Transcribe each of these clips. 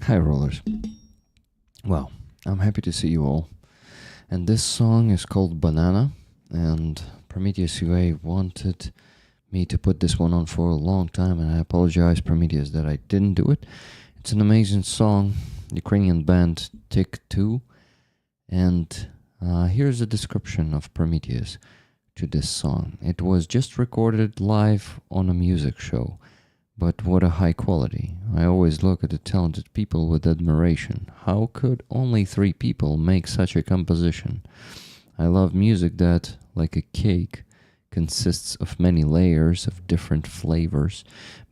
Hi, rollers. Well, I'm happy to see you all. And this song is called Banana, and Prometheus UA wanted me to put this one on for a long time, and I apologize, Prometheus, that I didn't do it. It's an amazing song, Ukrainian band Tick 2, and here's a description of Prometheus to this song. It was just recorded live on a music show. But what a high quality. I always look at the talented people with admiration. How could only 3 people make such a composition? I love music that, like a cake, consists of many layers of different flavors,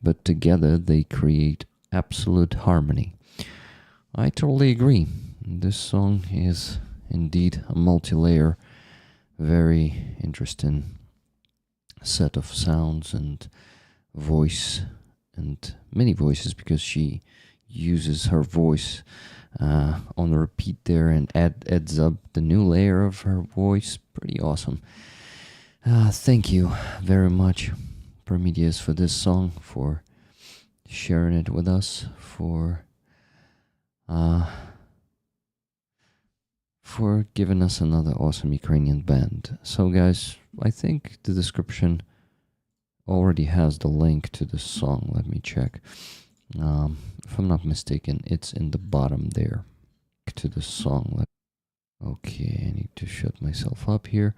but together they create absolute harmony. I totally agree. This song is indeed a multi-layer, very interesting set of sounds and voice and many voices, because she uses her voice on repeat there and adds up the new layer of her voice. Pretty awesome. Thank you very much, Prometheus, for this song, for sharing it with us, for giving us another awesome Ukrainian band. So guys, I think the description already has the link to the song. Let me check. If I'm not mistaken, it's in the bottom there. To the song. Okay, I need to shut myself up here.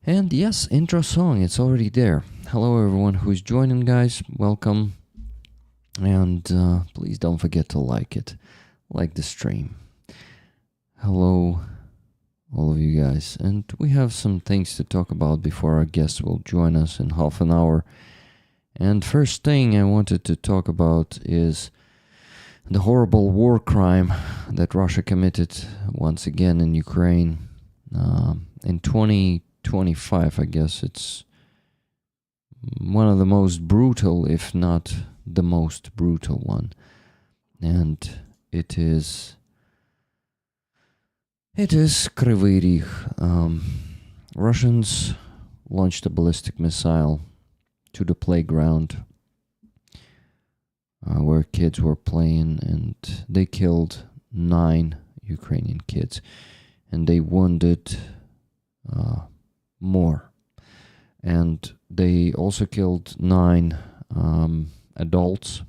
And yes, intro song, it's already there. Hello everyone who's joining, guys. Welcome. And please don't forget to like it. Like the stream. Hello, all of you guys, and we have some things to talk about before our guests will join us in half an hour. And first thing I wanted to talk about is the horrible war crime that Russia committed once again in Ukraine in 2025. I guess it's one of the most brutal, if not the most brutal one, and it is Qefir. Russians launched a ballistic missile to the playground where kids were playing, and they killed 9 Ukrainian kids, and they wounded more. And they also killed 9 adults.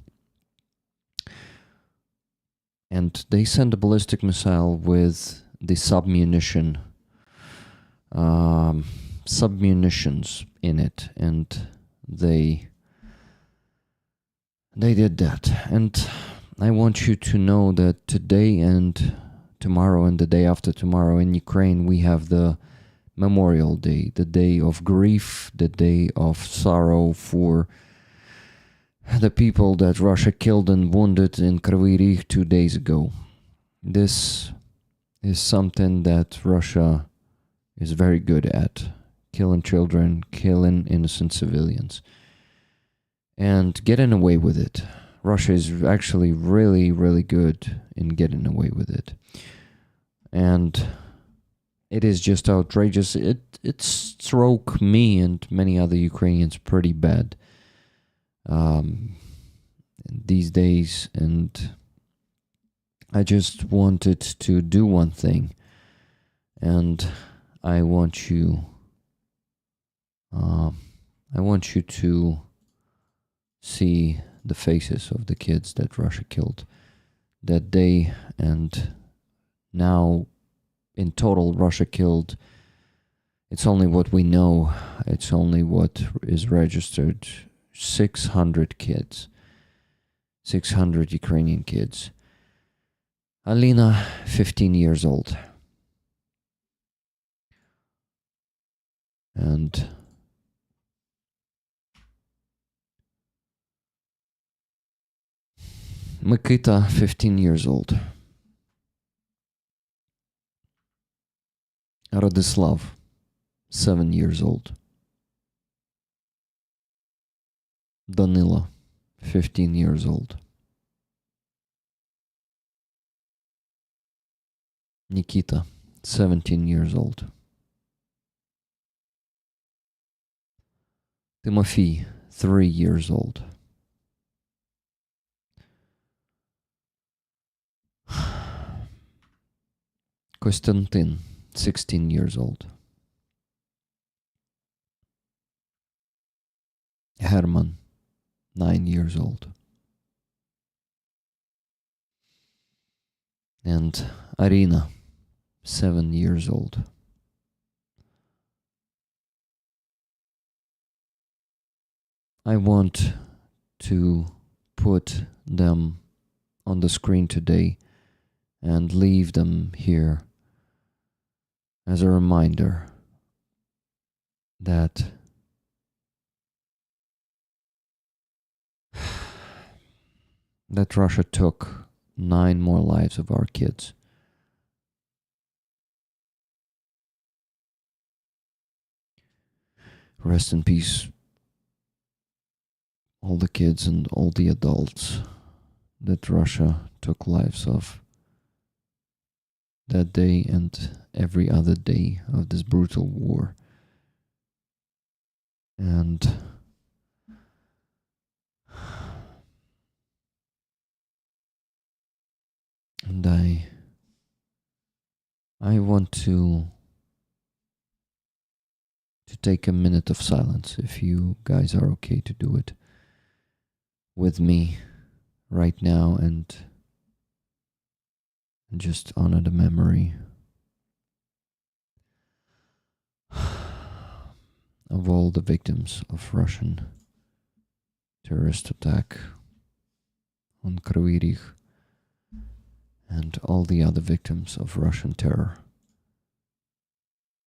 And they sent a ballistic missile with the submunitions in it, and they did that. And I want you to know that today and tomorrow and the day after tomorrow in Ukraine we have the Memorial Day, the day of grief, the day of sorrow for the people that Russia killed and wounded in Qefir 2 days ago. This is something that Russia is very good at. Killing children, killing innocent civilians, and getting away with it. Russia is actually really, really good in getting away with it. And it is just outrageous. It struck me and many other Ukrainians pretty bad these days, and I just wanted to do one thing, and I want you to see the faces of the kids that Russia killed that day. And now in total Russia killed, it's only what we know, it's only what is registered, 600 kids, 600 Ukrainian kids. Alina, 15 years old. And Mikita, 15 years old. Radislav, 7 years old. Danila, 15 years old. Nikita, 17 years old. Timofey, 3 years old. Konstantin, 16 years old. Herman, 9 years old. And Arina, 7 years old. I want to put them on the screen today and leave them here as a reminder that Russia took 9 more lives of our kids. Rest in peace, all the kids and all the adults that Russia took lives of that day and every other day of this brutal war. And I want to take a minute of silence, if you guys are okay to do it with me right now, and just honor the memory of all the victims of Russian terrorist attack on Qefir and all the other victims of Russian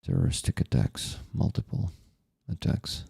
terroristic attacks, multiple attacks.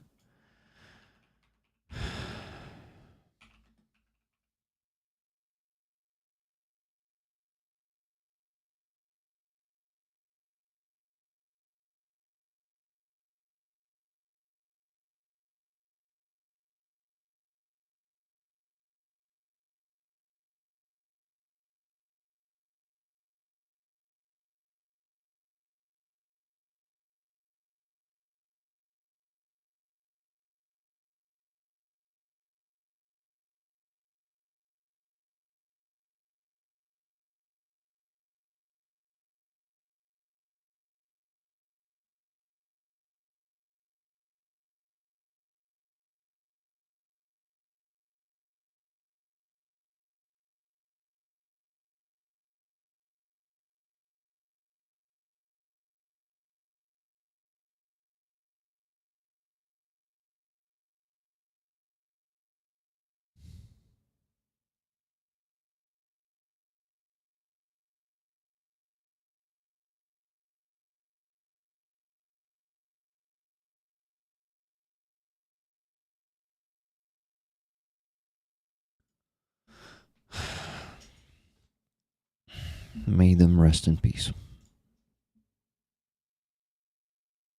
May them rest in peace.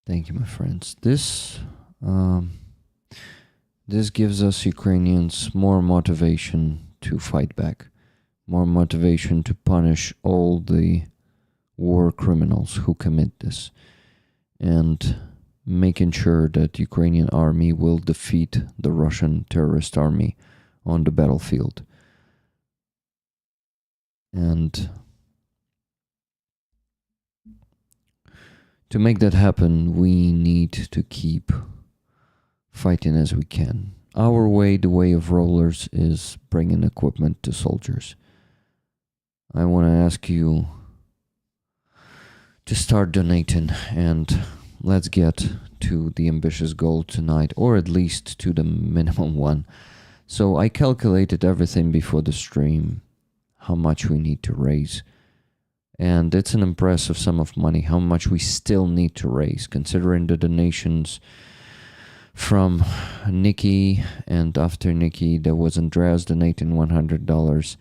Thank you, my friends. This gives us Ukrainians more motivation to fight back, more motivation to punish all the war criminals who commit this, and making sure that Ukrainian army will defeat the Russian terrorist army on the battlefield. And to make that happen, we need to keep fighting as we can. Our way, the way of rollers, is bringing equipment to soldiers. I want to ask you to start donating, and let's get to the ambitious goal tonight, or at least to the minimum one. So I calculated everything before the stream, how much we need to raise. And it's an impressive sum of money, how much we still need to raise, considering the donations from Nikki, and after Nikki, there was Andreas donating $100,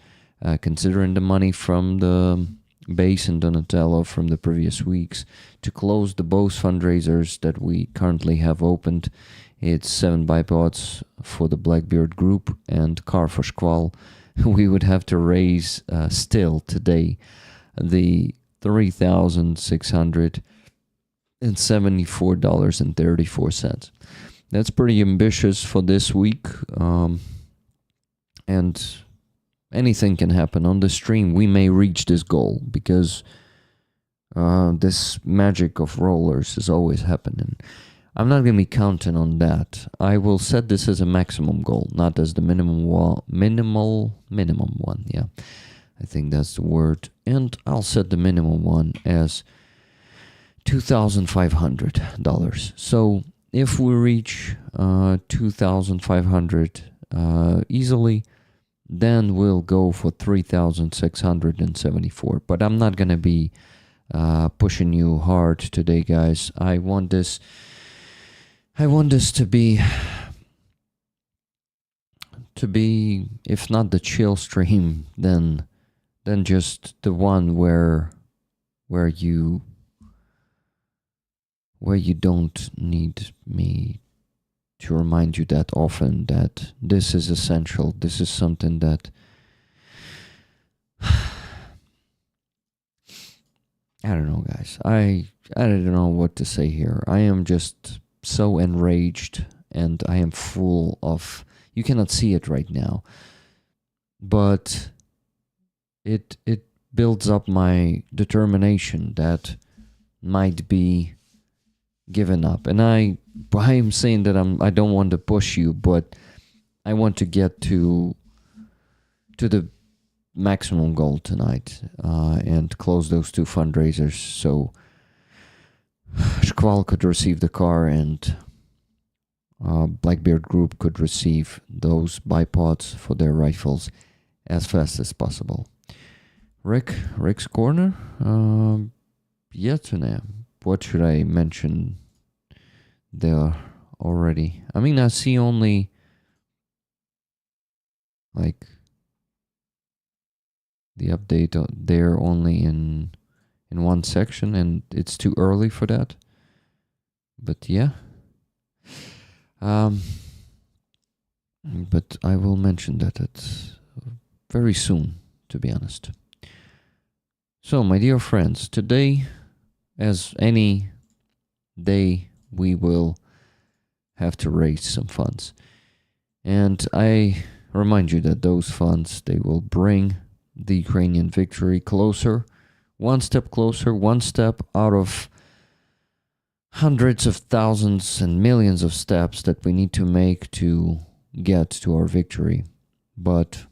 considering the money from the base and Donatello from the previous weeks. To close the both fundraisers that we currently have opened, it's 7 bipods for the Blackbeard group and car for Squall. We would have to raise still today the $3,674.34. That's pretty ambitious for this week, and anything can happen on the stream. We may reach this goal because this magic of rollers is always happening. I'm not gonna be counting on that. I will set this as a maximum goal, not as the minimum minimum one. Yeah, I think that's the word. And I'll set the minimum one as $2,500. So if we reach 2,500 easily, then we'll go for 3,674. But I'm not gonna be pushing you hard today, guys. I want this to be if not the chill stream, then just the one where you don't need me to remind you that often that this is essential. This is something that I don't know, guys. I don't know what to say here. I am just so enraged, and I am full of, you cannot see it right now, but it builds up my determination that might be given up. And I am saying that I don't want to push you, but I want to get to the maximum goal tonight, and close those 2 fundraisers so Squall could receive the car, and Blackbeard Group could receive those bipods for their rifles as fast as possible. Rick's Corner? What should I mention there already? I mean, I see only like the update there only in one section, and it's too early for that. But yeah. But I will mention that it's very soon, to be honest. So, my dear friends, today, as any day, we will have to raise some funds. And I remind you that those funds, they will bring the Ukrainian victory closer, one step closer, one step out of hundreds of thousands and millions of steps that we need to make to get to our victory. But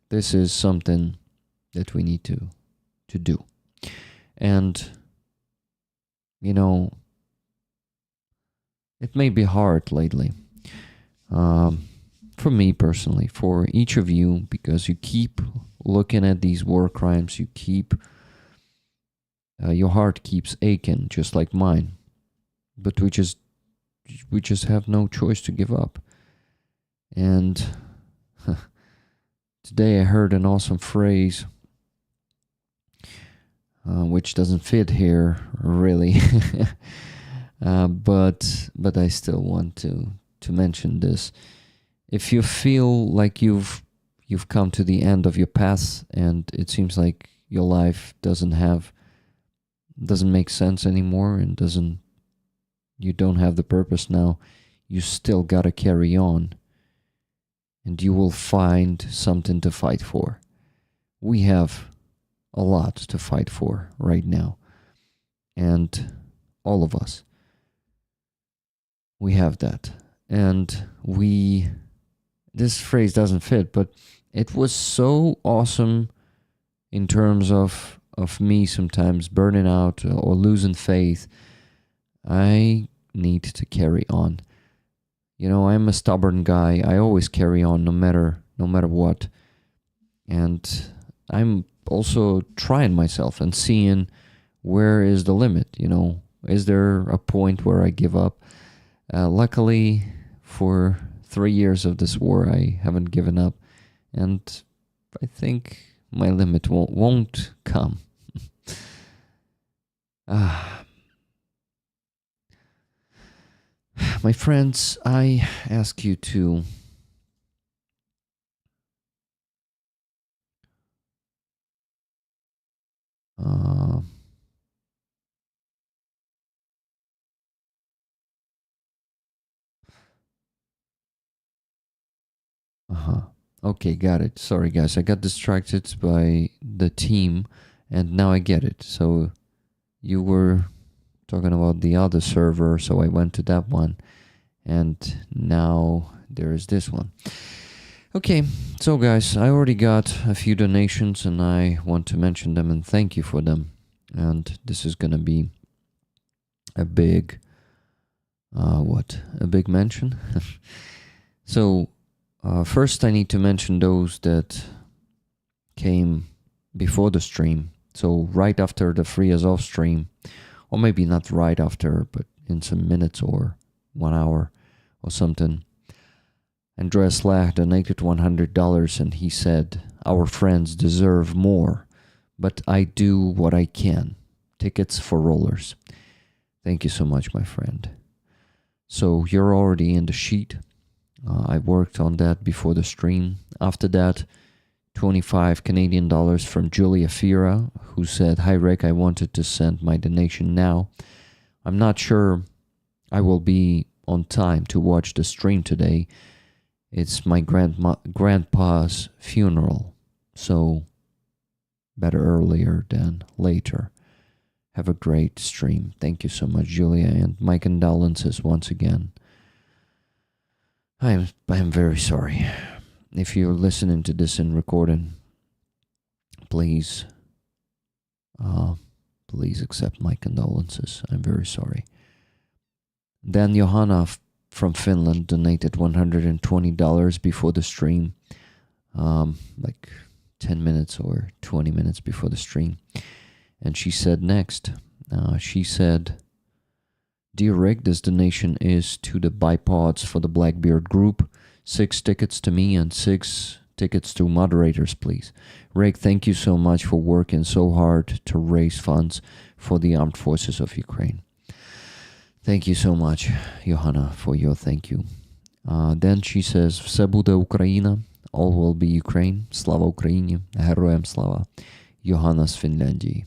this is something that we need to do. And, you know, it may be hard lately. For me personally, for each of you, because you keep looking at these war crimes, you keep, your heart keeps aching, just like mine. But we just have no choice to give up. And today I heard an awesome phrase, which doesn't fit here really, but I still want to mention this. If you feel like you've come to the end of your path, and it seems like your life doesn't make sense anymore, and you don't have the purpose now, you still gotta carry on, and you will find something to fight for. We have a lot to fight for right now, and all of us, we have that. And this phrase doesn't fit, but it was so awesome in terms of me sometimes burning out or losing faith. I need to carry on. You know, I'm a stubborn guy. I always carry on no matter what. And I'm also trying myself and seeing where is the limit, you know. Is there a point where I give up? Luckily, for 3 years of this war, I haven't given up, and I think my limit won't come. My friends, I ask you to Okay, got it. Sorry, guys. I got distracted by the team, and now I get it. So you were talking about the other server, so I went to that one, and now there is this one. Okay, so guys, I already got a few donations, and I want to mention them and thank you for them. And this is gonna be a big, a big mention. So, first I need to mention those that came before the stream. So right after the Free as Off stream, or maybe not right after, but in some minutes or 1 hour or something, Andreas Lach donated $100 and he said, "Our friends deserve more, but I do what I can. Tickets for rollers." Thank you so much, my friend. So you're already in the sheet. I worked on that before the stream. After that, 25 Canadian dollars from Julia Fira, who said, "Hi Rick, I wanted to send my donation now. I'm not sure I will be on time to watch the stream today. It's my grandpa's funeral, so better earlier than later. Have a great stream." Thank you so much, Julia, and my condolences once again. I am very sorry. If you're listening to this in recording, please accept my condolences. I'm very sorry. Then Johanna from Finland donated $120 before the stream, like 10 minutes or 20 minutes before the stream. And she said next, she said, "Dear Rick, this donation is to the bipods for the Blackbeard group. 6 tickets to me and 6 tickets to moderators, please. Rick, thank you so much for working so hard to raise funds for the armed forces of Ukraine." Thank you so much, Johanna, for your thank you. Then she says, "Все буде Україна, all will be Ukraine. Slava Україні, героям слава." Johanna z Finlandii.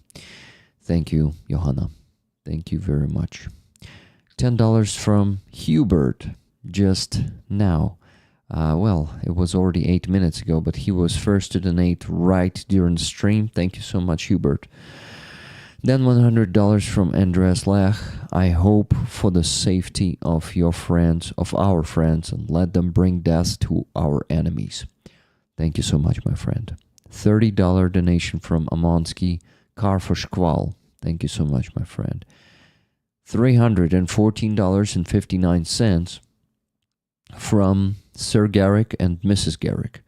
Thank you, Johanna. Thank you very much. $10 from Hubert just now. Well, it was already 8 minutes ago, but he was first to donate right during the stream. Thank you so much, Hubert. Then $100 from Andreas Lach. "I hope for the safety of your friends, of our friends, and let them bring death to our enemies." Thank you so much, my friend. $30 donation from Amonsky, Car for Shkval. Thank you so much, my friend. $314.59 from Sir Garrick and Mrs. Garrick.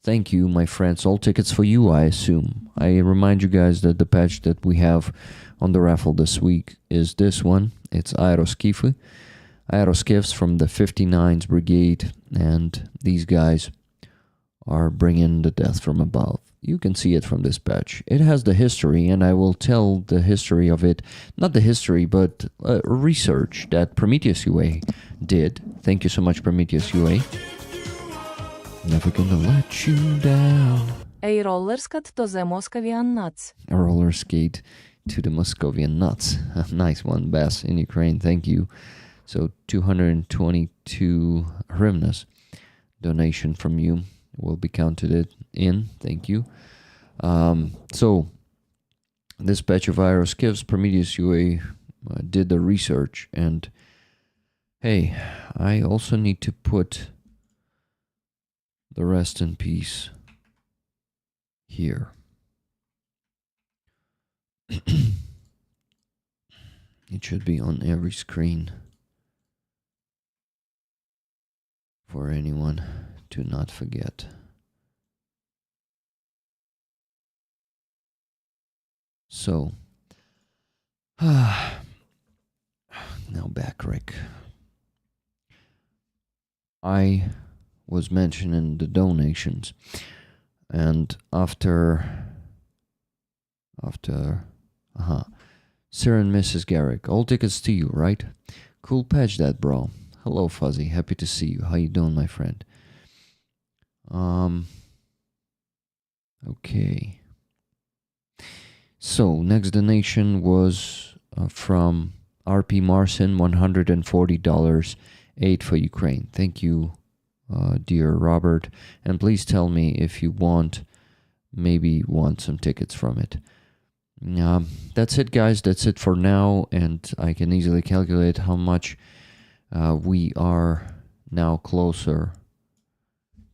Thank you, my friends. All tickets for you, I assume. I remind you guys that the patch that we have on the raffle this week is this one. It's Aeroskifs from the 59th Brigade, and these guys are bringing the death from above. You can see it from this patch. It has the history, and I will tell the history of it. Not the history, but research that Prometheus UA did. Thank you so much, Prometheus UA. Never gonna let you down. A roller skate to the Moscovian nuts. A roller skate to the Moscovian nuts. A nice one, Bass in Ukraine. Thank you. So 222 hryvnias donation from you will be counted in. Thank you. So this batch of Aeroskifs, Prometheus UA did the research, and hey, I also need to put the rest in peace here. It should be on every screen for anyone to not forget. So, now back, Rick. I was mentioning the donations, and after Sir and Mrs. Garrick, all tickets to you, right? Cool patch that, bro. Hello, Fuzzy. Happy to see you. How you doing, my friend? Okay. So, next donation was from RP Marcin, $140, aid for Ukraine. Thank you, dear Robert. And please tell me if you maybe want some tickets from it. That's it, guys. That's it for now, and I can easily calculate how much we are now closer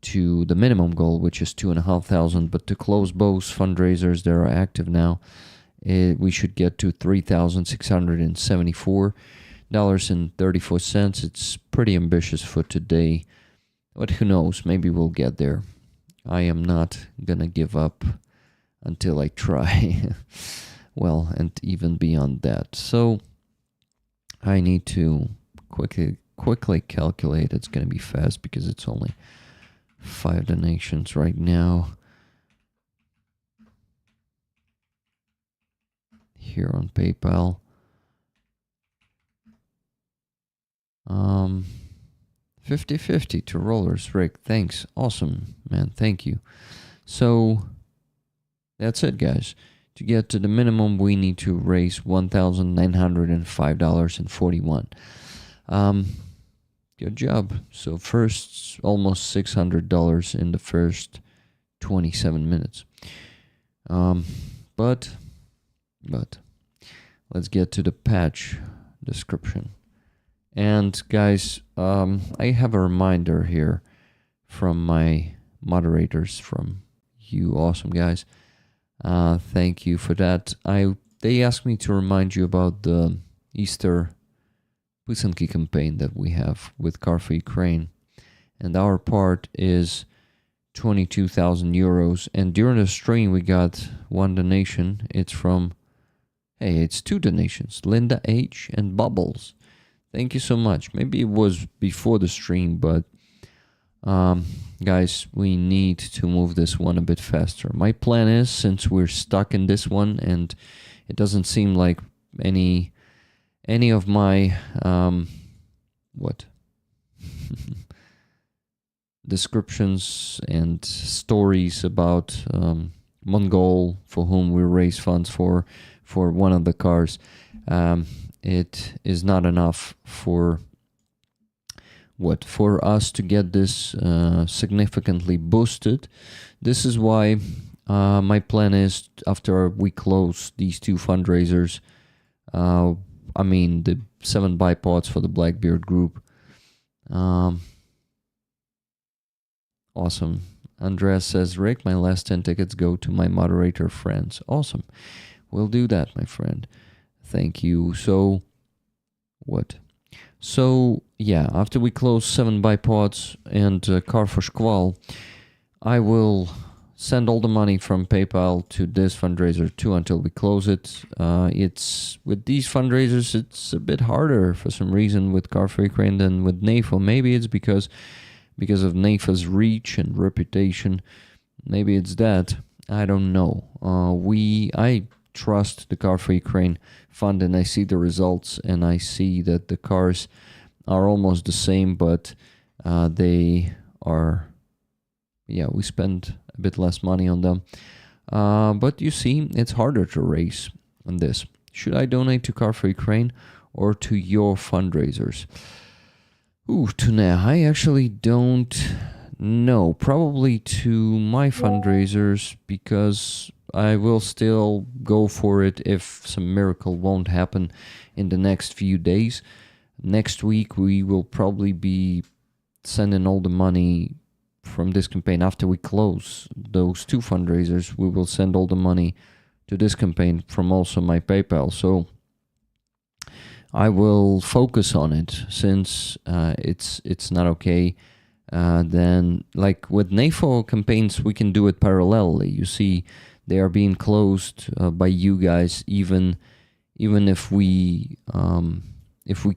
to the minimum goal, which is 2,500. But to close both fundraisers that are active now, we should get to $3,674.34. It's pretty ambitious for today, but who knows? Maybe we'll get there. I am not gonna give up until I try. Well, and even beyond that. So I need to quickly calculate. It's gonna be fast because it's only 5 donations right now here on PayPal. 50-50 to Rollers. Rick, thanks. Awesome, man. Thank you. So that's it, guys. To get to the minimum, we need to raise $1,905.41. Good job. So first, almost $600 in the first 27 minutes. But let's get to the patch description. And guys, I have a reminder here from my moderators, from you awesome guys. Thank you for that. They asked me to remind you about the Easter Pusanki campaign that we have with Car for Ukraine. And our part is 22,000 euros. And during the stream, we got one donation. It's from, it's 2 donations, Linda H. and Bubbles. Thank you so much. Maybe it was before the stream, but guys, we need to move this one a bit faster. My plan is, since we're stuck in this one and it doesn't seem like any of my descriptions and stories about Mongol, for whom we raise funds for one of the cars, it is not enough for us to get this significantly boosted. This is why my plan is, after we close these 2 fundraisers, the 7 bipods for the Blackbeard group. Awesome. Andreas says, Rick, my last 10 tickets go to my moderator friends. Awesome. We'll do that, my friend. Thank you. So, yeah, after we close 7 bipods and Car for Shkval, I will send all the money from PayPal to this fundraiser too until we close it. It's with these fundraisers, it's a bit harder for some reason with Car for Ukraine than with NAFO. Maybe it's because of NAFO's reach and reputation. Maybe it's that. I don't know. I trust the Car for Ukraine fund, and I see the results, and I see that the cars are almost the same, but they are, we spend a bit less money on them. But you see, it's harder to raise on this. Should I donate to Car for Ukraine or to your fundraisers? I actually don't know. Probably to my fundraisers, because I will still go for it if some miracle won't happen in the next few days. Next week, we will probably be sending all the money from this campaign. After we close those 2 fundraisers, we will send all the money to this campaign from also my PayPal. So I will focus on it, since it's not okay. Then, like with NAFO campaigns, we can do it parallelly. You see, they are being closed by you guys, even if we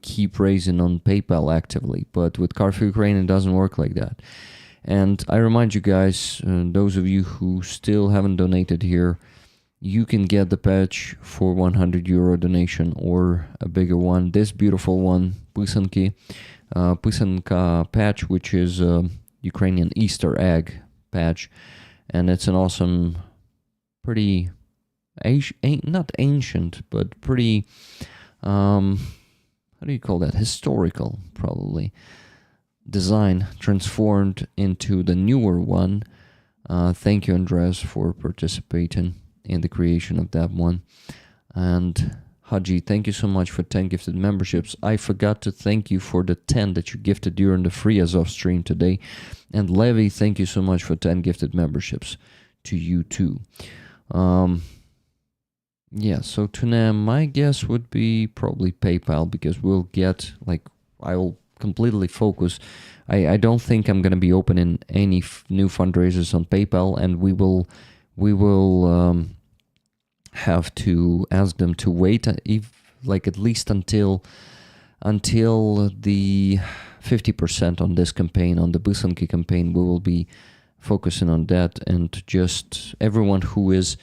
keep raising on PayPal actively. But with Car for Ukraine, it doesn't work like that. And I remind you guys, those of you who still haven't donated here, you can get the patch for 100 euro donation or a bigger one. This beautiful one, Pusanka patch, which is a Ukrainian Easter egg patch. And it's an awesome, pretty, not ancient, but pretty, how do you call that? Historical, probably. Design transformed into the newer one. Thank you, Andres, for participating in the creation of that one. And Haji, thank you so much for 10 gifted memberships. I forgot to thank you for the 10 that you gifted during the free Azov stream today. And Levi, thank you so much for 10 gifted memberships to you too. Yeah, so Tuna, my guess would be probably PayPal, because we'll get, like, I'll completely focus. I don't think I'm going to be opening any new fundraisers on PayPal, and we will have to ask them to wait, like at least until the 50% on this campaign, on the Busanki campaign. We will be focusing on that, and just everyone who is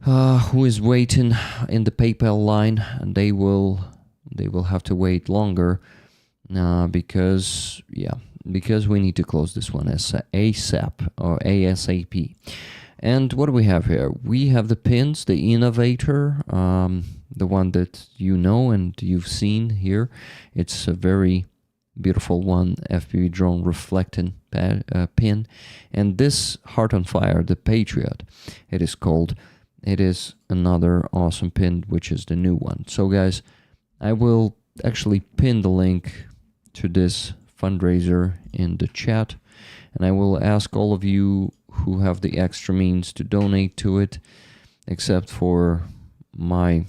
waiting in the PayPal line, and they will have to wait longer, because we need to close this one as ASAP or ASAP. And what do we have here? We have the pins, the Innovator, the one that you know and you've seen here. It's a very beautiful one, FPV drone reflecting pin. And this Heart on Fire, the Patriot, it is called. It is another awesome pin, which is the new one. So guys, I will actually pin the link to this fundraiser in the chat, and I will ask all of you who have the extra means to donate to it, except for my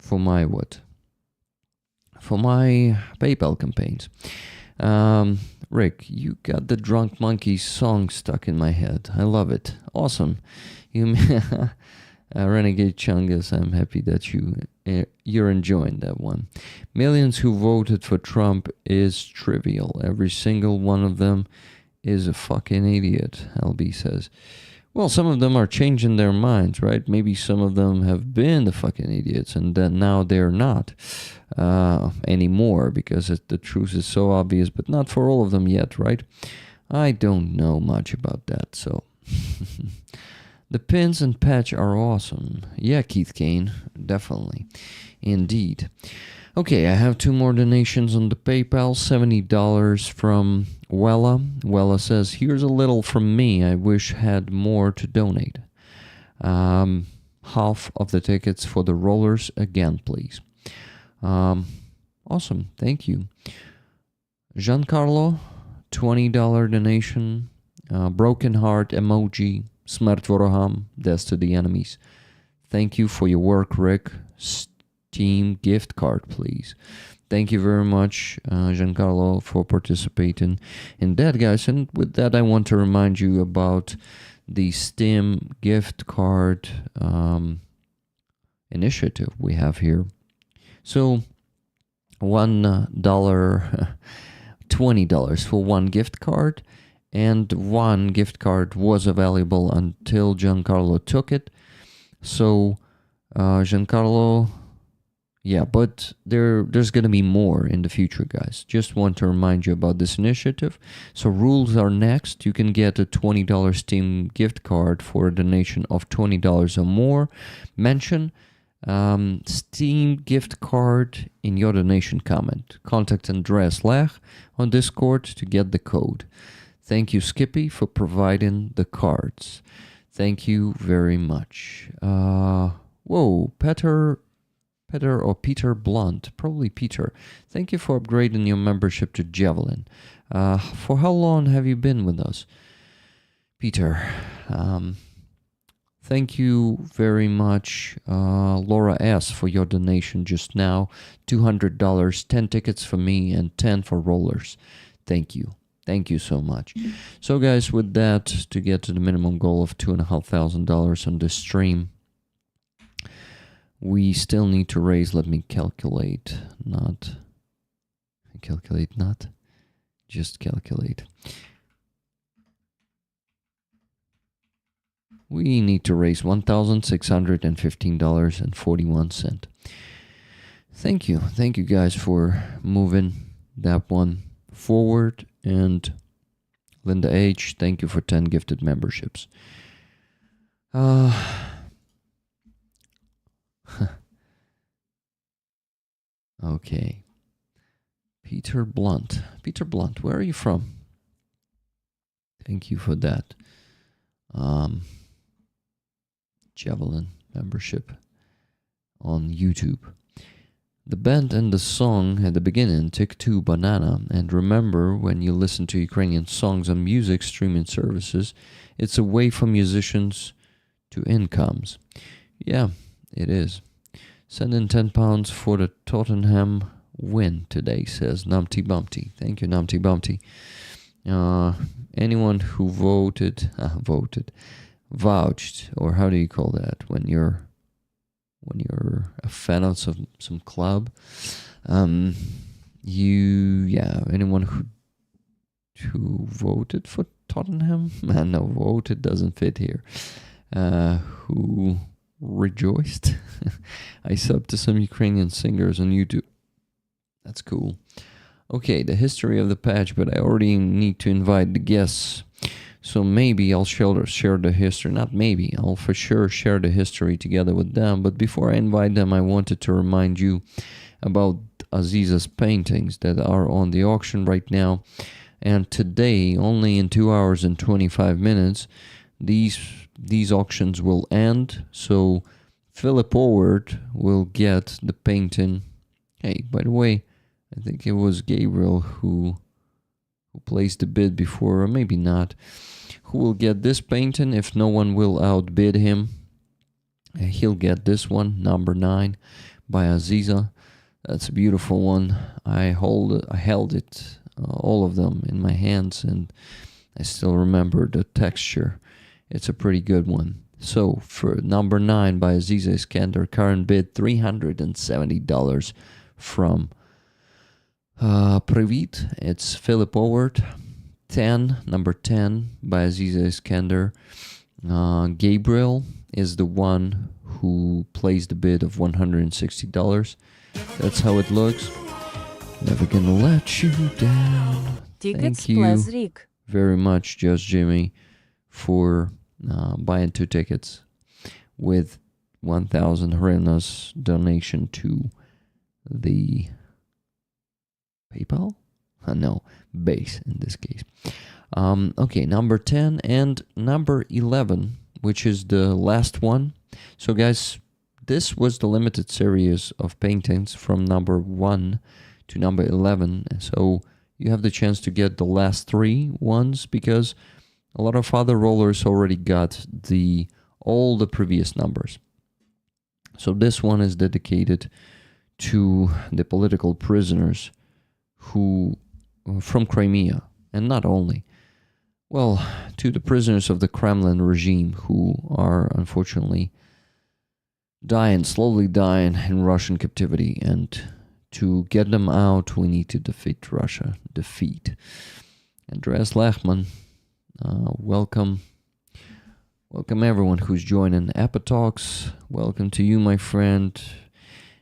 PayPal campaigns. Rick, you got the Drunk Monkey song stuck in my head. I love it. Awesome. Renegade Chungus, I'm happy that you're enjoying that one. Millions who voted for Trump is trivial. Every single one of them is a fucking idiot, LB says. Well, some of them are changing their minds, right? Maybe some of them have been the fucking idiots, and then now they're not anymore, because the truth is so obvious, but not for all of them yet, right? I don't know much about that, so... The pins and patch are awesome. Yeah, Keith Kane, definitely. Indeed. Okay, I have 2 more donations on the PayPal. $70 from Wella. Wella says, here's a little from me. I wish had more to donate. Half of the tickets for the rollers again, please. Awesome, thank you. Giancarlo, $20 donation. Broken heart emoji. Smart Voroham, death to the enemies. Thank you for your work, Rick. Steam gift card, please. Thank you very much, Giancarlo, for participating in that, guys. And with that, I want to remind you about the Steam gift card initiative we have here. So, $1, $20 for one gift card. And one gift card was available until Giancarlo took it. So, Giancarlo, yeah, but there's going to be more in the future, guys. Just want to remind you about this initiative. So, rules are next. You can get a $20 Steam gift card for a donation of $20 or more. Mention Steam gift card in your donation comment. Contact Andreas Lech on Discord to get the code. Thank you, Skippy, for providing the cards. Thank you very much. Whoa, Peter or Peter Blunt, probably Peter. Thank you for upgrading your membership to Javelin. For how long have you been with us, Peter? Thank you very much, Laura S., for your donation just now. $200, 10 tickets for me and 10 for rollers. Thank you. Thank you so much. So guys, with that, to get to the minimum goal of $2,500 on this stream, we still need to raise, let me calculate, just calculate. We need to raise $1,615.41. Thank you guys for moving that one forward. And Linda H., thank you for 10 gifted memberships. Okay. Peter Blunt, where are you from? Thank you for that. Javelin membership on YouTube. The band and the song at the beginning, Tick 2 Banana, and remember when you listen to Ukrainian songs on music streaming services, it's a way for musicians to incomes. Yeah, it is. Send in £10 for the Tottenham win today, says Numpty Bumpty. Thank you, Numpty Bumpty. Anyone who vouched, or how do you call that when you're a fan of some club, anyone who voted for Tottenham, no, voted doesn't fit here, who rejoiced. I subbed to some Ukrainian singers on YouTube. That's cool. Okay, the history of the patch, but I already need to invite the guests. So maybe I'll share the history. Not maybe, I'll for sure share the history together with them. But before I invite them, I wanted to remind you about Aziza's paintings that are on the auction right now. And today, only in 2 hours and 25 minutes, these auctions will end. So Philip Howard will get the painting. Hey, by the way, I think it was Gabriel who placed the bid before, or maybe not, who will get this painting if no one will outbid him. He'll get this one, number 9 by Aziza. That's a beautiful one. I held it, all of them in my hands, and I still remember the texture. It's a pretty good one. So for number 9 by Aziza Iskander, current bid $370 from Привіт, it's Philip Howard. Number 10 by Aziza Iskander. Gabriel is the one who placed the bid of $160. That's how it looks. Never gonna let you down. Tickets Thank you plus Rick. very much, Just Jimmy, for buying 2 tickets with 1,000 hryvnias donation to the PayPal? No, base in this case. Okay, number 10 and number 11, which is the last one. So guys, this was the limited series of paintings from number 1 to number 11. So you have the chance to get the last 3 ones because a lot of other rollers already got all the previous numbers. So this one is dedicated to the political prisoners who from Crimea, and not only, well, to the prisoners of the Kremlin regime who are unfortunately slowly dying in Russian captivity, and to get them out we need to defeat Russia. Andreas Lechman, welcome everyone who's joining Apatalks. Welcome to you, my friend.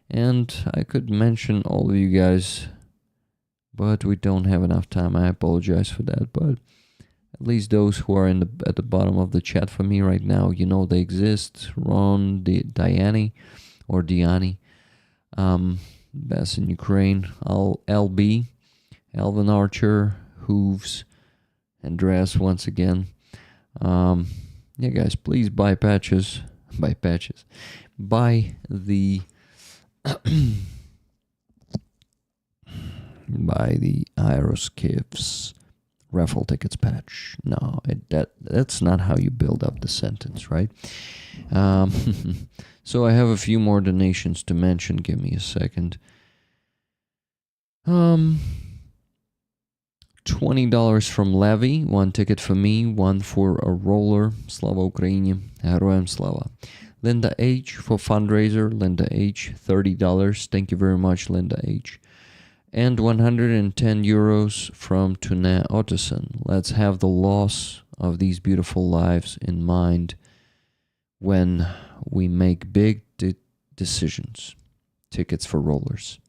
And I could mention all of you guys, but we don't have enough time. I apologize for that, but at least those who are at the bottom of the chat for me right now, you know they exist. Ron, Diani, Bass in Ukraine, LB, Alvin Archer, Hooves, Andreas once again. Yeah, guys, please buy patches. Buy the by the Aeroskiffs raffle tickets patch. No, that's not how you build up the sentence, right? So I have a few more donations to mention. Give me a second. $20 from Levy, 1 ticket for me, 1 for a roller. Slava Ukraini, Heroям Slava. Linda H for Fundraiser, Linda H, $30. Thank you very much, Linda H. And 110 euros from Tuna Ottoson. Let's have the loss of these beautiful lives in mind when we make big decisions. Tickets for rollers.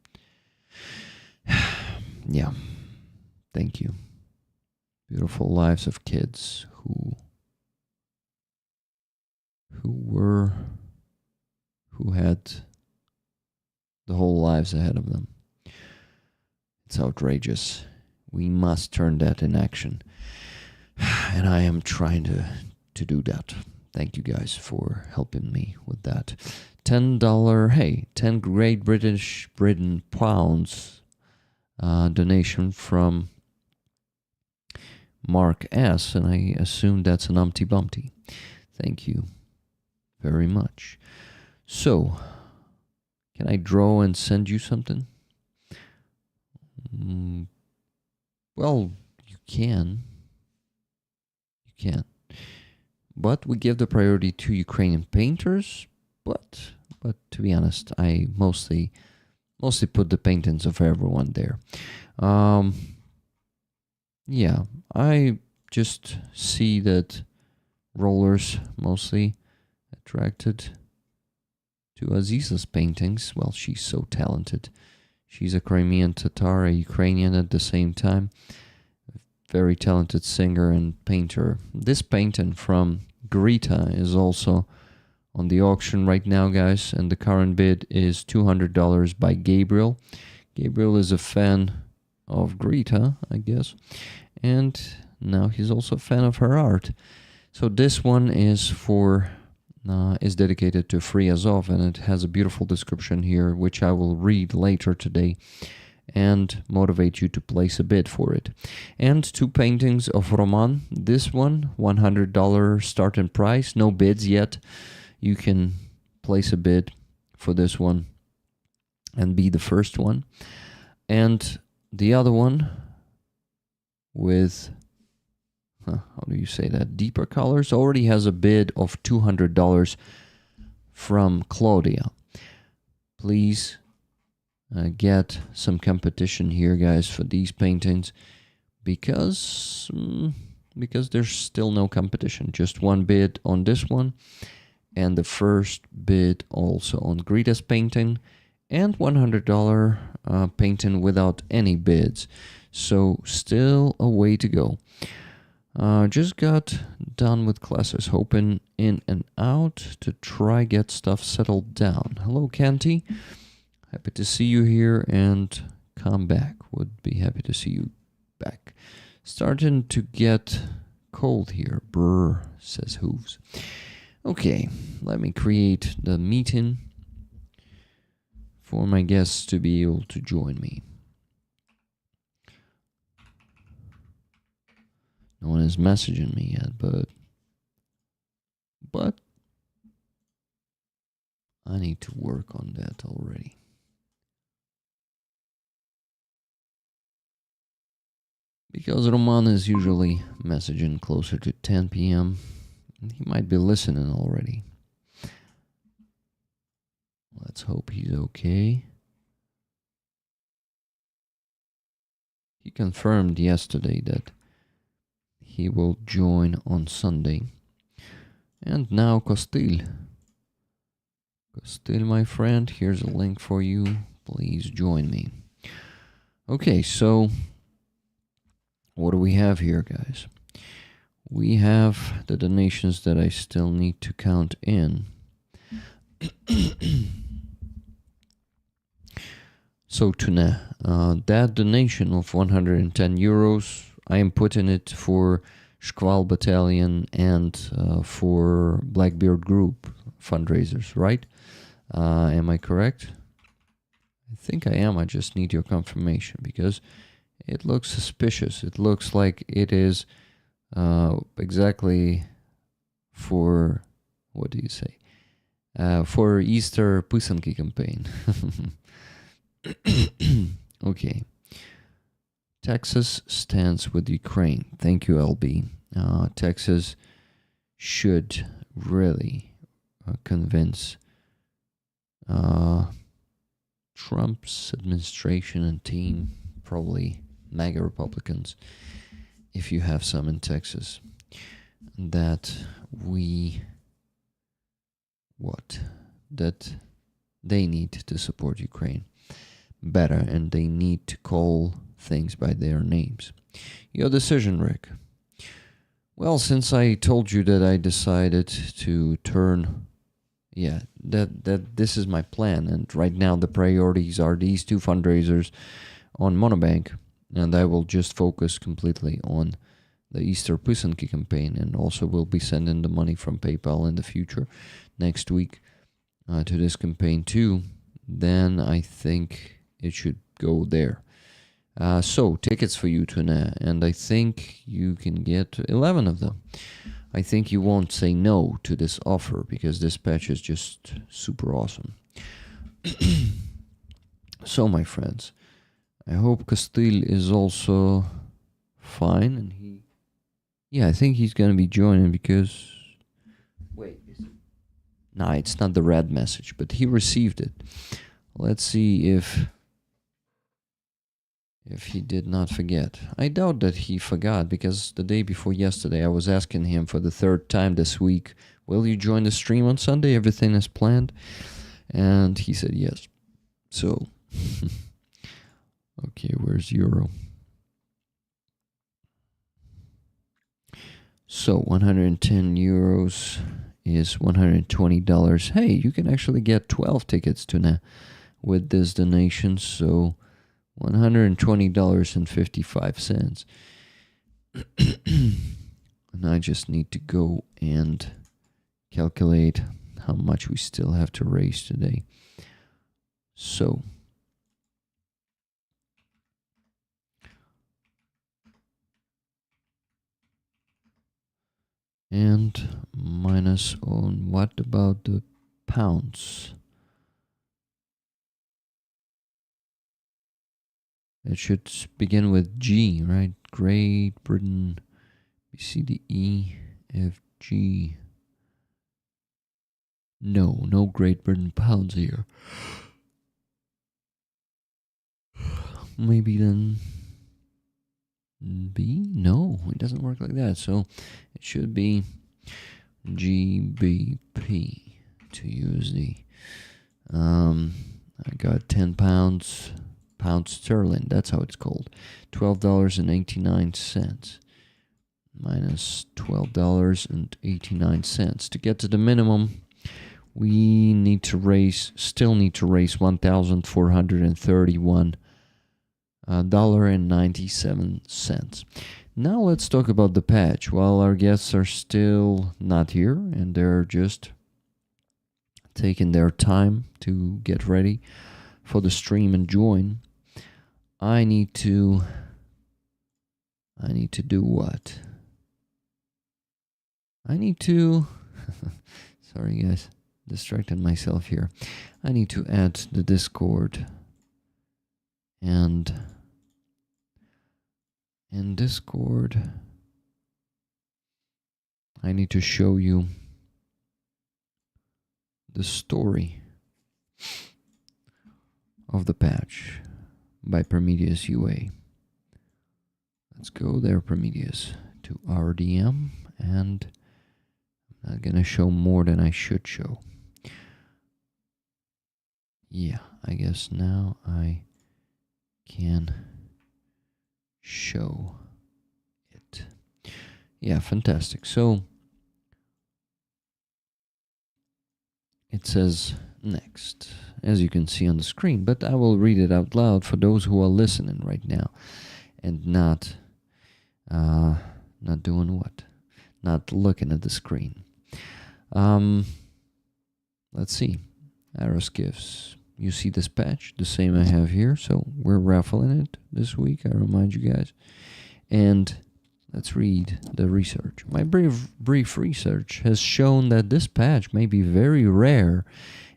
Yeah. Thank you. Beautiful lives of kids who had the whole lives ahead of them. It's outrageous. We must turn that in action. And I am trying to do that. thank you guys for helping me with that. $10, hey, 10 Great British Britain pounds donation from Mark S. And I assume that's an Umpty Bumpty. Thank you very much. So, can I draw and send you something? Well, you can. You can. But we give the priority to Ukrainian painters. But to be honest, I mostly put the paintings of everyone there. Yeah, I just see that rollers mostly attracted to Aziza's paintings. Well, she's so talented. She's a Crimean Tatar, a Ukrainian at the same time. Very talented singer and painter. This painting from Greta is also on the auction right now, guys, and the current bid is $200 by Gabriel. Gabriel is a fan of Greta, I guess, and now he's also a fan of her art. So this one is dedicated to Free Azov, and it has a beautiful description here, which I will read later today and motivate you to place a bid for it. And 2 paintings of Roman. This one, $100 starting price, no bids yet. You can place a bid for this one and be the first one. And the other one with, how do you say that, deeper colors, already has a bid of $200 from Claudia. Please get some competition here, guys, for these paintings, because there's still no competition. Just one bid on this one, and the first bid also on Greta's painting, and $100 painting without any bids. So still a way to go. Just got done with classes, hoping in and out to try get stuff settled down. Hello, Canty. Happy to see you here and come back. Would be happy to see you back. Starting to get cold here. Brr, says Hooves. Okay, let me create the meeting for my guests to be able to join me. No one is messaging me yet, but I need to work on that already. Because Roman is usually messaging closer to 10 p.m. He might be listening already. Let's hope he's okay. He confirmed yesterday that he will join on Sunday. And now Costil. Costil, my friend, here's a link for you. Please join me. Okay, so what do we have here, guys? We have the donations that I still need to count in. So Tuna, that donation of 110 euros, I am putting it for Shkval Battalion and for Blackbeard Group fundraisers, right? Am I correct? I think I am. I just need your confirmation because it looks suspicious. It looks like it is exactly for, what do you say? For Easter Pusanki campaign. Okay. Texas stands with Ukraine. Thank you, LB. Texas should really convince Trump's administration and team, probably MAGA Republicans, if you have some in Texas, that that they need to support Ukraine better, and they need to call things by their names. Your decision, Rick. Well, since I told you that I decided to turn, that this is my plan, and right now the priorities are these 2 fundraisers on Monobank, and I will just focus completely on the Easter Pysanky campaign, and also will be sending the money from PayPal in the future next week to this campaign too, then I think it should go there. So tickets for you tonight, and I think you can get 11 of them. I think you won't say no to this offer because this patch is just super awesome. So my friends, I hope Castile is also fine, and I think he's gonna be joining because wait, no, it's not the red message, but he received it. Let's see if he did not forget. I doubt that he forgot, because the day before yesterday I was asking him for the third time this week, will you join the stream on Sunday? Everything is planned. And he said yes. So, okay, where's Euro? So 110 euros is $120. Hey, you can actually get 12 tickets tonight with this donation. So $120.55. And I just need to go and calculate how much we still have to raise today. So and minus on what about the pounds? It should begin with G, right? Great Britain, B, C, D, E, F, G. No Great Britain pounds here. Maybe then B? No, it doesn't work like that. So it should be GBP to USD. I got 10 pounds. Pound sterling, that's how it's called. $12.89 minus $12.89. To get to the minimum, we still need to raise $1,431.97. Now let's talk about the patch. While our guests are still not here and they're just taking their time to get ready for the stream and join, I need to do what? I need to sorry guys, distracted myself here. I need to add the Discord, and in Discord I need to show you the story of the patch by Prometheus UA. Let's go there, Prometheus, to RDM, and I'm not gonna show more than I should show. Yeah, I guess now I can show it. Yeah, fantastic. So it says next, as you can see on the screen, but I will read it out loud for those who are listening right now and not doing what? Not looking at the screen. Let's see. Arrows gifts. You see this patch, the same I have here, so we're raffling it this week, I remind you guys. And let's read the research. My brief research has shown that this patch may be very rare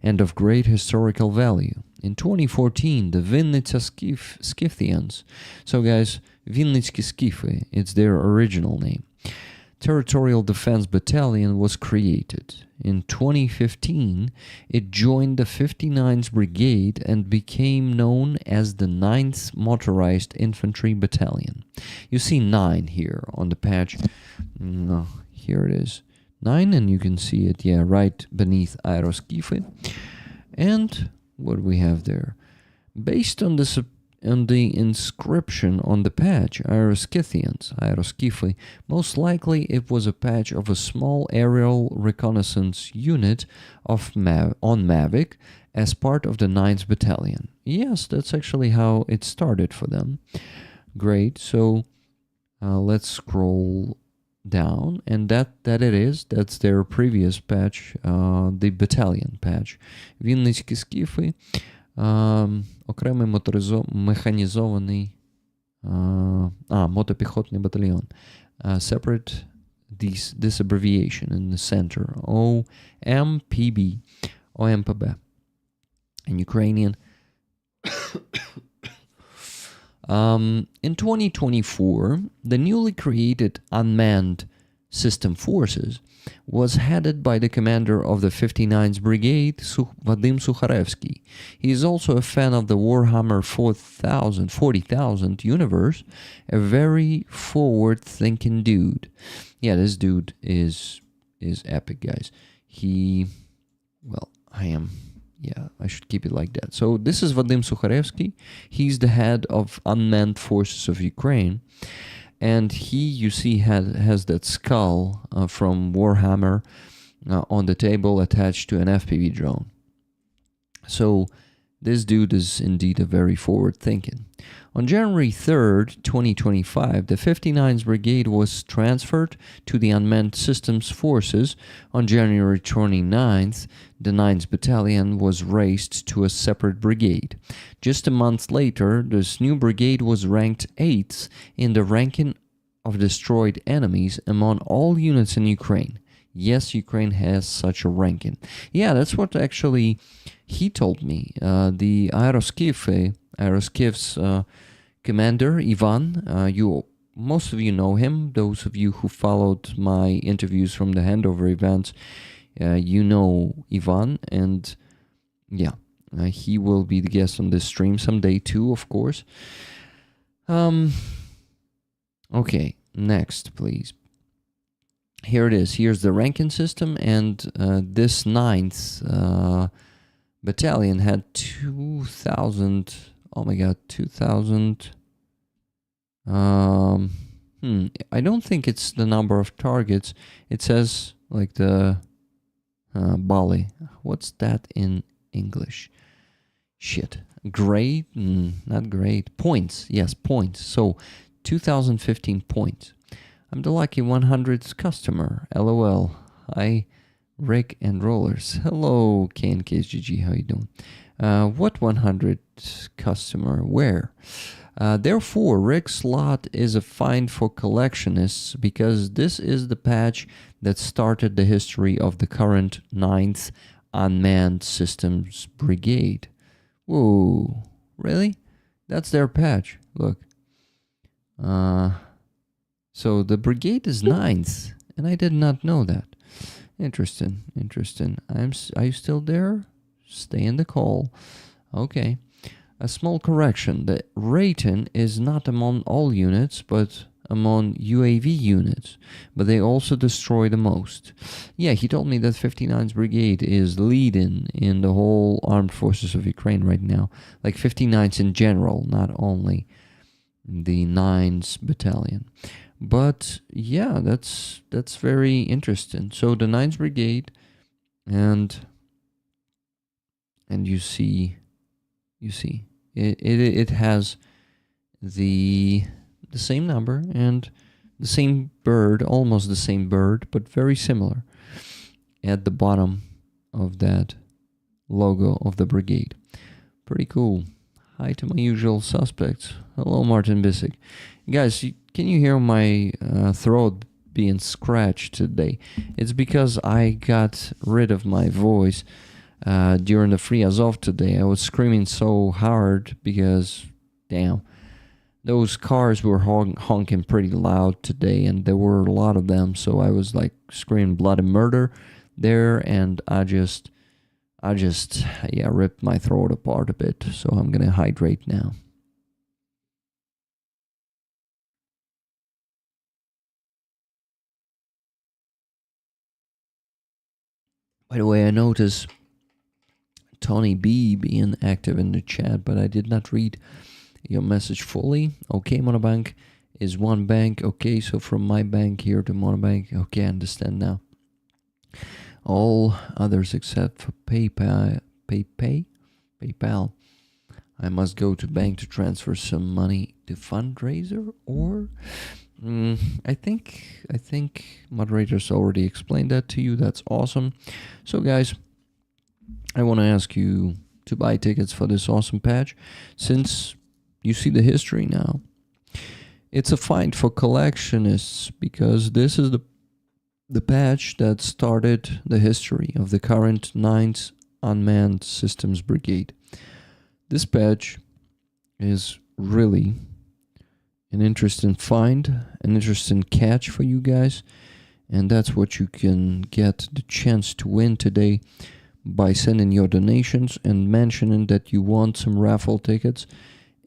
and of great historical value. In 2014, the Vinnytsia Scythians, so guys, Vinnytski Skify, it's their original name, Territorial Defense Battalion was created. In 2015, it joined the 59th Brigade and became known as the 9th Motorized Infantry Battalion. You see 9 here on the patch. Here it is. 9, and you can see it, right beneath Aeroskife. And what we have there? Based on the inscription on the patch, Aeroskife, most likely it was a patch of a small aerial reconnaissance unit on Mavic as part of the 9th Battalion. Yes, that's actually how it started for them. Great, so Let's scroll down, and that's their previous patch, the battalion patch. Вінницькі скіфи, окремий механізований мотопіхотний батальйон. Separate this abbreviation in the center, OMPB, OMPB, in Ukrainian. In 2024, the newly created Unmanned System Forces was headed by the commander of the 59th Brigade, Vadim Sukharevsky. He is also a fan of the Warhammer 40,000 universe, a very forward-thinking dude. Yeah, this dude is epic, guys. I should keep it like that. So this is Vadim Sukharevsky. He's the head of Unmanned Forces of Ukraine. And he, you see, has that skull from Warhammer on the table attached to an FPV drone. So this dude is indeed a very forward-thinking. On January 3rd, 2025, the 59th Brigade was transferred to the Unmanned Systems Forces. On January 29th, the 9th Battalion was raised to a separate brigade. Just a month later, this new brigade was ranked 8th in the ranking of destroyed enemies among all units in Ukraine. Yes, Ukraine has such a ranking. Yeah, that's what actually he told me. The Aeroskiv's commander, Ivan, most of you know him. Those of you who followed my interviews from the handover events, you know Ivan, and he will be the guest on this stream someday too, of course. Okay, next, please. Here it is. Here's the ranking system, and this 9th battalion had 2,000. Oh my God, 2,000. I don't think it's the number of targets. It says like the Bali. What's that in English? Shit. Grade? Not grade. Points. Yes, points. So 2,015 points. I'm the lucky 100th customer. LOL. Hi, Rick and Rollers. Hello, KNKSGG. How you doing? What 100th customer? Where? Therefore, Rick's lot is a find for collectionists because this is the patch that started the history of the current 9th Unmanned Systems Brigade. Whoa, really? That's their patch. Look. So the brigade is 9th, and I did not know that. Interesting. Are you still there? Stay in the call. Okay. A small correction. The rating is not among all units, but among UAV units. But they also destroy the most. Yeah, he told me that 59th Brigade is leading in the whole armed forces of Ukraine right now. Like 59th in general, not only the 9th Battalion. But yeah, that's very interesting. So the 9th Brigade, and you see it has the same number and the same bird, almost the same bird, but very similar at the bottom of that logo of the brigade. Pretty cool. Hi to my usual suspects. Hello, Martin Bissig. Guys, can you hear my throat being scratched today? It's because I got rid of my voice during the Free Azov today. I was screaming so hard because, damn, those cars were honking pretty loud today, and there were a lot of them, so I was like screaming bloody murder there, and I just ripped my throat apart a bit, so I'm gonna hydrate now. By the way, I noticed Tony B being active in the chat, but I did not read your message fully. Okay, Monobank is one bank. Okay, so from my bank here to Monobank. Okay, I understand now. All others except for PayPal. I must go to bank to transfer some money to Fundraiser, or I think moderators already explained that to you. That's awesome. So guys, I want to ask you to buy tickets for this awesome patch. Since you see the history now, it's a find for collectionists because this is the patch that started the history of the current 9th Unmanned Systems Brigade. This patch is really an interesting find, an interesting catch for you guys, and that's what you can get the chance to win today by sending your donations and mentioning that you want some raffle tickets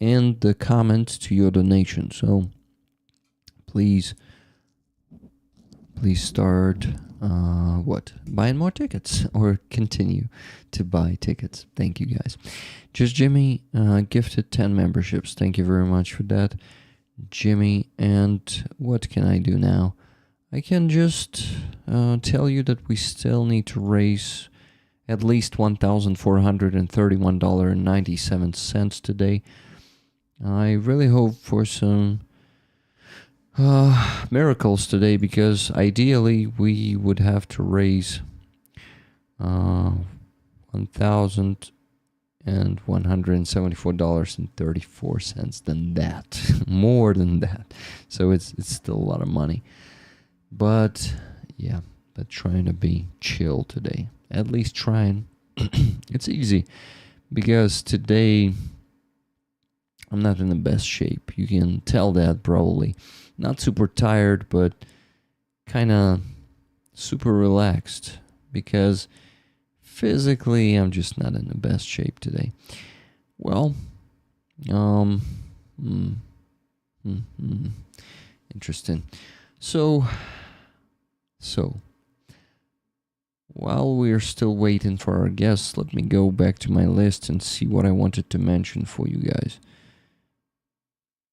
and the comment to your donation. So please start buying more tickets or continue to buy tickets. Thank you guys. Just Jimmy gifted 10 memberships. Thank you very much for that, Jimmy. And what can I do now? I can just tell you that we still need to raise at least $1,431.97 today. I really hope for some miracles today, because ideally we would have to raise $1,174.34 than that, more than that. So it's still a lot of money, but trying to be chill today. At least trying. It's easy because today I'm not in the best shape. You can tell that probably. Not super tired, but kind of super relaxed because physically I'm just not in the best shape today. Well, interesting. So while we're still waiting for our guests, let me go back to my list and see what I wanted to mention for you guys.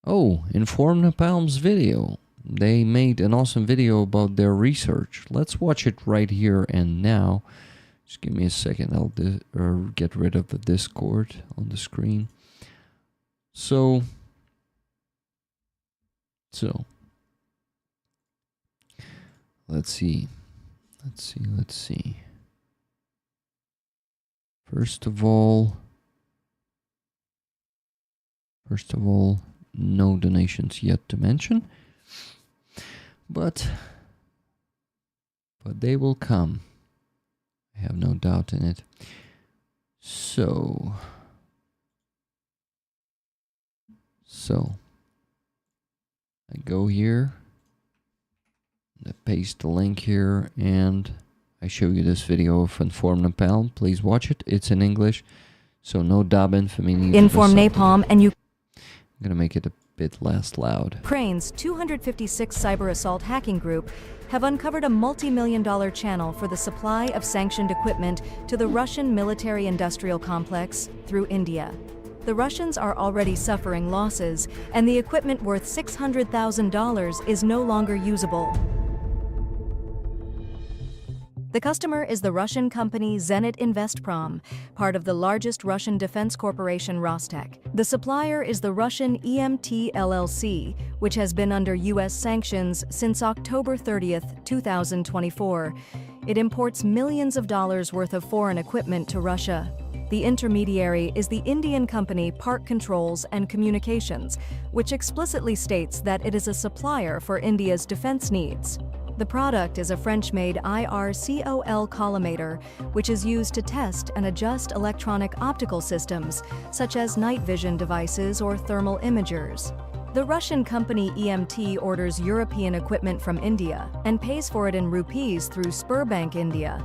Oh, Inform Napalm's video. They made an awesome video about their research. Let's watch it right here and now. Just give me a second. I'll get rid of the Discord on the screen. So let's see. First of all, no donations yet to mention, but they will come. I have no doubt in it. So I go here, I paste the link here, and I show you this video of Inform Napalm. Please watch it. It's in English, so no dubbing for me. Inform Napalm and you. I'm gonna make it a bit less loud. Ukraine's 256 cyber assault hacking group have uncovered a multi-million-dollar channel for the supply of sanctioned equipment to the Russian military-industrial complex through India. The Russians are already suffering losses, and the equipment worth $600,000 is no longer usable. The customer is the Russian company Zenit Investprom, part of the largest Russian defense corporation Rostec. The supplier is the Russian EMT LLC, which has been under U.S. sanctions since October 30th, 2024. It imports millions of dollars worth of foreign equipment to Russia. The intermediary is the Indian company Part Controls and Communications, which explicitly states that it is a supplier for India's defense needs. The product is a French-made IRCOL collimator, which is used to test and adjust electronic optical systems, such as night vision devices or thermal imagers. The Russian company EMT orders European equipment from India and pays for it in rupees through Sberbank India.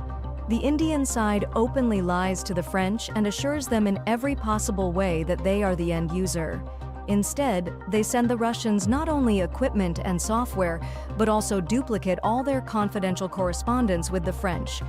The Indian side openly lies to the French and assures them in every possible way that they are the end user. Instead, they send the Russians not only equipment and software, but also duplicate all their confidential correspondence with the French.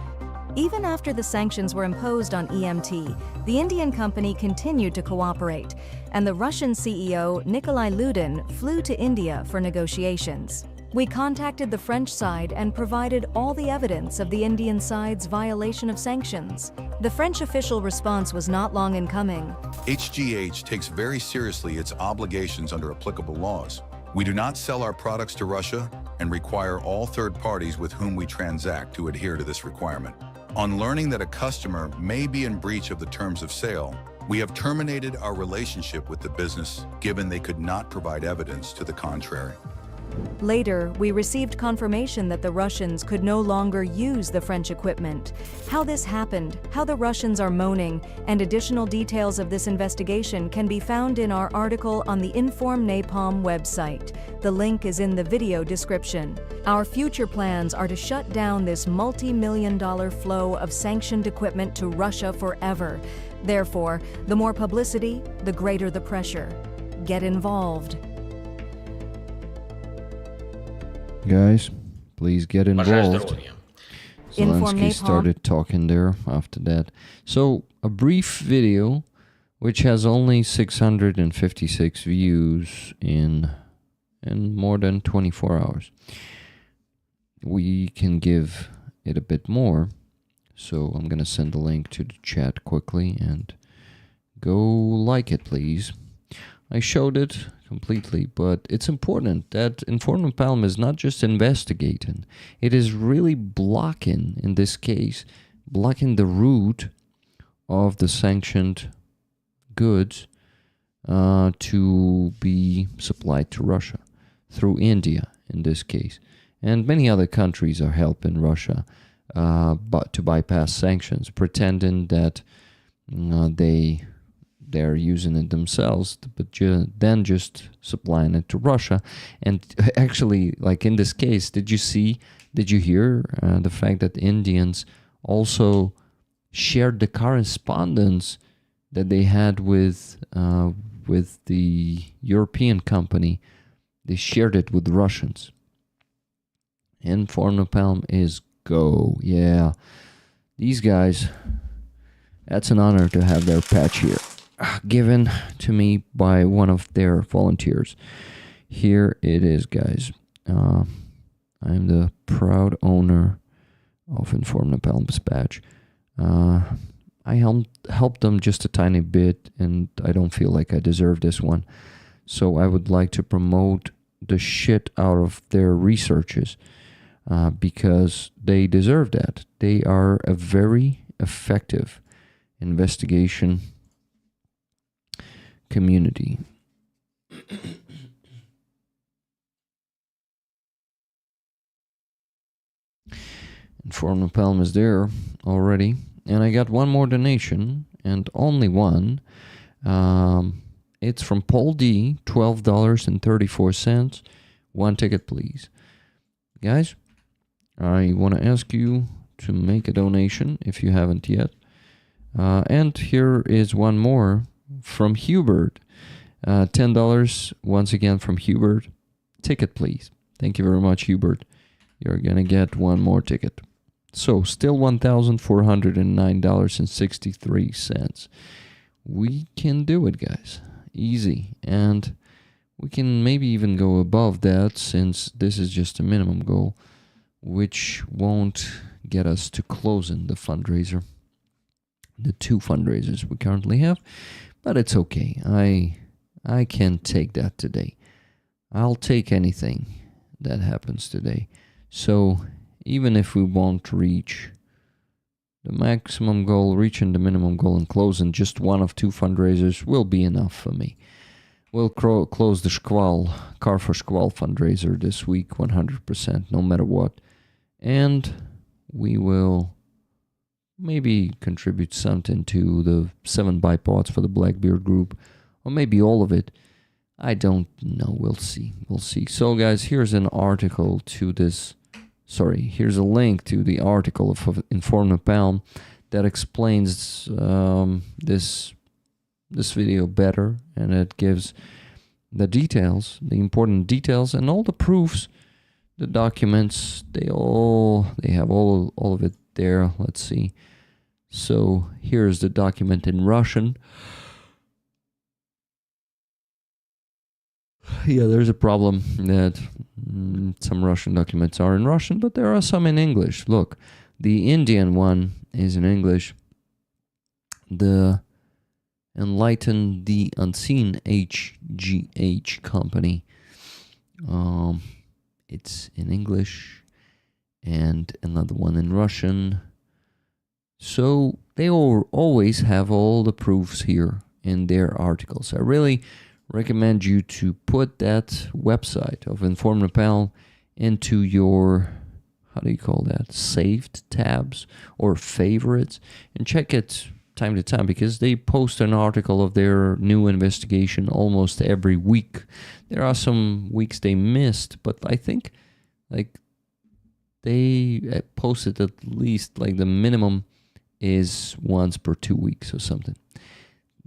Even after the sanctions were imposed on EMT, the Indian company continued to cooperate, and the Russian CEO, Nikolai Ludin, flew to India for negotiations. We contacted the French side and provided all the evidence of the Indian side's violation of sanctions. The French official response was not long in coming. HGH takes very seriously its obligations under applicable laws. We do not sell our products to Russia and require all third parties with whom we transact to adhere to this requirement. On learning that a customer may be in breach of the terms of sale, we have terminated our relationship with the business, given they could not provide evidence to the contrary. Later, we received confirmation that the Russians could no longer use the French equipment. How this happened, how the Russians are moaning, and additional details of this investigation can be found in our article on the Inform Napalm website. The link is in the video description. Our future plans are to shut down this multi-million-dollar flow of sanctioned equipment to Russia forever. Therefore, the more publicity, the greater the pressure. Get involved. Guys, please get Бажаю involved. здоров'я. Inform Zelensky Napalm. started talking there after that. So, a brief video which has only 656 views in more than 24 hours. We can give it a bit more, so I'm gonna send the link to the chat quickly and go like it, please. I showed it completely, but it's important that Inform Napalm is not just investigating. It is really blocking, in this case, blocking the route of the sanctioned goods to be supplied to Russia through India, in this case. And many other countries are helping Russia but to bypass sanctions, pretending that they're using it themselves, but then just supplying it to Russia. And actually, like in this case, did you hear the fact that Indians also shared the correspondence that they had with the European company? They shared it with Russians. Inform Napalm is go. Yeah. These guys, that's an honor to have their patch here. Given to me by one of their volunteers. Here it is, guys. I'm the proud owner of Inform Napalm's badge. I helped them just a tiny bit, and I don't feel like I deserve this one. So I would like to promote the shit out of their researches because they deserve that. They are a very effective investigation community. Inform Napalm is there already, and I got one more donation, and only one. It's from Paul D, $12.34. One ticket, please. Guys, I want to ask you to make a donation if you haven't yet. And here is one more from Hubert. $10 once again from Hubert. Ticket, please. Thank you very much, Hubert. You're going to get one more ticket. So, still $1,409.63. We can do it, guys. Easy. And we can maybe even go above that, since this is just a minimum goal, which won't get us to closing the fundraiser. The 2 fundraisers we currently have. But it's okay. I can take that today. I'll take anything that happens today. So even if we won't reach the maximum goal, reaching the minimum goal and closing just one of 2 fundraisers will be enough for me. We'll close the Car for Shkval fundraiser this week 100%, no matter what. And we will maybe contribute something to the 7 bipods for the Blackbeard group, or maybe all of it. I don't know. We'll see. So, guys, here's an article to this. Here's a link to the article of Inform Napalm that explains this video better, and it gives the details, the important details, and all the proofs, the documents. They have all of it there. Let's see. So here's the document in Russian. Yeah, there's a problem that some Russian documents are in Russian, but there are some in English. Look, the Indian one is in English. The Enlighten the Unseen HGH company It's in English and another one in Russian. So they always have all the proofs here in their articles. I really recommend you to put that website of Inform Nepal into your, how do you call that, saved tabs or favorites, and check it time to time, because they post an article of their new investigation almost every week. There are some weeks they missed, but I think like they posted at least, like the minimum is once per 2 weeks or something.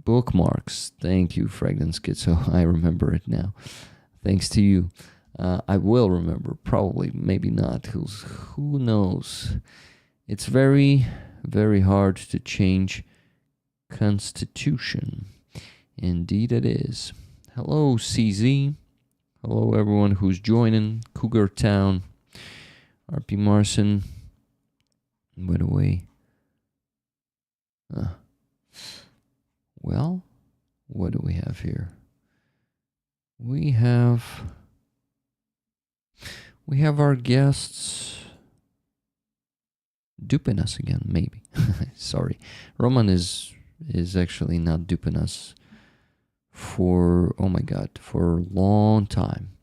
Bookmarks. Thank you, Fragrance Kid. So I remember it now. Thanks to you. I will remember. Probably, maybe not. Who knows? It's very, very hard to change Constitution. Indeed it is. Hello, CZ. Hello, everyone who's joining. Cougar Town. RP Marson. By the way. Well, what do we have here? We have our guests duping us again, maybe. Sorry. Roman is actually not duping us for, oh my god, for a long time.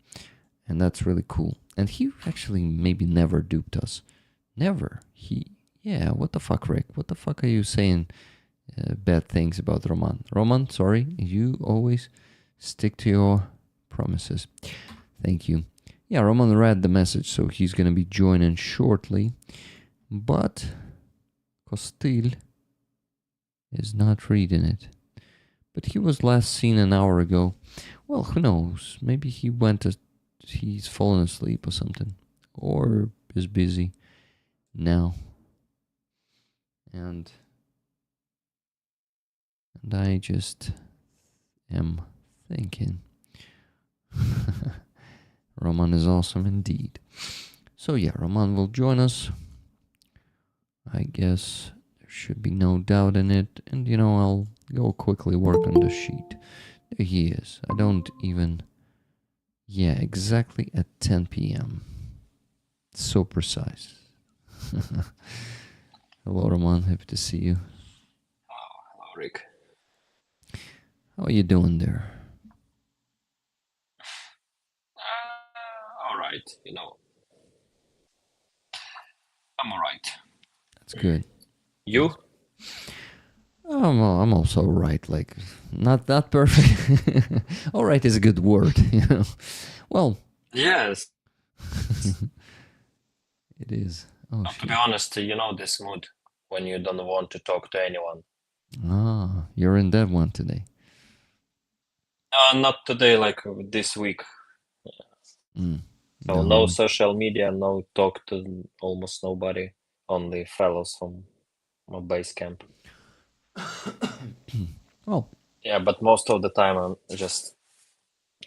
And that's really cool. And he actually maybe never duped us. Never. Yeah, what the fuck, Rick? What the fuck are you saying bad things about Roman? Roman, sorry, you always stick to your promises. Thank you. Yeah, Roman read the message, so he's going to be joining shortly. But Costil is not reading it. But he was last seen an hour ago. Well, who knows? Maybe he's fallen asleep or something. Or is busy now. And I just am thinking. Roman is awesome indeed. So yeah, Roman will join us. I guess there should be no doubt in it. And I'll go quickly work on the sheet. There he is. I don't even... Yeah, exactly at 10 p.m. So precise. Hello, Roman. Happy to see you. Hello, Rick. How are you doing there? All right, I'm all right. That's good. You? I'm also right. Like, not that perfect. All right is a good word, Well. Yes. It is. Oh, To be honest, this mood when you don't want to talk to anyone. Ah, you're in that one today. Not today, like this week. So no social media, no talk to almost nobody, only fellows from my base camp. Well. Yeah, but most of the time I'm just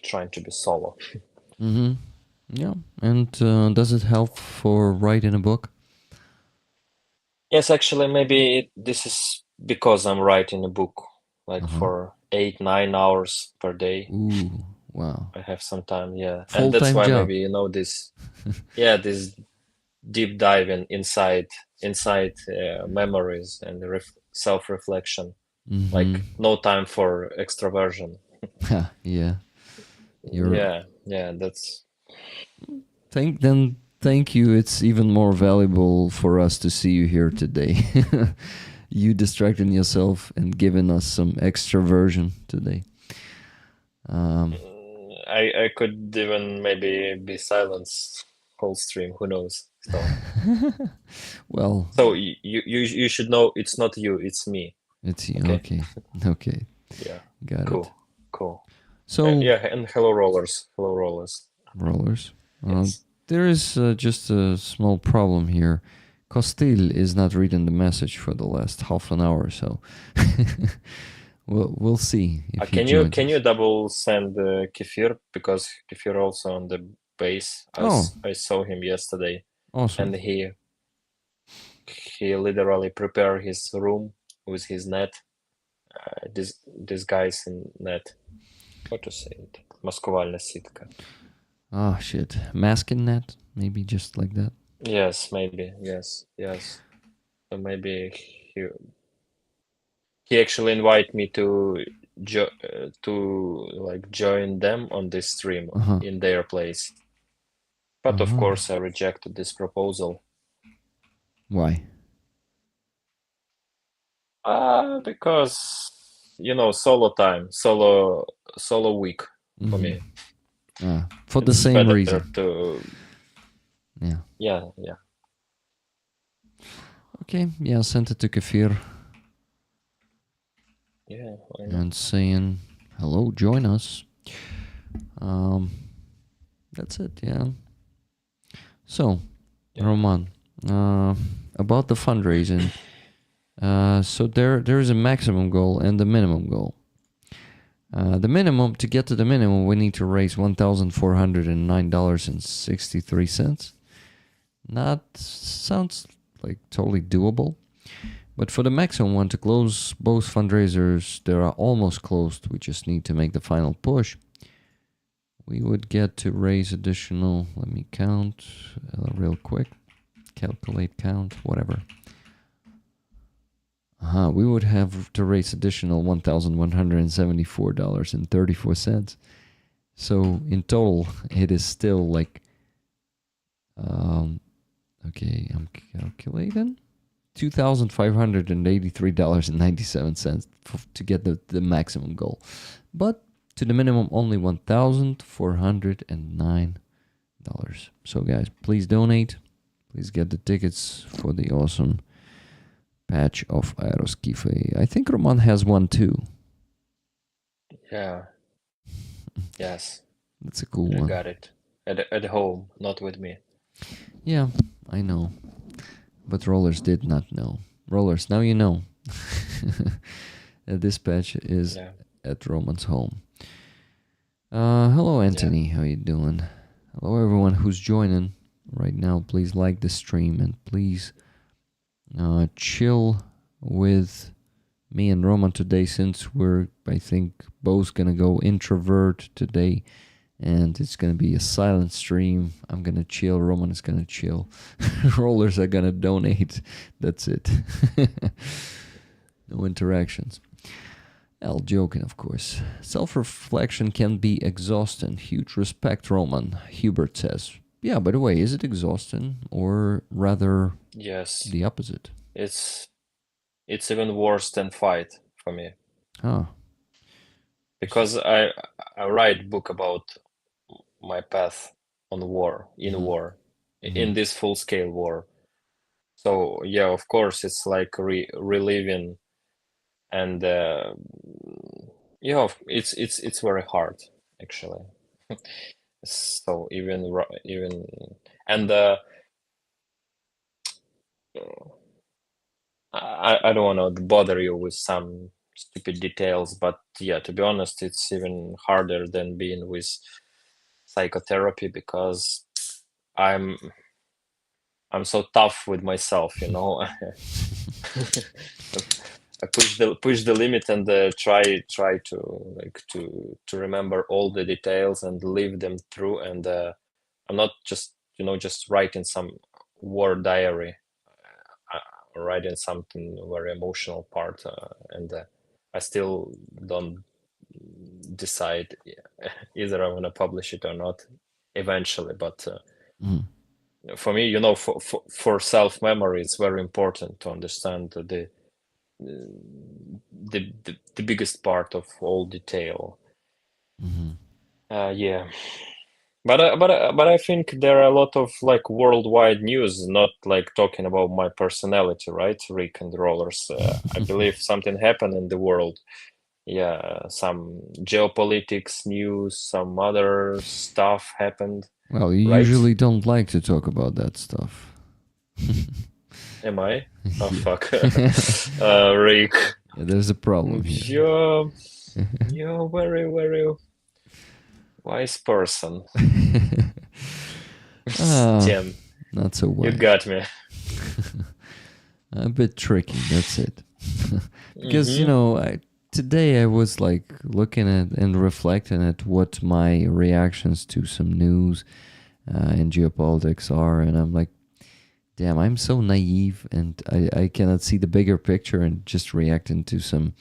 trying to be solo. Mm-hmm. Yeah, and does it help for writing a book? Yes, actually, maybe this is because I'm writing a book, like for 8-9 hours per day. Ooh, wow. I have some time, yeah. Full-time and that's why job. maybe, this, this deep dive inside memories and self-reflection. Mm-hmm. Like no time for extroversion. Yeah. Yeah, that's... Thank you. It's even more valuable for us to see you here today. You distracting yourself and giving us some extroversion today. I could even maybe be silenced whole stream. Who knows? So. Well. So you should know it's not you. It's me. It's you. Okay. Yeah. Got it. Cool. So and hello rollers. Rollers. Yes. There is just a small problem here. Costil is not reading the message for the last half an hour, so we'll see. If can you double send Qefir, because Qefir also on the base. I saw him yesterday. Awesome. And he literally prepared his room with his net. This guy's in net. How to say it? Маскувальна сітка. Oh shit, masking net, maybe just like that. Yes, maybe. Yes. So maybe he actually invited me to like join them on this stream Uh-huh. in their place. But of Uh-huh. course, I rejected this proposal. Why? Because solo time, solo week for me. For the It's same better reason. to Yeah. yeah. Okay, yeah, sent it to Qefir Yeah, why not? and saying, hello, join us. That's it, yeah. So, Yeah. Roman, about the fundraising. So there is a maximum goal and a minimum goal. The minimum, to get to the minimum, we need to raise $1,409.63. That sounds like totally doable. But for the maximum one, to close both fundraisers, they are almost closed. We just need to make the final push. We would get to raise additional, let me count real quick. Calculate, count, whatever. We would have to raise additional $1,174.34. So in total, it is still like, okay, I'm calculating. $2,583.97 to get the maximum goal. But to the minimum, only $1,409. So guys, please donate. Please get the tickets for the awesome patch of Aeroskife. I think Roman has one too. Yeah. Yes. That's a cool I one. got it. At home, not with me. Yeah, I know. But Rollers did not know. Rollers, now you know. This patch is at Roman's home. Hello, Anthony. How you doing? Hello, everyone who's joining right now. Please like the stream and please chill with me and Roman today, since we're, I think, both gonna go introvert today, and it's gonna be a silent stream. I'm gonna chill. Roman is gonna chill. Rollers are gonna donate. That's it. No interactions. L joking, of course. Self-reflection can be exhausting. Huge respect, Roman. Hubert says. Yeah, by the way, is it exhausting or rather the opposite? It's even worse than fight for me. Because I write book about my path on war, in this full-scale war. So yeah, of course, it's like reliving, and it's very hard actually. So even and I don't want to bother you with some stupid details, but yeah, to be honest, it's even harder than being with psychotherapy, because I'm so tough with myself, you know. I push the limit and try to remember all the details and live them through, and I'm not just writing some war diary. Writing something very emotional part, and I still don't decide either I want to publish it or not eventually. But for me, for self memory, it's very important to understand the biggest part of all detail. Yeah. But I think there are a lot of like worldwide news, not like talking about my personality, right, Rick and Rollers? I believe something happened in the world. Yeah, some geopolitics news, some other stuff happened. Well, you right? usually don't like to talk about that stuff. Am I? Oh, fuck. Rick. Yeah, there's a problem here. You're very, very wise person. Tim. Not so wise. You got me. A bit tricky, that's it. Because, today I was like looking at and reflecting at what my reactions to some news in geopolitics are, and I'm like, damn, I'm so naive, and I cannot see the bigger picture and just reacting to some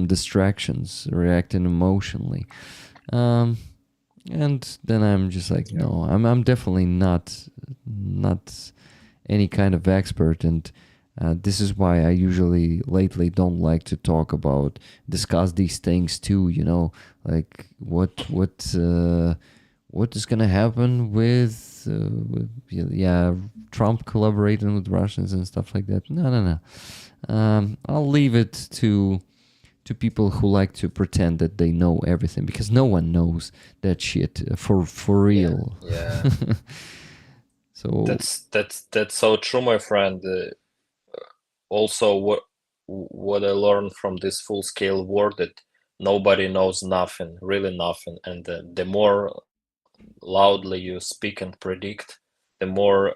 distractions, reacting emotionally. Um, and then I'm just like, no, I'm definitely not any kind of expert, and this is why I usually lately don't like to discuss these things too. Like what is gonna happen with Trump collaborating with Russians and stuff like that. No. I'll leave it to people who like to pretend that they know everything, because no one knows that shit for real. Yeah. So That's so true, my friend. Also, what I learned from this full scale war, that nobody knows nothing, really nothing, and the more loudly you speak and predict, the more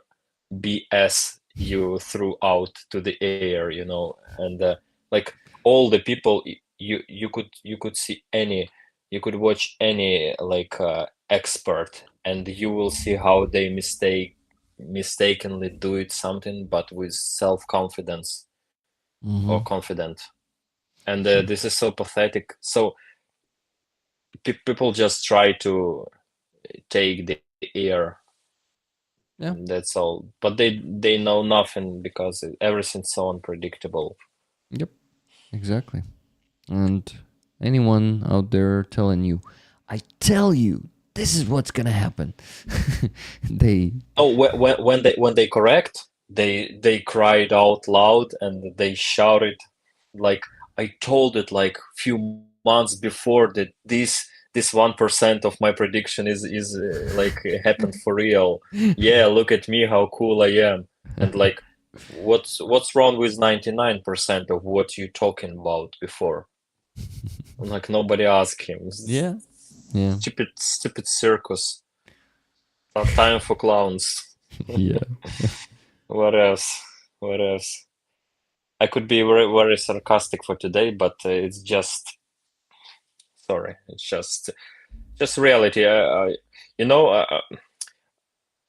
BS you threw out to the air, and like all the people, you could see any, you could watch any like expert, and you will see how they mistakenly do it something, but with self-confidence or confident, and this is so pathetic. So people just try to take the air. yeah, That's all. But they know nothing, because everything's so unpredictable. yep, exactly. And anyone out there telling you, I tell you, this is what's gonna happen. they Oh, when they correct, they cried out loud and they shouted like, I told it like few months before that this 1% of my prediction is like happened for real. Yeah, look at me, how cool I am. And like, what's wrong with 99% of what you talking about before? Like nobody asked him. yeah. Stupid circus. Not time for clowns. Yeah. What else? What else? I could be very, very sarcastic for today, but it's just sorry. It's just reality. You know,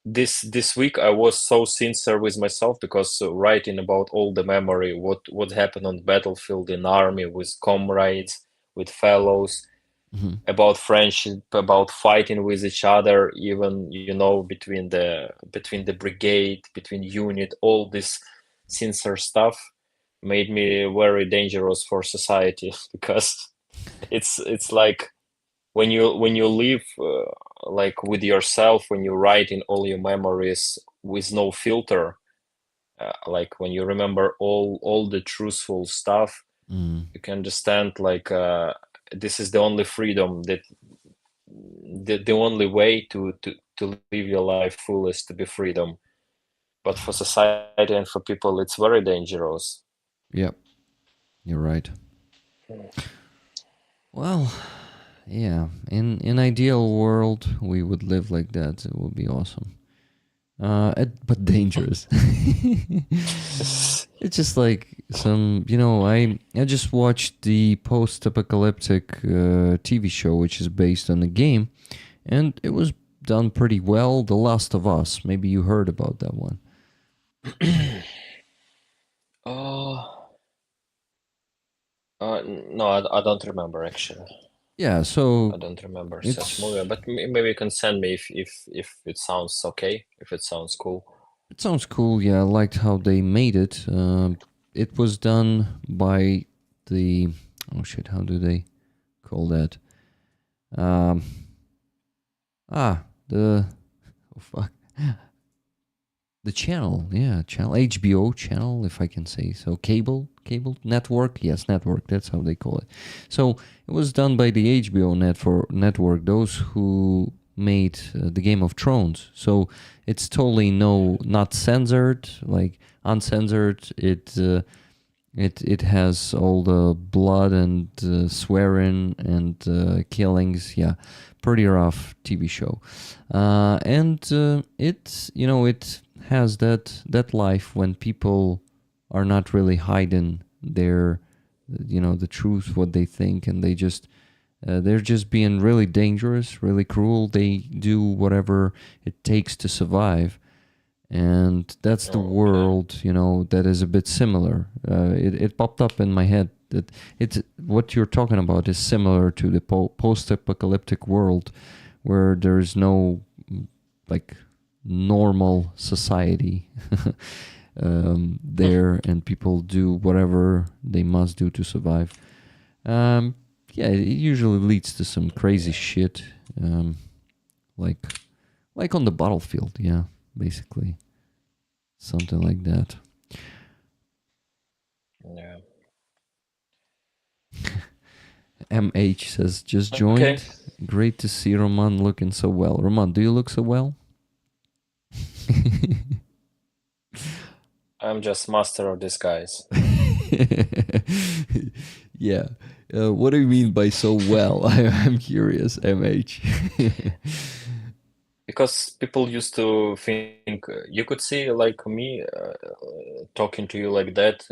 this week I was so sincere with myself, because writing about all the memory, what happened on the battlefield, in army, with comrades, with fellows, about friendship, about fighting with each other, even between the brigade, between unit, all this sincere stuff made me very dangerous for society because it's like when you live like with yourself, when you write in all your memories with no filter, like when you remember all the truthful stuff, you can understand like this is the only freedom, that the only way to live your life full is to be freedom. But for society and for people, it's very dangerous. Yep. You're right. Well, yeah. In ideal world, we would live like that. It would be awesome. But dangerous. It's just like some, I just watched the post-apocalyptic TV show, which is based on the game, and it was done pretty well. The Last of Us. Maybe you heard about that one. Oh, no, I don't remember actually. Yeah, so I don't remember such movie, but maybe you can send me if it sounds okay, if it sounds cool. it sounds cool. Yeah, I liked how they made it. It was done by the how do they call that? Um, the fuck. The channel, channel, HBO channel, if I can say so. Cable network, yes, network. That's how they call it. So it was done by the HBO network. Those who made the Game of Thrones. So it's totally not censored, like uncensored. It has all the blood and swearing and killings. Yeah, pretty rough TV show. And it has that life when people are not really hiding their the truth, what they think, and they're just being really dangerous, really cruel. They do whatever it takes to survive, and that's the world, that is a bit similar. It popped up in my head that it's what you're talking about is similar to the post-apocalyptic world, where there's no like normal society there, and people do whatever they must do to survive. Yeah, it usually leads to some crazy shit, like on the battlefield. Yeah, basically something like that. Yeah. MH says, just joined. Okay. Great to see Roman looking so well. Roman, do you look so well? I'm just master of disguise. Yeah. What do you mean by so well? I'm curious, MH. Because people used to think you could see like me talking to you like that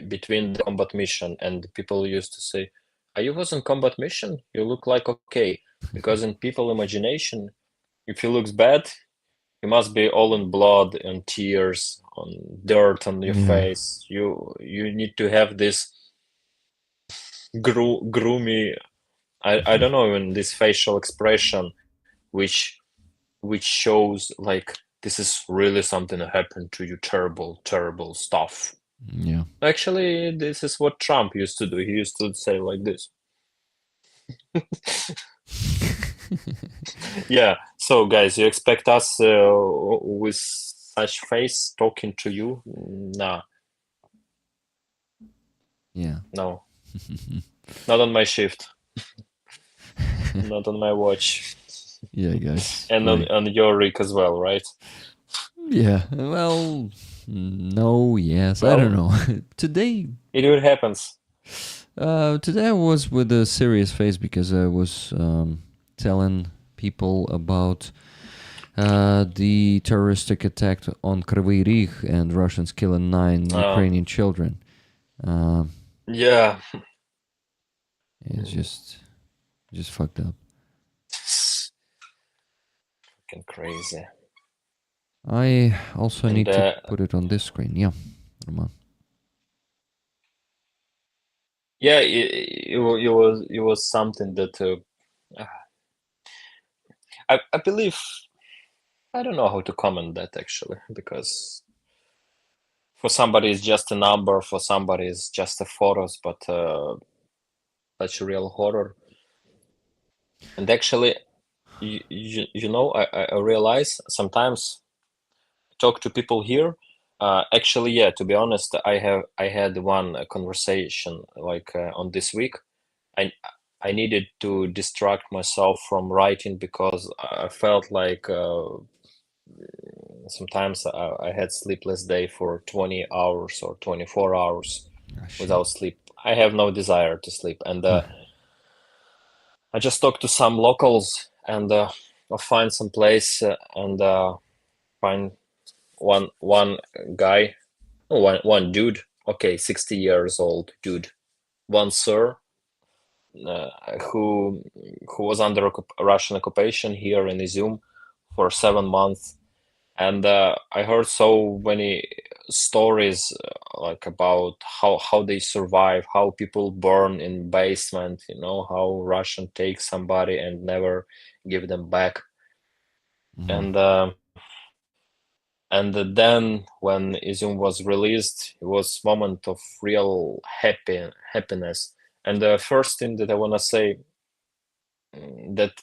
between the combat mission, and people used to say, "Are you was on combat mission? You look like okay." Because in people imagination, if you looks bad, you must be all in blood and tears, on dirt on your face. You need to have this groomy, I don't know, even this facial expression, which shows like this is really something that happened to you, terrible stuff. Yeah. Actually, this is what Trump used to do. He used to say like this. Yeah. So, guys, you expect us with such face talking to you? Nah. Yeah. No. Not on my shift. Not on my watch. Yeah, guys. And on your rig as well, right? Yeah. Well, no, yes. I don't know. Today. It will happens. Today I was with a serious face because I was telling people about the terroristic attack on Kryvyi Rih and Russians killing 9 Ukrainian children. Yeah. It's just fucked up. Fucking crazy. I also need to put it on this screen. Yeah, Roman. Yeah, it was something that I believe, I don't know how to comment that actually, because for somebody it's just a number, for somebody it's just a photos, but such a real horror. And actually, I realize sometimes talk to people here. Actually, yeah, to be honest, I had one conversation like on this week. I needed to distract myself from writing because I felt like sometimes I had sleepless day for 20 hours or 24 hours without sleep. I have no desire to sleep, and I just talked to some locals, and I'll find some place and find one guy, one dude. Okay, 60 years old dude. One sir who was under Russian occupation here in Izum for 7 months, and I heard so many stories like about how they survive, how people burn in basement, how Russian takes somebody and never give them back. And then when Izum was released, it was moment of real happiness. And the first thing that I want to say, that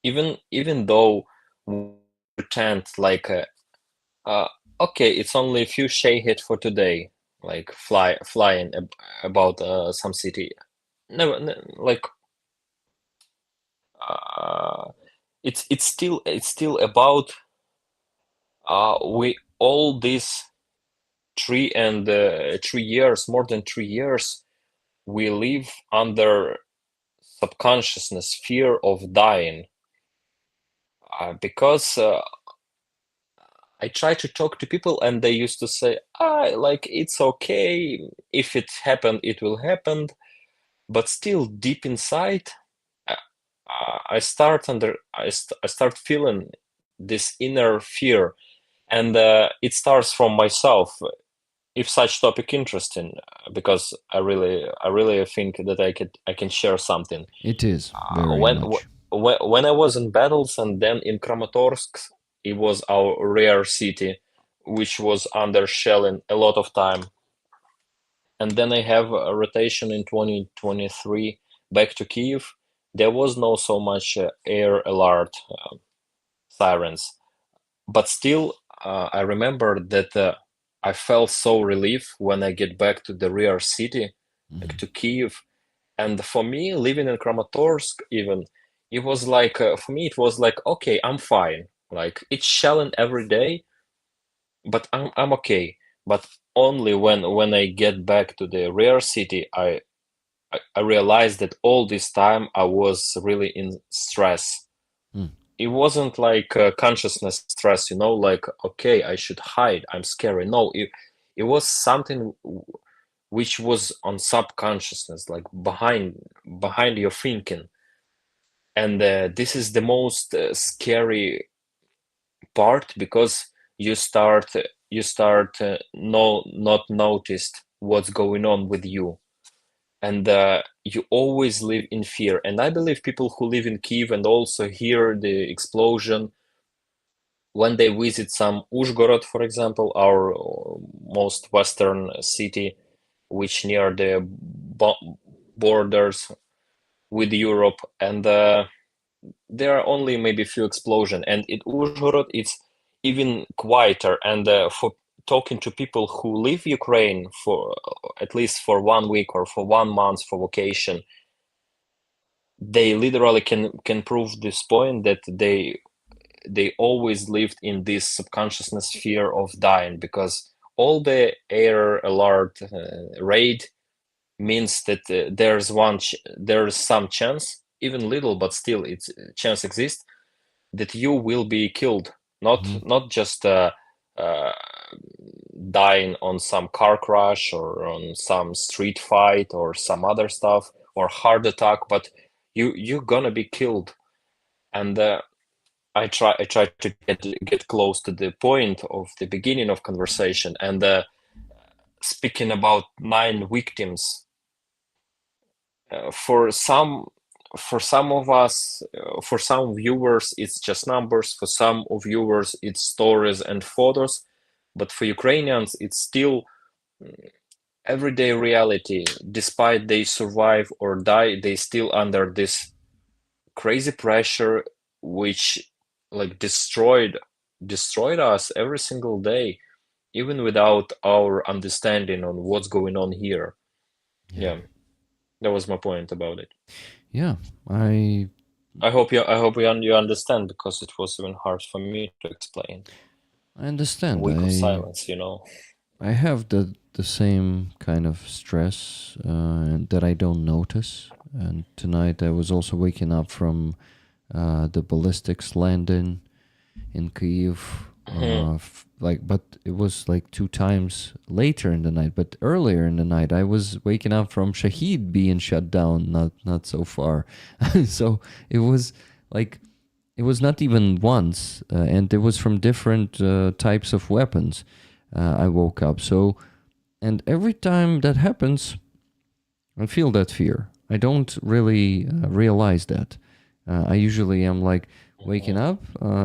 even though we pretend like okay, it's only a few hit for today, like flying about some city. No, like it's still about we all these 3 years, more than 3 years, we live under subconsciousness fear of dying, because I try to talk to people, and they used to say, like it's okay. If it happened, it will happen. But still, deep inside, I, I start feeling this inner fear, and it starts from myself. If such topic interesting, because I really think that I can share something. It is very When much. when I was in battles, and then in Kramatorsk, it was our rare city, which was under shelling a lot of time. And then I have a rotation in 2023 back to Kiev. There was no so much air alert sirens, but still, I remember that I felt so relief when I get back to the real city, like to Kiev. And for me, living in Kramatorsk, even, it was like for me, it was like, okay, I'm fine. Like it's shelling every day, but I'm okay. But only when I get back to the real city, I realized that all this time I was really in stress. Mm. It wasn't like consciousness stress, like, okay, I should hide, I'm scary. No, it was something which was on subconsciousness, like behind your thinking. And this is the most scary part, because you start not noticed what's going on with you, and you always live in fear. And I believe people who live in Kiev and also hear the explosion, when they visit some Uzhgorod, for example, our most western city, which near the borders with Europe, and there are only maybe a few explosions. And in Uzhgorod, it's even quieter. And for talking to people who leave Ukraine for at least for 1 week or for 1 month for vacation, they literally can prove this point, that they always lived in this subconsciousness fear of dying, because all the air alert raid means that there's some chance, even little, but still it's chance exists, that you will be killed, not just uh, dying on some car crash or on some street fight or some other stuff or heart attack, but you're gonna be killed. And I try to get close to the point of the beginning of conversation, and speaking about 9 victims. For some of us, for some viewers, it's just numbers. For some of viewers, it's stories and photos. But for Ukrainians, it's still everyday reality. Despite they survive or die, they still under this crazy pressure, which like destroyed us every single day, even without our understanding on what's going on here. Yeah, that was my point about it. Yeah, I I hope you understand, because it was even hard for me to explain. understand. Week of silence, I have the same kind of stress that I don't notice. And tonight I was also waking up from the ballistics landing in Kyiv. But it was like 2 times later in the night. But earlier in the night, I was waking up from Shahid being shut down. Not so far. So it was like, it was not even once, and it was from different types of weapons. I woke up. So, and every time that happens, I feel that fear. I don't really realize that. I usually am like waking up.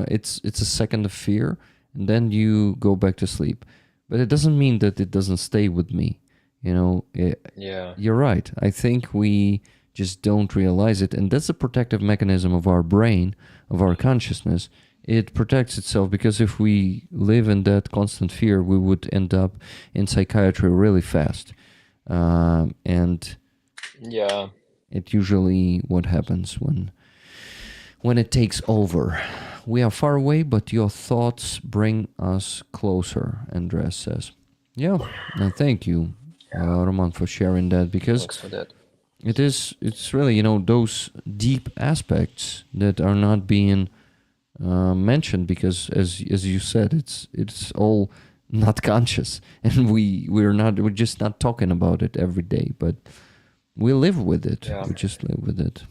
It's a second of fear, and then you go back to sleep. But it doesn't mean that it doesn't stay with me. Yeah. You're right. I think we just don't realize it, and that's a protective mechanism of our brain, of our consciousness. It protects itself, because if we live in that constant fear, we would end up in psychiatry really fast. And Yeah. it usually what happens when it takes over. We are far away, but your thoughts bring us closer, Andres says. Yeah, and thank you, Roman, for sharing that, because Thanks for that. it's really, those deep aspects that are not being mentioned because, as you said, it's all not conscious, and we're just not talking about it every day, but we live with it. Yeah. We just live with it.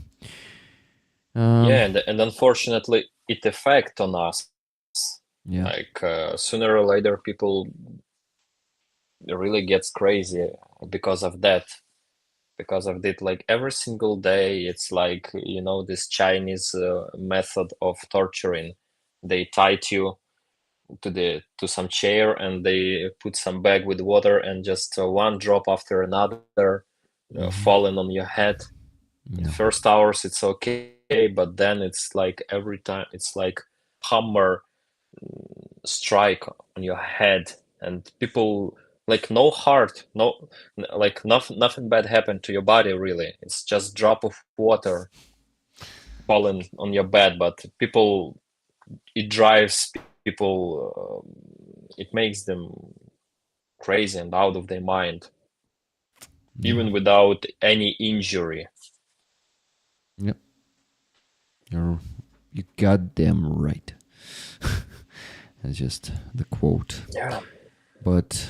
Yeah, and unfortunately, it affects on us. Yeah. Like sooner or later, people really gets crazy because of that. Because of that, like every single day, it's like, you know, this Chinese method of torturing. They tied you to some chair, and they put some bag with water, and just one drop after another falling on your head. Yeah. First hours it's okay, but then it's like every time it's like hammer strike on your head, and people like no heart, like nothing bad happened to your body really. It's just drop of water falling on your bed, but people, it drives people, it makes them crazy and out of their mind, even without any injury. Yep. You goddamn right. That's just the quote. Yeah. But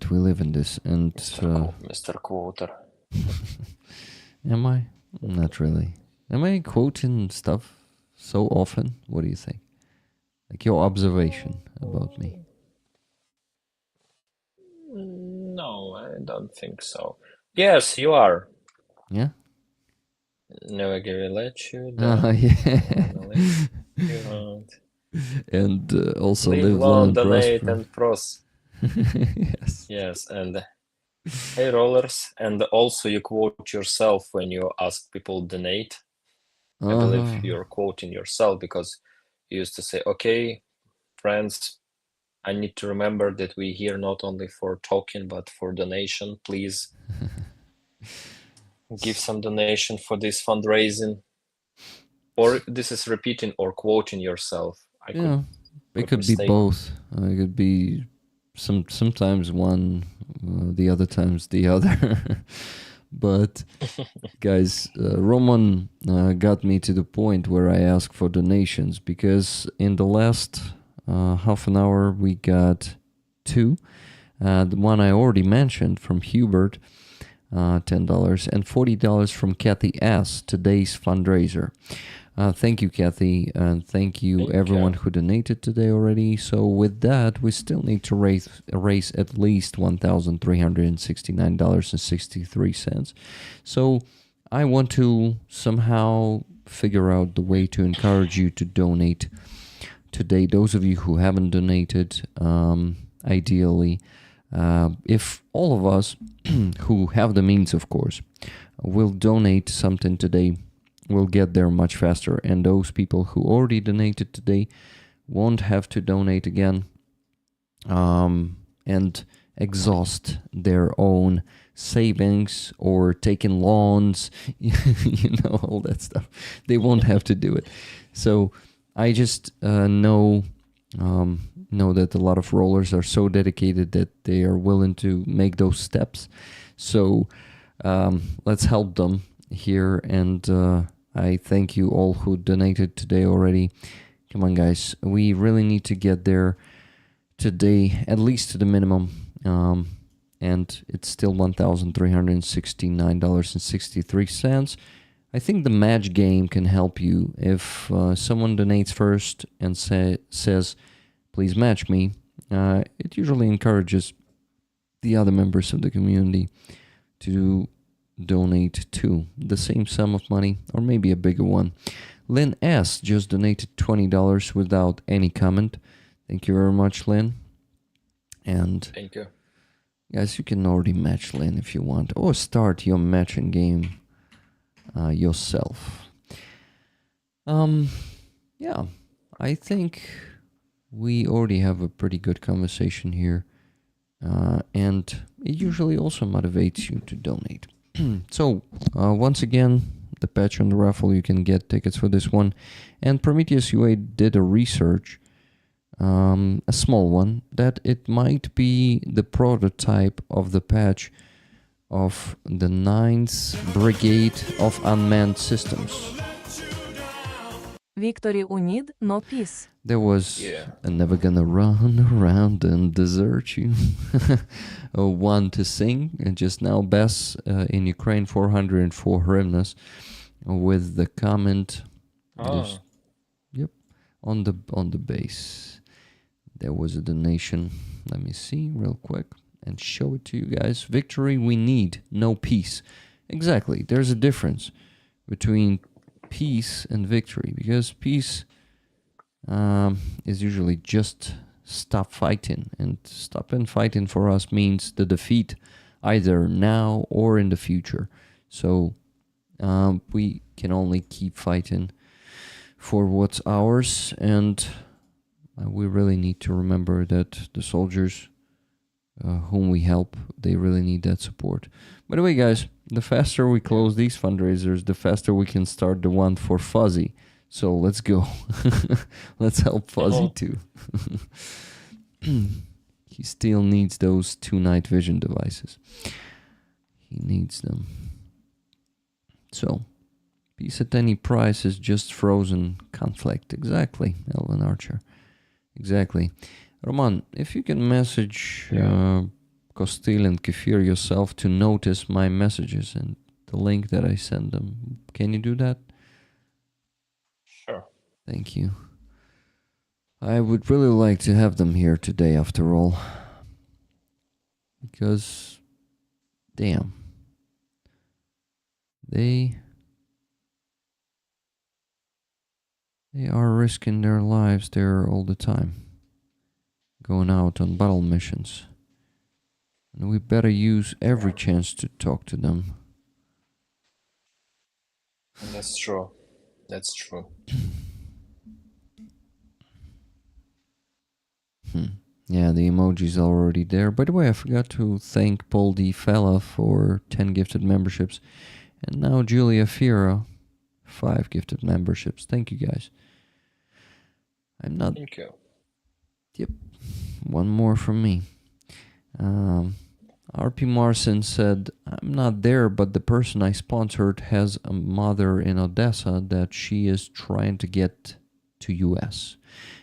we live in this, and Mr. Quoter. am I? Not really. Am I quoting stuff so often? What do you think? Like your observation about me? No, I don't think so. Yes, you are. Yeah. Never give let you down. Yeah. You want. And also Live live long, long and donate, prosper. and pros. Yes. Yes, and hey, rollers, and also you quote yourself when you ask people donate. I believe you're quoting yourself because you used to say, okay, friends, I need to remember that we're here not only for talking, but for donation. Please give some donation for this fundraising. Or this is repeating or quoting yourself. It could be both. It could be sometimes one, the other times the other. But guys, Roman got me to the point where I ask for donations, because in the last half an hour we got two. The one I already mentioned from Hubert, $10, and $40 from Kathy S., today's fundraiser. Thank you, Kathy, and thank you everyone who donated today already. So with that, we still need to raise at least $1,369.63. So I want to somehow figure out the way to encourage you to donate today. Those of you who haven't donated, ideally, if all of us who have the means, of course, will donate something today, we'll get there much faster. And those people who already donated today won't have to donate again and exhaust their own savings or taking loans, all that stuff. They won't have to do it. So I just know that a lot of rollers are so dedicated that they are willing to make those steps. So let's help them here. And I thank you all who donated today already. Come on, guys. We really need to get there today, at least to the minimum. And it's still $1,369.63. I think the match game can help you. If someone donates first and says, please match me, it usually encourages the other members of the community to donate to the same sum of money, or maybe a bigger one. Lynn S. just donated $20 without any comment. Thank you very much, Lynn. And thank you. Guys, you can already match Lynn if you want, or start your matching game yourself. Yeah, I think we already have a pretty good conversation here, and it usually also motivates you to donate. So, once again, the patch on the raffle, you can get tickets for this one. And Prometheus UA did a research, a small one, that it might be the prototype of the patch of the 9th Brigade of Unmanned Systems. Victory we need, no peace. There was Yeah. I'm never gonna run around and desert you. One to sing, and just now Bess in Ukraine 404 hryvnias with the comment Oh, on the base. There was a donation. Let me see real quick and show it to you guys. Victory we need, no peace. Exactly. There's a difference between peace and victory, because peace is usually just stop fighting, and stopping fighting for us means the defeat either now or in the future. So we can only keep fighting for what's ours, and we really need to remember that the soldiers whom we help, they really need that support. By the way, guys, the faster we close these fundraisers, the faster we can start the one for Fuzzy. So let's go. Let's help Fuzzy too. He still needs those 2 night vision devices. He needs them. So, peace at any price is just frozen conflict. Exactly, Elvin Archer. Exactly. Roman, if you can message Kostil and Qefir yourself to notice my messages and the link that I send them, can you do that? sure. Thank you. I would really like to have them here today, after all. Because, damn. They are risking their lives there all the time, going out on battle missions. And we better use every chance to talk to them. That's true. That's true. Yeah, the emoji's already there. By the way, I forgot to thank Paul D. Fella for 10 gifted memberships. And now Julia Fira, 5 gifted memberships. Thank you, guys. I'm not... Thank you. Yep. One more from me. RP Marson said, I'm not there, but the person I sponsored has a mother in Odessa that she is trying to get to US.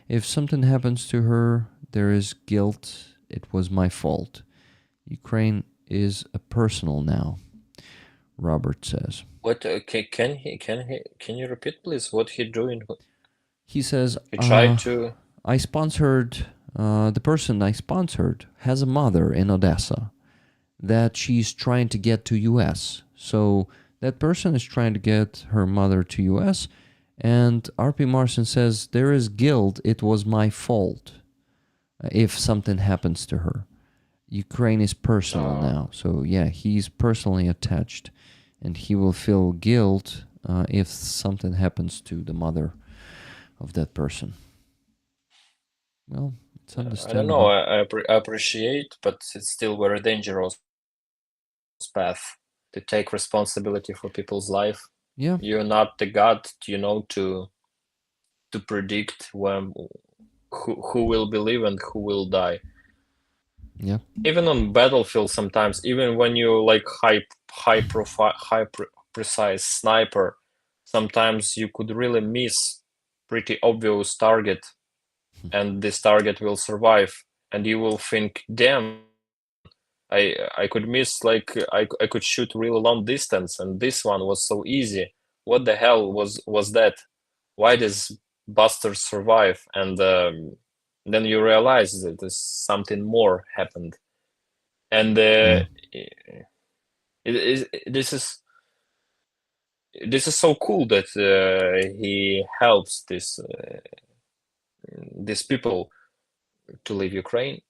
If something happens to her, there is guilt. It was my fault. Ukraine is a personal now, Robert says. What can you repeat, please? What he doing? He says, He tried to. I sponsored, the person I sponsored has a mother in Odessa that she's trying to get to US. So that person is trying to get her mother to US, and RP Marson says, there is guilt, it was my fault if something happens to her. Ukraine is personal now. So yeah, he's personally attached, and he will feel guilt if something happens to the mother of that person. Well, it's understandable. I don't know. I appreciate, but it's still very dangerous path to take responsibility for people's life. Yeah. You're not the god, to predict who will believe and who will die. Yeah. Even on battlefield, sometimes, even when you like high profile, precise sniper, sometimes you could really miss pretty obvious target, and this target will survive, and you will think, damn, I could miss, like I could shoot really long distance, and this one was so easy. What the hell was that? Why does bastard survive? And then you realize that there's something more happened, and this is so cool that he helps these people to leave Ukraine.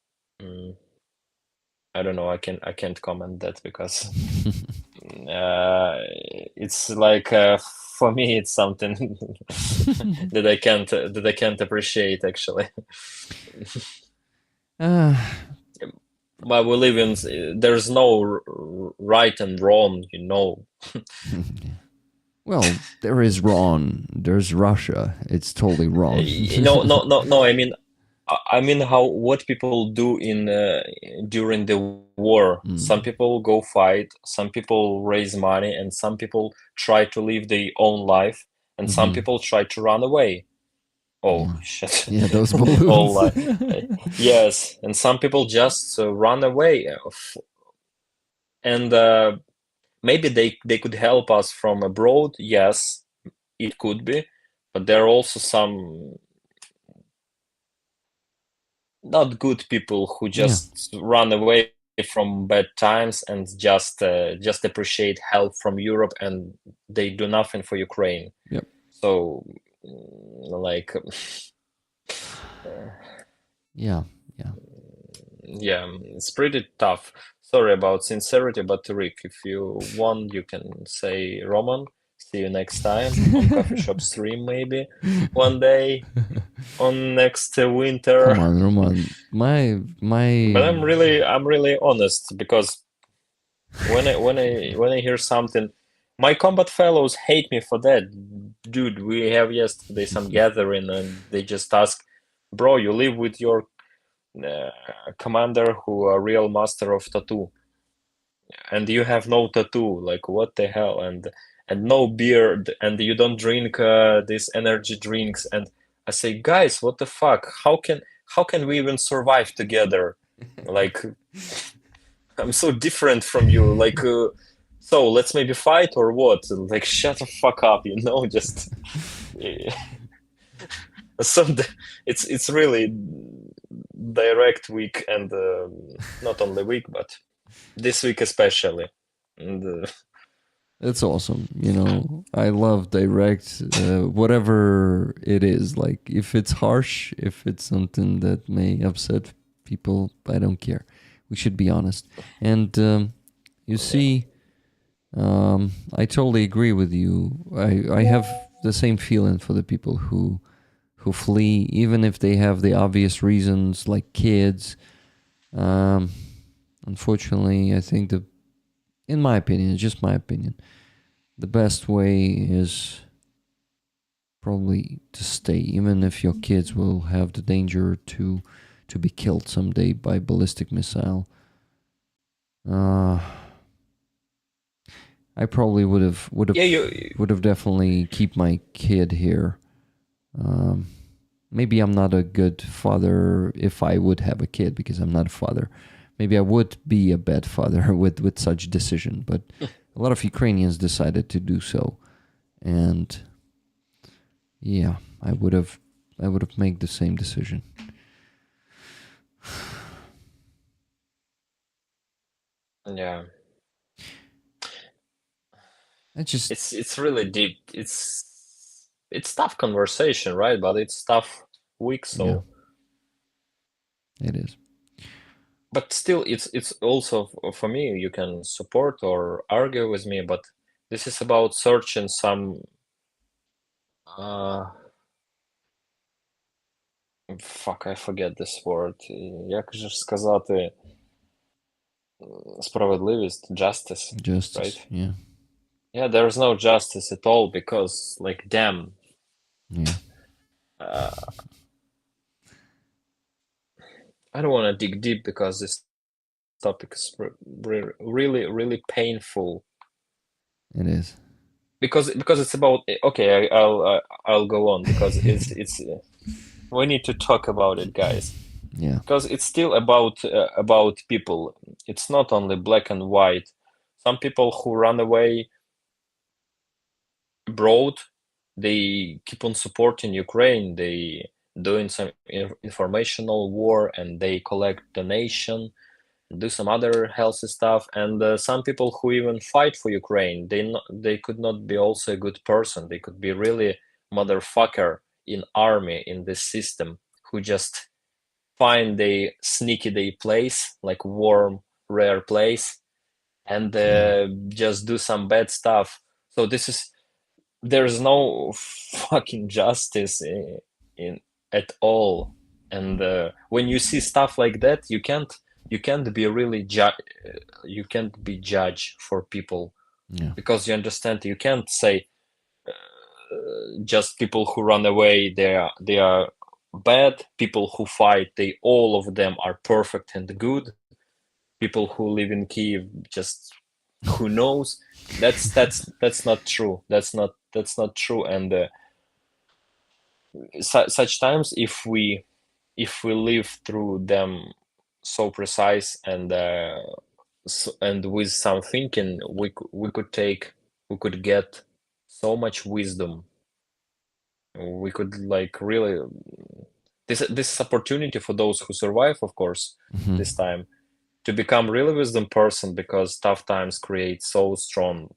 I don't know. I can't comment that because it's like for me it's something that I can't appreciate actually. But we live in there's no right and wrong, Well, there is wrong. There's Russia. It's totally wrong. No. I mean what people do during the war. Some people go fight, some people raise money, and some people try to live their own life. and some people try to run away. Oh shit! Yeah, those balloons. All yes, and some people just run away, and maybe they could help us from abroad. Yes, it could be, but there are also some not good people who just run away from bad times and just appreciate help from Europe, and they do nothing for Ukraine. Yep. So, like, Yeah. it's pretty tough. Sorry about sincerity, but Rick, if you want, you can say Roman. See you next time on coffee shop stream, maybe one day on next winter. Come on, Roman. My. But I'm really honest, because when I hear something, my combat fellows hate me for that. Dude, we have yesterday some gathering, and they just ask, bro, you live with your commander who are real master of tattoo, and you have no tattoo. Like, what the hell? And no beard, and you don't drink these energy drinks. And I say, guys, what the fuck? How can we even survive together? Like, I'm so different from you. Like, so let's maybe fight or what? Like, shut the fuck up, just. So it's really direct week, and not only week, but this week especially. And it's awesome. I love direct, whatever it is. Like, if it's harsh, if it's something that may upset people, I don't care. We should be honest. And you see, I totally agree with you. I have the same feeling for the people who flee, even if they have the obvious reasons, like kids. Unfortunately, I think in my opinion, it's just my opinion, the best way is probably to stay, even if your kids will have the danger to be killed someday by ballistic missile. I probably would have definitely keep my kid here. Maybe I'm not a good father if I would have a kid, because I'm not a father. Maybe I would be a bad father with such decision, but a lot of Ukrainians decided to do so, and yeah, I would have made the same decision. Yeah, it's really deep. It's tough conversation, right? But it's tough week, so it is. But still, it's also for me. You can support or argue with me, but this is about searching some. Fuck, I forget this word. Як же ж сказати? Справедливість, justice, right? Yeah. Yeah, there's no justice at all, because, like, damn. Yeah. I don't want to dig deep, because this topic is really, really painful. It is. Because it's about, okay, I'll go on, because it's we need to talk about it, guys. Yeah. Because it's still about people. It's not only black and white. Some people who run away abroad, they keep on supporting Ukraine. They doing some informational war, and they collect donation, do some other healthy stuff. And some people who even fight for Ukraine, they could not be also a good person. They could be really motherfucker in army, in this system, who just find a sneaky day place, like warm, rare place, and just do some bad stuff. So there's no fucking justice in at all. And when you see stuff like that, you can't be really you can't be judge for people, because you understand, you can't say just people who run away, they are bad. People who fight, all of them are perfect and good. People who live in Kiev, just who knows? That's not true. That's not that's not true. And such times, if we live through them so precise and and with some thinking, we could get so much wisdom. We could like really this opportunity for those who survive, of course, this time, to become really wisdom person, because tough times create so strong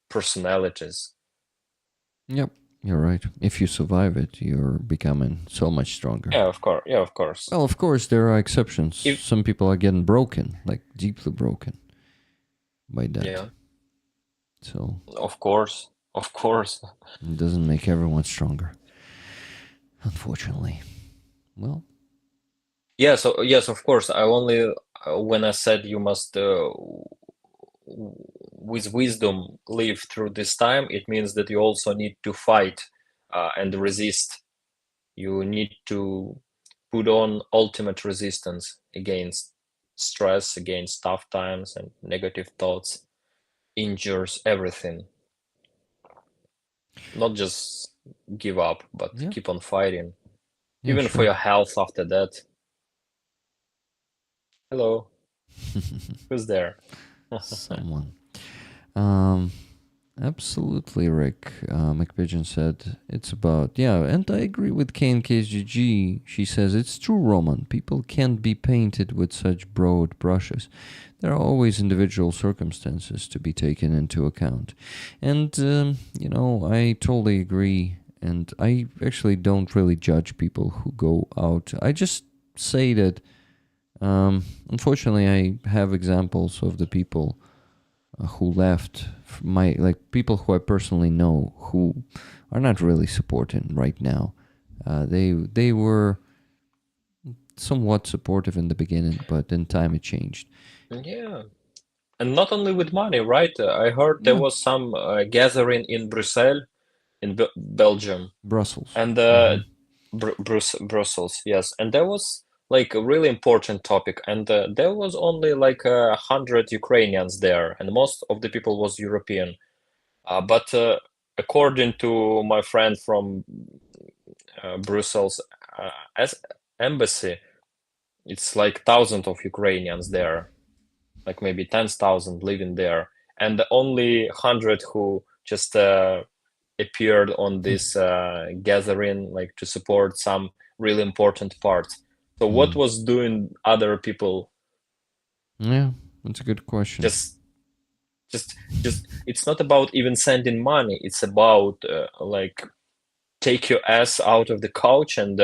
personalities. Yep, you're right. If you survive it, you're becoming so much stronger. Yeah, of course. Yeah, of course. Well, of course, there are exceptions. Some people are getting broken, like deeply broken by that. Yeah. So, of course. It doesn't make everyone stronger, unfortunately. Well. Yeah, so yes, of course. I only when I said you must with wisdom live through this time, it means that you also need to fight and resist. You need to put on ultimate resistance against stress, against tough times and negative thoughts, injures everything. Not just give up, but keep on fighting. Yeah, even for your health after that. Hello. Who's there? Someone. Absolutely, Rick. McPigeon said it's about, and I agree with KNKSGG. She says it's true, Roman. People can't be painted with such broad brushes. There are always individual circumstances to be taken into account. And, I totally agree. And I actually don't really judge people who go out. I just say that, unfortunately, I have examples of the people who left, people who I personally know who are not really supporting right now. They were somewhat supportive in the beginning, but in time it changed. Yeah. And not only with money, right? I heard there was some gathering in Brussels, in Belgium. Brussels. And Brussels, yes. And there was like a really important topic, and there was only like 100 Ukrainians there, and most of the people was European. But according to my friend from Brussels as embassy, it's like thousands of Ukrainians there, like maybe 10,000 living there, and only 100 who just appeared on this gathering, like to support some really important parts. So what was doing other people? Yeah, that's a good question. Just it's not about even sending money. It's about like take your ass out of the couch, and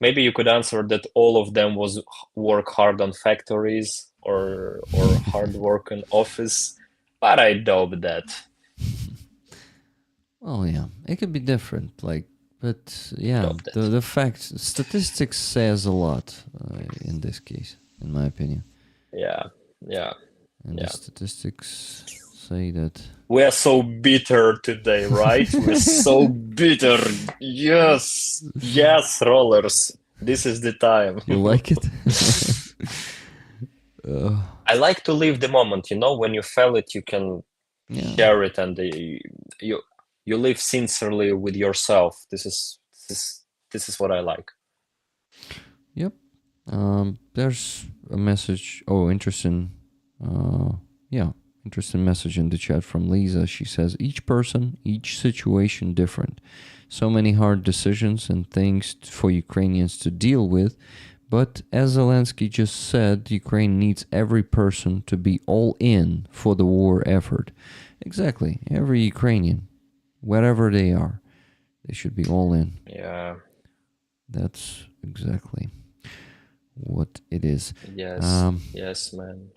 maybe you could answer that all of them was work hard on factories or hard work in office, but I doubt that. Well, yeah, it could be different, but yeah, the facts, statistics says a lot in this case, in my opinion. Yeah. And the statistics say that we are so bitter today, right? We're so bitter. Yes, rollers. This is the time. You like it? I like to live the moment. When you feel it, you can share it, and you live sincerely with yourself. This is what I like. Yep. There's a message. Oh, interesting. Interesting message in the chat from Lisa. She says, each person, each situation different. So many hard decisions and things for Ukrainians to deal with. But as Zelensky just said, Ukraine needs every person to be all in for the war effort. Exactly. Every Ukrainian, wherever they are, they should be all in. Yeah. That's exactly what it is. Yes. Yes, man.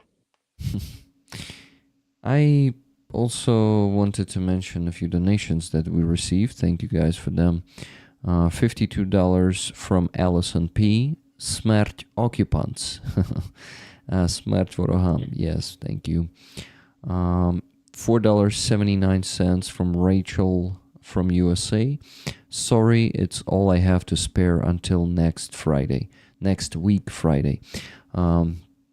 I also wanted to mention a few donations that we received. Thank you guys for them. $52 from Allison P. Smert Occupants. Smert Vorogam. Yes, thank you. $4.79 from Rachel from USA. Sorry, it's all I have to spare until next week Friday.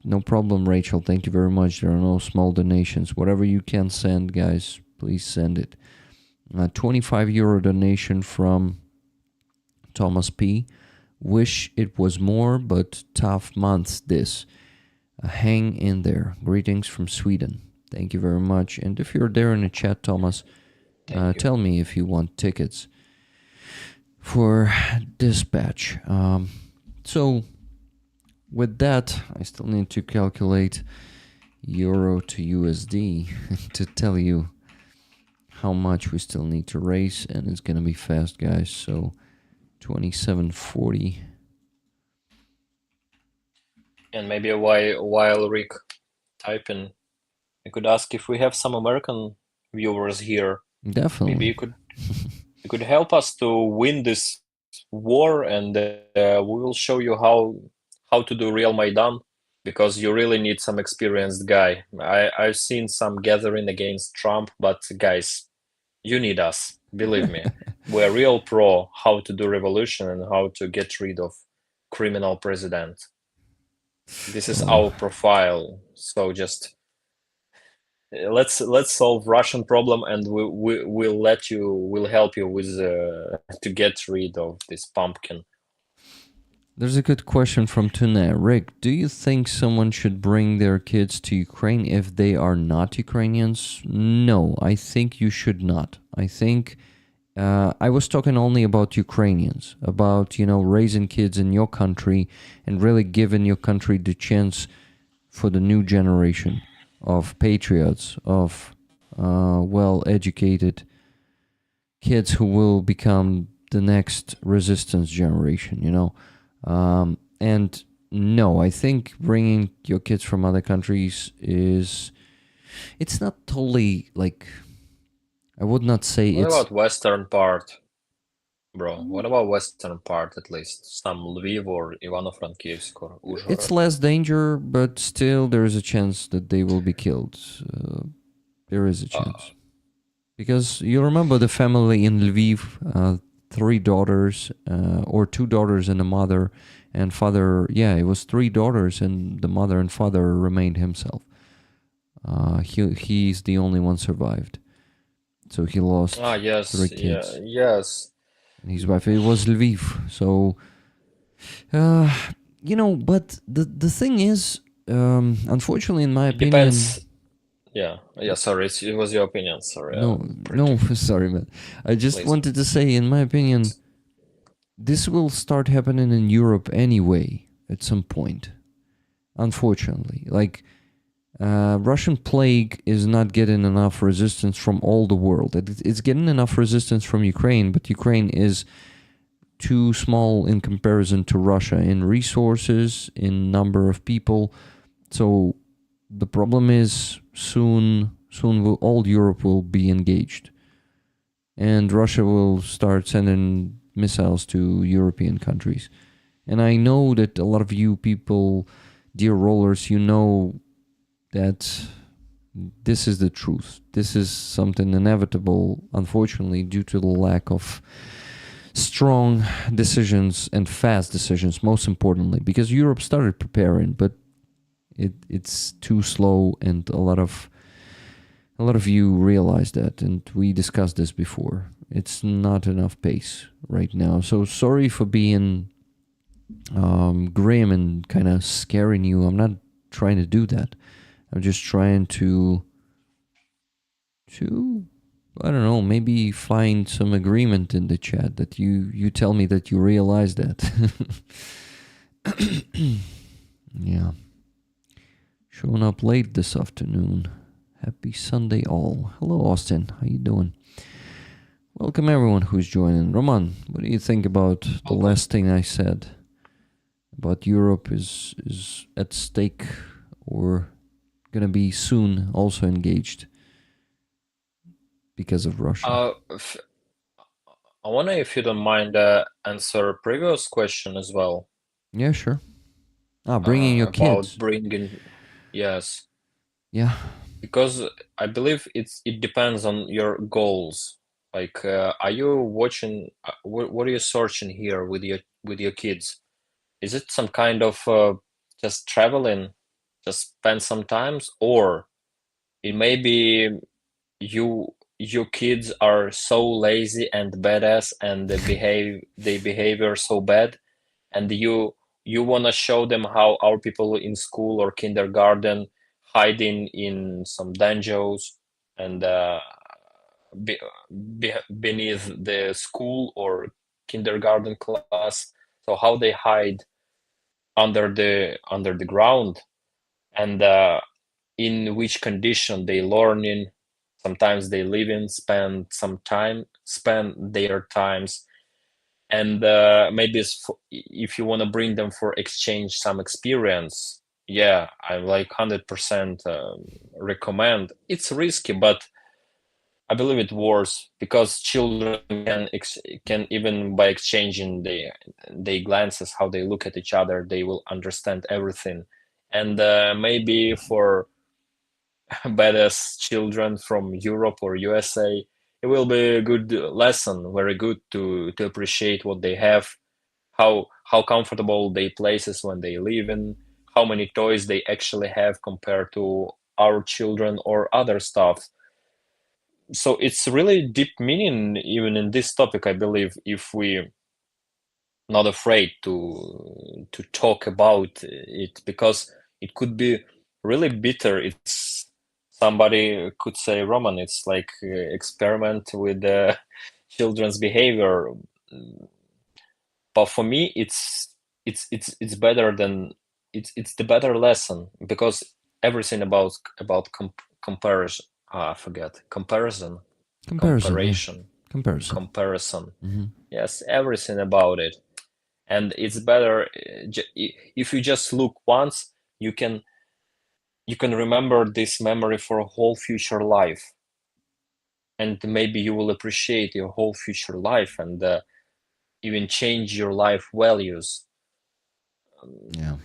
No problem, Rachel. Thank you very much. There are no small donations. Whatever you can send, guys, please send it. A 25 euro donation from Thomas P. Wish it was more, but tough months this. Hang in there. Greetings from Sweden. Thank you very much. And if you're there in the chat, Thomas, tell me if you want tickets for this batch. So with that, I still need to calculate euro to USD to tell you how much we still need to raise, and it's gonna be fast, guys. So 27.40. And maybe while Rick typing, I could ask if we have some American viewers here. Definitely. Maybe you could help us to win this war, and we will show you how to do real Maidan, because you really need some experienced guy. I've seen some gathering against Trump, but guys, you need us. Believe me, we're real pro how to do revolution and how to get rid of criminal president. This is our profile. So just let's solve Russian problem, and we'll help you with to get rid of this pumpkin. There's a good question from Tuna. Rick, do you think someone should bring their kids to Ukraine if they are not Ukrainians? No, I think you should not. I think I was talking only about Ukrainians, about, raising kids in your country and really giving your country the chance for the new generation of patriots, of well-educated kids who will become the next resistance generation, and no, I think bringing your kids from other countries it's not totally, like, I would not say What it's... about western part, bro? What about western part, at least? Some Lviv or Ivano-Frankivsk or Uzhhorod? It's less danger, but still there is a chance that they will be killed. There is a chance. Because you remember the family in Lviv, 3 daughters, or 2 daughters and a mother and father. Yeah, it was 3 daughters, and the mother and father remained himself. He's the only one survived. So he lost 3 kids. Yes. And his wife, it was Lviv. So, but the thing is, unfortunately, in my opinion... Depends. Yeah, sorry, it was your opinion, sorry. No, sorry, man. I just wanted to say, in my opinion, this will start happening in Europe anyway, at some point. Unfortunately. Like, Russian plague is not getting enough resistance from all the world. It's getting enough resistance from Ukraine, but Ukraine is too small in comparison to Russia in resources, in number of people. So the problem is soon all Europe will be engaged, and Russia will start sending missiles to European countries. And I know that a lot of you people, dear rollers, that this is the truth. This is something inevitable, unfortunately, due to the lack of strong decisions and fast decisions, most importantly, because Europe started preparing, but it's too slow, and a lot of you realize that, and we discussed this before. It's not enough pace right now. So sorry for being grim and kind of scaring you. I'm not trying to do that. I'm just trying to I don't know, maybe find some agreement in the chat that you tell me that you realize that. Yeah. Showing up late this afternoon. Happy Sunday all. Hello, Austin. How you doing? Welcome everyone who's joining. Roman, what do you think about the last thing I said about Europe is at stake, or gonna be soon also engaged because of Russia? I wonder if you don't mind answer a previous question as well. Yeah, sure. Bringing your kids. Yes. Yeah. Because I believe it depends on your goals. Like, are you watching? What are you searching here with your kids? Is it some kind of just traveling, just spend some times, or it may be you your kids are so lazy and badass, and they behavior so bad, and you want to show them how our people in school or kindergarten hiding in some dungeons and be, beneath the school or kindergarten class, so how they hide under the ground, and in which condition they learning. Sometimes they live in, spend their times, and maybe if you want to bring them for exchange some experience, yeah, I like 100% recommend. It's risky, but I believe it works, because children can even by exchanging the glances, how they look at each other, they will understand everything. And maybe for badass children from Europe or USA, it will be a good lesson, very good to appreciate what they have, how comfortable they places when they live in, how many toys they actually have compared to our children or other stuff. So it's really deep meaning even in this topic, I believe, if we not afraid to talk about it, because it could be really bitter. It's somebody could say, Roman, it's like experiment with children's behavior. But for me, it's better than it's the better lesson, because everything about comparison. I forget comparison, Comparison, yeah. comparison, Comparison. comparison. Hmm. Yes, everything about it. And it's better if you just look once, you can remember this memory for a whole future life, and maybe you will appreciate your whole future life, and even change your life values. Yeah.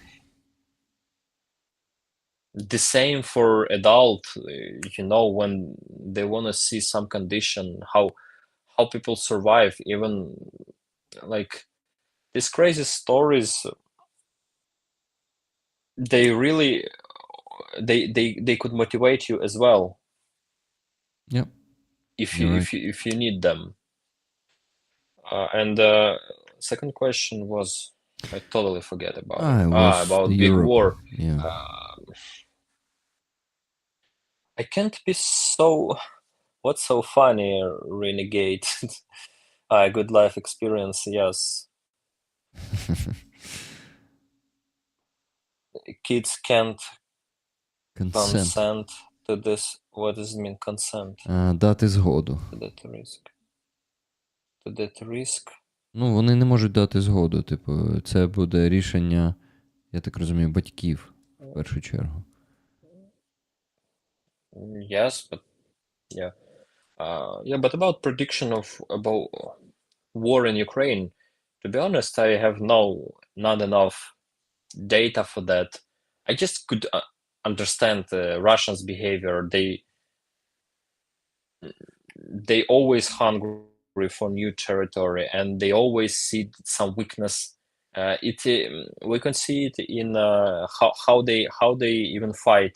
The same for adult, when they want to see some condition, how people survive, even like these crazy stories, they really they could motivate you as well, Yep. if You're you right. if you need them. And second question was, I totally forget about it. It was the About big Europe. war. Yeah. I can't be so. What's so funny, renegade? Good life experience, yes. Kids can't Consent. consent to this. What does it mean, consent? Дати згоду. To that risk. To that risk. Ну, вони не можуть дати згоду. Типу, це буде рішення, я так розумію, батьків в першу чергу. Yes, but yeah. Yeah, but about prediction about war in Ukraine, to be honest, I have not enough data for that. I just could understand the Russians' behavior. They always hungry for new territory, and they always see some weakness. We can see it in how they even fight.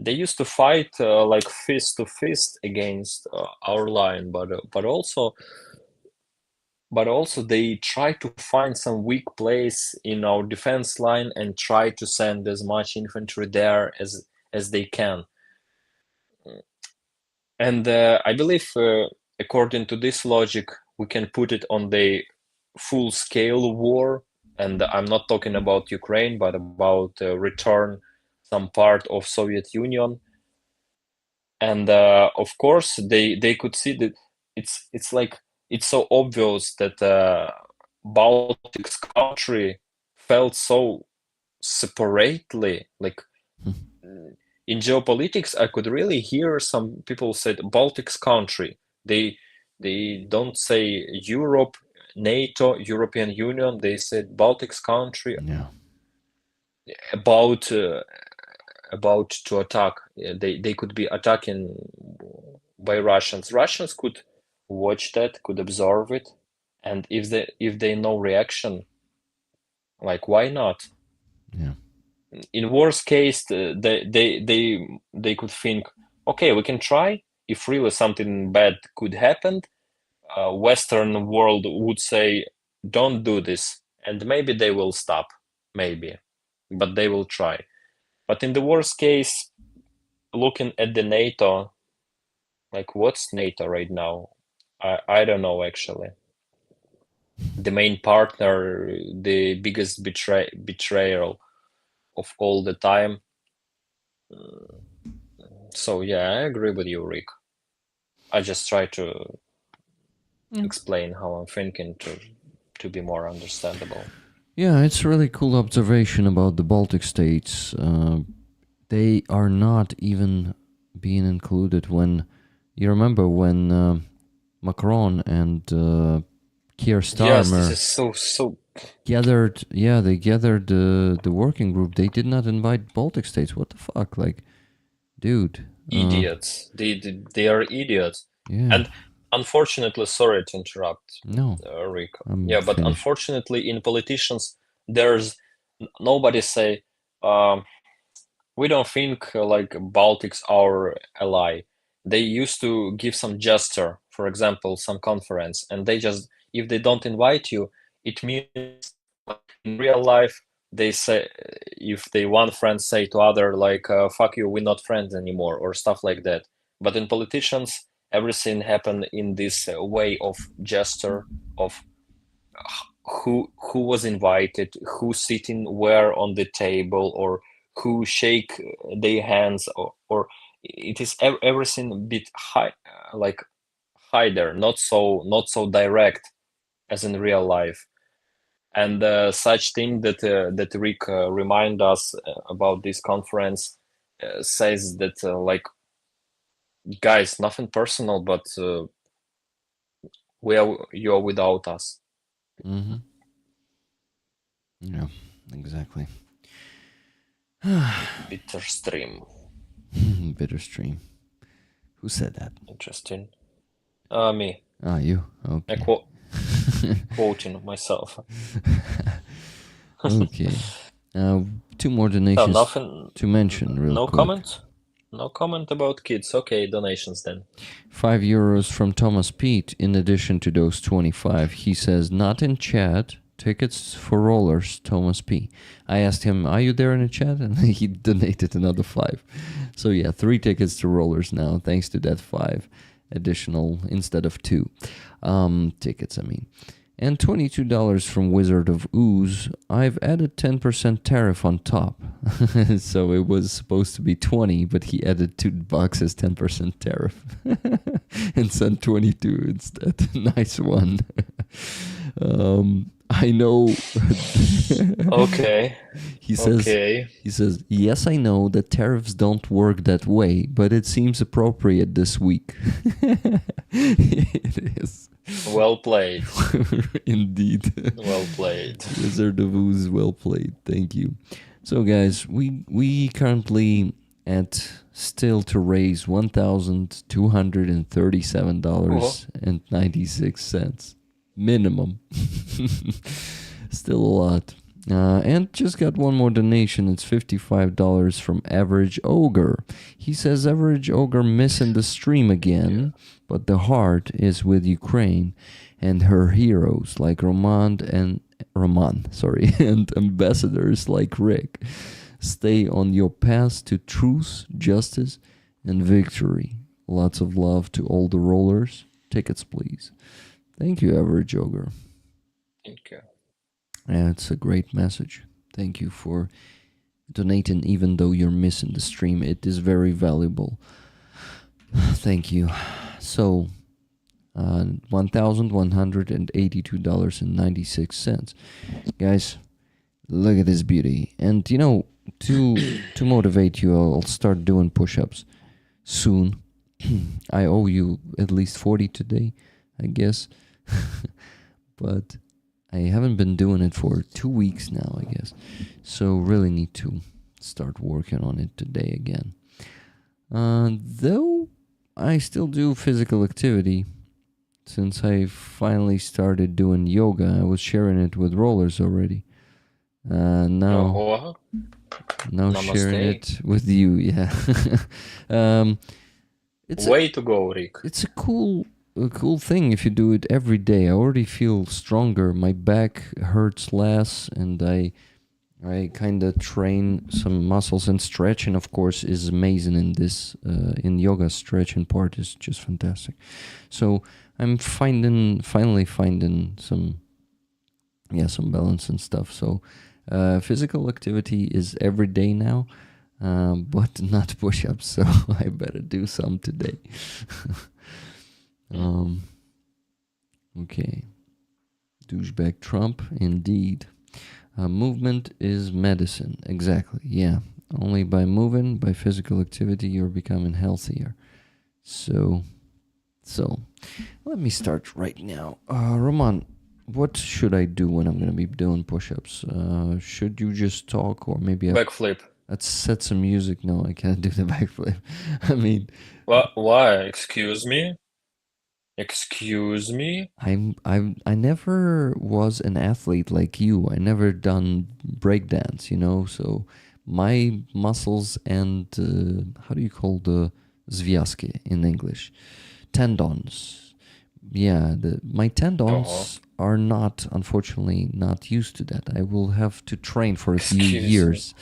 They used to fight like fist to fist against our line, but also they try to find some weak place in our defense line and try to send as much infantry there as they can. And I believe, according to this logic, we can put it on the full-scale war. And I'm not talking about Ukraine, but about return some part of Soviet Union. And of course, they could see that it's like it's so obvious that Baltic country felt so separately, like in geopolitics, I could really hear some people said Baltics country. They don't say Europe, NATO, European Union. They said Baltics country, Yeah. about to attack. They could be attacking by Russians. Russians could watch that, could observe it, and if they no reaction, like why not? Yeah. In worst case, they could think, okay, we can try. if really something bad could happen, Western world would say, don't do this, and maybe they will stop, maybe, but they will try. But in the worst case, looking at the NATO, like what's NATO right now? I don't know actually. The main partner, the biggest betrayal of all the time. So yeah, I agree with you, Rick. I just try to explain how I'm thinking to be more understandable. Yeah, it's a really cool observation about the Baltic states. They are not even being included when you remember when Macron and Keir Starmer Yes, this is so gathered. Yeah, they gathered the working group. They did not invite Baltic states. What the fuck, like, dude? idiots. They are idiots. Yeah. And unfortunately, sorry to interrupt, No. Rick. I'm Yeah, but finished. unfortunately, in politicians, there's nobody say, we don't think like Baltics our ally. They used to give some gesture, for example, some conference, and they just, if they don't invite you, it means like, in real life they say, if they one friend say to other like fuck you, we're not friends anymore, or stuff like that. But in politicians, everything happen in this way of gesture, of who was invited, who sitting where on the table, or who shake their hands, or it is everything a bit high, like hider, not so direct as in real life. And such thing that Rick remind us about this conference says that like, guys, nothing personal, but you are without us. Mm-hmm. Yeah, exactly. Bitter stream. Bitter stream. Who said that? Interesting. Me. Ah, you. Okay. Quoting myself. Okay. Two more donations Nothing. to mention real No quick. comment. No comment about kids. Okay, donations then. €5 from Thomas Pete in addition to those 25. He says, not in chat. Tickets for rollers, Thomas P. I asked him, are you there in the chat? And he donated another 5. So yeah, 3 tickets to rollers now, thanks to that 5 additional instead of 2 tickets, I mean. And $22 from Wizard of Ooze. I've added 10% tariff on top. So it was supposed to be 20, but he added $2 as 10% tariff. And sent 22 instead. Nice one. I know. Okay. He says, yes, I know that tariffs don't work that way, but it seems appropriate this week. It is. Well played. Indeed. Well played. Wizard of Ooze, well played. Thank you. So guys, we currently at still to raise $1,237.96. Minimum. Still a lot. And just got one more donation. It's $55 from Average Ogre. He says, Average Ogre missing the stream again, but the heart is with Ukraine and her heroes like Roman and ambassadors like Rick. Stay on your path to truth, justice, and victory. Lots of love to all the rollers. Tickets, please. Thank you, Average Ogre. Thank you. Yeah, it's a great message. Thank you for donating, even though you're missing the stream. It is very valuable. Thank you. So, $1,182.96. Guys, look at this beauty. And, to motivate you, I'll start doing push-ups soon. I owe you at least 40 today, I guess. But I haven't been doing it for 2 weeks now, I guess. So really need to start working on it today again. Though I still do physical activity. Since I finally started doing yoga, I was sharing it with rollers already. Now Namaste. sharing it with you, yeah. It's Way to go, Rick. it's a cool thing if you do it every day. I already feel stronger. My back hurts less, and I kind of train some muscles, and stretching, of course, is amazing in this in yoga. Stretching part is just fantastic. So I'm finally finding some balance and stuff. So physical activity is every day now, but not push-ups. So I better do some today. Okay. Douchebag Trump, indeed. Movement is medicine. Exactly. Yeah. Only by moving, by physical activity, you're becoming healthier. So let me start right now. Roman, what should I do when I'm going to be doing push-ups? Should you just talk, or maybe Backflip. let's set some music? No, I can't do the backflip. I mean, Why? Excuse me? Excuse me? I never was an athlete like you. I never done breakdance, so my muscles and how do you call the zviazki in English? Tendons. Yeah, my tendons are not, unfortunately, not used to that. I will have to train for a few years.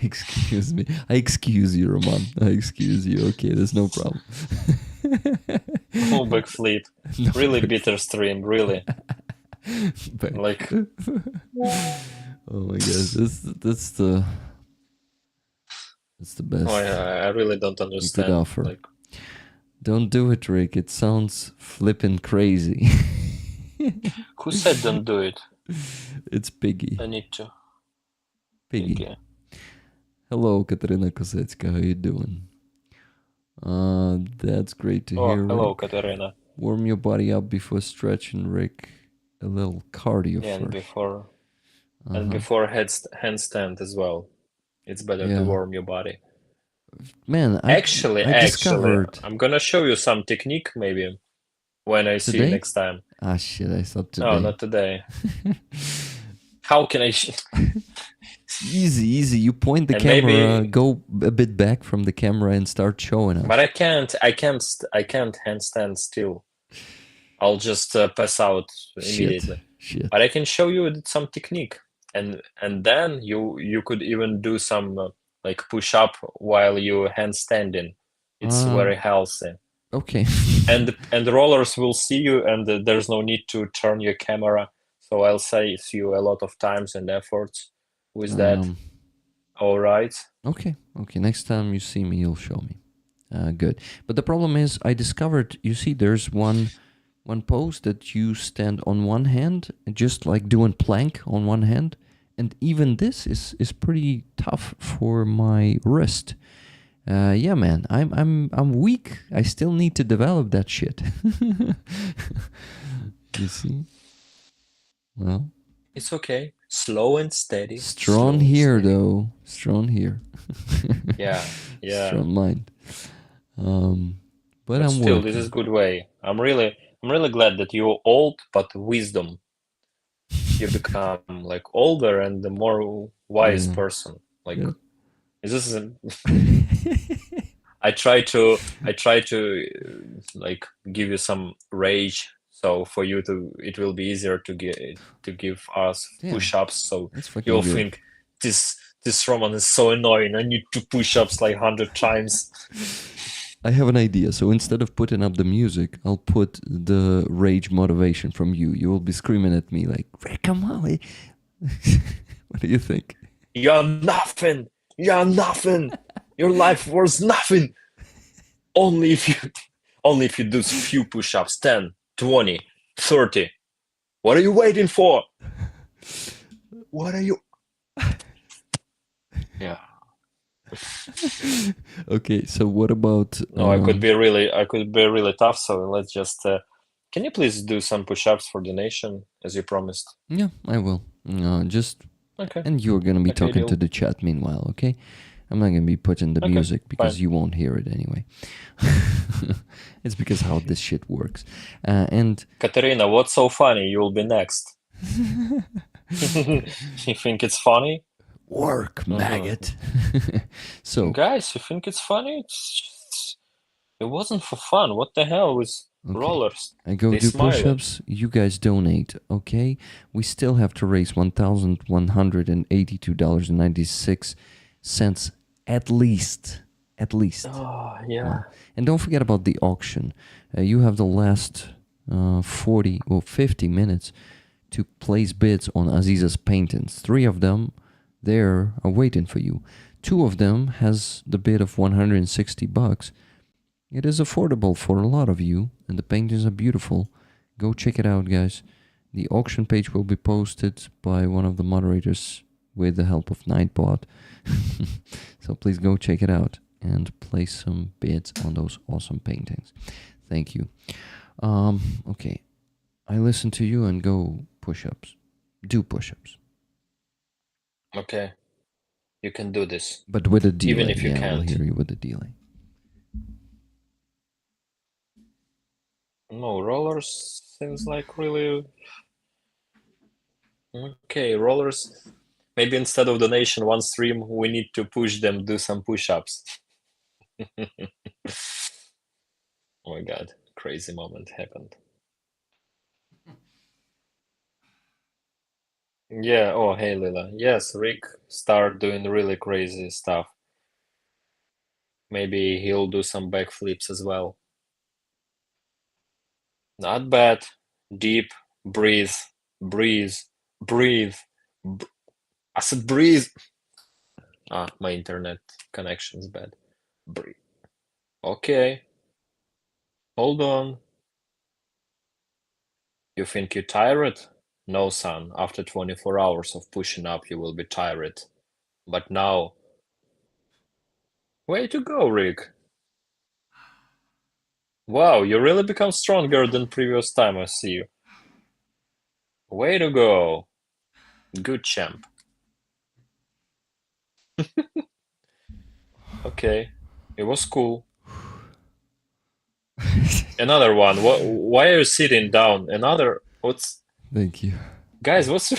Excuse me. I excuse you, Roman. I excuse you. Okay, there's no problem. Oh, backflip. No, Really bitter stream, really. Like, oh my gosh, that's the best oh, I really don't you could understand. offer. Like, Don't do it, Rick. It sounds flippin' crazy. who said don't do it? It's Piggy. I need to. Piggy. Okay. Hello, Katarina Kosecka. How you doing? That's great to Oh, hear. hello, Rick. Katerina. Warm your body up before stretching, Rick. A little cardio Yeah, first. and before handstand as well. It's better Yeah. to warm your body. Man, Actually, discovered I'm gonna show you some technique maybe when I see you today. next time. Ah shit! I thought today. No, not today. How can I? Easy. You point the And camera, maybe- go a bit back from the camera, and start showing us. But I can't handstand still. I'll just pass out immediately. Shit. But I can show you some technique, and then you could even do some like push up while you handstanding. It's very healthy. Okay. And rollers will see you, and there's no need to turn your camera. So I'll save you a lot of times and efforts with that. All right. Okay. Next time you see me, you'll show me. Good. But the problem is, I discovered. You see, there's one pose that you stand on one hand, just like doing plank on one hand, and even this is pretty tough for my wrist. Yeah, man, I'm weak. I still need to develop that shit. You see? Well, It's okay. Slow and steady. strong Slow and here steady. though. Strong here. Yeah. Strong mind. But But I'm still, working. this is good way. I'm really glad that you're old, but wisdom. You become like older and the more wise Yeah. person. Like, Yeah. this is. I try to like give you some rage, so for you it will be easier to give us Yeah. push-ups. So That's fucking you'll good. think this Roman is so annoying. I need to push-ups like 100 times. I have an idea. So instead of putting up the music, I'll put the rage motivation from you. You will be screaming at me like, "Rick, come on." What do you think? You're nothing. You're nothing. Your life was nothing. Only if you do few push-ups, 10, 20, 30. What are you waiting for? What are you? Yeah. Okay, so what about? No, I could be really tough. So let's just. Can you please do some push-ups for the nation as you promised? Yeah, I will. Just Okay. and you're gonna be Okay, talking to deal. the chat meanwhile. Okay, I'm not gonna be putting the Okay, music because fine. you won't hear it anyway. It's because how this shit works. And Katerina, what's so funny? You'll be next. You think it's funny? work, maggot. So Guys, you think it's funny? It wasn't for fun. What the hell with Okay. rollers? I go They do smiling. push-ups. You guys donate, okay? We still have to raise $1,182.96 at least. At least. Oh, yeah. And don't forget about the auction. You have the last 40 or 50 minutes to place bids on Aziza's paintings. 3 of them there are waiting for you. 2 of them has the bid of $160. It is affordable for a lot of you, and the paintings are beautiful. Go check it out, guys. The auction page will be posted by one of the moderators with the help of Nightbot. So please go check it out and place some bids on those awesome paintings. Thank you. Okay. I listen to you and go push-ups. Do push-ups. Okay. You can do this. But with a delay. Even if you yeah, we'll can't. hear you with a delay. No, rollers seems like really... Okay, rollers. Maybe instead of donation one stream, we need to push them, do some push-ups. Oh my god, crazy moment happened. Yeah, oh hey Lila. Yes, Rick start doing really crazy stuff. Maybe he'll do some backflips as well. Not bad. Deep, breathe, breathe, breathe. I said breathe. Ah, my internet connection is bad. Breathe. Okay. Hold on. You think you're tired? No, son. After 24 hours of pushing up, you will be tired. But now... Way to go, Rick. Wow, you really become stronger than previous time, I see you. Way to go. Good champ. Okay. It was cool. Another one. Why are you sitting down? Another... What's... Thank you. Guys, what's...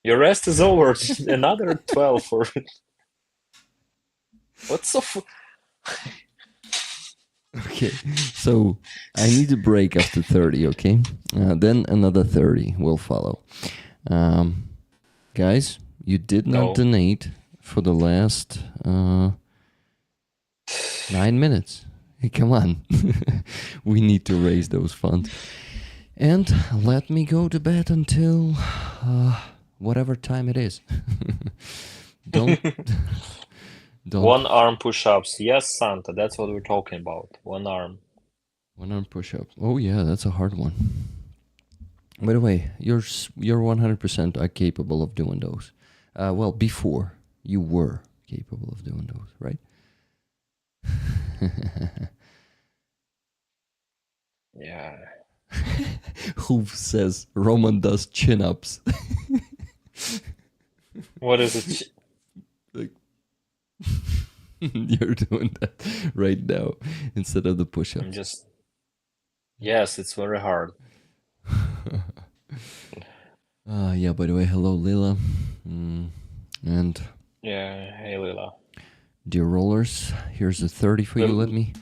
Your rest is over. Another 12 for... What's so... Okay, so I need a break after 30, okay? Then another 30 will follow. Guys, you did not No. donate for the last 9 minutes. Hey, come on. We need to raise those funds. And let me go to bed until whatever time it is. Don't... One arm push-ups. Yes, Santa, that's what we're talking about. One arm. One arm push-up. Oh yeah, that's a hard one. By the way, you're 100% are capable of doing those. Well, before you were capable of doing those, right? Yeah. Who says Roman does chin-ups? What is it? Like, you're doing that right now instead of the push-ups. I'm just... Yes, it's very hard. Yeah, by the way, hello Lila. And Yeah, hey Lila. dear rollers, here's the 30 for you. Let me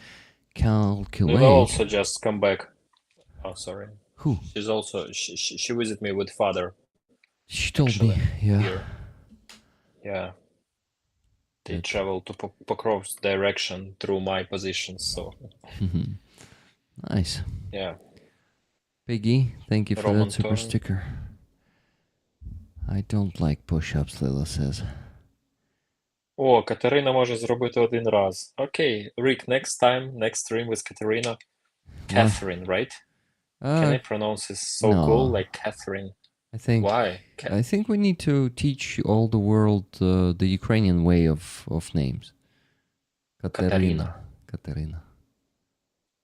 calculate. Lila also just come back. Oh, sorry. Who? She's also... She visited me with father. She told Actually, me, yeah. here. Yeah. They travel to Pokrov's direction through my position, so... Nice. Yeah. Piggy, thank you for Roman that super turn. sticker. I don't like push-ups, Lila says. О, Катерина може зробити один раз. Окей, Rick, next time, next stream with Katerina. Catherine, right? Can I pronounce this so no. cool, like Catherine? I think. Why? I think we need to teach all the world the Ukrainian way of names. Katerina. Katerina.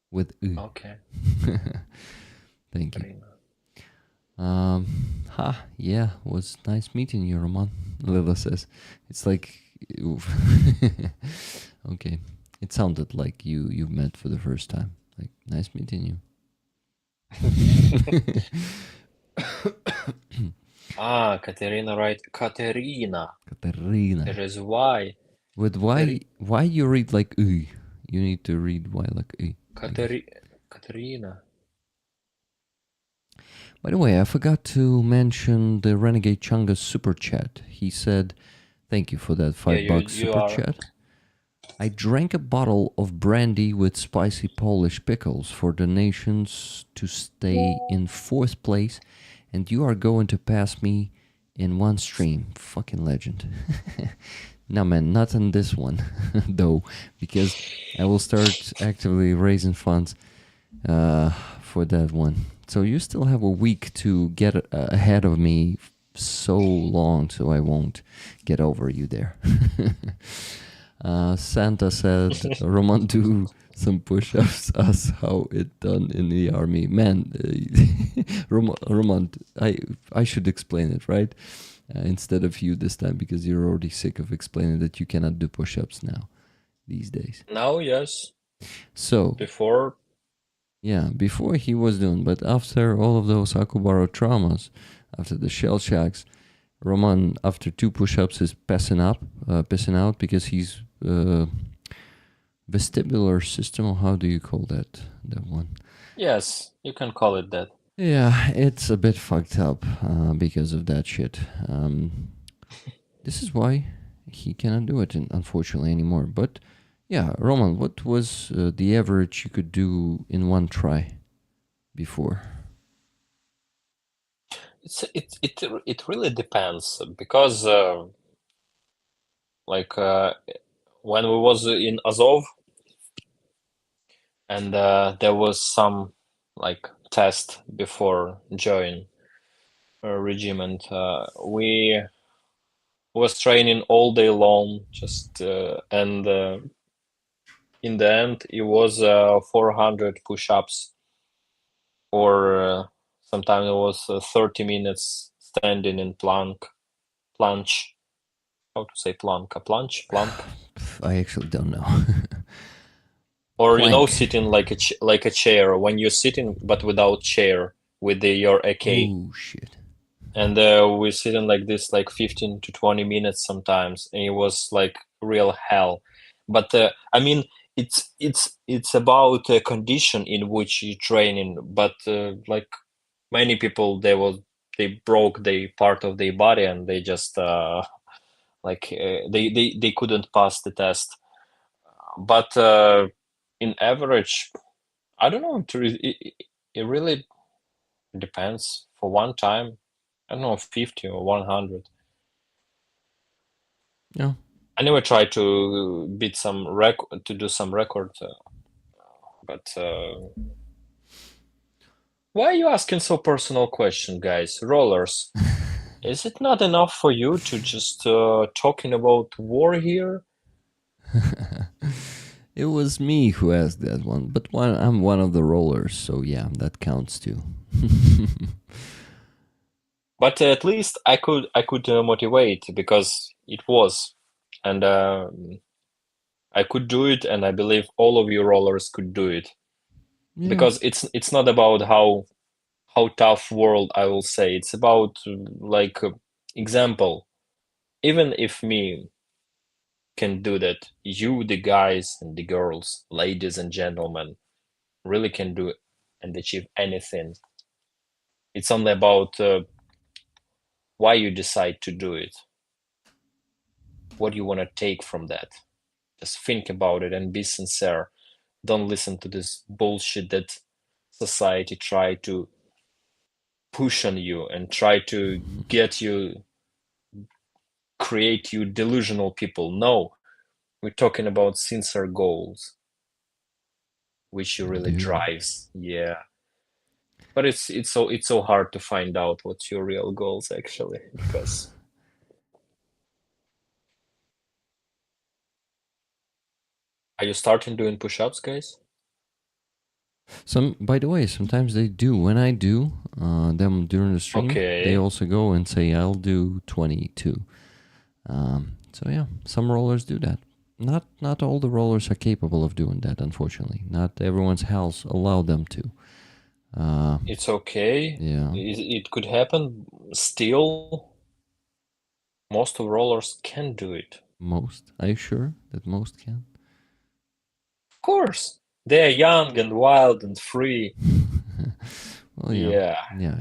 With U. Okay. Thank you. Katerina. Yeah, was nice meeting you, Roman. Lila says. It's like... Okay. It sounded like you met for the first time. Like, nice meeting you. Katerina, right? Katerina. Katerina. There is Y. With why you read like U? You need to read Y like A. Katerina. By the way, I forgot to mention the Renegade Chunga's super chat. He said, "Thank you for that $5 super chat. I drank a bottle of brandy with spicy Polish pickles for donations to stay in 4th place, and you are going to pass me in one stream." Fucking legend. No, man, not on this one, though, because I will start actively raising funds for that one. So you still have a week to get ahead of me so long, so I won't get over you there. Santa said, "Roman, do some push-ups, as how it done in the army." Man, Roman, I should explain it, right? Instead of you this time, because you're already sick of explaining that you cannot do push-ups now, these days. Now, yes. So before he was doing, but after all of those Akubaro traumas, after the shell shocks, Roman, after 2 push-ups, is pissing out because he's vestibular system, or how do you call that one? Yes, you can call it that. Yeah, it's a bit fucked up because of that shit. This is why he cannot do it, unfortunately, anymore. But yeah, Roman, what was the average you could do in one try before? It really depends, because when we was in Azov, and there was some test before join regiment, we was training all day long, just and in the end it was 400 push-ups, or sometimes it was 30 minutes standing in planche. How to say plank? A planche? Plank? I actually don't know. Or Plank. sitting like a chair, when you're sitting but without chair, with your AK. Oh shit. And we're sitting like this, like 15 to 20 minutes sometimes, and it was like real hell. But I mean, it's about a condition in which you're training. But like many people, they broke the part of their body, and they just they couldn't pass the test. But in average, I don't know. It really depends. For one time, I don't know, 50 or 100. Yeah. I never tried to beat some record, to do some record, but why are you asking so personal question, guys? Rollers, is it not enough for you to just talking about war here? It was me who asked that one, but I'm one of the rollers, so yeah, that counts too. But at least I could motivate, because it was, and I could do it, and I believe all of you rollers could do it. Yeah. Because it's not about how tough world, I will say. It's about like example. Even if me can do that, you, the guys and the girls, ladies and gentlemen, really can do it and achieve anything. It's only about why you decide to do it. What you want to take from that. Just think about it and be sincere. Don't listen to this bullshit that society try to push on you and try to get you, create you delusional people. No, we're talking about sincere goals, which you really Dude. drives. Yeah, but it's so hard to find out what's your real goals actually, because are you starting doing push-ups, guys? By the way, sometimes they do. When I do them during the stream, Okay. they also go and say, "I'll do 22." So yeah, some rollers do that. Not all the rollers are capable of doing that, unfortunately. Not everyone's health allow them to. It's okay. Yeah. It could happen. Still, most of rollers can do it. Most? Are you sure that most can? Of course. They're young and wild and free. Well, Yeah. yeah.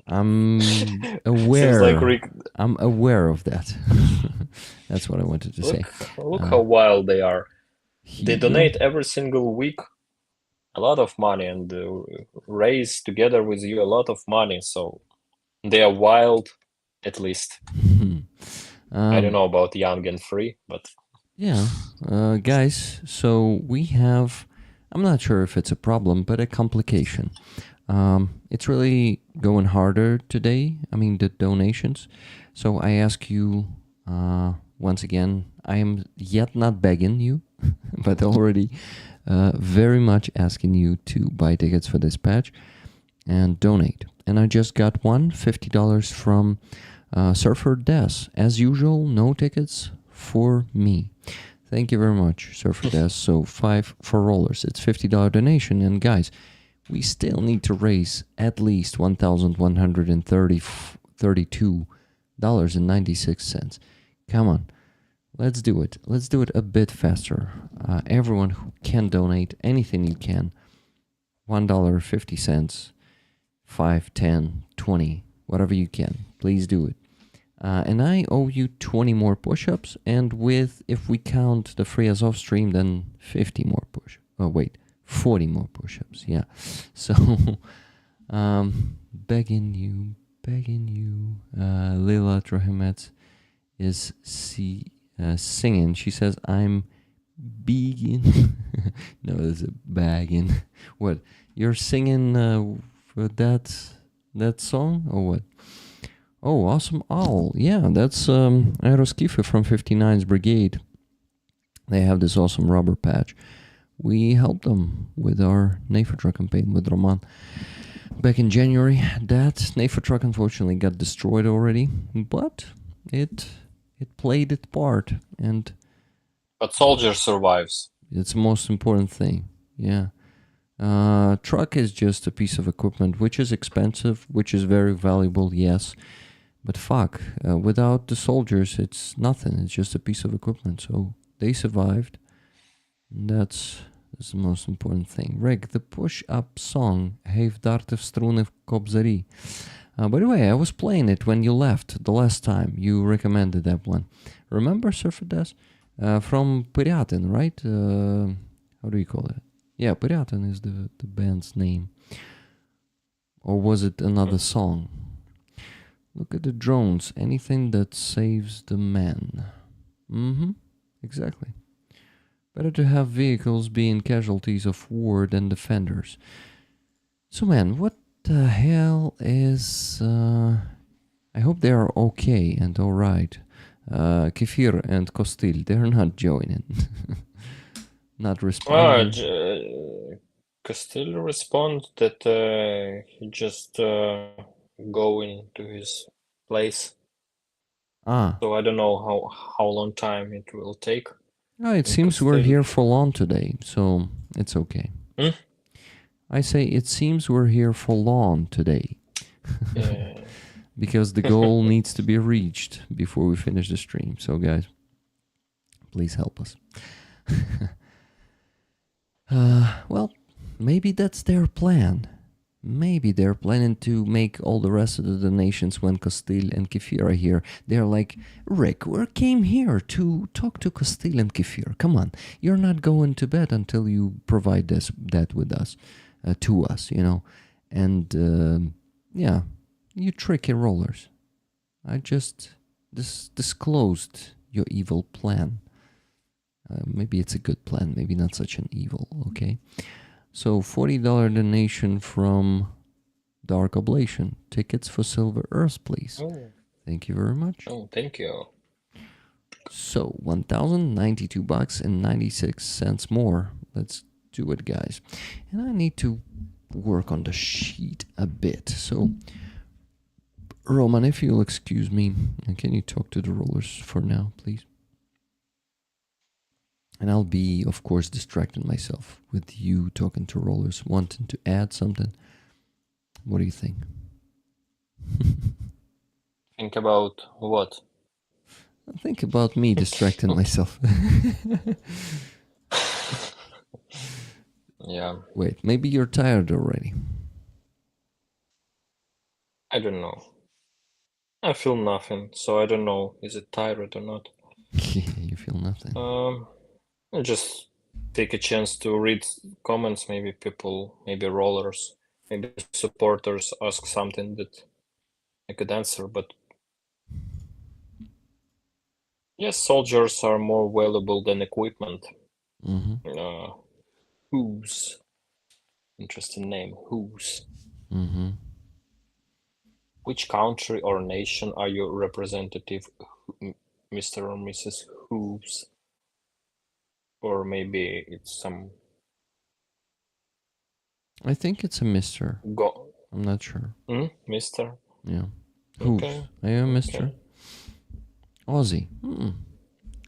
I'm Seems aware. like Rick. I'm aware of that. That's what I wanted to say. Look how wild they are. They Here. donate every single week a lot of money and raise together with you a lot of money. So they are wild, at least. I don't know about young and free, but Yeah, guys. So we have. I'm not sure if it's a problem, but a complication. It's really going harder today. I mean, the donations. So I ask you once again. I am yet not begging you, but already very much asking you to buy tickets for this patch and donate. And I just got one $50 from Surfer Des. As usual, no tickets for me. Thank you very much, Surfer Des. So 5 for rollers. It's $50 donation. And guys, we still need to raise at least $1,132.96. Come on. Let's do it. Let's do it a bit faster. Everyone who can donate anything you can. $1.50, 5, 10, 20, whatever you can. Please do it. And I owe you 20 more push-ups, and if we count the free as off stream, then 50 more push-ups. Oh, wait, 40 more push-ups, yeah. So, begging you, Lila Trohimet is singing. She says, I'm begging. No, it's a bagging. What, you're singing for that song, or what? Oh, Awesome Owl. Yeah, that's Qefir from 59's Brigade. They have this awesome rubber patch. We helped them with our Nefer truck campaign with Roman back in January. That Nefer truck unfortunately got destroyed already, but it played its part, but soldier survives. It's the most important thing. Yeah. Truck is just a piece of equipment, which is expensive, which is very valuable, yes. But fuck, without the soldiers, it's nothing. It's just a piece of equipment. So they survived. That's the most important thing. Reg, the push-up song, Heeft Dartev Strunev Kobzari. By the way, I was playing it when you left the last time. You recommended that one. Remember, Surfer Des? From Piraten, right? How do you call it? Yeah, Piraten is the band's name. Or was it another song? Look at the drones. Anything that saves the man. Exactly. Better to have vehicles being casualties of war than defenders. So man, what the hell is... I hope they are okay and alright. Qefir and Kostil, they're not joining. Not responding. Castillo respond that he just going to his place. So I don't know how long time it will take. Oh, it seems we're here for long today, so it's okay. I say it seems we're here for long today. Because the goal needs to be reached before we finish the stream. So guys, please help us. Well, maybe that's their plan. Maybe they're planning to make all the rest of the donations when Castile and Qefir are here. They're like, Rick, we came here to talk to Castile and Qefir. Come on, you're not going to bed until you provide that with us, to us, you know. And yeah, you tricky rollers. I just disclosed your evil plan. Maybe it's a good plan, maybe not such an evil, okay? So $40 donation from Dark Oblation. Tickets for Silver Earth, please. Oh. Thank you very much. Oh, thank you. So $1,092.96 more. Let's do it, guys. And I need to work on the sheet a bit. So, Roman, if you'll excuse me, can you talk to the rollers for now, please? And I'll be, of course, distracting myself with you talking to rollers, wanting to add something. What do you think? Think about what? Think about me distracting myself. Yeah, Wait, maybe you're tired already. I don't know. I feel nothing, so I don't know. Is it tired or not? You feel nothing. I just take a chance to read comments. Maybe people, maybe rollers, maybe supporters ask something that I could answer. But yes, soldiers are more valuable than equipment. Mm-hmm. Who's interesting name? Who's? Mm-hmm. Which country or nation are you representative, Mr. or Mrs. Who's? Or maybe it's some I think it's a Mister. go. I'm not sure. Mr. Yeah. Who's? Okay. Are you a Mister? Okay. Aussie.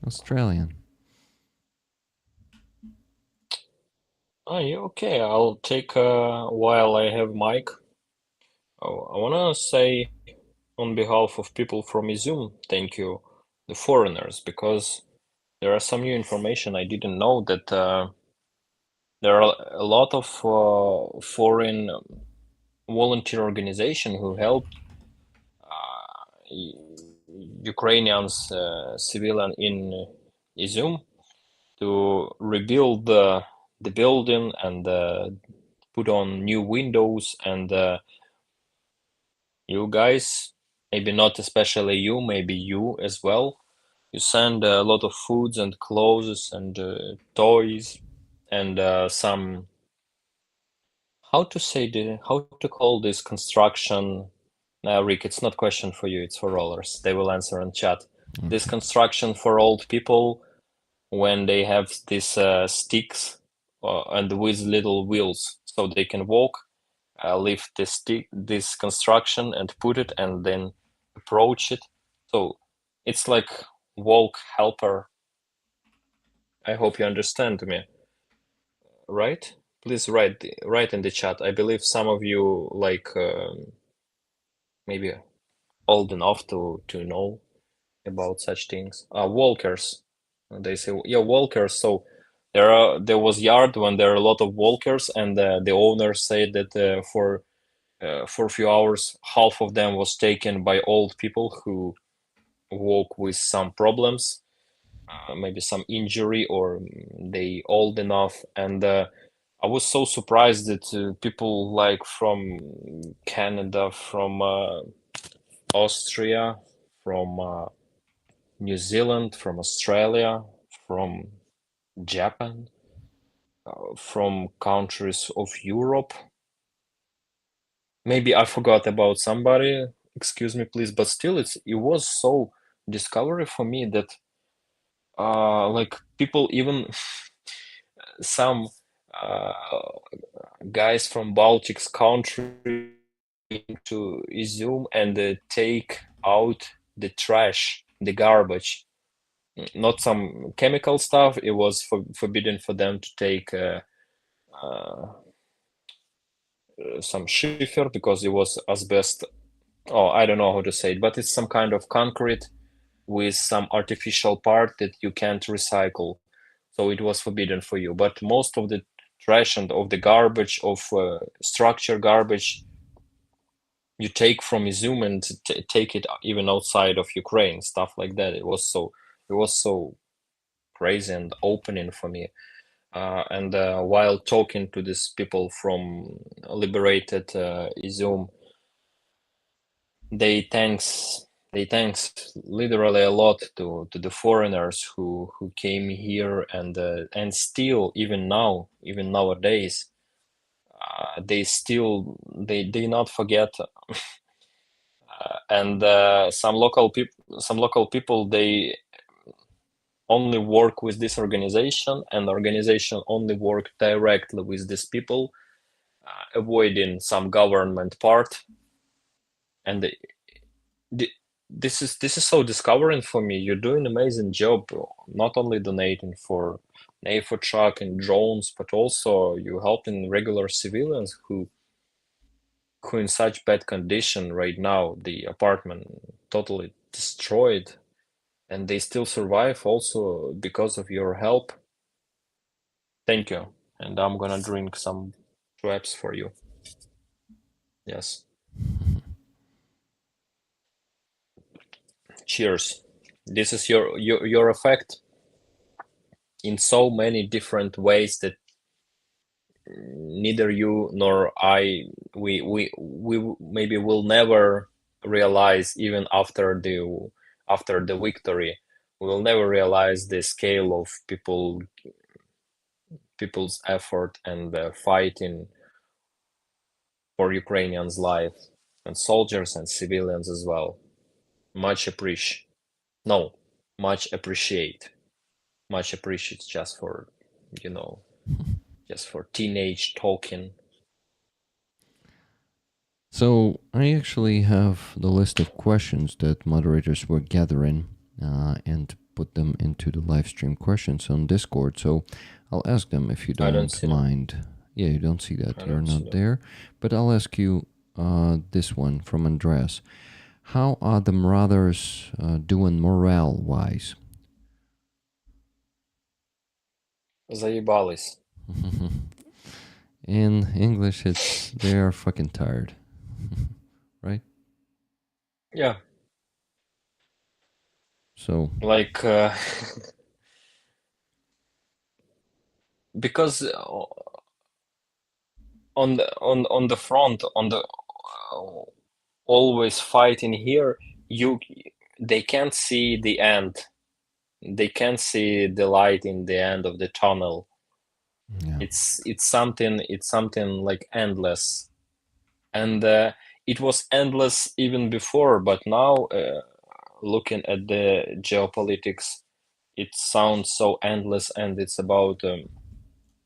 Australian. Oh, yeah, okay. I'll take while I have mic. Oh, I wanna say on behalf of people from Izum, thank you, the foreigners, because there are some new information I didn't know that there are a lot of foreign volunteer organization who help Ukrainians civilian in Izum to rebuild the building and put on new windows. And you guys, maybe not especially you, maybe you as well, you send a lot of foods and clothes and toys and some, how to call this construction. Rick, it's not question for you, it's for rollers. They will answer in chat. This Okay. construction for old people when they have these sticks and with little wheels, so they can walk, lift this construction and put it, and then approach it. So it's like walk helper. I hope you understand me, right? Please write in the chat. I believe some of you like maybe old enough to know about such things. Walkers. They say, yeah, walkers. So there was yard when there are a lot of walkers, and the owner said that for a few hours, half of them was taken by old people who walk with some problems, maybe some injury, or they old enough. And I was so surprised that people like from Canada, from Austria, from New Zealand, from Australia, from Japan, from countries of Europe. Maybe I forgot about somebody, excuse me, please, but still, it was so discovery for me that like people, even some uh, guys from Baltics country to Izum and take out the trash, the garbage, not some chemical stuff. It was forbidden for them to take uh, some Qefir because it was asbest. Oh, I don't know how to say it, but it's some kind of concrete with some artificial part that you can't recycle. So it was forbidden for you. But most of the trash and of the garbage, of structure garbage, you take from Izum and take it even outside of Ukraine, stuff like that. It was so crazy and opening for me. And while talking to these people from liberated Izum, they thanks literally a lot to the foreigners who came here, and still, even now, even nowadays, they not forget. And some local people, they only work with this organization, and the organization only work directly with these people, avoiding some government part. And this is so discovering for me. You're doing amazing job, not only donating for NAFO truck and drones, but also you helping regular civilians who in such bad condition right now, the apartment totally destroyed. and they still survive also because of your help. Thank you. And I'm gonna drink some Schweppes for you. Yes. Cheers. This is your effect in so many different ways that neither you nor I we maybe will never realize even after the victory. We will never realize the scale of people's effort and fighting for Ukrainians' life and soldiers and civilians as well. Much appreciate. No, much appreciate. Much appreciate just for, you know, just for teenage talking. So I actually have the list of questions that moderators were gathering and put them into the live stream questions on Discord. So I'll ask them if you I don't don't see them. mind. Yeah, you don't see that. I You're don't see not them. there. But I'll ask you this one from Andreas. How are the brothers doing morale-wise? Заебались. In English, it's they are fucking tired. Right? Yeah, So, like because on the front, on the always fighting here, they can't see the end. They can't see the light in the end of the tunnel. yeah. It's something like endless, and it was endless even before, but now looking at the geopolitics, it sounds so endless, and it's about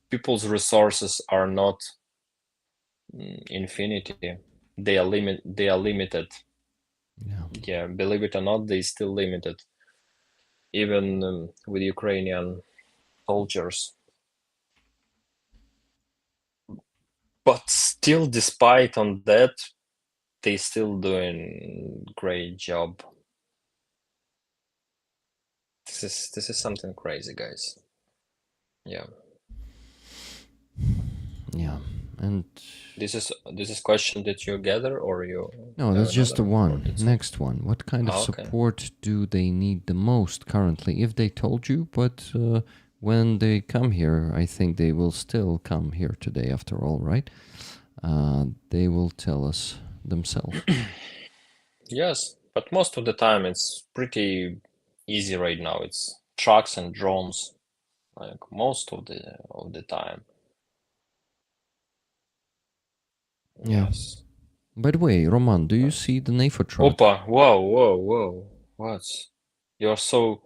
people's resources are not infinity. They are limited. Yeah. Yeah, believe it or not, they still limited, even with Ukrainian soldiers. But still, despite on that, they still doing great job. This is something crazy, guys. Yeah. Yeah. And This is question that you gather, or you no, have that's just the another, or one. that's Next one. What kind of okay. support do they need the most currently? If they told you, but when they come here, I think they will still come here today after all, right? They will tell us themselves. Yes, but most of the time it's pretty easy right now. It's trucks and drones, like most of the time. Yeah. Yes. By the way, Roman, do you see the NAFO truck? Opa! Whoa! What? You're so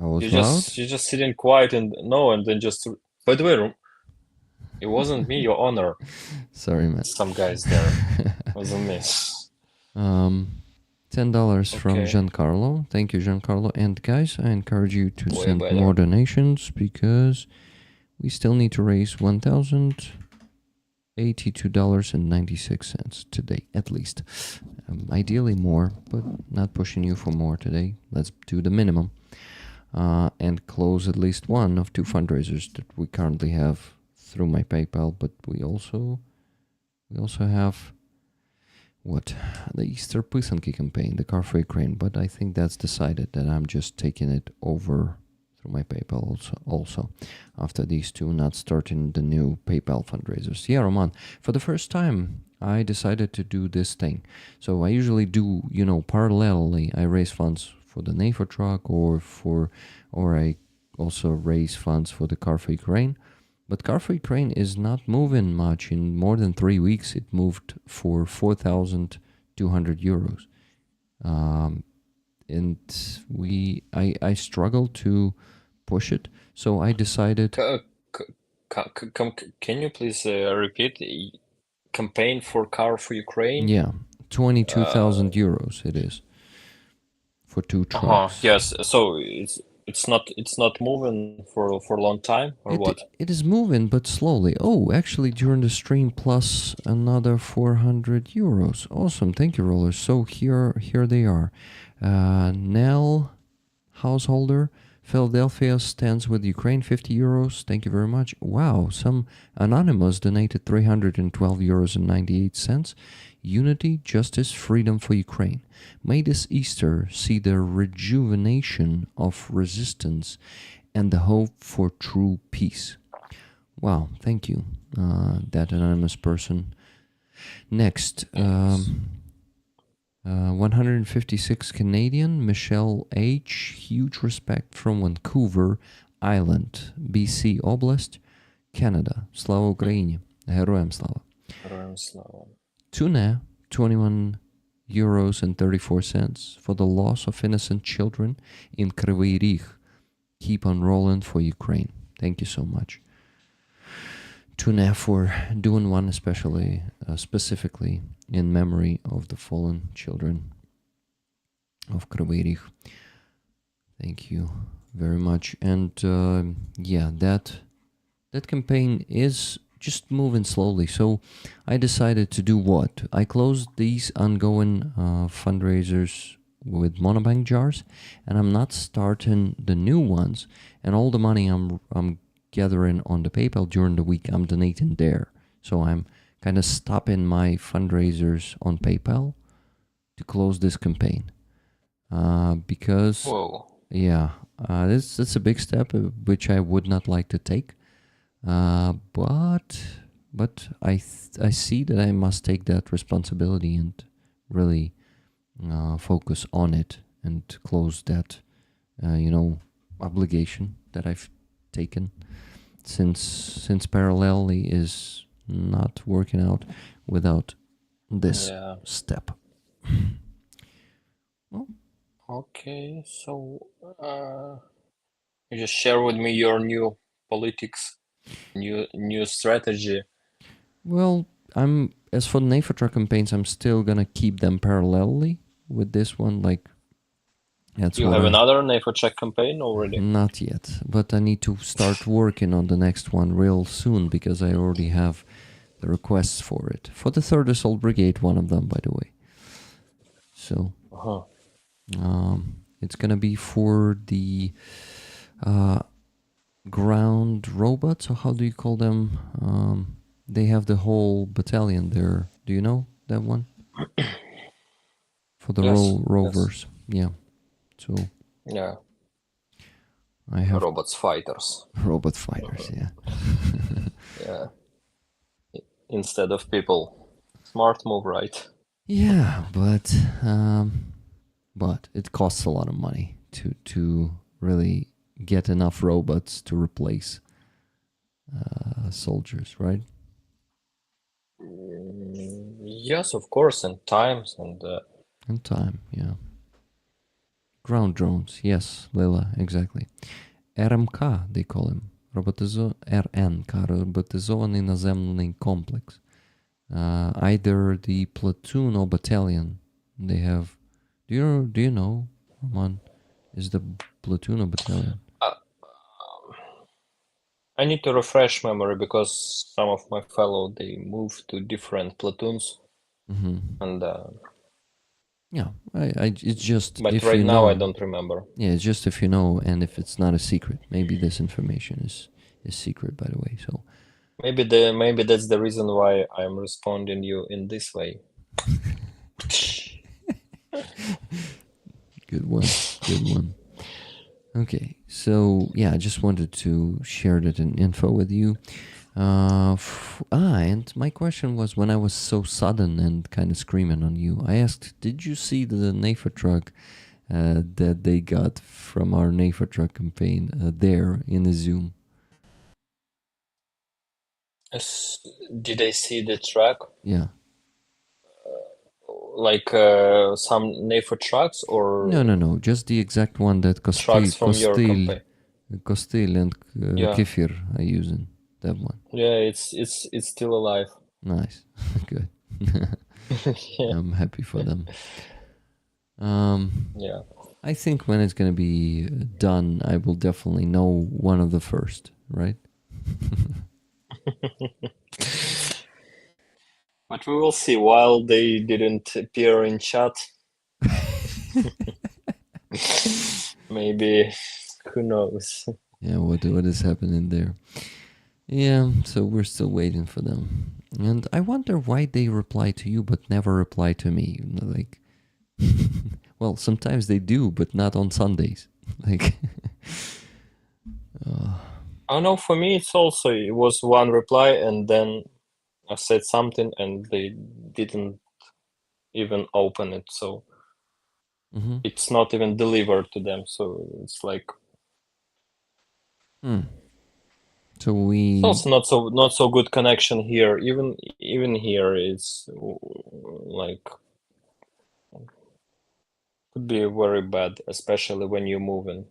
I was loud? you're just sitting quiet and no, and then just. By the way, it wasn't me, your honor. Sorry, man. Some guys there. It wasn't me. $10 from Okay. Giancarlo. Thank you, Giancarlo. And guys, I encourage you to Way send better. more donations because we still need to raise $1,082.96 today, at least. Ideally more, but not pushing you for more today. Let's do the minimum. And close at least one of two fundraisers that we currently have through my PayPal, but we also have the Easter Писанки campaign, the car for Ukraine, but I think that's decided that I'm just taking it over through my PayPal also after these two, not starting the new PayPal fundraisers. Yeah, Roman, for the first time I decided to do this thing. So I usually do, parallelly I raise funds for the NAFO truck or I also raise funds for the car for Ukraine. But car for Ukraine is not moving much. In more than 3 weeks, it moved for 4,200 euros. And I struggled to push it, so I decided. Can you please repeat? Campaign for car for Ukraine? Yeah, 22,000 euros it is for two trucks. Yes. So it's not moving for a long time, or what? It is moving, but slowly. Oh, actually, during the stream, plus another 400 euros. Awesome, thank you, Roller. So here they are. Nell Householder, Philadelphia stands with Ukraine, 50 euros. Thank you very much. Wow, some anonymous donated 312 euros and 98 cents. Unity, justice, freedom for Ukraine. May this Easter see the rejuvenation of resistance and the hope for true peace. Wow, thank you, that anonymous person. Next, 156 Canadian, Michelle H. Huge respect from Vancouver Island, BC Oblast, Canada. Slava Ukraini. Героям слава. Героям слава. Tuna, 21 euros and 34 cents for the loss of innocent children in Kryvyi Rih. Keep on rolling for Ukraine. Thank you so much. Tuna for doing one especially, specifically in memory of the fallen children of Kryvyi Rih. Thank you very much. And yeah, that campaign is just moving slowly. So I decided to do what? I closed these ongoing fundraisers with monobank jars, and I'm not starting the new ones. And all the money I'm gathering on the PayPal during the week, I'm donating there. So I'm kind of stopping my fundraisers on PayPal to close this campaign. Because, Whoa. yeah, that's a big step, which I would not like to take. But I see that I must take that responsibility and really focus on it and close that, obligation that I've taken, since parallelly is not working out without this step. Well, okay, so you just share with me your new politics, new strategy. Well, as for the NAFTA campaigns, I'm still gonna keep them parallelly with this one. Like, that's You what have another NAFTA campaign already? Not yet, but I need to start working on the next one real soon because I already have the requests for it. For the 3rd Assault Brigade, one of them, by the way. So, it's gonna be for the ground robots, or how do you call them? They have the whole battalion there. Do you know that one? For the rovers, yeah. So yeah, I have robot fighters, yeah. yeah, instead of people. Smart move, right? Yeah, but it costs a lot of money to really get enough robots to replace soldiers, right? Yes, of course, and times and time, yeah. Ground drones, yes, Leila, exactly. РМК, they call him. РНК, роботизований наземний комплекс. Either the platoon or battalion. They have. Do you know, Roman? Is the platoon or battalion? I need to refresh memory because some of my fellow they moved to different platoons, and yeah, it's just. But if right you now know, I don't remember. Yeah, it's just if you know, and if it's not a secret. Maybe this information is secret, by the way. So maybe that's the reason why I'm responding you in this way. Good one. Okay, so yeah, I just wanted to share that info with you. And my question was, when I was so sudden and kind of screaming on you, I asked, did you see the NAFTA truck that they got from our NAFTA truck campaign there in the Zoom? Did I see the truck? Yeah. Like some NAFTA trucks or No, just the exact one that trucks from your company. Kostil and Qefir are using. That one. Yeah, it's still alive. Nice. Good. Yeah. I'm happy for them. Yeah. I think when it's gonna be done, I will definitely know one of the first, right? But we will see. While they didn't appear in chat. Maybe, who knows? Yeah, what is happening there? Yeah, so we're still waiting for them. And I wonder why they reply to you but never reply to me. Like, well, sometimes they do, but not on Sundays. Like, Oh no, for me it was one reply and then I said something and they didn't even open it, so mhm. it's not even delivered to them. So it's like So it's we, also not so good connection here. Even here it's like could be very bad, especially when you're moving.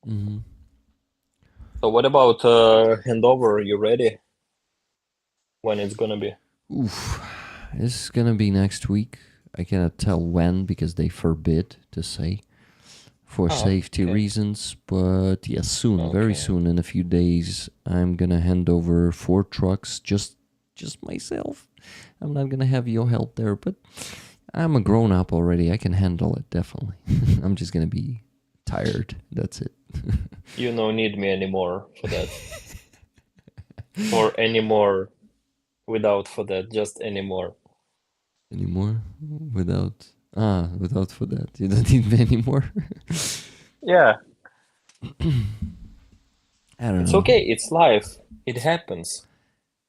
mhm. So what about handover? You ready? When it's gonna be? Oof, this is gonna be next week. I cannot tell when because they forbid to say for Oh, safety okay. reasons. But yes, soon, very Okay. soon, in a few days, I'm gonna hand over 4 trucks, just myself. I'm not gonna have your help there, but I'm a grown up already. I can handle it definitely. I'm just gonna be tired. That's it. You don't need me anymore for that. Or anymore without for that, just anymore. Anymore without for that. You don't need me anymore. Yeah, I don't it's know. okay. It's life. It happens.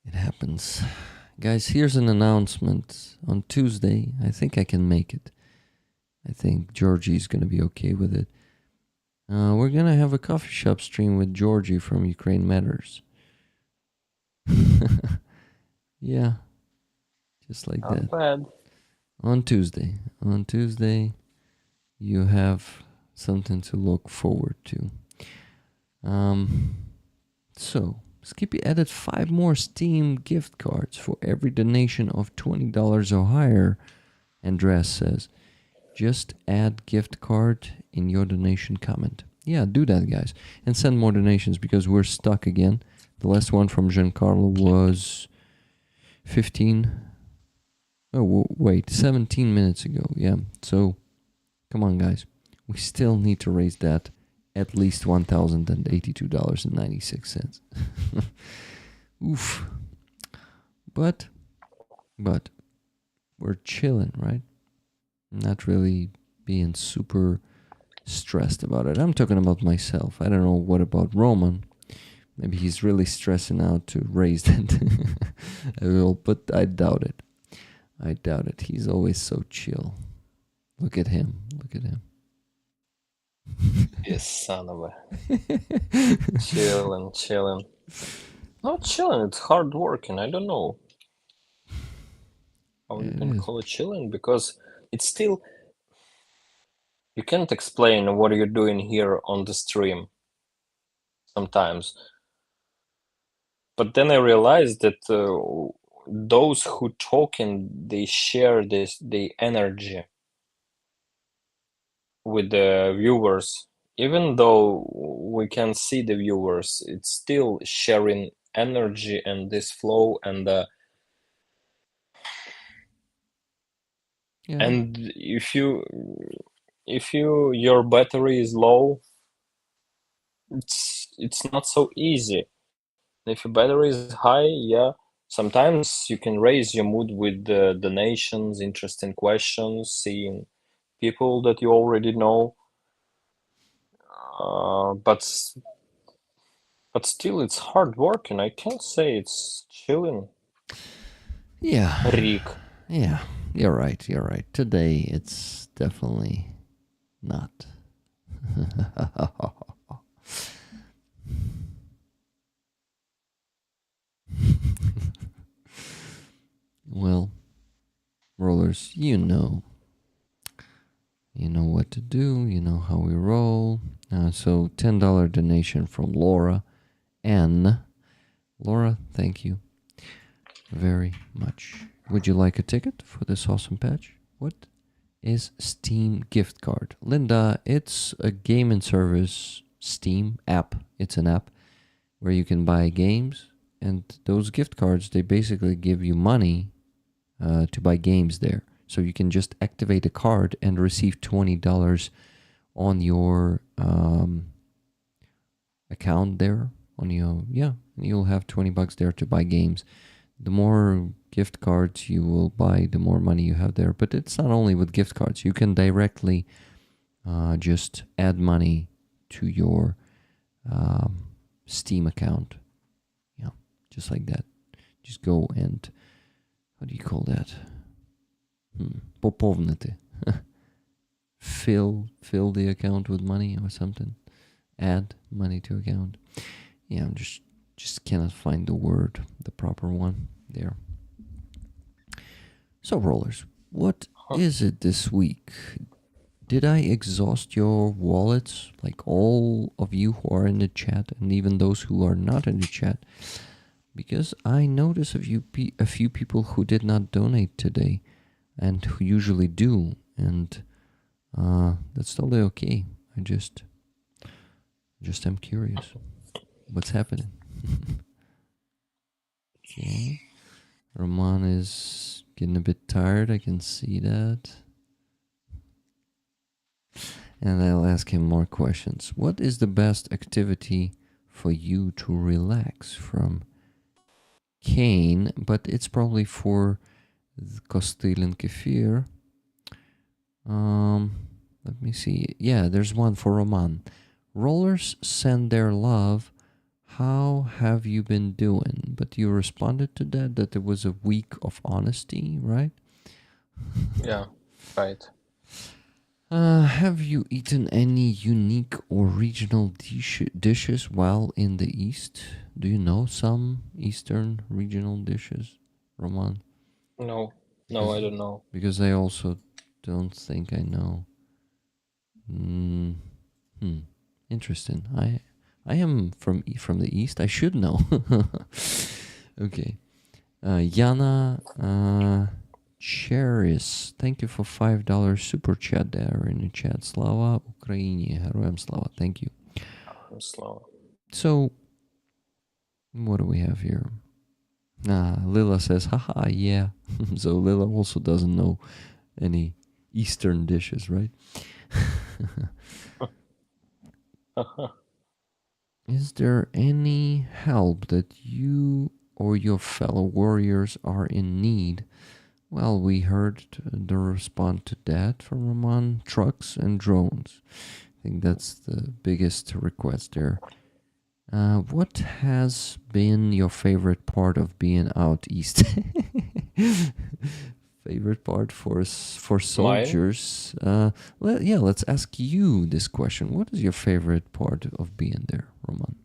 It happens. Guys, here's an announcement. On Tuesday, I think I can make it. I think Georgie's going to be okay with it. We're going to have a coffee shop stream with Georgie from Ukraine Matters. Yeah, just like Not that. bad. On Tuesday. On Tuesday, you have something to look forward to. So, Skippy added 5 more Steam gift cards for every donation of $20 or higher. Andreas says, just add gift card in your donation comment. Yeah, do that, guys. And send more donations because we're stuck again. The last one from Giancarlo was 17 minutes ago. Yeah, so come on, guys. We still need to raise that at least $1,082.96. Oof. But we're chilling, right? Not really being super stressed about it. I'm talking about myself. I don't know what about Roman. Maybe he's really stressing out to raise that. I will, but I doubt it. I doubt it. He's always so chill. Look at him. Look at him. You son of a chilling. Not chilling. It's hard working. I don't know how you It can is. call it chilling because it's still you can't explain what you're doing here on the stream sometimes. But then I realized that those who talking, they share the energy with the viewers. Even though we can see the viewers, it's still sharing energy and this flow and Yeah. and if your battery is low, it's not so easy. If your battery is high, yeah, sometimes you can raise your mood with the donations, interesting questions, seeing people that you already know. But still, it's hard work, and I can't say it's chilling. Yeah. Rick. Yeah. You're right. You're right. Today it's definitely not. Well, rollers, you know what to do. You know how we roll. So $10 donation from Laura N. Laura, thank you very much. Would you like a ticket for this awesome patch? What is Steam gift card? Linda, it's a game and service Steam app. It's an app where you can buy games, and those gift cards, they basically give you money to buy games there. So you can just activate a card and receive $20 on your account there. You'll have $20 there to buy games. The more gift cards you will buy, the more money you have there. But it's not only with gift cards. You can directly just add money to your Steam account. Yeah, just like that. Just go and, how do you call that? Поповнити. Fill the account with money or something. Add money to account. Yeah, I'm just cannot find the proper one there. So, Rollers, what is it this week? Did I exhaust your wallets, like all of you who are in the chat, and even those who are not in the chat? Because I notice a few people who did not donate today, and who usually do, and that's totally okay. I just am curious. What's happening? Okay. Roman is getting a bit tired. I can see that. And I'll ask him more questions. What is the best activity for you to relax from? Kane, but it's probably for Qefir and Qefir. Let me see. Yeah, there's one for Roman. Rollers send their love. How have you been doing? But you responded to that it was a week of honesty, right? Yeah, right. Have you eaten any unique or regional dishes while in the East? Do you know some Eastern regional dishes, Roman? No, I don't know. Because I also don't think I know. Interesting. I am from the East. I should know. Okay. Yana Cheris, thank you for $5 super chat there in the chat. Slava Ukraini, Heroям Slava. Thank you. Slava. So, what do we have here? Lila says, haha, yeah. So Lila also doesn't know any Eastern dishes, right? Is there any help that you or your fellow warriors are in need? Well, we heard the response to that from Roman: trucks and drones. I think that's the biggest request there. What has been your favorite part of being out east? Favorite part for soldiers? Let's ask you this question. What is your favorite part of being there, Roman?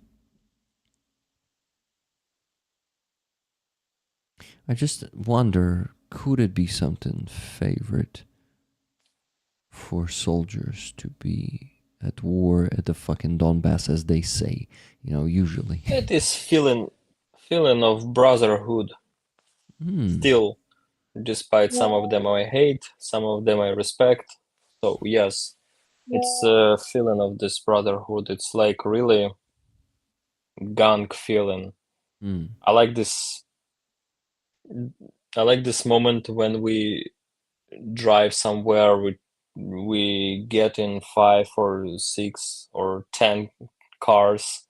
I just wonder, could it be something favorite for soldiers to be at war at the fucking Donbass, as they say, usually? It is feeling of brotherhood. Still, despite some of them I hate, some of them I respect. So yes, it's a feeling of this brotherhood. It's like really gang feeling. I like this moment when we drive somewhere, we get in 5 or 6 or 10 cars,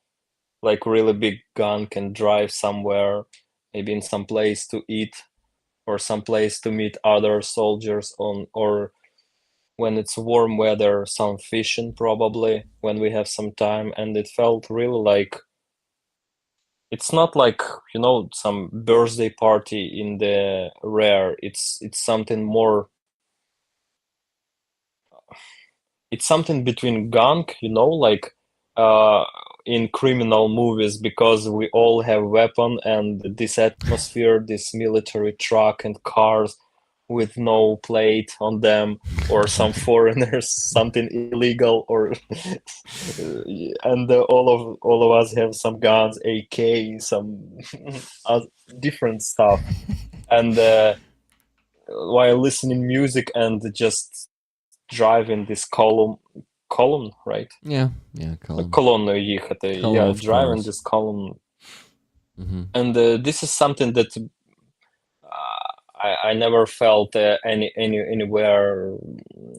like really big gun, can drive somewhere, maybe in some place to eat or some place to meet other soldiers on, or when it's warm weather, some fishing probably when we have some time. And it felt really like, it's not like, some birthday party in the rare. It's something more. It's something between gang, like in criminal movies, because we all have weapon and this atmosphere, this military truck and cars with no plate on them, or some foreigners, something illegal, or and all of us have some guns, AK, some different stuff, and while listening music and just driving this column, right? Yeah, column. Колонною їхати. Column of Driving cars. this column. And this is something that I never felt anywhere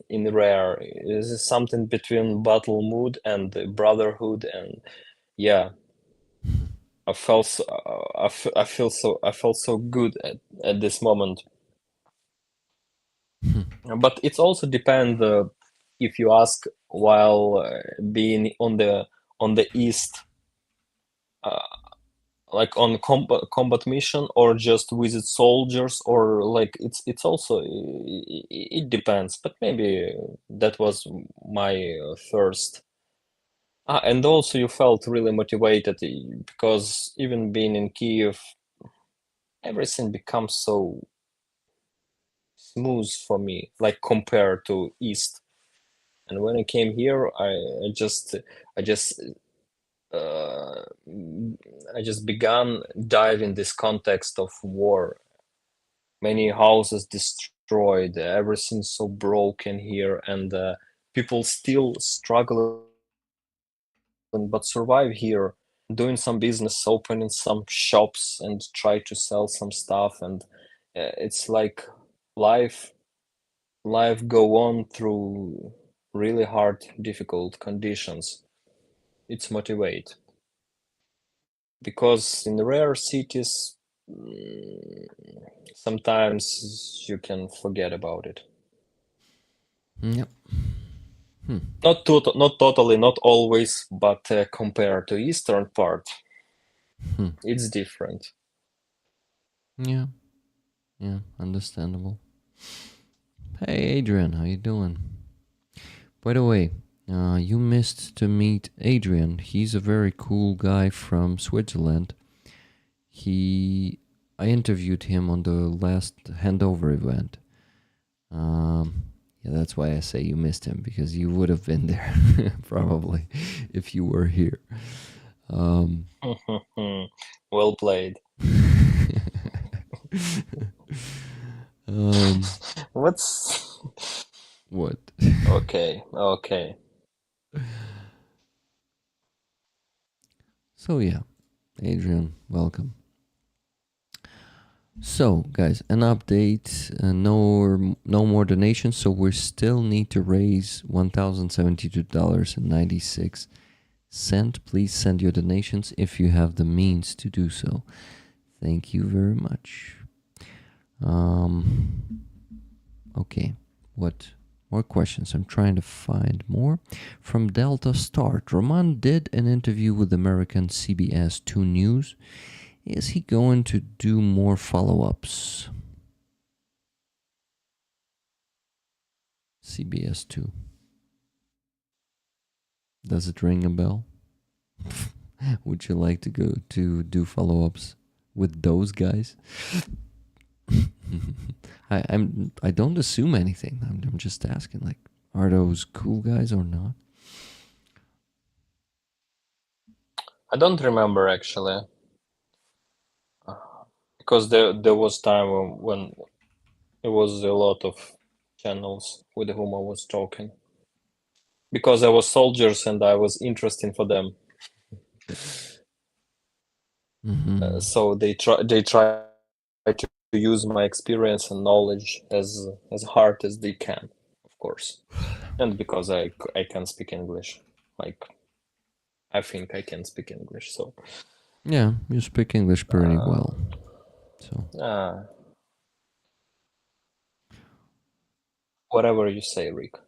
in rare. It's something between battle mood and brotherhood, and yeah, I felt so, I felt so good at this moment. But it's also depend if you ask while being on the east, uh, like on combat mission, or just visit soldiers, or like it's also it depends. But maybe that was my first. And also you felt really motivated because even being in Kiev, everything becomes so smooth for me, like compared to East. And when I came here, I just uh, I just began diving this context of war. Many houses destroyed, everything so broken here, and people still struggling but survive here, doing some business, opening some shops, and try to sell some stuff. And it's like life go on through really hard, difficult conditions. It's motivate because in rare cities, sometimes you can forget about it. Yep. Not totally, not always, but compared to eastern part, it's different. Yeah. Yeah. Understandable. Hey, Adrian, how you doing? By the way, you missed to meet Adrian. He's a very cool guy from Switzerland. I interviewed him on the last handover event. Yeah, that's why I say you missed him, because you would have been there probably if you were here. Well played. What's What? okay? Okay. So yeah, Adrian, welcome. So guys, an update. No more donations. So we still need to raise $1,072.96. Please send your donations if you have the means to do so. Thank you very much. Okay, what more questions? I'm trying to find more. From Delta Start, Roman did an interview with American CBS 2 News. Is he going to do more follow-ups? CBS 2. Does it ring a bell? Would you like to go to do follow-ups with those guys? I don't assume anything. I'm just asking, like, are those cool guys or not? I don't remember actually, because there was time when it was a lot of channels with whom I was talking, because I was soldiers and I was interesting for them. So they try to use my experience and knowledge as hard as they can, of course, and because I can speak English, like I think I can speak English, so Yeah, you speak English pretty well. So whatever you say, Rick.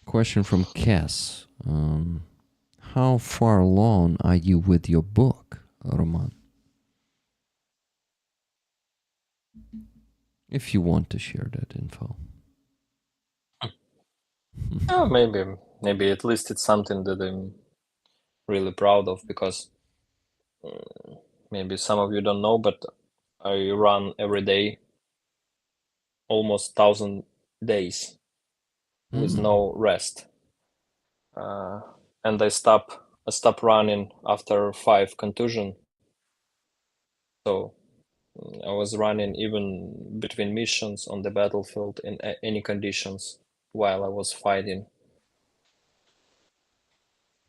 question from Cass. How far along are you with your book, Roman? If you want to share that info. Maybe at least it's something that I'm really proud of, because maybe some of you don't know, but I run every day, almost 1,000 days with no rest, and I stop running after 5 contusion. So I was running even between missions on the battlefield in any conditions while I was fighting.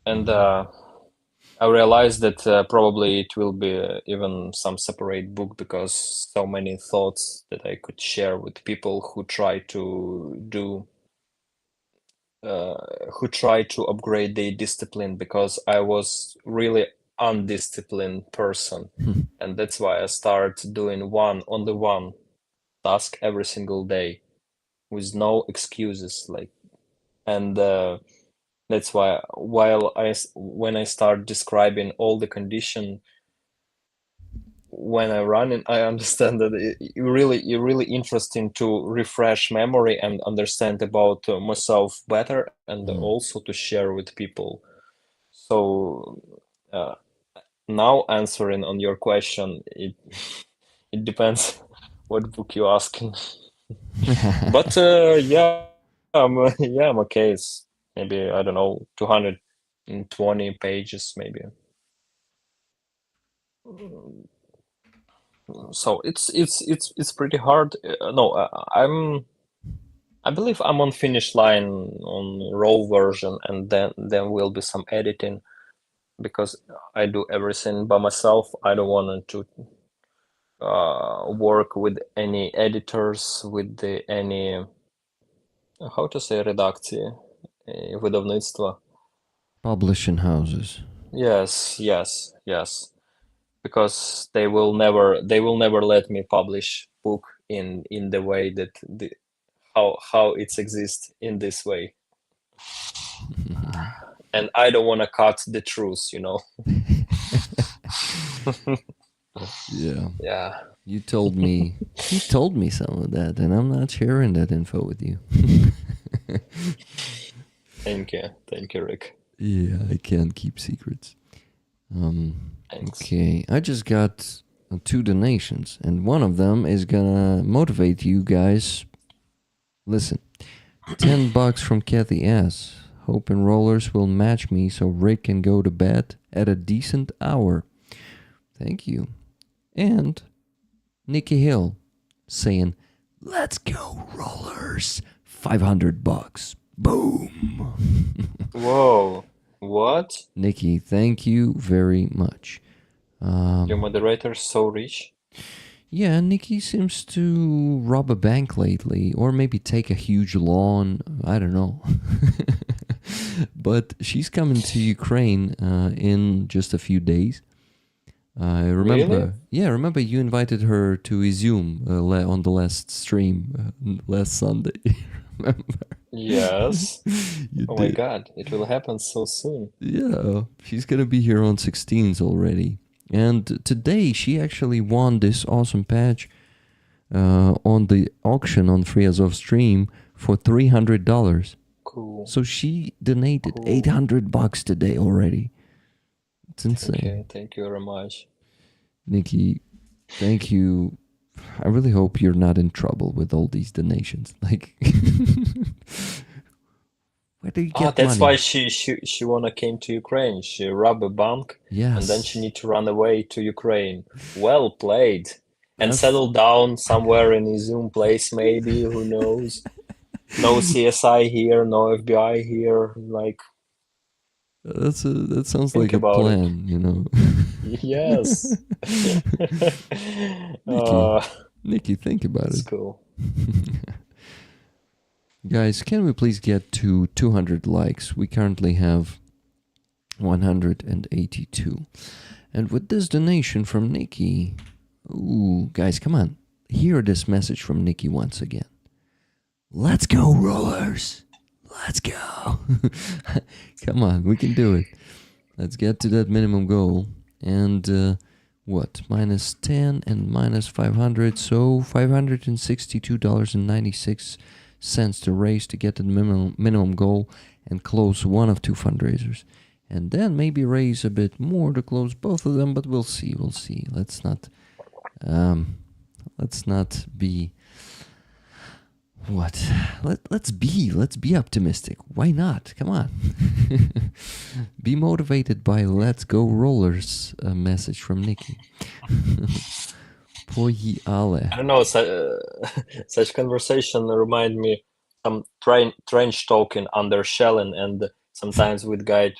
And I realized that probably it will be even some separate book, because so many thoughts that I could share with people who try to do who try to upgrade their discipline, because I was really undisciplined person, and that's why I started doing only one task every single day with no excuses, like. And that's why when I start describing all the condition when I run it, I understand that it really interesting to refresh memory and understand about myself better, and also to share with people. So uh, now answering on your question, it depends what book you're asking. But I'm okay. It's maybe, I don't know, 220 pages maybe. So it's pretty hard. No, I believe I'm on finish line on raw version, and then will be some editing, because I do everything by myself. I don't want to work with any editors, with any, how to say, редакції, видавництва. Publishing houses. Yes, because they will never let me publish book in the way that how it exists in this way. And I don't want to cut the truth, Yeah. Yeah. You told me some of that, and I'm not sharing that info with you. Thank you, Rick. Yeah, I can't keep secrets. Thanks. Okay, I just got 2 donations, and one of them is gonna motivate you guys. Listen, $10 from Kathy S. Hoping rollers will match me so Rick can go to bed at a decent hour. Thank you. And Nikki Hill saying, "Let's go rollers, $500. Boom." Whoa. What? Nikki, thank you very much. Your moderator's so rich? Yeah, Nikki seems to rob a bank lately, or maybe take a huge loan. I don't know. But she's coming to Ukraine in just a few days. I remember. Really? Yeah, remember you invited her to Izum on the last stream last Sunday. Remember? Yes. You Oh did. my God, it will happen so soon. Yeah, she's gonna be here on 16th already. And today she actually won this awesome patch on the auction on Free Azov stream for $300. Cool. So she donated Cool. $800 today already. It's insane. Thank you very much. Nikki, thank you. I really hope you're not in trouble with all these donations. Like, where do you get That's money? why she wanna came to Ukraine. She robbed a bank, Yes. and then she need to run away to Ukraine. Well played. And That's- settle down somewhere in his own place, maybe. Who knows? No CSI here, no FBI here. Like, that sounds Think like a about it. plan, you know. yes. Nikki, think about It's it. cool. Guys, can we please get to 200 likes? We currently have 182. And with this donation from Nikki, ooh, guys, come on. Hear this message from Nikki once again. Let's go, rollers. Let's go. Come on, we can do it. Let's get to that minimum goal. And what? Minus 10 and minus 500. So $562.96 to raise to get to the minimum goal and close one of 2 fundraisers. And then maybe raise a bit more to close both of them, but we'll see. Let's not be what? Let's be optimistic. Why not? Come on. Be motivated by "Let's go rollers" a message from Nikki. Poi ale. I don't know. Such conversation remind me some trench talking under shelling, and Sometimes with guys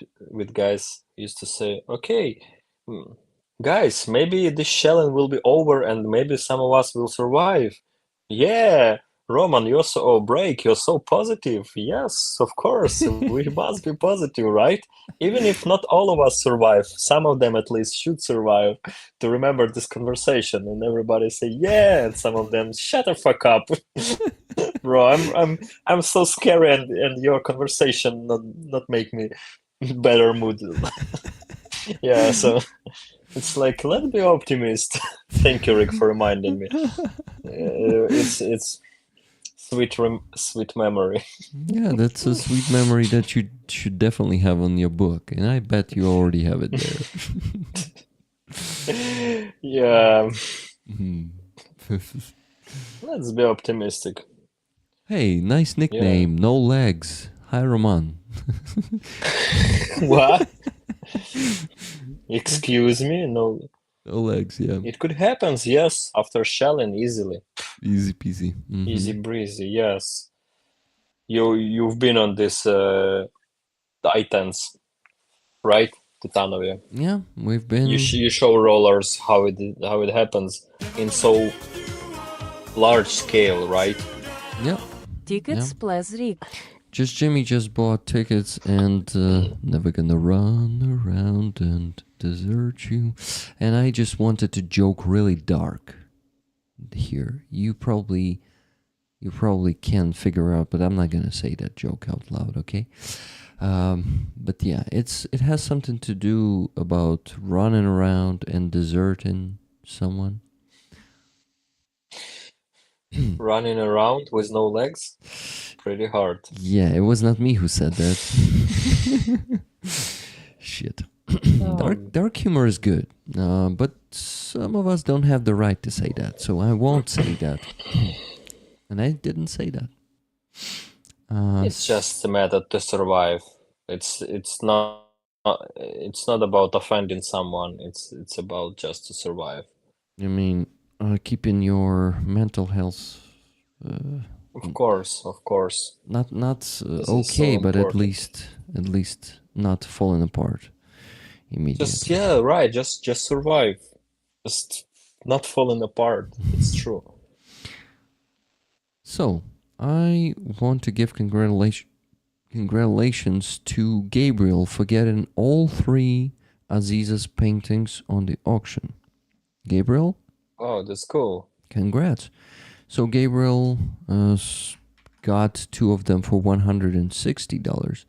used to say, okay, mm, guys, maybe this challenge will be over and maybe some of us will survive. Yeah, Roman, you're so break, you're so positive. Yes, of course, we must be positive, right? Even if not all of us survive, some of them at least should survive to remember this conversation. And everybody say, yeah, and some of them shut the fuck up. Bro, I'm so scary and your conversation not make me better mood. Yeah, so it's like let's be optimist. Thank you, Rick, for reminding me. It's sweet memory. Yeah, that's a sweet memory that you should definitely have on your book, and I bet you already have it there. Yeah, Mhm. let's be optimistic. Hey, nice nickname, No Legs. Hi, Roman. What? Excuse me? No, No Legs, yeah. it could happen. Yes, after shelling easily, Easy peasy. Mhm. easy breezy. Yes, you've been on this Titans, right? Titanovia. Yeah, we've been. You show rollers how it happens in so large scale, right? Yeah. Tickets, please, Rick. Just Jimmy just bought tickets and never gonna run around and desert you. And I just wanted to joke really dark here. You probably can figure out, but I'm not gonna say that joke out loud, okay? But yeah, it has something to do about running around and deserting someone. Running around with no legs, pretty hard. Yeah, it was not me who said that. Shit. Dark humor is good, but some of us don't have the right to say that, so I won't say that. And I didn't say that. It's just a method to survive. It's not about offending someone. It's about just to survive. I mean, keeping your mental health Of course. not This is okay, so but at important. least not falling apart immediately. Just yeah, right. Just survive. Just not falling apart. It's true. So I want to give congratulations to Gabriel for getting all 3 Aziza's paintings on the auction. Gabriel, Oh, that's cool. congrats. So Gabriel got 2 of them for $160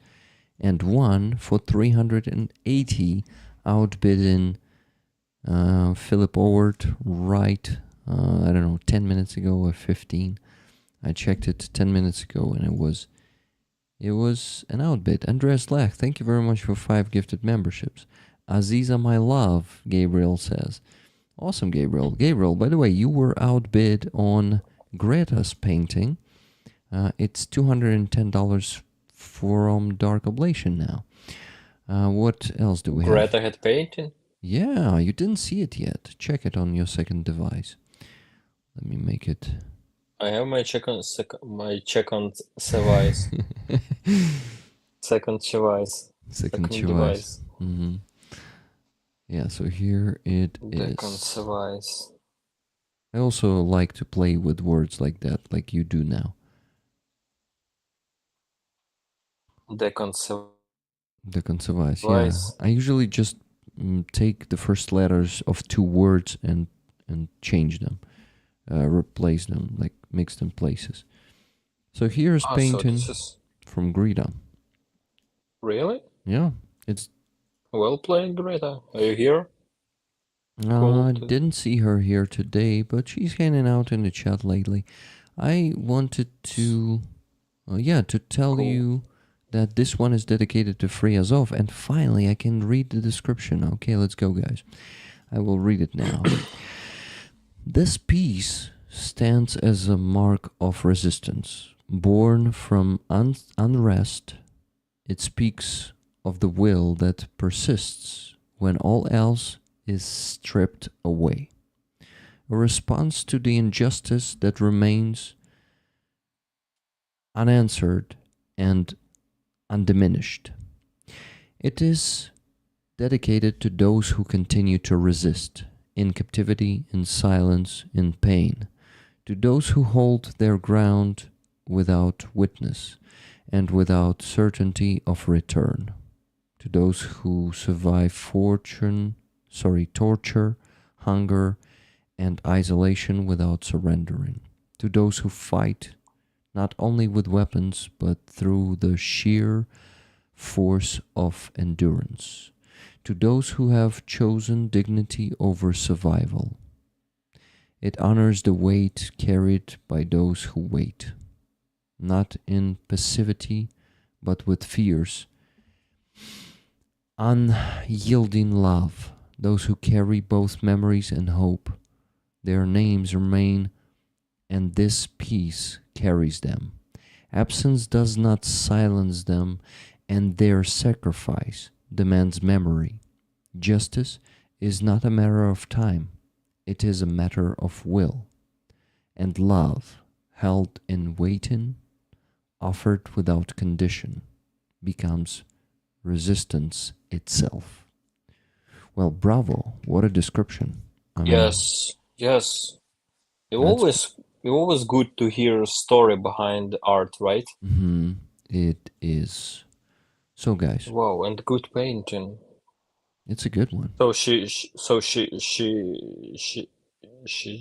and 1 for $380, outbidding Philip Owert right, I don't know, 10 minutes ago or 15. I checked it 10 minutes ago and it was an outbid. Andreas Lech, thank you very much for 5 gifted memberships. Aziza, my love, Gabriel says. Awesome, Gabriel. Gabriel, by the way, you were outbid on Greta's painting. It's $210 from Dark Oblation now. What else do we have? Greta had painting. Yeah, you didn't see it yet. Check it on your second device. Let me make it. I have my check on device. Second device. Second device. Mm-hmm. Yeah, so here it Second is. device. I also like to play with words like that, like you do now. Deconcevice, yeah. I usually just take the first letters of 2 words and change them, replace them, like mix them places. So here's painting from Greta. Really? Yeah, it's well played, Greta. Are you here? I didn't see her here today, but she's hanging out in the chat lately. I wanted to, to tell you that this one is dedicated to Free Azov, and finally I can read the description. Okay, let's go, guys. I will read it now. This piece stands as a mark of resistance, born from unrest. It speaks of the will that persists when all else is stripped away. A response to the injustice that remains unanswered and undiminished. It is dedicated to those who continue to resist, in captivity, in silence, in pain, to those who hold their ground without witness and without certainty of return, to those who survive torture, hunger, and isolation without surrendering, to those who fight not only with weapons but through the sheer force of endurance, to those who have chosen dignity over survival. It honors the weight carried by those who wait, not in passivity, but with fierce, unyielding love, those who carry both memories and hope. Their names remain, and this peace carries them. Absence does not silence them, and their sacrifice demands memory. Justice is not a matter of time, it is a matter of will. And love, held in waiting, offered without condition, becomes resistance itself. Well, bravo, what a description. I mean, Yes, yes. It that's always good to hear a story behind art, right? it is. So guys, Wow, and good painting. it's a good one. So she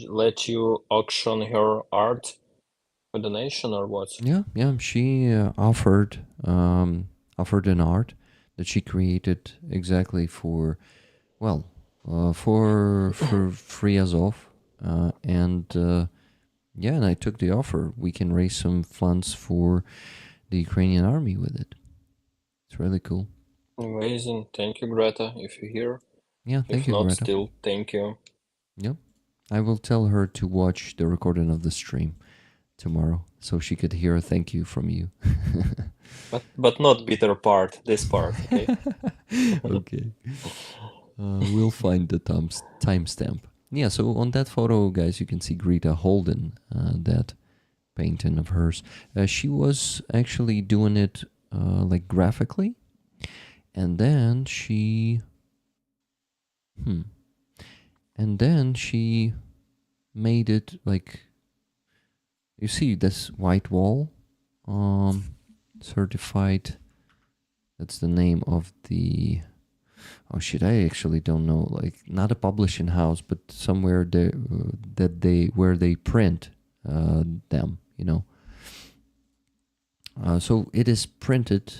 let you auction her art for donation or what? Yeah, she offered an art that she created exactly for, well, for free as off, and I took the offer. We can raise some funds for the Ukrainian army with it. It's really cool. Amazing. Thank you, Greta, if you're here. Yeah, thank If you, not, Greta. still, thank you. Yep, I will tell her to watch the recording of the stream tomorrow, so she could hear a thank you from you. But not bitter part, this part, okay? Okay. We'll find the timestamp. Yeah, so on that photo, guys, you can see Greta holding that painting of hers. She was actually doing it like graphically, and then she made it like, you see this white wall, certified. That's the name of the. Oh shit! I actually don't know. Like, not a publishing house, but somewhere there where they print them. You know. So it is printed,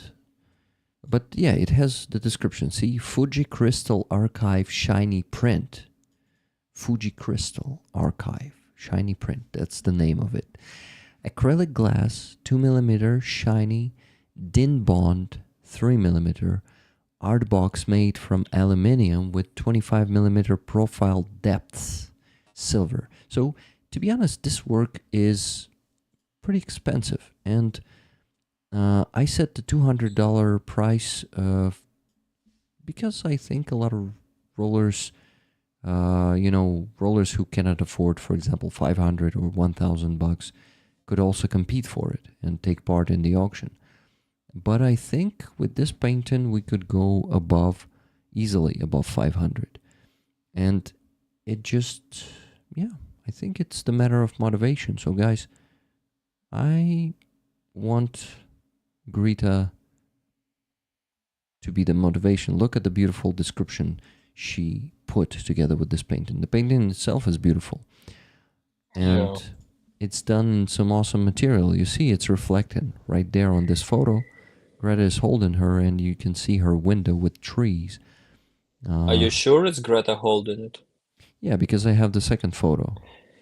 but yeah, it has the description. See, Fuji Crystal Archive shiny print. Fuji Crystal Archive shiny print. That's the name of it. Acrylic glass, 2mm shiny, din bond, 3mm. Art box made from aluminium with 25mm profile depths, silver. So, to be honest, this work is pretty expensive, and I set the $200 price because I think a lot of rollers, rollers who cannot afford, for example, $500 or $1,000, could also compete for it and take part in the auction. But I think with this painting, we could go easily above 500. And it just, I think it's the matter of motivation. So guys, I want Greta to be the motivation. Look at the beautiful description she put together with this painting. The painting itself is beautiful. And it's done in some awesome material. You see, it's reflected right there on this photo. Greta is holding her, and you can see her window with trees. Are you sure it's Greta holding it? Yeah, because I have the second photo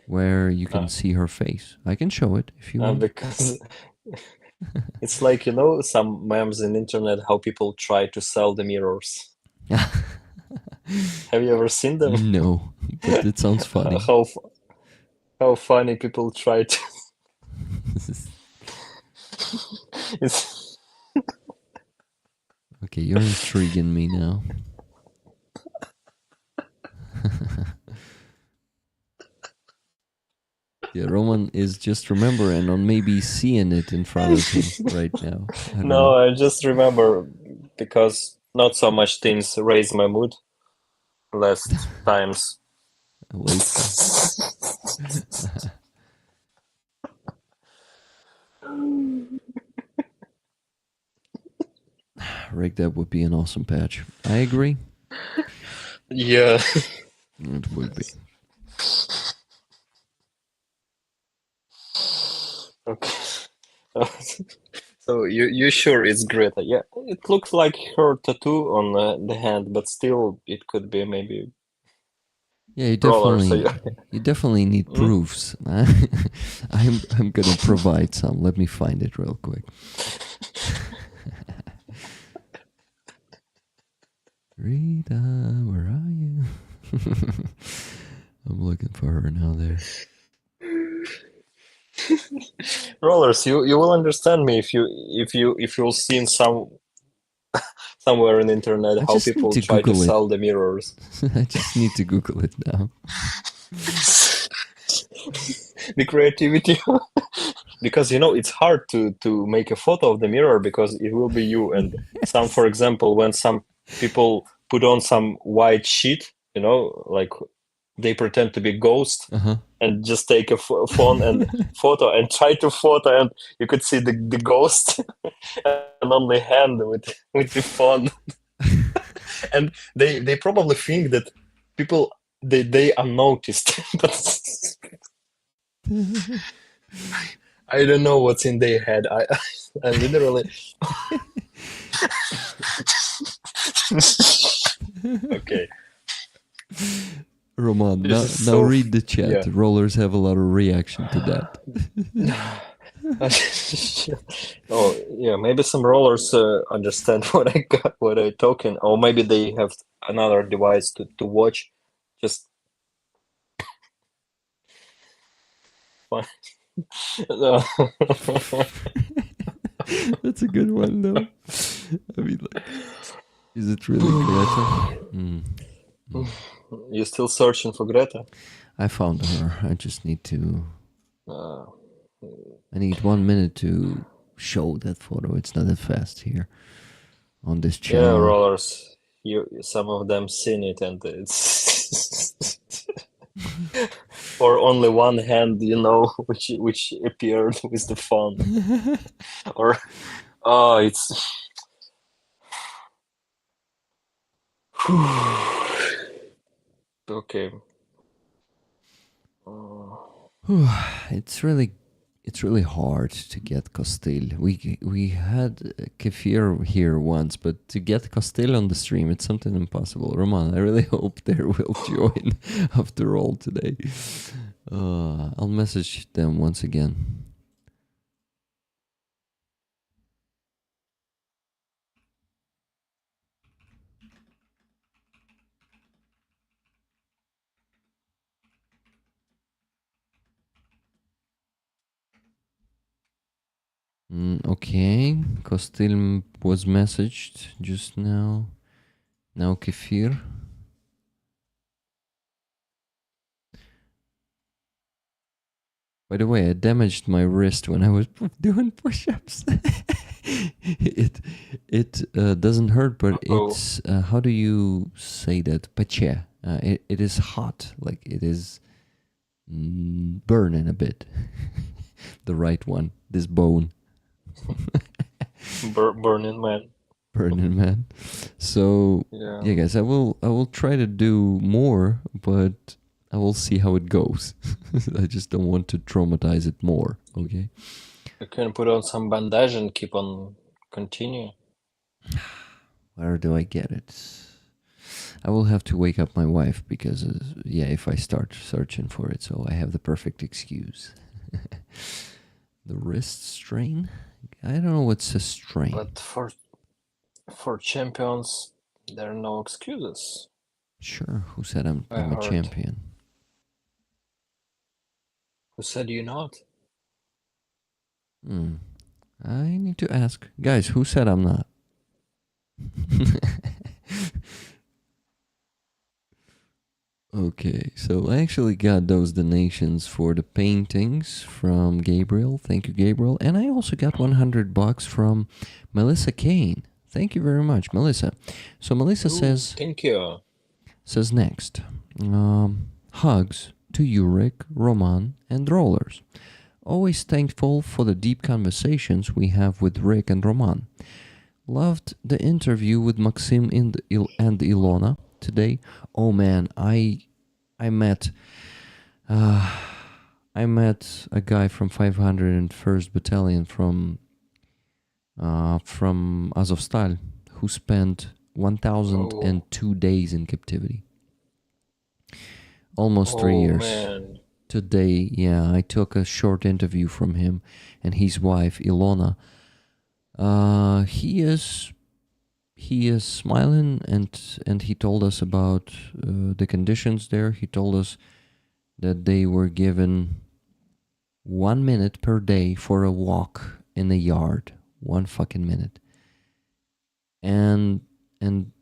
where you can see her face. I can show it if you want. Because it's like, some memes in internet, how people try to sell the mirrors. Have you ever seen them? No, but it sounds funny. How funny people try to... It's... Okay, you're intriguing me now. Yeah, Roman is just remembering or maybe seeing it in front of him right now. No, I just remember because not so much things raise my mood. Less times. Rick, that would be an awesome patch. I agree. Yeah. It would be. Okay. So you sure it's Greta? Yeah, it looks like her tattoo on the hand, but still, it could be maybe Yeah, you Roller. So definitely need proofs. I'm gonna provide some. Let me find it real quick. Rita, where are you? I'm looking for her now. There. Rollers, you will understand me if you'll seen somewhere on the internet how people try to sell the mirrors. I just need to Google it now. The creativity. Because it's hard to make a photo of the mirror because it will be you and for example, when some people put on some white sheet, like they pretend to be ghost and just take a phone and photo and try to photo, and you could see the ghost and on the hand with the phone. And they probably think that people they unnoticed. But I don't know what's in their head. I literally. Okay. Roman, now read the chat. Yeah. Rollers have a lot of reaction to that. Oh yeah, maybe some rollers understand what I got, what I talking, or maybe they have another device to watch. Just fine. That's a good one, though. I mean, like, is it really Greta? You still searching for Greta? I found her. I just need to. I need 1 minute to show that photo. It's not that fast here on this channel. Yeah, rollers. Some of them seen it, and it's. Or only one hand, which appeared with the phone. Or, it's. Okay. It's really hard to get Costil. We had Qefir here once, but to get Costil on the stream, it's something impossible. Roman, I really hope they will join after all today. I'll message them once again. Okay, Costil was messaged just now. Now Qefir. By the way, I damaged my wrist when I was doing push-ups. It doesn't hurt, but it's how do you say that? Peche. It is hot, like it is burning a bit. The right one, this bone. Burning man. So yeah, guys, I will try to do more, but I will see how it goes. I just don't want to traumatize it more. Okay. You can put on some bandage and keep on continue. Where do I get it? I will have to wake up my wife because if I start searching for it, so I have the perfect excuse. The wrist strain. I don't know what's a strain. But for champions, there are no excuses. Sure. Who said I'm a champion? Who said you're not? I need to ask. Guys, who said I'm not? Okay, so I actually got those donations for the paintings from Gabriel. Thank you, Gabriel. And I also got $100 from Melissa Kane. Thank you very much, Melissa. So Melissa says, thank you. Says next, hugs to Yurik, Roman, and Rollers. Always thankful for the deep conversations we have with Rick and Roman. Loved the interview with Maxim and Ilona today. Oh man, I met I met a guy from 501st Battalion from Azovstal who spent 1,002 days in captivity. Almost 3 years. Man. Today, yeah, I took a short interview from him and his wife Ilona. He is smiling and he told us about the conditions there. He told us that they were given 1 minute per day for a walk in the yard. 1 fucking minute. And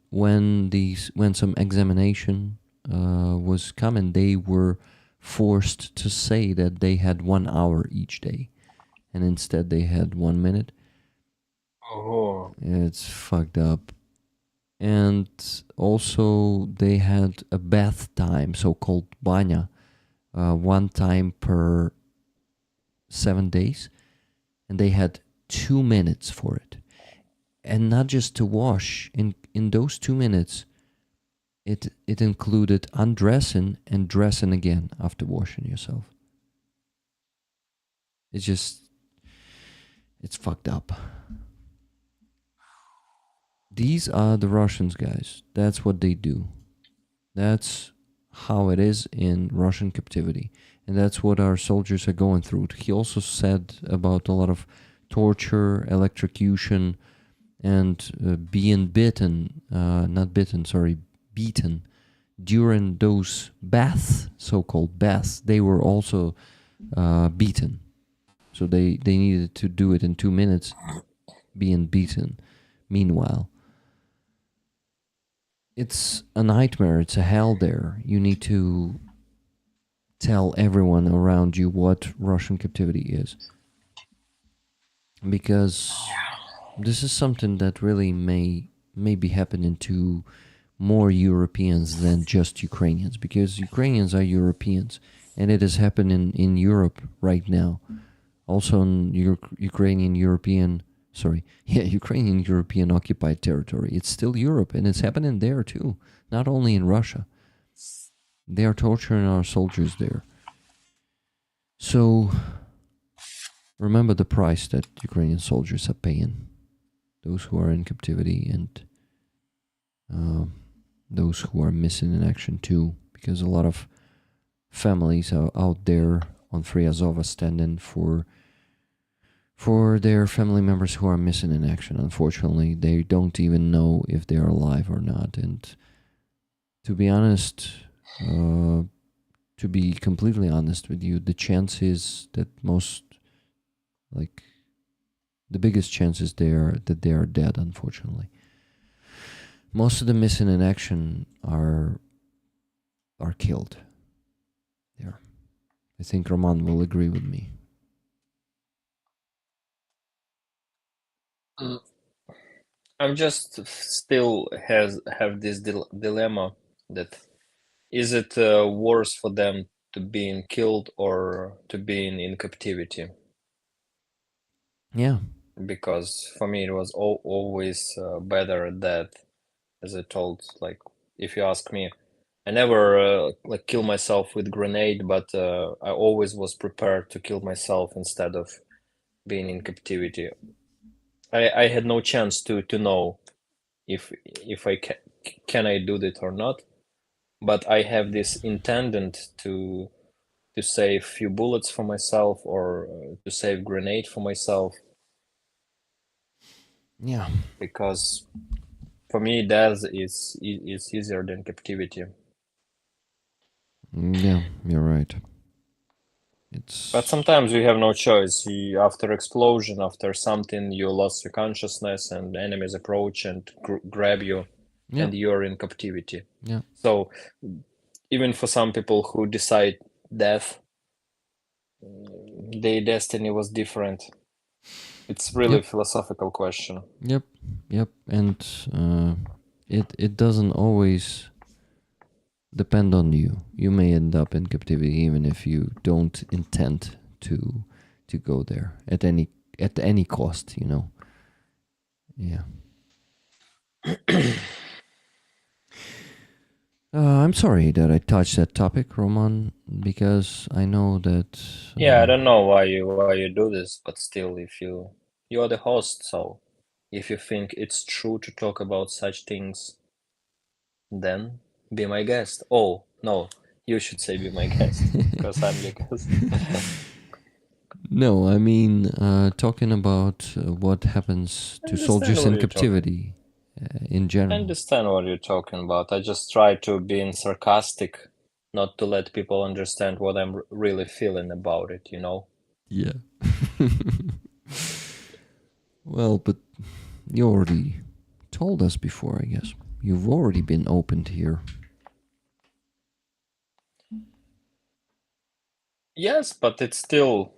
when some examination was coming, they were forced to say that they had 1 hour each day, and instead they had 1 minute. Oh. It's fucked up. And also they had a bath time, so-called banya, 1 time per 7 days, and they had 2 minutes for it. And not just to wash. In those 2 minutes, it included undressing and dressing again after washing yourself. It's fucked up. These are the Russians, guys. That's what they do. That's how it is in Russian captivity. And that's what our soldiers are going through. He also said about a lot of torture, electrocution, and being beaten during those baths, so-called baths. They were also beaten. So they needed to do it in 2 minutes, being beaten. Meanwhile, it's a nightmare. It's a hell there. You need to tell everyone around you what Russian captivity is. Because this is something that really may be happening to more Europeans than just Ukrainians, because Ukrainians are Europeans, and it is happening in Europe right now. Also in Ukrainian European occupied territory. It's still Europe, and it's happening there too, not only in Russia. They are torturing our soldiers there. So remember the price that Ukrainian soldiers are paying. Those who are in captivity and those who are missing in action too, because a lot of families are out there on Free Azov standing for their family members who are missing in action. Unfortunately, they don't even know if they are alive or not. And to be honest, to be completely honest with you, the chance is that the biggest chances that they are dead, unfortunately. Most of the missing in action are killed there. I think Roman will agree with me. I'm just still have this dilemma that is it worse for them to being killed or to being in captivity? Yeah. Because for me it was always better that, as I told, like if you ask me, I never kill myself with grenade, but I always was prepared to kill myself instead of being in captivity. I had no chance to know if I can I do that or not, but I have this intended to save few bullets for myself or to save grenade for myself. Yeah. Because for me death is easier than captivity. Yeah, you're right. But sometimes we have no choice. After explosion, after something, you lost your consciousness and enemies approach and grab you, and you're in captivity. Yeah. So even for some people who decide death, their destiny was different. It's really Yep. a philosophical question. Yep. And it doesn't always depend on you. You may end up in captivity even if you don't intend to go there at any cost, you know. Yeah. I'm sorry that I touched that topic, Roman, because I know that. Yeah, I don't know why you do this, but still, if you're the host, so if you think it's true to talk about such things, then be my guest. Oh, no, you should say be my guest, because I'm your guest. No, I mean talking about what happens to soldiers in captivity in I general. understand what you're talking about. I just try to be sarcastic, not to let people understand what I'm really feeling about it, you know? Yeah. Well, but you already told us before, I guess. You've already been opened here. Yes, but it's still...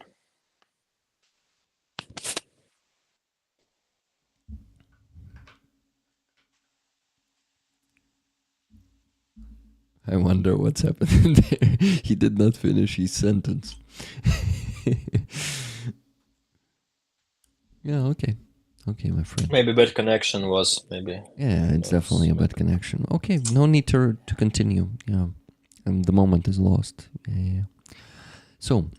I wonder what's happening there. He did not finish his sentence. Yeah, okay. Okay, my friend. Maybe bad connection was, maybe. Yeah, it's definitely a bad connection. Okay, no need to continue. Yeah, and the moment is lost. Yeah. So,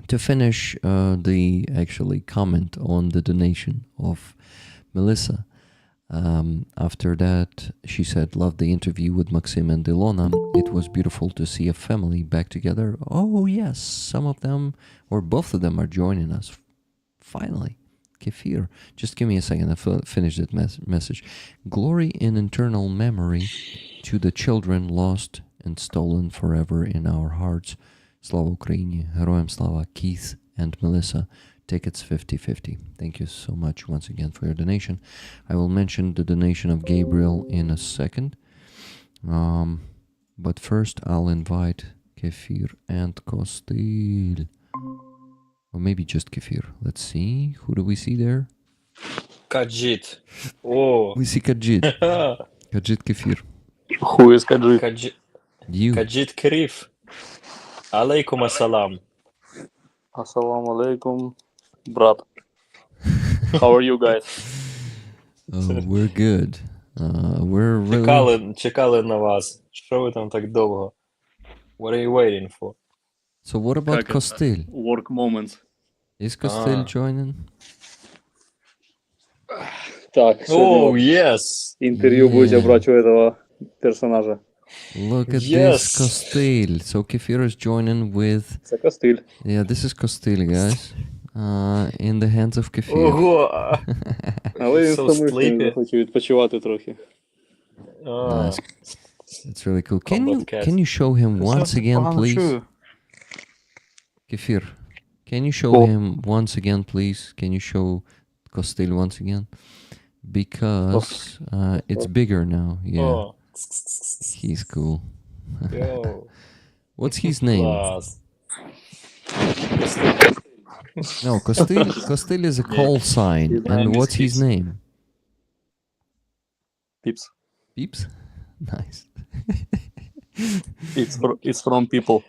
to finish the actually comment on the donation of Melissa, after that, she said, "Loved the interview with Maxim and Ilona. It was beautiful to see a family back together." Oh, yes, some of them, or both of them, are joining us. Finally. Qefir. Just give me a second. I finish that message. Glory in eternal memory to the children lost and stolen forever in our hearts. Slava Ukraini. Героям слава. Keith and Melissa. Tickets 50-50. Thank you so much once again for your donation. I will mention the donation of Gabriel in a second. But first I'll invite Qefir and Kostil. Or maybe just Qefir. Let's see. Who do we see there? Kajit. Oh. We see Kajit. Kajit Qefir. Who is Kajit? You. Kajit Krif. Alaikum assalam. Assalamu alaikum, брат. How are you guys? Oh, we're good. We're really... Чекали на вас. Що ви там так довго? What are you waiting for? So what about Kostil? Work moments. Is Kostil joining? Так, Oh, yes! интервью будете брать у этого персонажа. Look at this Kostil. So Qefir is joining with... Це Костиль. Yeah, this is Kostil, guys. In the hands of Qefir. Ого! Але він So втомився, sleepy. він захотів відпочивати трохи. Nice. It's really cool. Can you show him once again, please? Qefir, can you show him once again, please? Can you show Kostil once again? Because it's bigger now. Yeah. Oh. He's cool. Yo. What's his name? Клас. No, Kostil is a call sign. His name And is what's his Peeps. name? Peeps. Peeps? Nice. It's from people.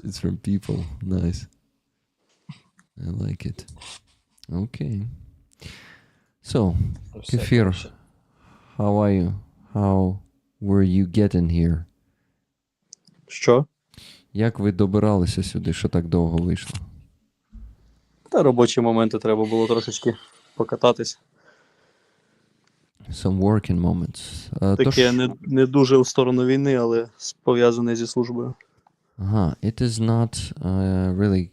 It's from people. Nice. I like it. Okay. So, Qefir, how are you? How were you getting here? Що? Як ви добиралися сюди, що так довго вийшло? Та робочі моменти треба було трошечки покататись. Some working moments. Таке не дуже в сторону війни, але пов'язане зі службою. Ага, it is not really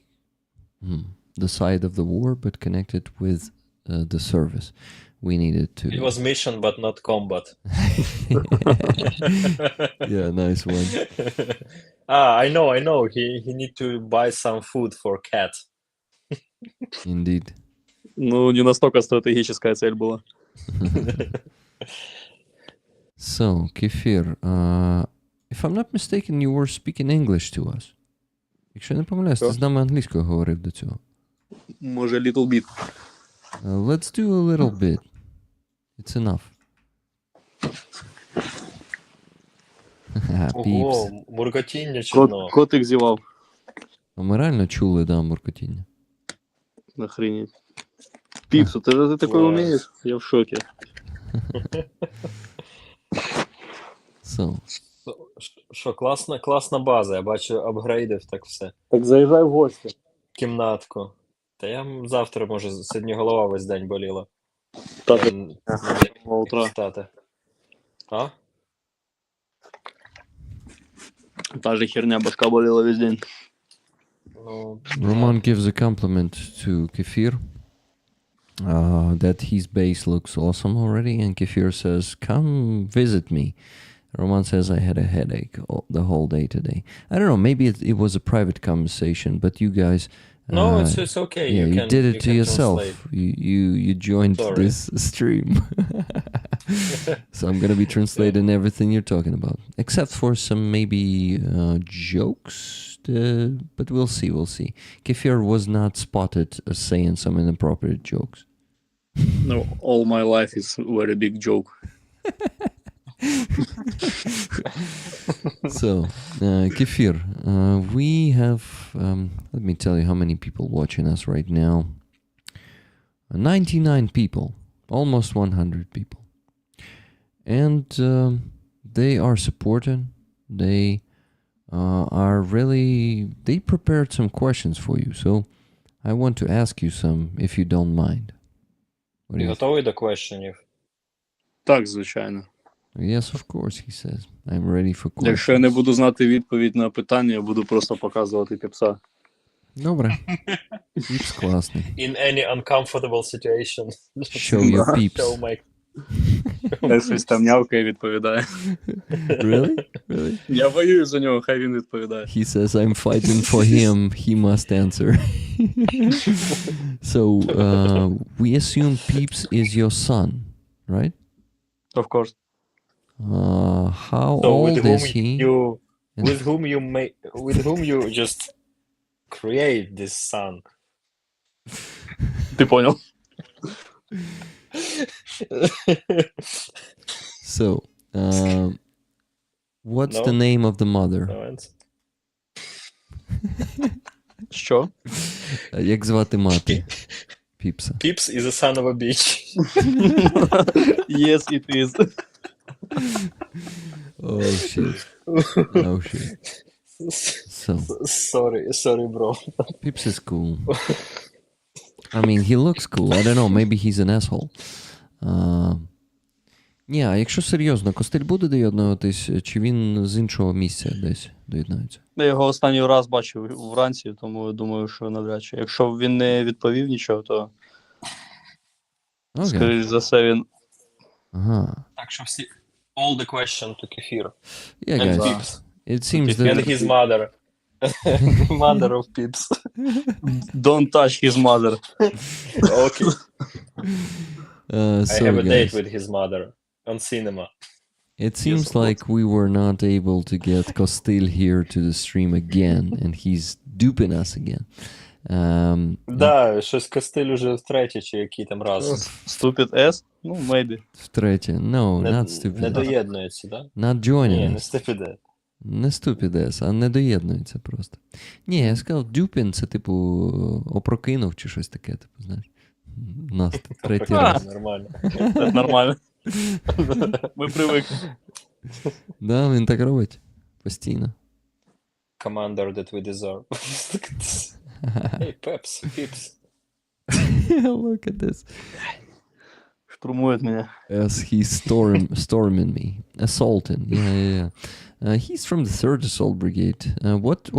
the side of the war, but connected with the service. We needed to... It was mission, but not combat. Yeah, nice one. I know. He need to buy some food for cat. Indeed. Ну, не настолько стратегическая цель была. So, Qefir, if I'm not mistaken, you were speaking English to us. Якщо я не помиляюсь, ти з нами англійською говорив до цього. Може, little bit. Let's do a little bit. It's enough. Peeps. Ого, муркотіння чудно. Котик зівав. А ми реально чули, да, муркотіння. Охренеть. Піпсу, ти такое Клас. вмієш? Я в шокі. So, Що, класна база, я бачу, апгрейдив так все. Так заїжджай в гості. Кімнатку. Та я завтра, може, сьогодні голова весь день боліла. Так, Ем, утра. встати. А? Та же херня, башка боліла весь день. Ну, Roman gives a compliment to Qefir that his base looks awesome already, and Qefir says, "Come visit me." Roman says, "I had a headache the whole day today." I don't know. Maybe it was a private conversation, but you guys. No, it's okay. Yeah, you can, did it to can yourself. translate. You joined Sorry. this stream, so I'm gonna be translating everything you're talking about, except for some maybe jokes. But we'll see. We'll see. Qefir was not spotted saying some inappropriate jokes. No, all my life is a very big joke. So, Qefir, we have, let me tell you how many people watching us right now. 99 people, almost 100 people. And they are supporting. They are really, they prepared some questions for you. So, I want to ask you some, if you don't mind. What do Ти you готовий до questionів? Так, звичайно. Yes, of course, he says. I'm ready for questions. Якщо я не буду знати відповідь на питання, я буду просто показувати піпса. Добре. Піпс класний. In any uncomfortable situation. Show your peeps. Show my... Хай щось там нявкає і відповідає. Really? Really? Я воюю за нього, хай він відповідає. He says, I'm fighting for him. He must answer. So, we assume Peeps is your son, right? Of course. How So old is he? With whom you just create this son. Ти понял? So, what's No. the name of the mother? No answer. Що? Як звати мати Піпса? Pips is a son of a bitch. Yes, it is. Oh, shit. Oh, shit. So, Sorry, bro. Pips is cool. I mean, he looks cool. I don't know, maybe he's an asshole. Ні, а якщо серйозно, Костель буде доєднуватись, чи він з іншого місця десь доєднається? Я його останній раз бачив вранці, тому думаю, що навряд чи. Якщо він не відповів нічого, то Okay. скоріш за все він... Ага. Так що всі... All the question to Qefir. Yeah, And guys. Pips. It seems And that... his mother. Mother of Pips. Don't touch his mother. Okay. I So, have a date guys, with his mother on cinema. it seems like we were not able to get Kostil here to the stream again, and he's duping us again. Да, щось Костиль уже втретє, чи який там раз. Stupid S? Ну, maybe. Втретє. No, Не not stupid. доєднується, да? Not joining Ні, us. не ступіде. Не stupid, а не доєднується просто. Ні, я сказав, дюпін це типу опрокинув чи щось таке, типу, знаєш. Нас тут третій раз. Нормально. Це нормально. Ми привикли. Да, він так робить. Постійно. Commander that we deserve. Hey, Pips. Look at this. Штурмує мене. As he's storming me. Assaulting. Yeah. He's from the 3rd Assault Brigade.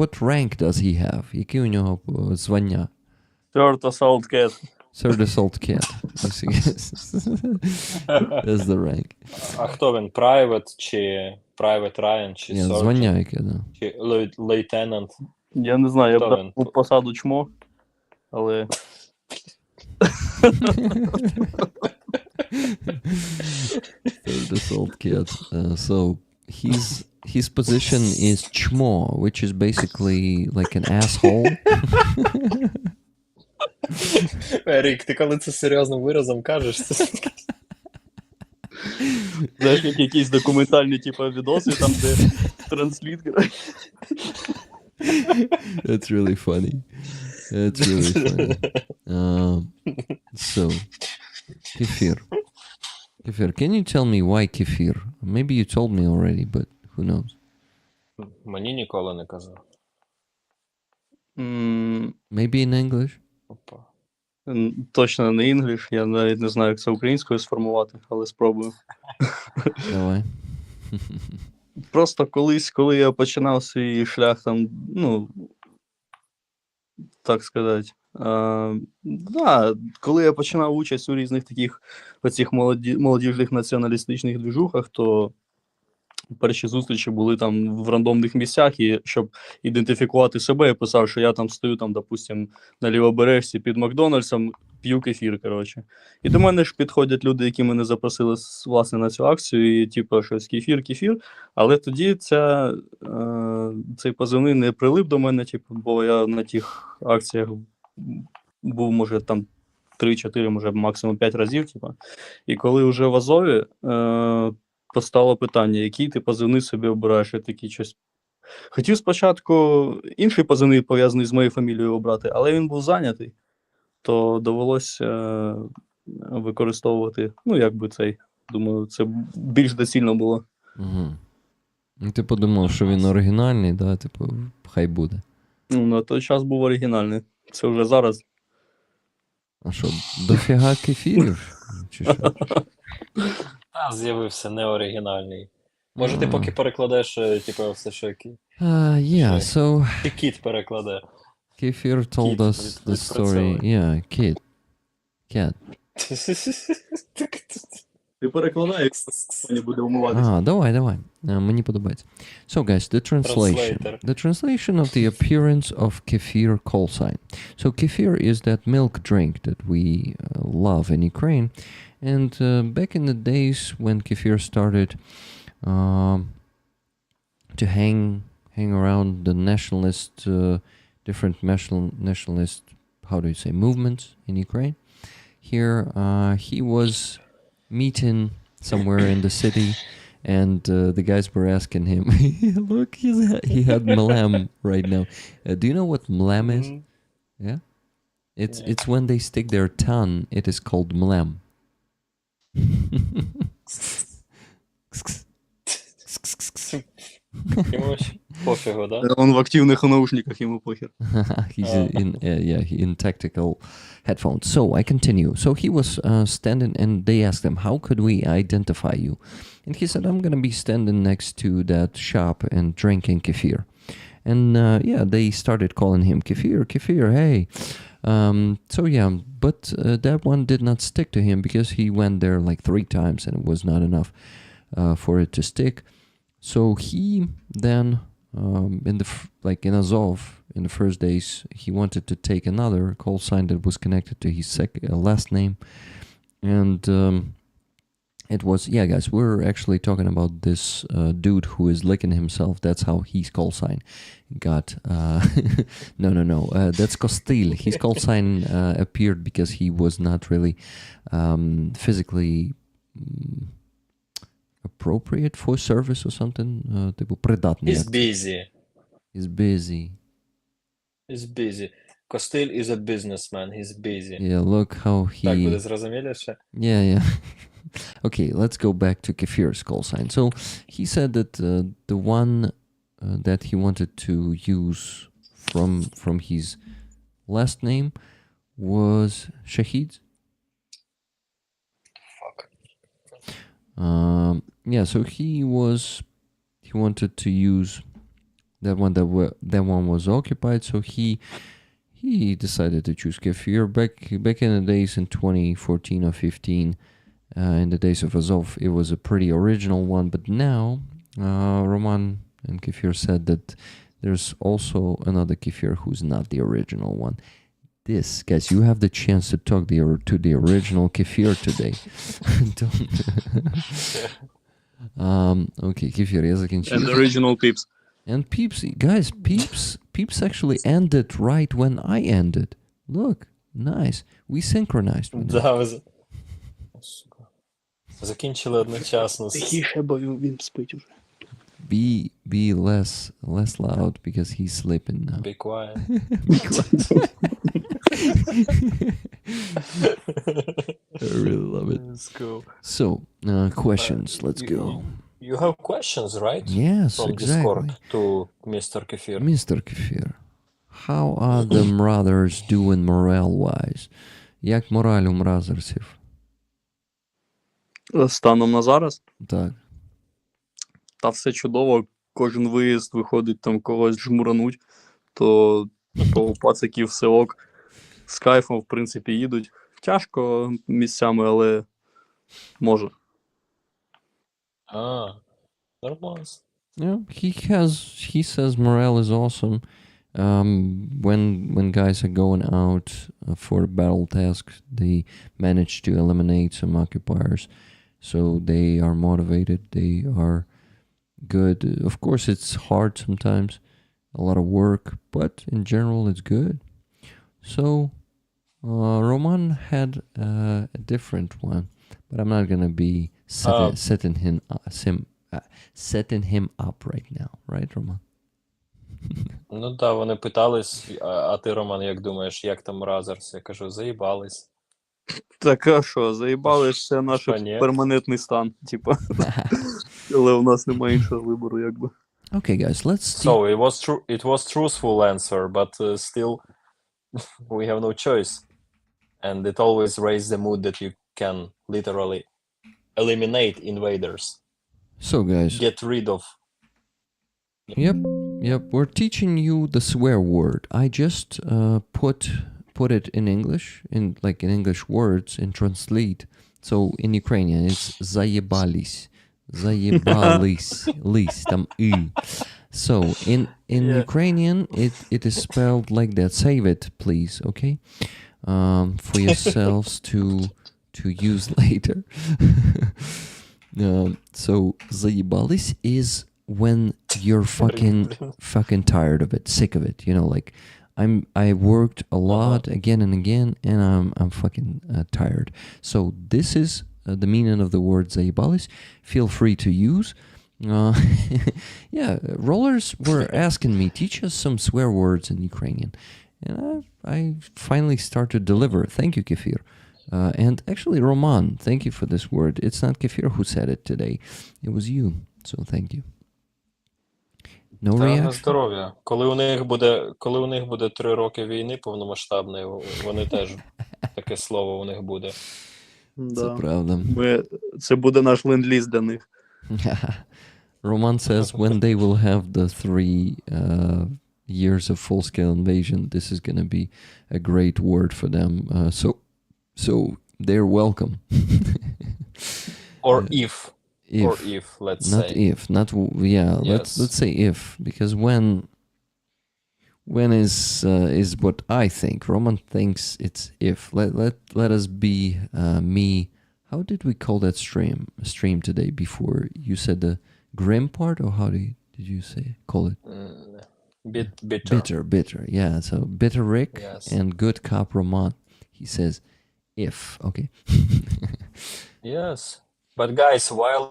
What rank does he have? Яке у нього звання? Third Assault Cat. 3rd Assault Cat. That's the rank. А хто він? Private чи Private Ryan, чи Ні, Sergeant, звання яке, да. чи Lieutenant? Я не знаю, я Хто б він? дав посаду чмо, але... Third Assault Cat. So his position is chmo, which is basically like an asshole. Рік, ти коли це серйозним виразом кажеш, це... Знаєш, як якісь документальні, типу, відоси, там, де трансліт. That's really funny. That's really funny. So, Qefir. Qefir, can you tell me why Qefir? Maybe you told me already, but who knows? Мені ніколи не казав. Maybe in English? Опа. Точно не інгліш, я навіть не знаю, як це українською сформувати, але спробую. Давай. Просто колись, коли я починав свій шлях там, ну, так сказати, коли я починав участь у різних таких оцих молодіжних націоналістичних движухах, то перші зустрічі були там в рандомних місцях, і щоб ідентифікувати себе, я писав, що я там стою, там, допустим, на лівобережці під Макдональдсом, п'ю кефір, коротше. І до мене ж підходять люди, які мене запросили, власне, на цю акцію, і типу, щось кефір, але тоді цей позивний не прилип до мене, типу, бо я на тих акціях був, може, там 3-4, може, максимум 5 разів, типу. І коли вже в Азові, постало питання, який ти позивний собі обираєш, я такий щось. Хотів спочатку інший позивний, пов'язаний з моєю фамілією, обрати, але він був зайнятий, то довелося використовувати, ну, якби цей, думаю, це більш доцільно було. Угу. Ти подумав, що він оригінальний, да? Типу, хай буде. Ну, на той час був оригінальний. Це вже зараз. А що, дофіга кефірів? Чи що? Та, з'явився неоригінальний. Може, ти поки перекладеш, типу, все, що який? Yeah, so... Ти кіт перекладе. Qefir told us the story. Yeah, cat. Ти перекладаєш, не буде умиватися. Давай. Мені подобається. So, guys, the translation. Translator. The translation of the appearance of Qefir call sign. So, Qefir is that milk drink that we love in Ukraine. And back in the days when Qefir started to hang around the nationalist, different nationalist, how do you say, movements in Ukraine, here he was meeting somewhere in the city, and the guys were asking him, look, he had mlam right now. Do you know what mlam is? Yeah? It's when they stick their tongue, it is called mlam. Йому пофігу, да? Он в активних наушниках, йому похер. He's in tactical headphones. So I continue. So he was standing, and they asked him, how could we identify you? And he said, I'm going to be standing next to that shop and drinking kefir. And they started calling him Qefir, hey. But that one did not stick to him because he went there like 3 times and it was not enough for it to stick. So he then, in Azov, in the first days, he wanted to take another call sign that was connected to his last name. And it was, guys, we're actually talking about this dude who is licking himself. That's how his call sign got. No. That's Kostil. His call sign appeared because he was not really physically appropriate for service or something. Типу, придатний. He's busy. He's busy. Костиль is a businessman. He's busy. Yeah, look how he... Так буде зрозуміліше? Yeah. Okay, let's go back to Qefir's call sign. So he said that the one that he wanted to use from his last name was Shahid. Fuck. So he wanted to use that one that one was occupied. So he decided to choose Qefir back in the days in 2014 or 15. In the days of Azov, it was a pretty original one, but now Roman and Qefir said that there's also another Qefir who's not the original one. This, guys, you have the chance to talk to the original Qefir today. Okay, Qefir, yes, I can choose. And the original Peeps. And Peeps, guys, Peeps actually ended right when I ended. Look, Nice. We synchronized with it. Да, О, сука. Закінчили одночасно. Тихіше, бо він спить уже. Be less loud because he's sleeping now. Be quiet. I really love it. Let's go. So, questions. Let's go. You have questions, right? Yes, From exactly. Discord to Mr. Qefir. Mr. Qefir, how are the brothers doing morale-wise? Як мораль у мразерсів? Станом на зараз? Так. Та все чудово. Кожен виїзд виходить там когось жмурануть, то у пациків все ок. З кайфом, в принципі, їдуть. Тяжко місцями, але може. Нормально. Yeah, he says morale is awesome. When guys are going out for a battle task, they manage to eliminate some occupiers, so they are motivated. They are good. Of course, it's hard sometimes, a lot of work, but in general, it's good. So, Roman had a different one, but I'm not gonna be setting him up right now, right, Roman? Ну так, вони питались, а ти, Роман, як думаєш, як там Разерс? Я кажу, заїбались. Так, а що, заїбали, це наш перманентний стан, типа. Але у нас немає іншого вибору, якби. Okay, guys, let's... So, it was truthful answer, but still, we have no choice. And it always raised the mood that you can literally eliminate invaders. So, guys... Get rid of... Yep, we're teaching you the swear word. I just put it in English, in English words, and translate. So in Ukrainian, it's zayebalis. Zayebalis. Lis, tam y. So in Ukrainian, it is spelled like that. Save it, please, okay? For yourselves to use later. So zayebalis is when you're fucking tired of it, sick of it, you know, like I worked a lot again and again, and I'm fucking tired. So this is the meaning of the word zayebalis. Feel free to use. Yeah, rollers were asking me, teach us some swear words in Ukrainian, and I finally started to deliver. Thank you, Qefir. And actually, Roman, thank you for this word. It's not Qefir who said it today. It was you. So thank you. No reaction? На здоров'я. Коли у них буде 3 роки війни повномасштабної, вони теж таке слово у них буде. Це правда. Це буде наш ленд-ліз для них. Roman says when they will have the 3 years of full-scale invasion, this is going to be a great word for them. So they're welcome. Or if, let's not say. Yes. Let's say if, because when is what I think. Roman thinks it's if. Let us be me. How did we call that stream today? Before you said the grim part, or how did you call it? Bitter. Yeah. So bitter Rick, yes, and good cop Roman. He says if. Okay. Yes. But guys, while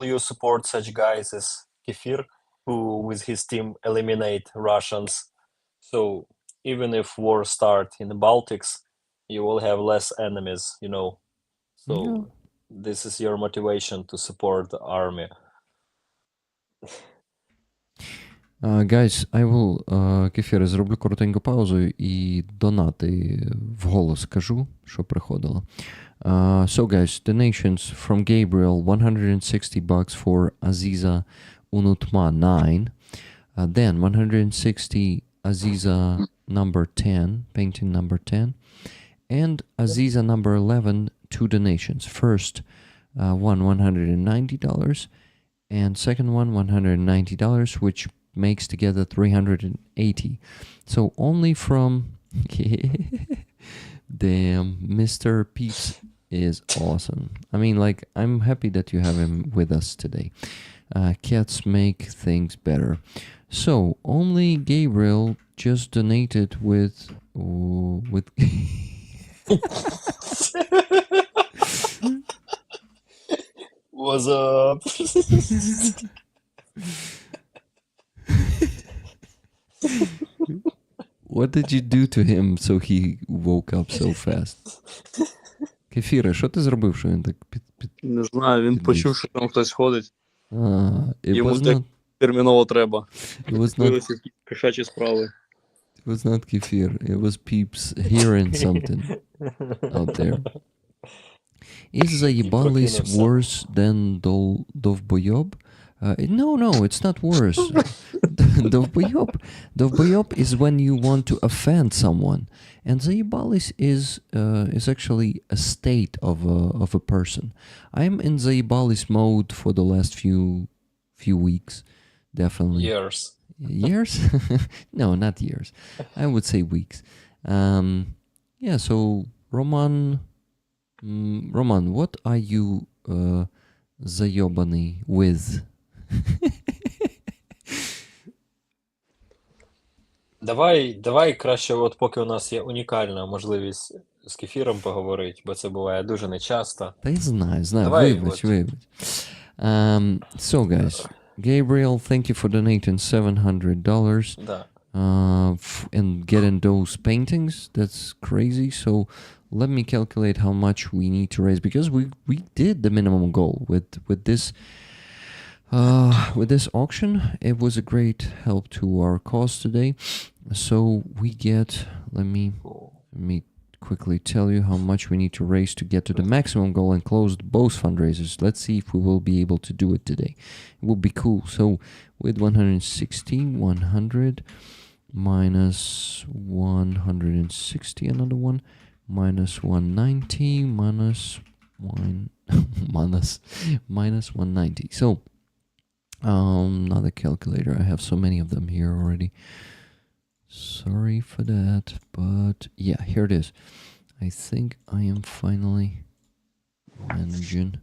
you support such guys as Qefir, who with his team eliminate Russians, so even if war start in the Baltics, you will have less enemies, you know. So this is your motivation to support the army. Guys, I will, Qefir, зроблю коротеньку паузу і донати вголос кажу, що приходило. So guys, donations from Gabriel, $160 for Aziza Unutma 9. Then 160 Aziza number 10, painting number 10. And Aziza number 11, 2 donations. First one $190 and second one $190, which makes together $380. So only from damn, Mr. Peeps is awesome. I mean, like, I'm happy that you have him with us today. Cats make things better. So only Gabriel just donated with What's up? What did you do to him so he woke up so fast? Кефіре, що ти зробив, що він так Не знаю, він почув, що там хтось ходить. It Йому was так not, терміново треба. it was not, Вилися кошачі справи. it was not Kefir. It was peeps hearing something out there. Is заебались worse than довбойоб? No, it's not worse. Довбойоб is when you want to offend someone, and заебались is actually a state of a person. I'm in заебались mode for the last few weeks, definitely. Years. Years? No, not years. I would say weeks. Yeah. So Roman, what are you заебаный with? Давай краще, от поки у нас є унікальна можливість з Кефіром поговорити, бо це буває дуже нечасто. Та я знаю. Давай, Вибач. So, guys, Gabriel, thank you for donating $700 Да. and getting those paintings. That's crazy. So let me calculate how much we need to raise, because we did the minimum goal with this auction. It was a great help to our cause today. So we get, let me quickly tell you how much we need to raise to get to the maximum goal and close both fundraisers. Let's see if we will be able to do it today. It would be cool. So with 160, 100 minus 160, another one, minus 190, minus 190. So another calculator. I have so many of them here already. Sorry for that, but yeah, here it is. I think I am finally managing.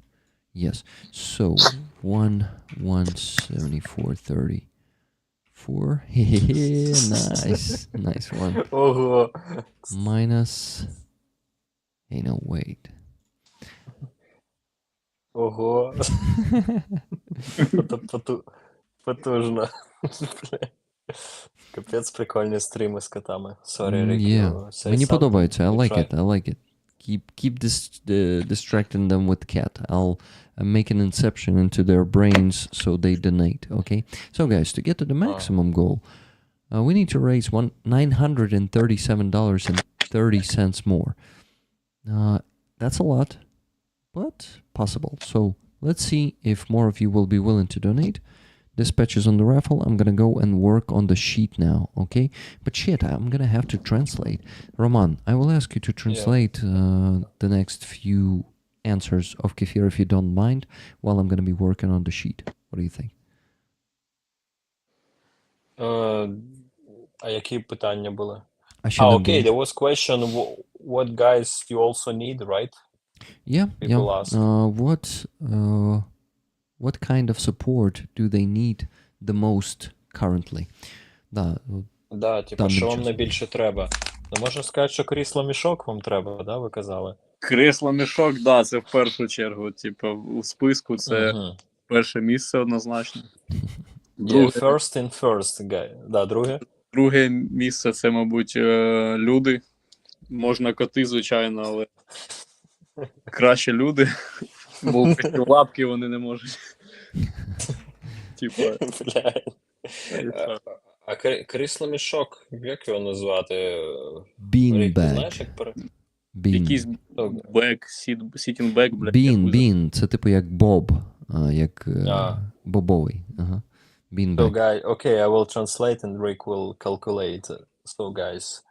Yes. So 174.34. Nice one. Ого. Minus. Hey, no, wait. Ого. Потужно. Капець прикольні стріми з котами. Sorry, Rick. Yeah. Мені подобається. I like it. Keep distracting them with cat. I'll make an inception into their brains so they donate, okay? So guys, to get to the maximum goal, we need to raise $937.30 more. That's a lot, but possible. So let's see if more of you will be willing to donate. Dispatch is on the raffle. I'm gonna go and work on the sheet now, okay? But shit, I'm gonna have to translate. Roman, I will ask you to translate the next few answers of Qefir, if you don't mind, while I'm gonna be working on the sheet. What do you think? А які питання були? Okay, there was question, what guys you also need, right? Yeah, People ask. What kind of support do they need the most currently? Да, типу, що вам найбільше треба? Ну, можна сказати, що крісло-мішок вам треба, да, ви казали? Кресло-мішок, да, це в першу чергу. Типу, у списку це перше місце однозначно. Друге, first in first, guy. Да, друге? Друге місце це, мабуть, люди. Можна коти, звичайно, але краще люди. Бо лапки вони не можуть. Типа. А крісло-мішок, як його назвати? Beanbag. Якийсь бек, sitting bag, блядь. Bean, це типу як боб, як бобовий. Ага. Beanbag. So, guys, okay, I will translate and Rick will calculate. So, guys,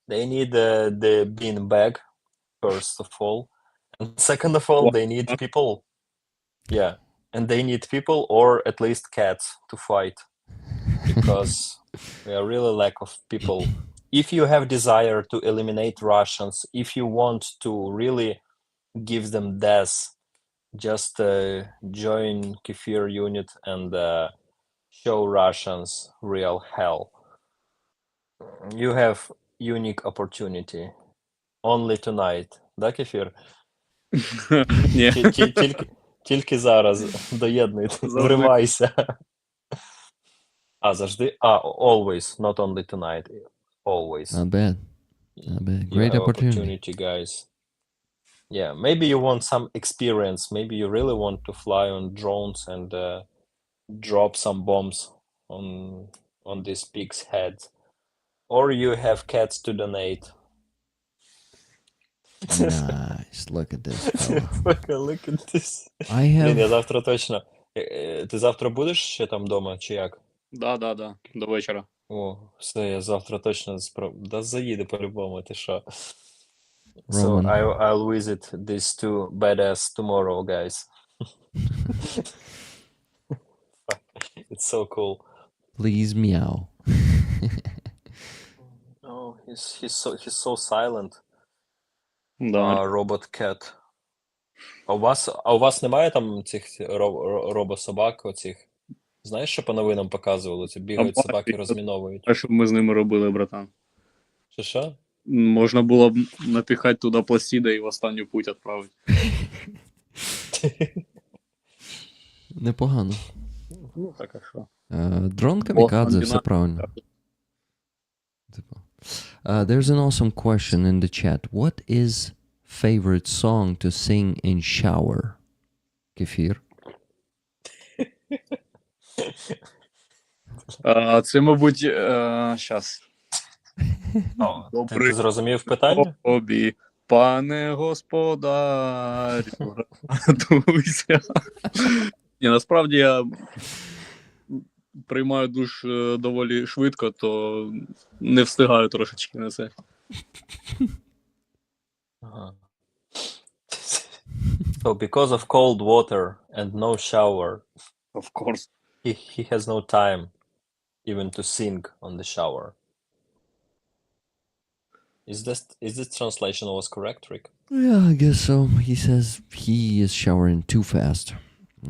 they need the beanbag, first of all. And second of all, they need people. Yeah, and they need people or at least cats to fight. Because we are really lack of people. If you have desire to eliminate Russians, if you want to really give them death, just join Qefir unit and show Russians real hell. You have unique opportunity Only tonight. Да, Кефір? Ні, Тільки зараз. Доєднуйте. Завжди. Вривайся. Завжди. Always, not only tonight. Always. Not bad. Not bad. You Great have opportunity. guys. Yeah, maybe you want some experience. Maybe you really want to fly on drones and drop some bombs on these pigs' heads. Or you have cats to donate. Nice. Look at this fella. Look at this. I Блін, я have. завтра точно. Ти завтра будеш ще там вдома, чи як? Да, до вечора. О, все, я завтра точно Да заїду по-любому, ти що. So Roman. I'll visit these two badass tomorrow, guys. It's so cool. Please meow. Oh, he's so silent. Да. Robot cat. А у вас немає там цих робособак оцих? Знаєш, що по новинам показували? Це бігають А собаки, розміновують. А що б ми з ними робили, братан? Що? Можна було б напіхати туди пластіда і в останню путь відправити. Непогано. Ну, так а що? Дрон камікадзе, все правильно. There's an awesome question in the chat. What is favorite song to sing in shower? Qefir? Це, мабуть, щас. Ти зрозумів питання? Тобі, пане господарю, радуйся. Ні, насправді я приймаю душ доволі швидко, то не встигаю трошечки на це. Ага. So because of cold water and no shower, Of course. he has no time even to sing on the shower. Is this translation was correct, Rick? Yeah, I guess so. He says he is showering too fast.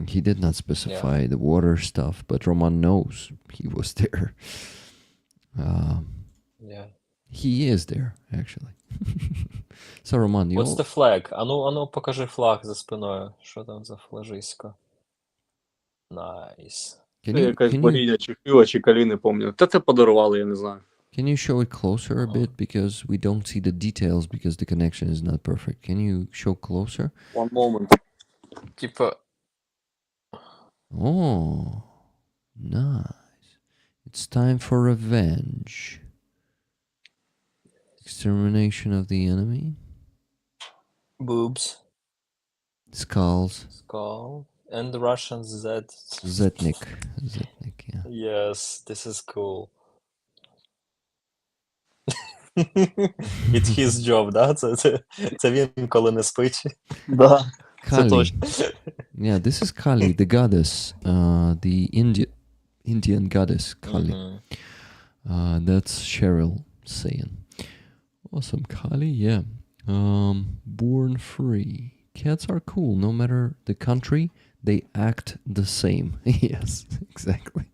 He did not specify the water stuff, but Roman knows he was there. Yeah. He is there, actually. So, Roman, you What's the flag? Ану, покажи флаг за спиною. Що там за флажисько? Nice. Це якась богиня чи Філа, чи Калі, не пам'ятаю. Та це подарували, я не знаю. Can you show it closer a bit? Because we don't see the details because the connection is not perfect. Can you show closer? One moment. Типа... Oh, nice. It's time for revenge. Extermination of the enemy. Boobs. Skulls. Skull. And the Russian Z. Zetnik, yeah. Yes, this is cool. It's his job, да? Це він, коли не спить. Да. Kali. Yeah, this is Kali, the goddess, the Indian goddess Kali. That's Cheryl saying. Awesome, Kali, yeah. Born free. Cats are cool, no matter the country, they act the same. Yes, exactly.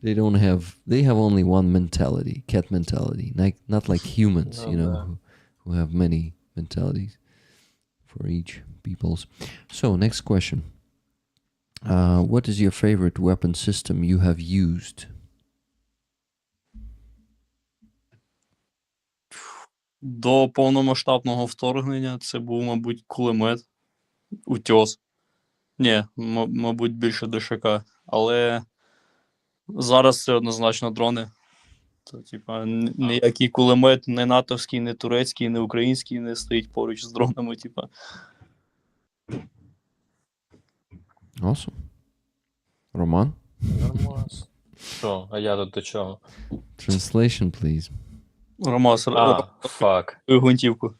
They have only one mentality, cat mentality, not like humans, who have many mentalities for each people's. So, next question. What is your favorite weapon system you have used? До повномасштабного вторгнення це був, мабуть, кулемет, утьос. Ні, мабуть, більше ДШК. Але зараз це однозначно дрони. То, типа, ніякий кулемет, не натовський, не турецький, не український не стоїть поруч з дронами, типа. Awesome. Roman? Нормас. Що? А я тут до чого? Translation, please. Ромас, Fuck. гвинтівку.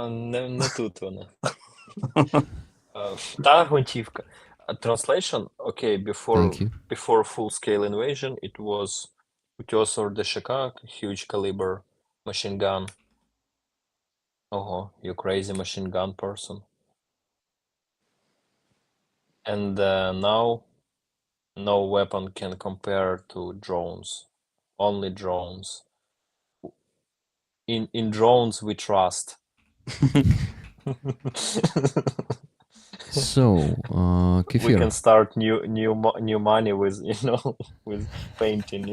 Не тут вона. Та гвинтівка. Translation, okay, before full-scale invasion, it was Utес or ДШК, huge caliber machine gun. You crazy machine gun person. And now, no weapon can compare to drones. Only drones. in drones we trust. So, We Qefir, can start new money with, with painting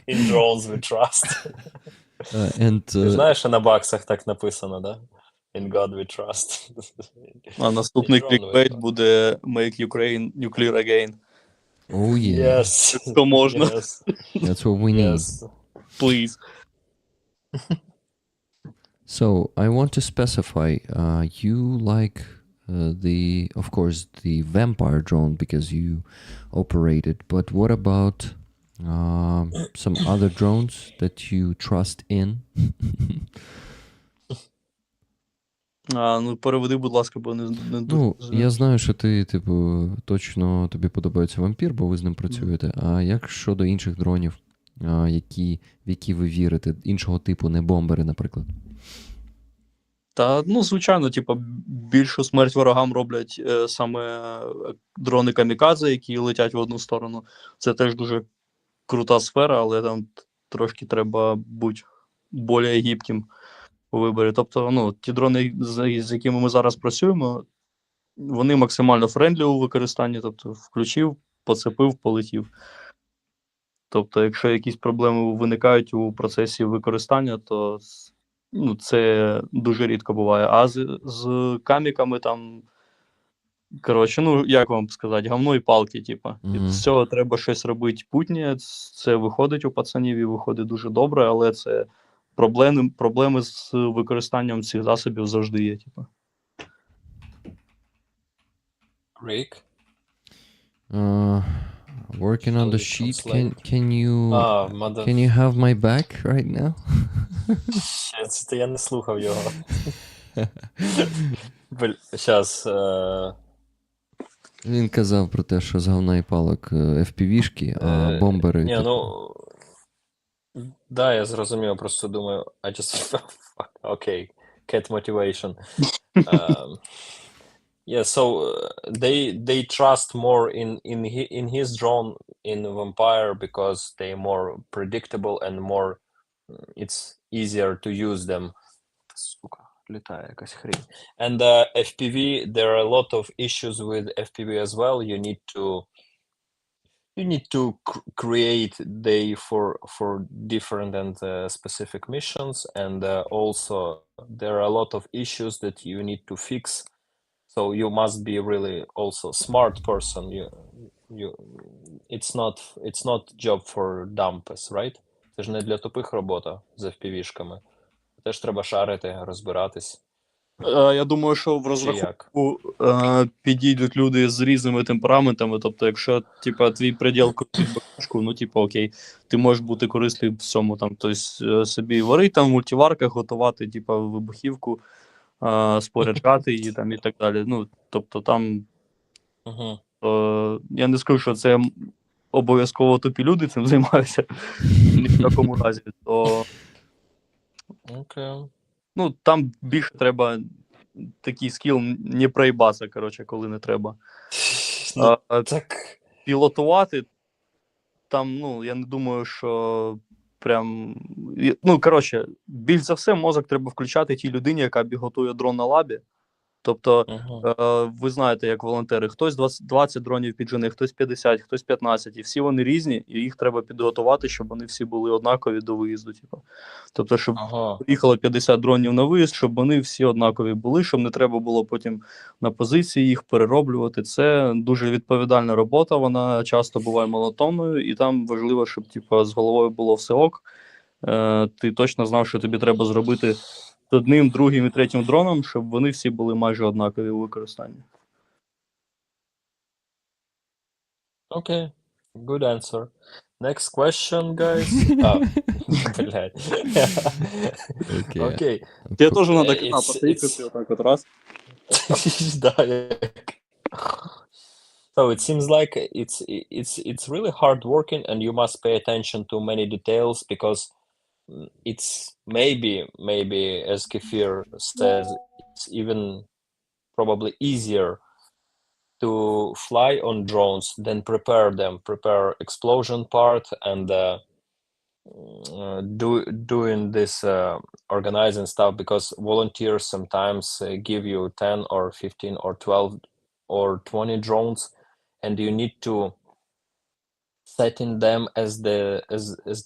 in drones we trust. and Ти знаєш, що на баксах так написано, да? In God we trust. А наступний In drone we клікбейт trust. буде Make Ukraine nuclear again. oh yeah, Yes. Якщо можна. Yes. that's what we need. Yes. Please. So I want to specify, you like of course, the vampire drone because you operate it. But what about some other drones that you trust in? Ну, переведи, будь ласка, бо не Ну, дуже. я знаю, що ти, типу, точно тобі подобається вампір, бо ви з ним працюєте. А як щодо інших дронів, в які ви вірите, іншого типу, не бомбери, наприклад? Та, ну, звичайно, типу, більшу смерть ворогам роблять саме дрони камікадзе, які летять в одну сторону. Це теж дуже крута сфера, але там трошки треба бути більш гібким у виборі. Тобто, ну, ті дрони, з якими ми зараз працюємо, вони максимально френдлі у використанні, тобто включив, поцепив, полетів. Тобто, якщо якісь проблеми виникають у процесі використання, то ну, це дуже рідко буває. А з каміками там, коротше, ну, як вам сказати, говно і палки, типу. З цього треба щось робити путнє, це виходить у пацанів і виходить дуже добре, але це проблеми з використанням цих засобів завжди є, типу. Rick? Working on the Shall we sheet, translate? can you have my back right now? Це я не слухав його. Щас. Він казав про те, що з говна і палок FPV-шки, а бомбери... Ні, ну... Да, я зрозумів, просто думаю, I just... Fuck, okay, cat motivation. Yeah, so they trust more in his drone in Vampire because they're more predictable and more it's easier to use them. Сука, літає якась хрінь. And FPV, there are a lot of issues with FPV as well. You need to create they for different and specific missions, and also there are a lot of issues that you need to fix. So you must be really also smart person. It's not job for dummies, right? Це ж не для тупих робота з FPV-шками. Теж треба шарити, розбиратись. Я думаю, що в розрахунку підійдуть люди з різними темпераментами. Тобто, якщо типа твій приділ крутить башку, ну типу окей, ти можеш бути корисний в всьому там. Тобто собі варити там в мультиварках, готувати, типа вибухівку, споряджати її там і так далі. Ну, тобто там я не скажу, що це обов'язково тупі люди цим займаються ні в такому разі. То ну, там більше треба такий скіл не проїбатися, коротше, коли не треба. Так. Пілотувати там, ну, я не думаю, що прям... Ну, коротше, більш за все мозок треба включати тій людині, яка готує дрон на лабі. Тобто, ви знаєте, як волонтери, хтось 20 дронів піджене, хтось 50, хтось 15, і всі вони різні, і їх треба підготувати, щоб вони всі були однакові до виїзду. Тобто, щоб приїхало 50 дронів на виїзд, щоб вони всі однакові були, щоб не треба було потім на позиції їх перероблювати. Це дуже відповідальна робота, вона часто буває монотонною, і там важливо, щоб з головою було все ок. Ти точно знав, що тобі треба зробити з одним, другим і третім дроном, щоб вони всі були майже однакові у використанні. Okay, good answer. Next question, guys. Блядь. Окей. Тебе теж треба канал посмотрети отак от раз. So it seems like it's really hard working, and you must pay attention to many details because it's maybe as Qefir says, it's even probably easier to fly on drones than prepare explosion part and doing this organizing stuff, because volunteers sometimes give you 10 or 15 or 12 or 20 drones, and you need to setting them as the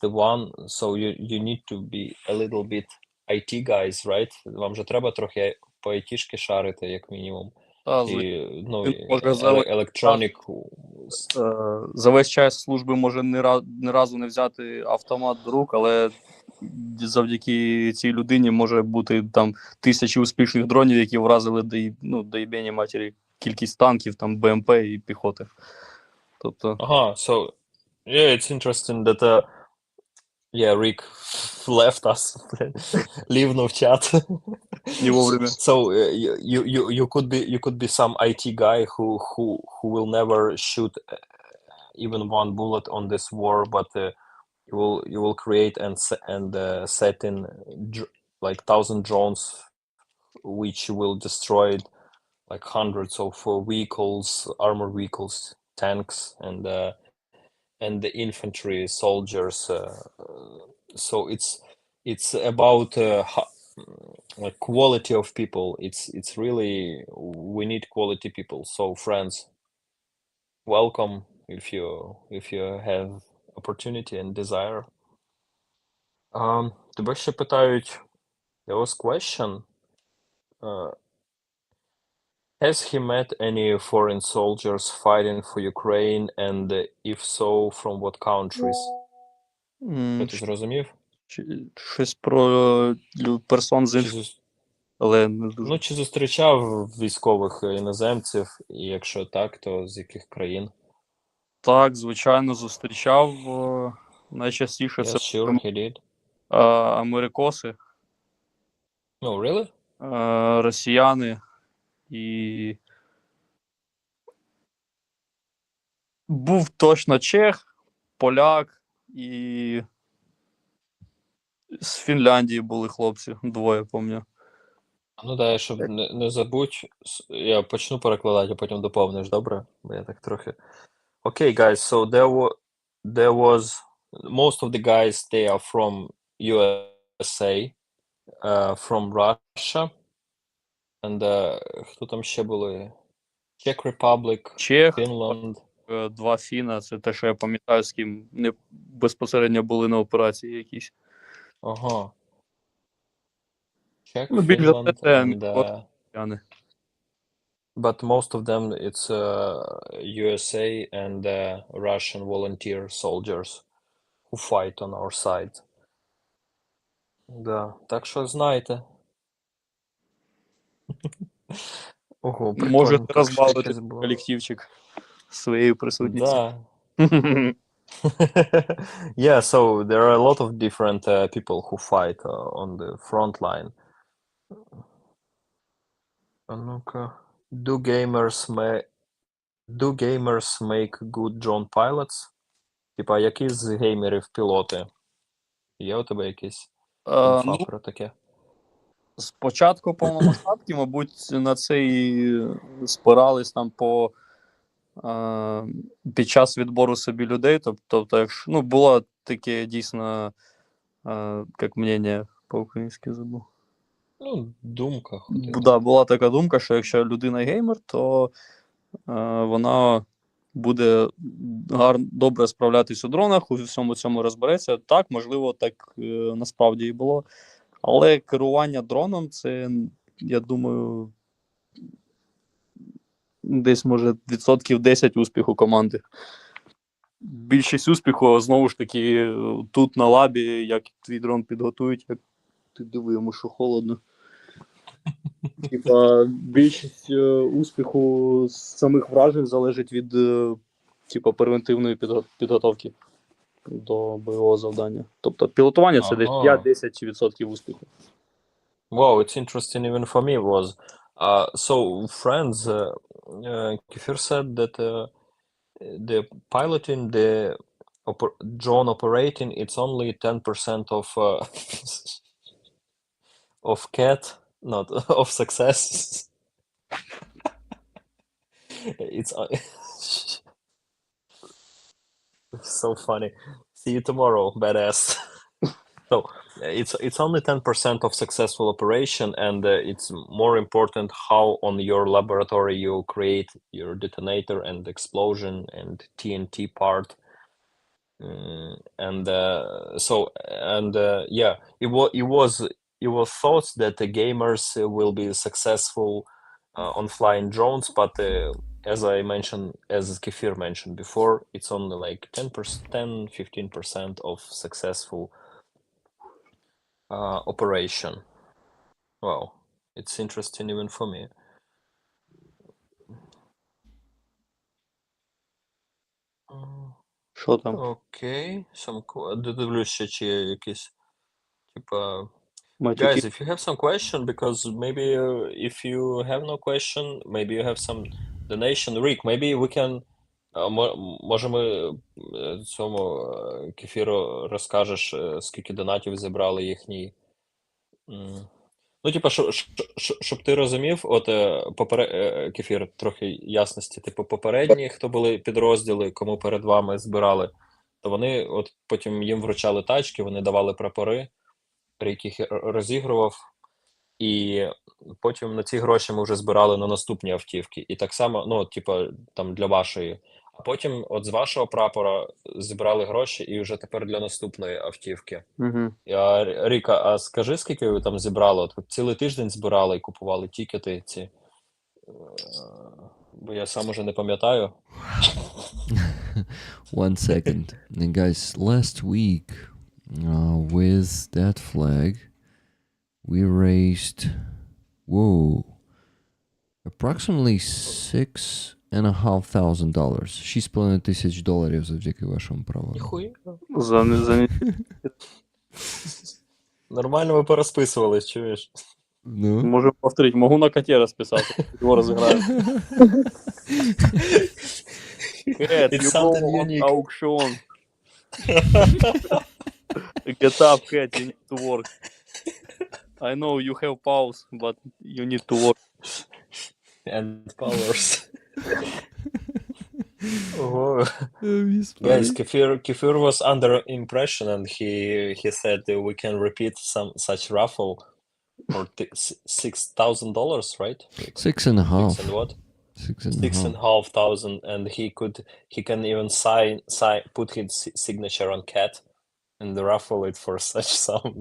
one, so you need to be a little bit IT guys, right? Вам же треба трохи по IT-шки шарити, як мінімум. Та, І, ну, він може за весь electronic. за весь час служби може ні разу не взяти автомат до рук, але завдяки цій людині може бути там 1000 успішних дронів, які вразили до єбені матері кількість танків, там БМП і піхоти. Тобто... Ага, so yeah, it's interesting that Rick left us. Ливнув чат. Не вовремя. So you could be some IT guy who will never shoot even one bullet on this war, but you will create and set in like 1,000 drones, which will destroy like hundreds of vehicles, armored vehicles, tanks, and the infantry soldiers. So it's about like quality of people. It's really, we need quality people. So friends, welcome if you have opportunity and desire. Тебе ще питають, there was question, has he met any foreign soldiers fighting for Ukraine, and if so, from what countries? Ти зрозумів? Щось про персон з інших, але не дуже. Ну, чи зустрічав військових іноземців, і якщо так, то з яких країн? Так, звичайно, зустрічав. Найчастіше Yes, це sure, he did. Америкоси, Oh, really? Росіяни і був точно чех, поляк і з Фінляндії були хлопці, двоє, пам'ятаю. Ну да, щоб не забудь, я почну перекладати, а потім доповниш, добре? Бо я так трохи... Okay, guys, so there was most of the guys, they are from USA, from Russia, and хто там ще були? Czech Republic, Чех, Finland. два фіна, це те, що я пам'ятаю, з ким не безпосередньо були на операції якісь. Ага. Czech, Ну, більше Finland, це and but most of them it's USA and Russian volunteer soldiers who fight on our side. Да, так що знаєте. Ого, прикольно. Можете розбавити колективчик своєю присутністю. Да. Yeah, so there are a lot of different people who fight on the front line. А ну-ка. Do gamers make good drone pilots? Типа, які з геймерів пілоти? Є у тебе якісь інфа про таке? Спочатку повномасштабки, мабуть, на це і спирались там під час відбору собі людей. Тобто, якщо було таке дійсно, як мнення по-українськи забув. Ну, думка. Да, була така думка, що якщо людина геймер, то вона буде добре справлятись у дронах, у всьому цьому розбереться. Так, можливо, так насправді і було. Але керування дроном, це, я думаю, десь, може, 10% успіху команди. Більшість успіху, знову ж таки, тут на лабі, як твій дрон підготують, як ти диви йому, що холодно. Типа, більшість успіху з самих вражень залежить від превентивної підготовки до бойового завдання. Тобто пілотування це десь 5-10% успіху. Wow, it's interesting even for me was. So, friends, Qefir said that the piloting, the drone operating, it's only 10% of cat, not of success. It's so funny. See you tomorrow, badass. So it's only 10% of successful operation, and it's more important how on your laboratory you create your detonator and explosion and TNT part. Yeah, it was thought that the gamers will be successful on flying drones, but as Qefir mentioned before, it's only like 10-15% of successful operation. Wow, it's interesting even for me. Що там? Окей, додивлюсь ще чи є якісь, типа, Матюки? guys, if you have some question, because maybe if you have no question, maybe you have some donation. Rick, maybe we can, може ми цьому Кефіру розкажеш, скільки донатів зібрали їхній. Ну, типа, щоб ти розумів, от Кефір, трохи ясності, типу, попередні, хто були підрозділи, кому перед вами збирали, то вони от потім їм вручали тачки, вони давали прапори, Рік їх розігрував, і потім на ці гроші ми вже збирали на наступні автівки. І так само, ну, типа, там для вашої. А потім от з вашого прапора зібрали гроші і вже тепер для наступної автівки. Угу. Ріка, а скажи, скільки ви там зібрали? От цілий тиждень збирали і купували тікети ці. Бо я сам уже не пам'ятаю. One second. And guys, last week, with that flag, we raised, approximately $6,500. $6,500 завдяки вашому правилу. Ніхуя. Нормально ви порозписувались, чуєш? Ну? Можу повторити, можу на коте розписати, його розіграю. Cat, It you sounded go on unique. auction. Get up, Cat, you need to work. I know you have pause, but you need to work. And powers. Guys, Qefir was under impression, and he said we can repeat some such raffle for $6,000, right? Six and a half. Six and what? Six and a Six half. and a half thousand, and he can even sign put his signature on Cat and raffle it for such sum.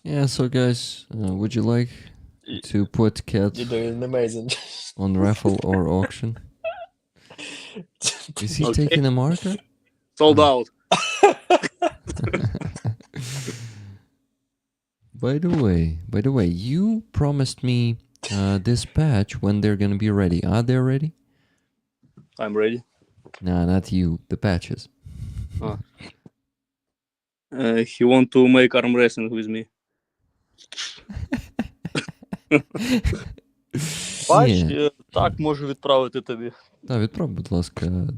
Yeah, so guys, would you like to put Cat You're doing amazing. on raffle or auction? Is he taking a marker? Sold out. By the way, you promised me this patch when they're gonna be ready. Are they ready? I'm ready. Nah, not you. The patches. He want to make arm wrestling with me. Бач, Ні. так можу відправити тобі. Так, відправ, будь ласка,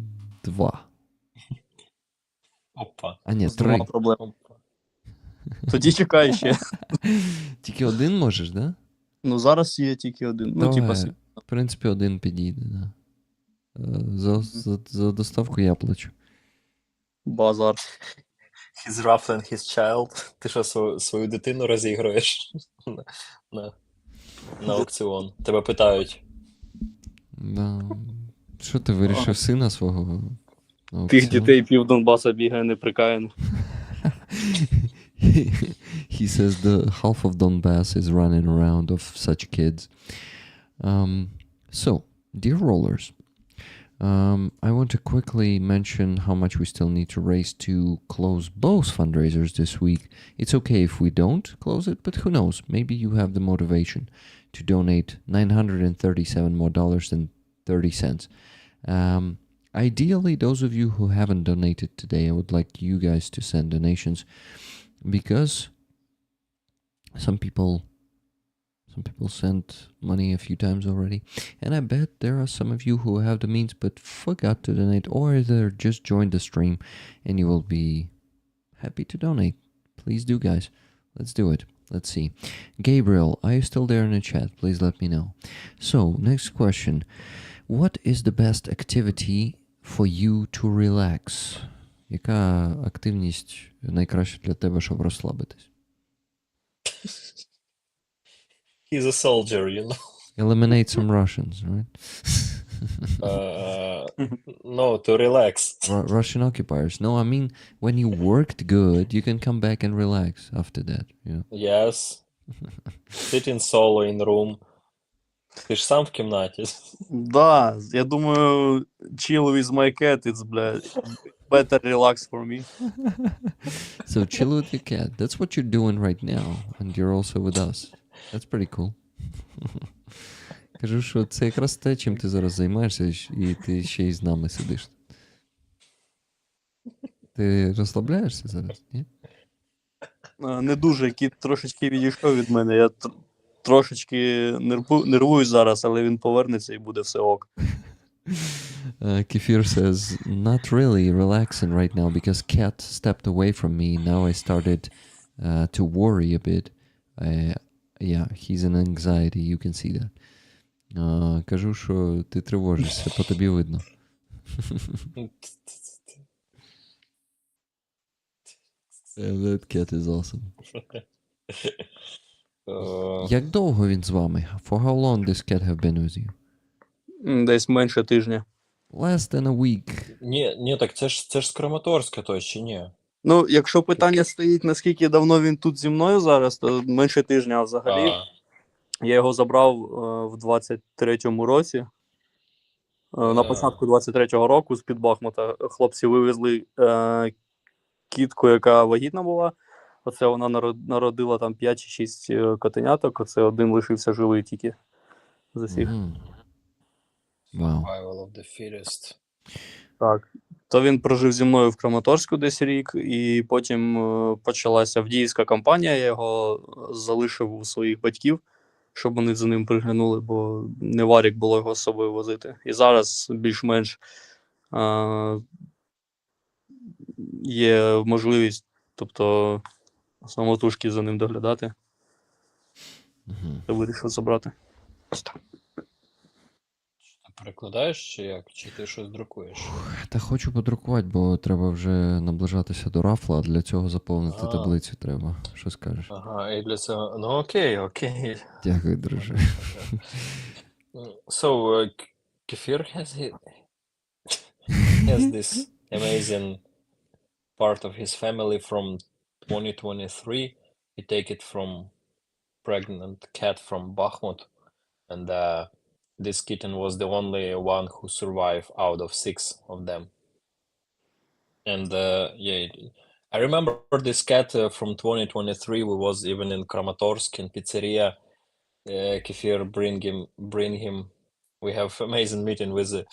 2. Опа. А ні, Нема 3. проблем. Опа. Тоді чекай ще. Тільки один можеш, да? Ну, зараз є тільки один. Ну, типа, Давай. В принципі, один підійде, да. За доставку я плачу. базар. He's raffling his child. Ти що, свою дитину розігруєш на аукціон? Тебе питають. Да. Що ти вирішив сина свого? на Тих аукціон? дітей пів Донбаса бігає неприкаяно. He says the half of Donbass is running around of such kids. So, dear rollers, I want to quickly mention how much we still need to raise to close both fundraisers this week. It's okay if we don't close it, but who knows? Maybe you have the motivation to donate $937 more than 30 cents. Ideally, those of you who haven't donated today, I would like you guys to send donations, because some people sent money a few times already, and I bet there are some of you who have the means but forgot to donate, or either just joined the stream and you will be happy to donate. Please do, guys. Let's do it. Let's see. Gabriel, are you still there in the chat? Please let me know. So, next question. What is the best activity for you to relax? Яка активність найкраща для тебе, щоб розслабитись? He's a soldier, you know. Eliminate some Russians, right? No, to relax. Russian occupiers. No, I mean, when you worked good, you can come back and relax after that, you know? Yes. Sitting solo in room. Ти ж сам в кімнаті. Да, я думаю, chill with my cat, it's, блядь, better relax for me. So chill with your cat. That's what you're doing right now, and you're also with us. That's pretty cool. Кажу, що це якраз те, чим ти зараз займаєшся, і ти ще й з нами сидиш. Ти розслабляєшся зараз, ні? Не дуже, кіт трошечки відійшов від мене. Я трошечки нервуюсь зараз, але він повернеться і буде все ок. Qefir says, not really relaxing right now because cat stepped away from me. Now I started to worry a bit. Yeah, he's in anxiety, you can see that. Кажу, що ти тривожишся, по тобі видно. That cat is awesome. Як довго він з вами? For how long this cat have been with you? Десь менше тижня. Less than a week. Ні, так це ж з Краматорська, то чи ні? Ну, якщо питання стоїть, наскільки давно він тут зі мною зараз, то менше тижня, а взагалі. Я його забрав в 23-му році. На початку 23-го року з-під Бахмута хлопці вивезли кітку, яка вагітна була. Оце вона народила там 5 чи 6 котеняток, оце один лишився живий тільки з усіх. Wow. Survival of the fittest. Так. То він прожив зі мною в Краматорську десь рік, і потім почалася авдіївська кампанія, я його залишив у своїх батьків, щоб вони за ним приглянули, бо не варік було його з собою возити. І зараз більш-менш є можливість, тобто самотужки за ним доглядати. Я вирішив забрати. Перекладаєш чи як? Чи ти щось друкуєш? Та хочу подрукувати, бо треба вже наближатися до Raffle, а для цього заповнити таблицю треба. Що скажеш? Ага, і для цього... Ну окей. Дякую, друже. So, Qefir has this amazing part of his family from 2023. He take it from pregnant cat from Bakhmut, and this kitten was the only one who survived out of 6 of them. And I remember this cat from 2023. We was even in Kramatorsk in pizzeria. Qefir bring him. We have amazing meeting with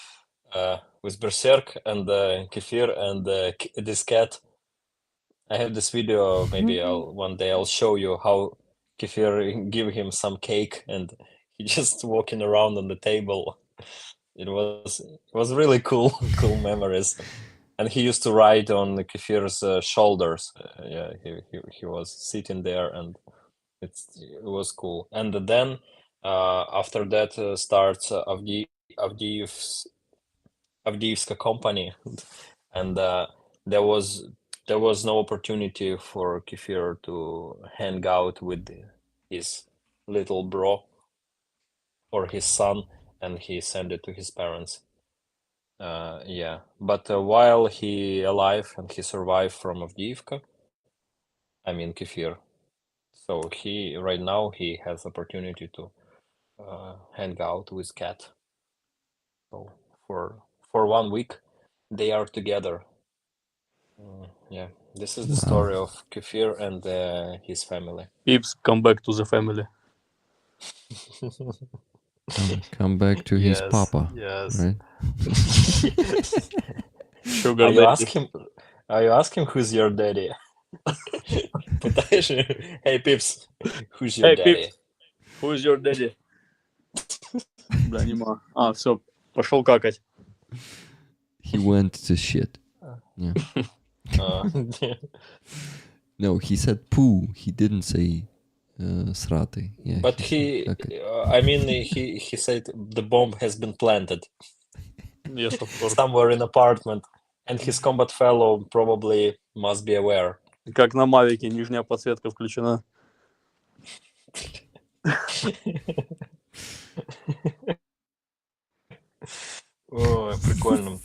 Berserk and Qefir and this cat. I have this video. Maybe one day I'll show you how Qefir give him some cake and he just walking around on the table. It was really cool memories. And he used to ride on Qefir's shoulders. He was sitting there, and it was cool. And then after that starts Avdiivska company, and there was no opportunity for Qefir to hang out with his little bro or his son, and he sent it to his parents. But while he alive and he survived from Avdiivka, I mean Qefir, so he right now he has opportunity to hang out with cat. So for 1 week they are together. This is the story of Qefir and his family. Pips, come back to the family. Come back to his papa. Yes. Right? Sugar daddy. Are you asking who's your daddy? Hey Pips, who's your daddy? Pips, who's your daddy? Бля, нема. Все, пошел какать. He went to shit. Yeah. No, he said poo. He didn't say srati. Yeah, But he said the bomb has been planted Yes, of course. somewhere in apartment, And his combat fellow probably must be aware. Как на Мавике, нижняя подсветка включена. Ой, прикольно.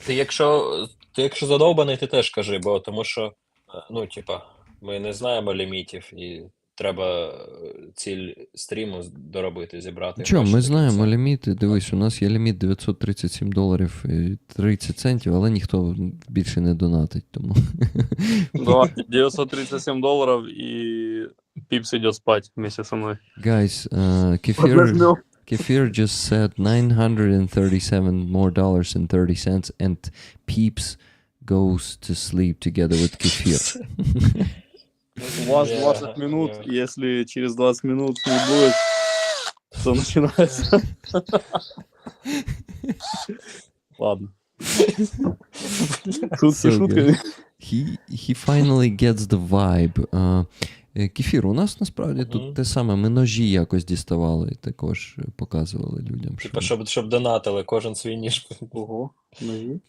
Ти якщо задовбаний, ти теж кажи, бо тому що, ну, типа, ми не знаємо лімітів, і треба ціль стріму доробити, зібрати Чо, гроші ми до знаємо кінця. ліміти. Дивись, у нас є ліміт $937 і 30 центів, але ніхто більше не донатить, тому. Да, $937, и Пипс идет спать вместе со мной. Guys, Подожмем. Qefir just said $937 more dollars and 30 cents, and Peeps goes to sleep together with Qefir. У вас 20 минут, если через 20 минут не будет, то начинается. Ладно. Шутки So шутками. He finally gets the vibe. Qefir, у нас насправді тут те саме, ми ножі якось діставали, також показували людям. Типа, щоб донатили, кожен свій ніж. Ого, ножи.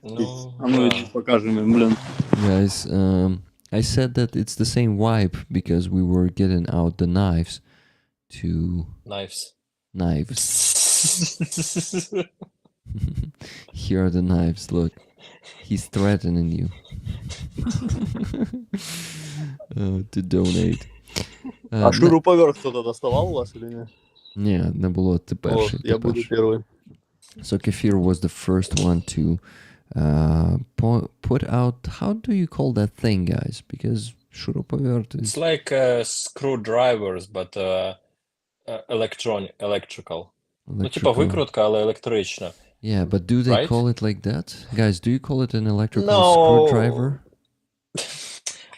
Ну, А ну иди покажем им, блин. Guys, I said that it's the same vibe because we were getting out the knives to... Knives. Here are the knives, look. He's threatening you to donate. А шуруповерт кто-то доставал у вас или нет? Ні, не було, ти перший. Я буду первый. So Qefir was the first one to put out, how do you call that thing, guys? Because шуруповерт is... It's like screwdrivers, but electrical. Ну, типа викрутка, але електрична. Yeah, but do they Right? call it like that? Guys, do you call it an electrical No. screwdriver?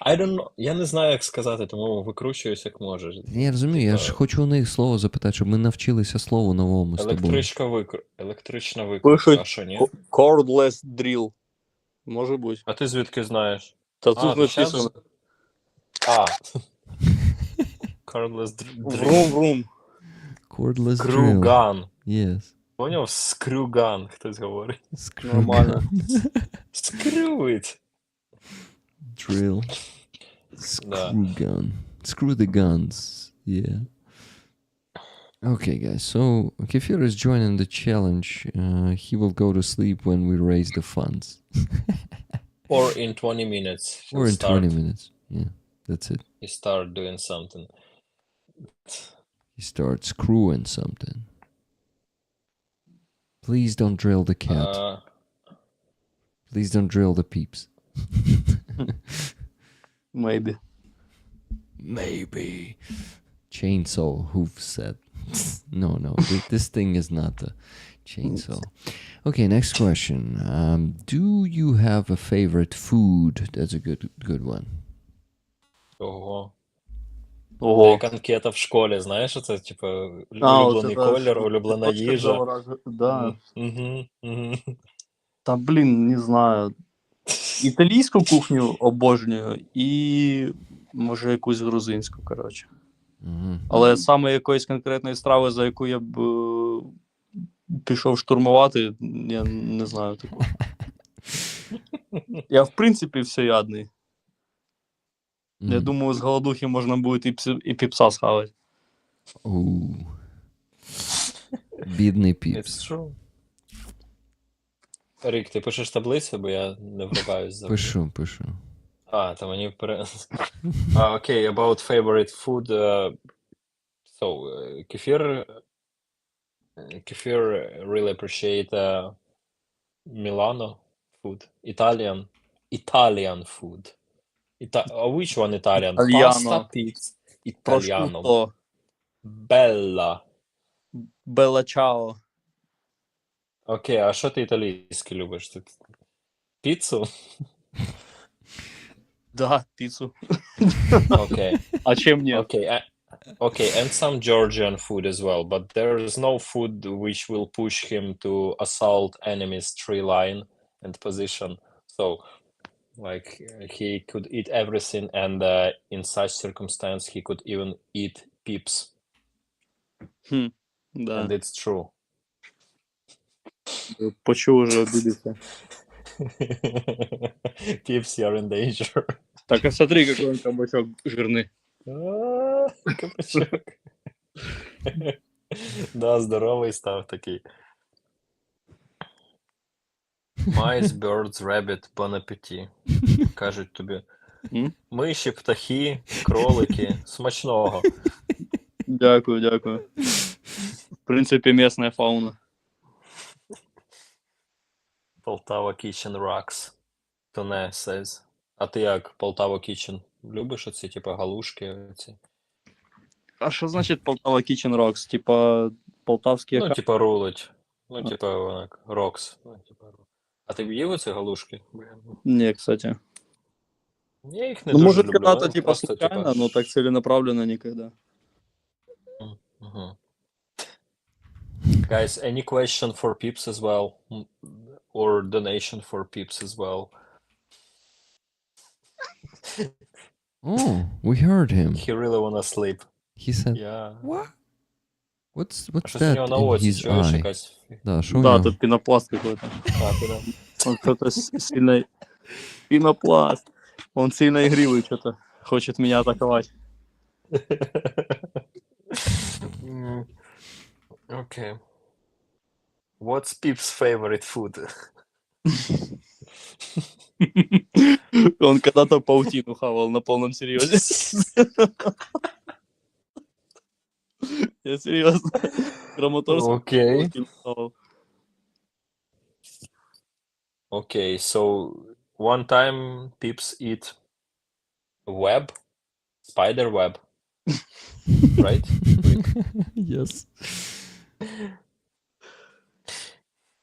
I don't know. Я не знаю, як сказати, тому викручуюсь, як можеш. Я розумію, я ж хочу у них слово запитати, щоб ми навчилися слову новому з тобою. Електрична викрутка, а що, ні? Cordless drill. Може бути. А ти звідки знаєш? Та тут написано. Cordless drill. Врум-врум. Cordless drill. Screw-gun. Yes. Поняв? Screw-gun, хтось говорить. Нормально. Screw it. Drill. Screw gun. Screw the guns. Yeah. Okay, guys. So Qefir is joining the challenge. He will go to sleep when we raise the funds. Or in 20 minutes. Or in 20 minutes. Yeah, that's it. He start doing something. He starts screwing something. Please don't drill the cat. Please don't drill the peeps. Maybe. Maybe. Chainsaw, who said? No, this thing is not a chainsaw. Okay, next question. Do you have a favorite food? That's a good one. Ого. Ого. Як анкета в школі, знаєш, це, типу, улюблений колір, улюблена їжа. Да. Угу. Та, блін, не знаю. Італійську кухню обожнюю і, може, якусь грузинську, коротше. Але саме якоїсь конкретної страви, за яку я б пішов штурмувати, я не знаю такого. Я, в принципі, всеядний. Я думаю, з голодухи можна буде і піпса схавати. Бідний піпс. It's true. Рік, ти пишеш таблицю, бо я не врубаюсь завжди. Пишу. Та мені Okay, about favorite food. So, Qefir really appreciate Milano food. Italian food. Which one Italian? Italiano. Pasta, pizza. Italiano. Prosciutto. Bella ciao. Окей, а що ти італійський любиш? Піцу? Да, пиццу. Okay. А чем нет? Okay, and some Georgian food as well, but there is no food which will push him to assault enemy's tree line and position. So, like, he could eat everything, and in such circumstance, he could even eat peeps. Да. And it's true. Почув уже обидеться. Pips, you're in danger. Так, а смотри, какой он кабачок жирный. Кабачок. Да, здоровий став такий. Mice, birds, rabbit, bon appetit. Кажуть тобі. М? Миші, птахи, кролики. Смачного. Дякую, дякую. В принципі, місна фауна. Полтава Kitchen rocks. Тоне says. А ти як, Полтава Kitchen? Любиш оці, типу, галушки? Оці? А що значить Полтава Kitchen Rocks? Типа полтавські Ну, типа рулить. Ну, типа, рокс. Ну, типа, а ти б їв оці галушки? Не, кстати. Я їх не Ну, дуже может, люблю. когда-то Ну, типа просто, случайно, типа, но так целенаправленно никогда. Мгм. Guys, any question for Pips as well? Or donation for Pips as well? Oh, we heard him. He really wanna sleep. He said, Yeah. what? What's А щось у нього that на in оці, his чуєш, eye? якась... Да, що у Да, нього? тут пенопласт какой-то. А, ти не- Он что-то сильно... Пенопласт. Он сильно игривый что-то. Хочет меня атаковать. Okay. What's Pip's favorite food? Он когда-то паутину хавал на полном серьезе. Я серьезно. Краматорск Окей. паутину хавал. Okay, so one time Pips eat web, spider web, right? Yes.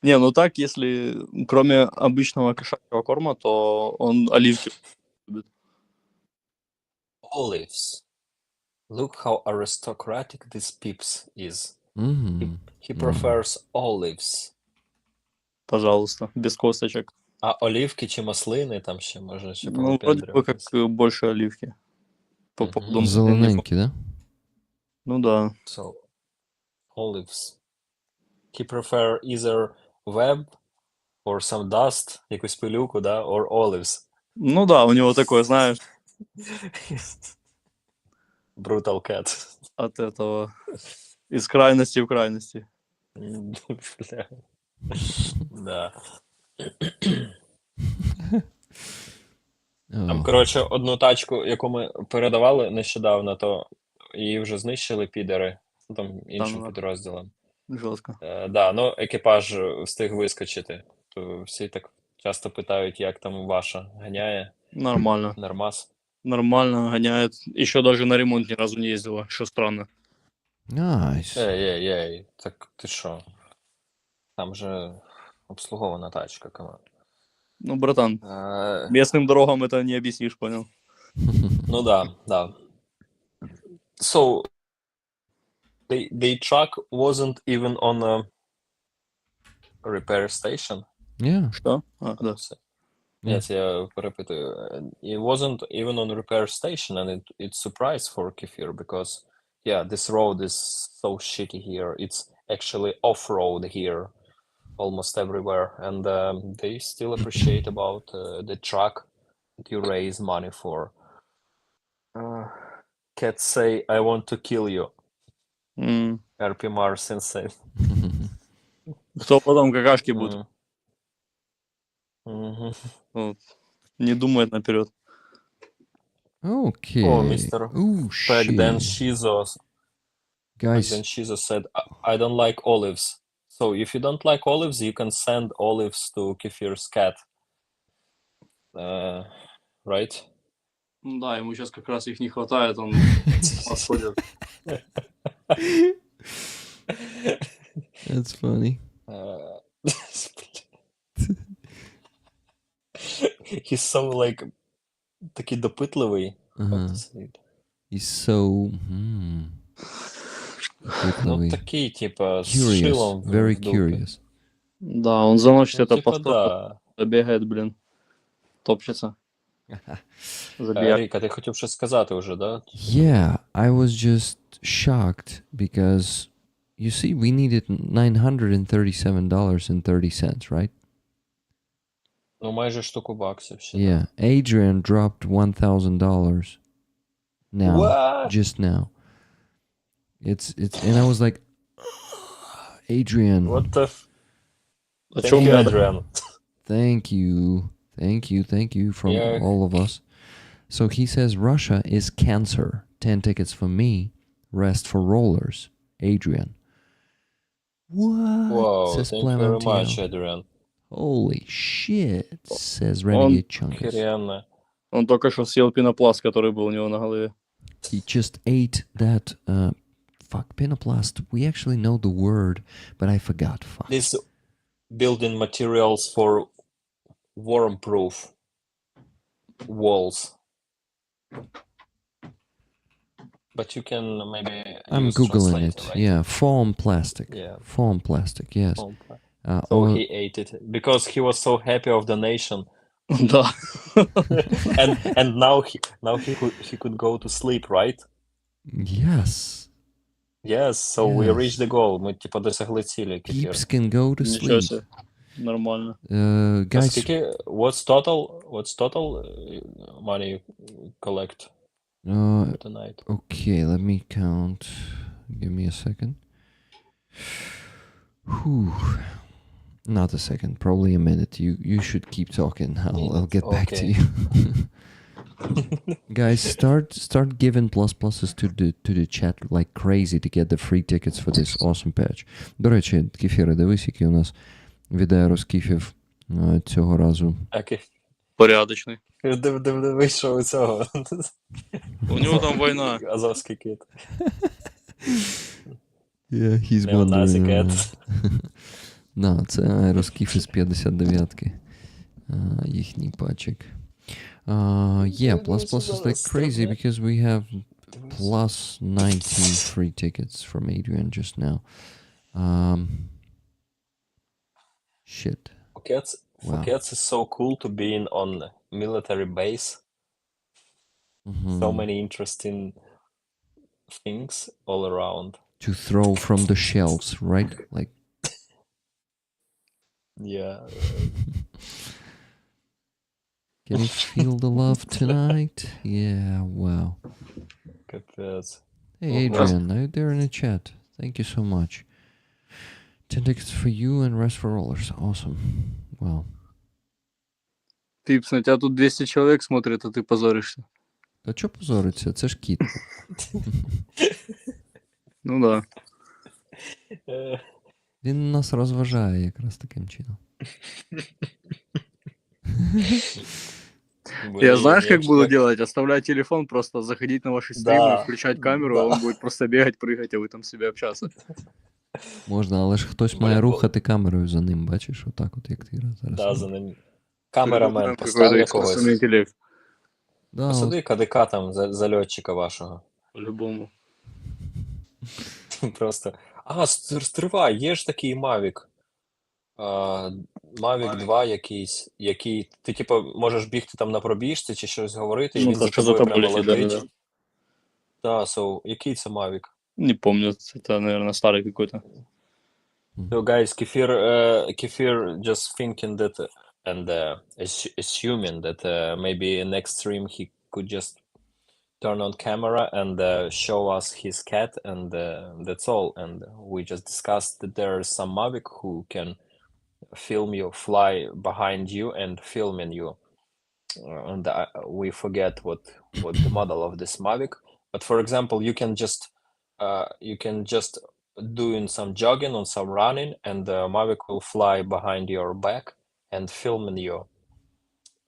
Не, ну так, если кроме обычного кошачьего корма, то он оливки любит. Olives. Look how aristocratic this Pips is. Mm. He prefers olives. Пожалуйста, без косточек. А оливки чи маслини там ще може ще Ну, вроде бы как повипендрюватись. больше оливки. По Мгм. поводу маслин не Зелененький, да? Ну да. So, olives. He prefer either web or some dust, якусь пилюку, да, or olives. Ну да, у него такое, знаешь, Brutal cat. от этого из крайности в крайности. Бля. Да. Там, Oh. коротше, одну тачку, яку ми передавали нещодавно, то її вже знищили підери, ну, там іншим ну, підрозділом. Жестко. Да, ну екіпаж встиг вискочити. То всі так часто питають, як там ваша ганяє. Нормально. Нормас. Нормально гоняет. Еще даже на ремонт ни разу не ездила, что странно. Nice. Ей, так ти що? Там же обслугована тачка, команда. Ну, братан, местным дорогам это не объяснишь, понял? Ну да. So, the truck wasn't even on a repair station. Yeah. Что? А, да. Yes, я перепитую. It wasn't even on a repair station, and it's surprise for Qefir because, yeah, this road is so shitty here. It's actually off-road here, almost everywhere, and they still appreciate about the truck that you raise money for. Cats say, I want to kill you. М. RP Marcin said. Кто потом какашки будет? Мгм. Вот. Не думает наперед. Okay. Oh, Mr. Oh, Pegden shit. Shizo. Guys, Pegden Shizo said, I don't like olives. So if you don't like olives, you can send olives to Qefir's cat. Right? Ну да, ему сейчас как раз их не хватает, он подходит. that's funny. He's so like такий допитливий. Ага. He's so... Ну, допитливий. такий, типа, з Curious. шилом в Very дупі. curious. Да, он заносит Ну, это типа, по сторону, да. бегает, блин, топчется. Забегает. Рік, а ти хотів щось сказати вже, да? Yeah, I was just shocked because you see, we needed $937.30, right? Ну, майже штуку баксів ще. Yeah. Adrian dropped $1,000 now. What? Just now. It's and I was like, Adrian. What the f... А Thank чому you, надо? Adrian. Thank you. Thank you from Yeah. all of us. So he says Russia is cancer. 10 tickets for me, rest for rollers. Adrian. What? Wow, Says thank you very Clementine. much, Adrian. Holy shit, says Renegade Chunkus. Охеренно. Он только что съел пенопласт, который был у него на голове. He just ate that, penoplast. We actually know the word, but I forgot. Fuck. These building materials for worm-proof walls. But you can maybe I'm use Googling translator, it. right? Yeah, foam plastic. Yeah. Foam plastic, yes. Oh, so or- he ate it because he was so happy of the nation. Да. and now he could go to sleep, right? Yes. Yes, so we Yes. reached the goal. Ми типа досягли цілі, Qefir. Peeps can go to Ничего sleep. себе. Нормально. Guys, Скільки, what's total money you collect tonight? okay, let me count. Give me a second. Whew. Not a second, probably a minute. You should keep talking. I'll get back to Okay. you. Guys, start giving pluses to the chat like crazy to get the free tickets for this awesome patch. До речі, Qefir, дивись, який у нас відеорозкіфів цього разу. Окей. Порядочний. Дивись, що у цього. У нього там війна. Азовський кіт. Yeah, he's Неоназі wondering. кет. Да, це аероскіфи з 59-ки. Їхній пачик. Yeah, plus is like crazy because we have plus 19 free tickets from Adrian just now. Shit. Phukets is so cool to be on military base. So many interesting things all around. To throw from the shelves, right? Like. Yeah. Can you feel the love tonight? Yeah, wow. Капець. Hey, Adrian, they're in the chat. Thank you so much. 10 tickets for you and rest for rollers. Awesome. Wow. Пипс, на тебя тут 200 человек смотрит, а ты позоришься. Та чо позориться? Це ж кіт. Ну да. Він нас розважає якраз таким чином. Я знаешь, как буду делать? Оставлять телефон, просто заходить на ваши стримы, включать камеру, а он будет просто бегать, прыгать, а вы там себе общаться. Можна, але ж хтось має рухати камерою за ним, бачиш, отак от, як ти зараз. Да, за ним. Камерамен, постав Какой-то якогось. искусственный интеллект. Да, Посади КДК там, зальотчика вашого. По-любому. Просто. Стривай, є ж такий Mavic. Mavic 2 якийсь, який ти, типу, можеш бігти там на пробіжці чи щось говорити, і Ну, він за то, что за тобою тобой прямо летит, летить. да-да-да. Да, so, який це Mavic? Не помню, это, наверное, старый какой-то. So, guys, Qefir just thinking that and assuming that maybe next stream he could just turn on camera and show us his cat, and that's all. And we just discussed that there is some Mavic who can film you, fly behind you, and filming you. And we forget what the model of this Mavic. But for example, you can just doing some jogging or some running, and the Mavic will fly behind your back and filming you.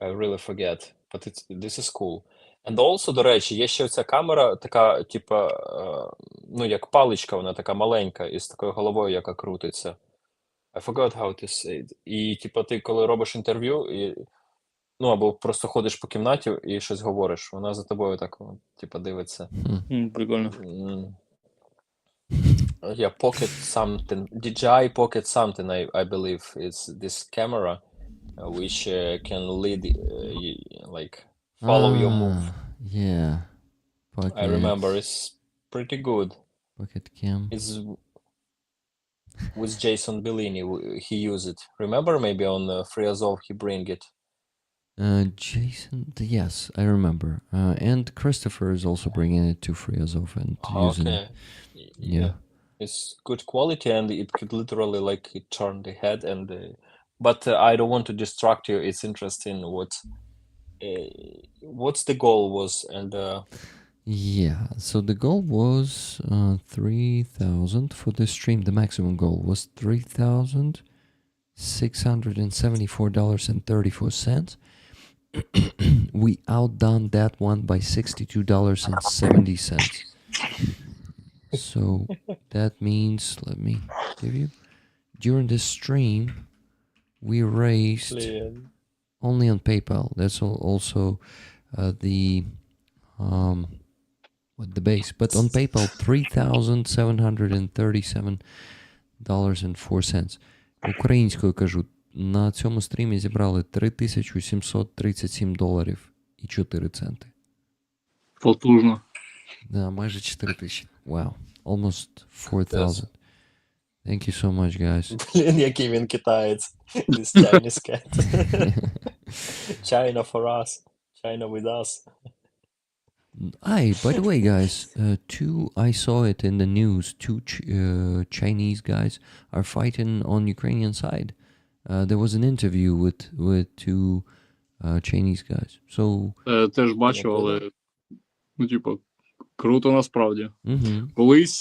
I really forget, but this is cool. And also, до речі, є ще ця камера, така, типа, ну, як паличка, вона така маленька, із такою головою, яка крутиться. I forgot how to say it. І, типа, ти, коли робиш інтерв'ю, ну, або просто ходиш по кімнаті і щось говориш, вона за тобою так, типа, дивиться. Прикольно. Yeah, Pocket something, DJI Pocket something, I believe it's this camera, which can lead, like, follow your move. Yeah. Pocket. I remember it's pretty good. Pocket cam. It's with Jason Bellini. He used it. Remember, maybe on Free Azov he bring it. Jason, yes, I remember. And Christopher is also bringing it to Free Azov and using it. Okay. Yeah. It's good quality, and it could literally like it turn the head and. But I don't want to distract you. It's interesting what's the goal was and. Yeah, so the goal was 3,000 for this stream. The maximum goal was $3,674.34. We outdone that one by $62.70. So that means, let me give you, during this stream, we raised only on PayPal. That's also the base, but on PayPal $3,737.04. Українською кажу, на цьому стрімі зібрали $3,737.04. Потужно. Да, майже 4,000. Wow, almost 4,000. Thank you so much, guys. Блін, який він китаєць. This Chinese cat. China for us. China with us. By the way, guys, I saw it in the news, two Chinese guys are fighting on Ukrainian side. There was an interview with two Chinese guys. So Теж бачу, але, ну, типу, круто насправді. mm-hmm. Колись,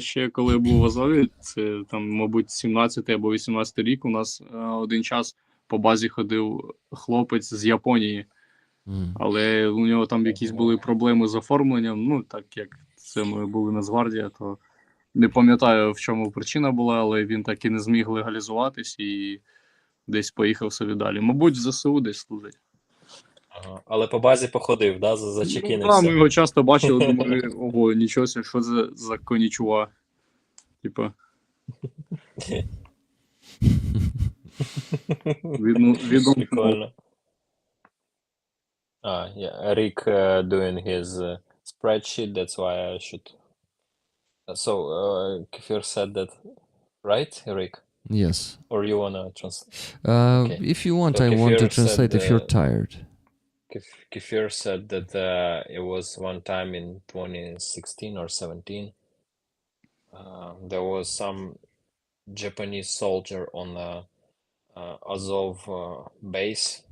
ще коли я був в Азові, це там, мабуть, 17-й або 18-й рік, у нас один час по базі ходив хлопець з Японії. Але у нього там якісь були проблеми з оформленням, ну, так як це ми були Нацгвардія, то не пам'ятаю, в чому причина була, але він так і не зміг легалізуватись і десь поїхав собі далі. Мабуть, в ЗСУ десь служить. Ага. Але по базі походив, да? Зачекінився. Ну, ми його часто бачили, думали, ого, нічого себе, що це за конічуа. Типа. Прикольно. Yeah, Rick doing his spreadsheet, that's why I should. So, Qefir said that, right, Rick? Yes. Or you wanna translate? Okay. If you want, so I want to translate if you're tired. Qefir said that it was one time in 2016 or 17. There was some Japanese soldier on the Azov base.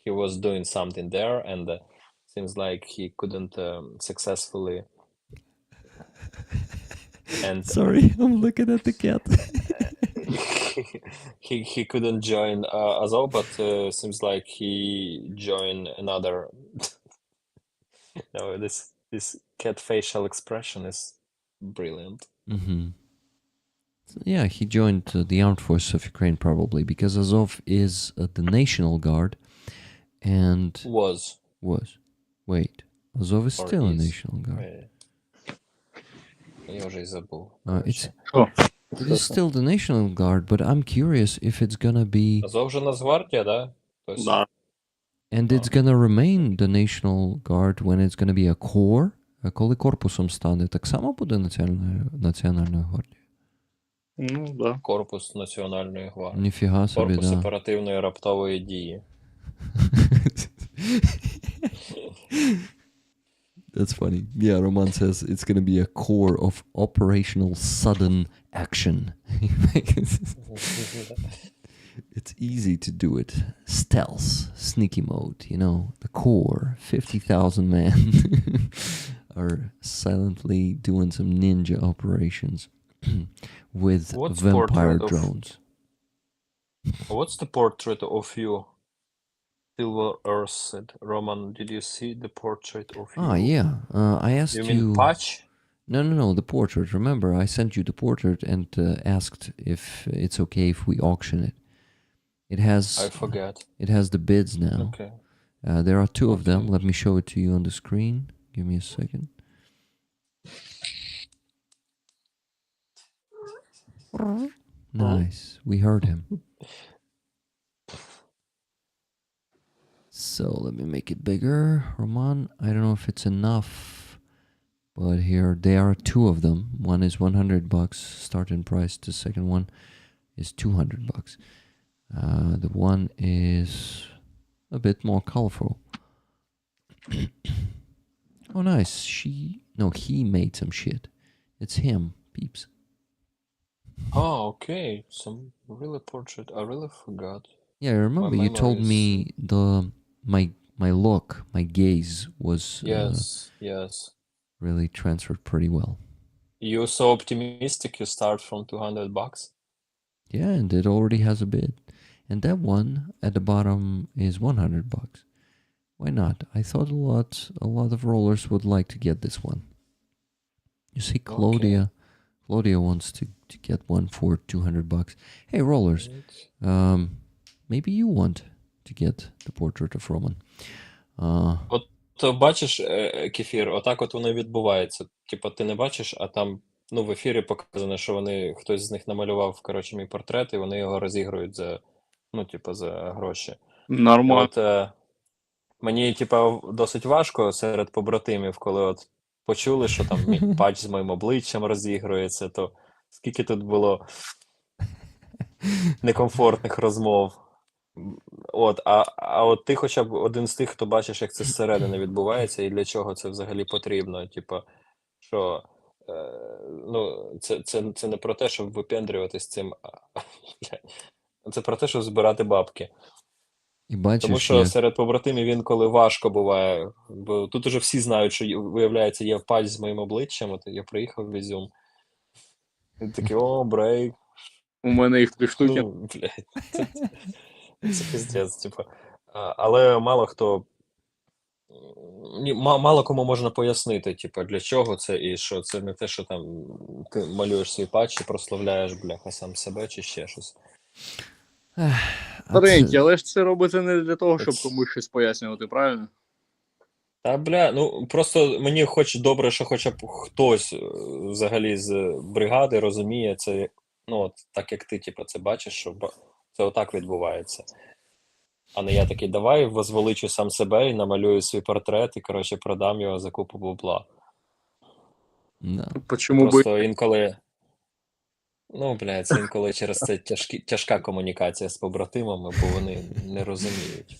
He was doing something there, and seems like he couldn't successfully. And sorry, I'm looking at the cat. he couldn't join Azov, but seems like he joined another. No, this cat facial expression is brilliant. Mm-hmm. So, yeah, he joined the armed forces of Ukraine probably because Azov is the National Guard, and was. Wait, Azov is still a is. National Guard. Я уже и забыл. It is still the National Guard, but I'm curious if it's gonna be. Азов же Нацгвардия, да? Да. And it's gonna remain the National Guard when it's gonna be a core. А коли корпусом стане, так само буде Національною гвардією? Ну, да. Корпус Національної гвардії. Ніфіга собі, Корпус да. оперативної раптової дії. That's funny. Yeah, Roman says it's going to be a core of operational sudden action. It's easy to do it. Stealth, sneaky mode, you know, the core, 50,000 men are silently doing some ninja operations with vampire drones. What's the portrait of you? Silver Earth said. Roman, did you see the portrait of you? Ah, yeah. I asked you... You mean Patch? No, the portrait. Remember, I sent you the portrait and asked if it's okay if we auction it. It has... I forgot. It has the bids now. Okay. There are two of them. Let me show it to you on the screen. Give me a second. Nice. We heard him. So let me make it bigger. Roman, I don't know if it's enough. But here there are two of them. One is $100 starting price. The second one is $200. The one is a bit more colorful. Oh, nice. He made some shit. It's him, peeps. Oh, okay. Some really portrait. I really forgot. Yeah, I remember you told me my look, my gaze was Yes. really transferred pretty well. You're so optimistic. You start from $200. Yeah, and it already has a bid. And that one at the bottom is $100. Why not? I thought a lot of rollers would like to get this one. You see, Claudia wants to get one for $200. Hey, rollers, maybe you want to get the portrait of Roman. От бачиш, Кефір, отак от воно і відбувається. Типа ти не бачиш, а там в ефірі показано, що хтось з них намалював, коротше, мій портрет, і вони його розігрують за гроші. Нормально. От мені, досить важко серед побратимів, коли от почули, що там мій патч з моїм обличчям розігрується, то скільки тут було некомфортних розмов. От, а от ти хоча б один з тих, хто бачиш, як це зсередини відбувається, і для чого це взагалі потрібно. Що це не про те, щоб випендрюватись цим, це про те, щоб збирати бабки. І бачиш, тому що серед побратимів інколи важко буває, бо тут уже всі знають, що, виявляється, є патч з моїм обличчям, от я приїхав в Ізюм. І такі, брейк. У мене їх 3 штуки. Це пиздець, але мало кому можна пояснити, для чого це, і що це не те, що там ти малюєш свій патч і прославляєш, бляха, сам себе чи ще щось. Старенький, але ж це робиться не для того, щоб комусь щось пояснювати, правильно? Та, просто мені добре, що хоча б хтось взагалі з бригади розуміє це, так як ти, це бачиш, що це отак відбувається. А не я такий, давай возвеличу сам себе і намалюю свій портрет і, коротше, продам його за купу бабла. Просто інколи... це інколи через це тяжка комунікація з побратимами, бо вони не розуміють.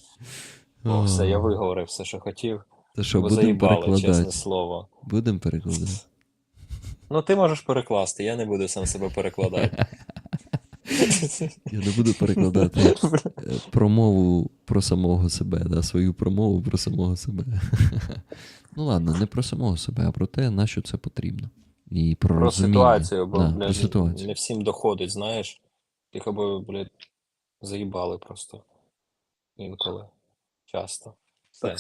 Все, я виговорив все, що хотів. Та що, будемо перекладати? Чесне слово. Будемо перекладати. Ти можеш перекласти, я не буду сам себе перекладати. Я не буду перекладати промову про самого себе, свою промову про самого себе. Ладно, не про самого себе, а про те, на що це потрібно. І про ситуацію, бо, про ситуацію. Не всім доходить, знаєш. Їх заїбали просто. Інколи. Часто. Все.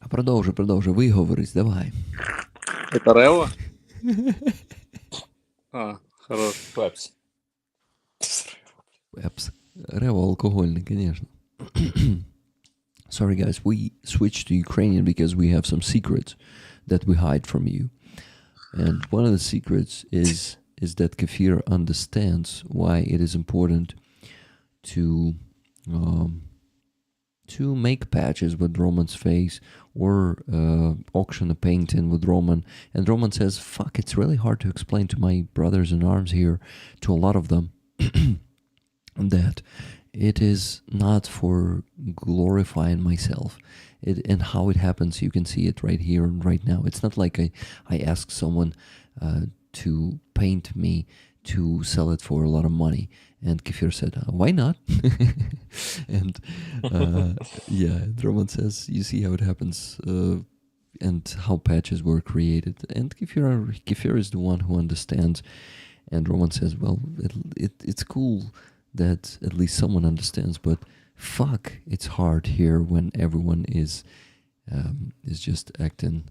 А продовжуй, виговорись, давай. Это Рева? Хорош. Пепс. Рева алкогольный, конечно. Sorry, guys, we switched to Ukrainian because we have some secrets that we hide from you. And one of the secrets is that Qefir understands why it is important to make patches with Roman's face or auction a painting with Roman. And Roman says, fuck, it's really hard to explain to my brothers in arms here, to a lot of them, that it is not for glorifying myself. And how it happens, you can see it right here and right now. It's not like I ask someone to paint me to sell it for a lot of money. And Qefir said, why not? And Roman says, you see how it happens and how patches were created. And Qefir is the one who understands. And Roman says, well, it's cool that at least someone understands, but fuck, it's hard here when everyone is just acting.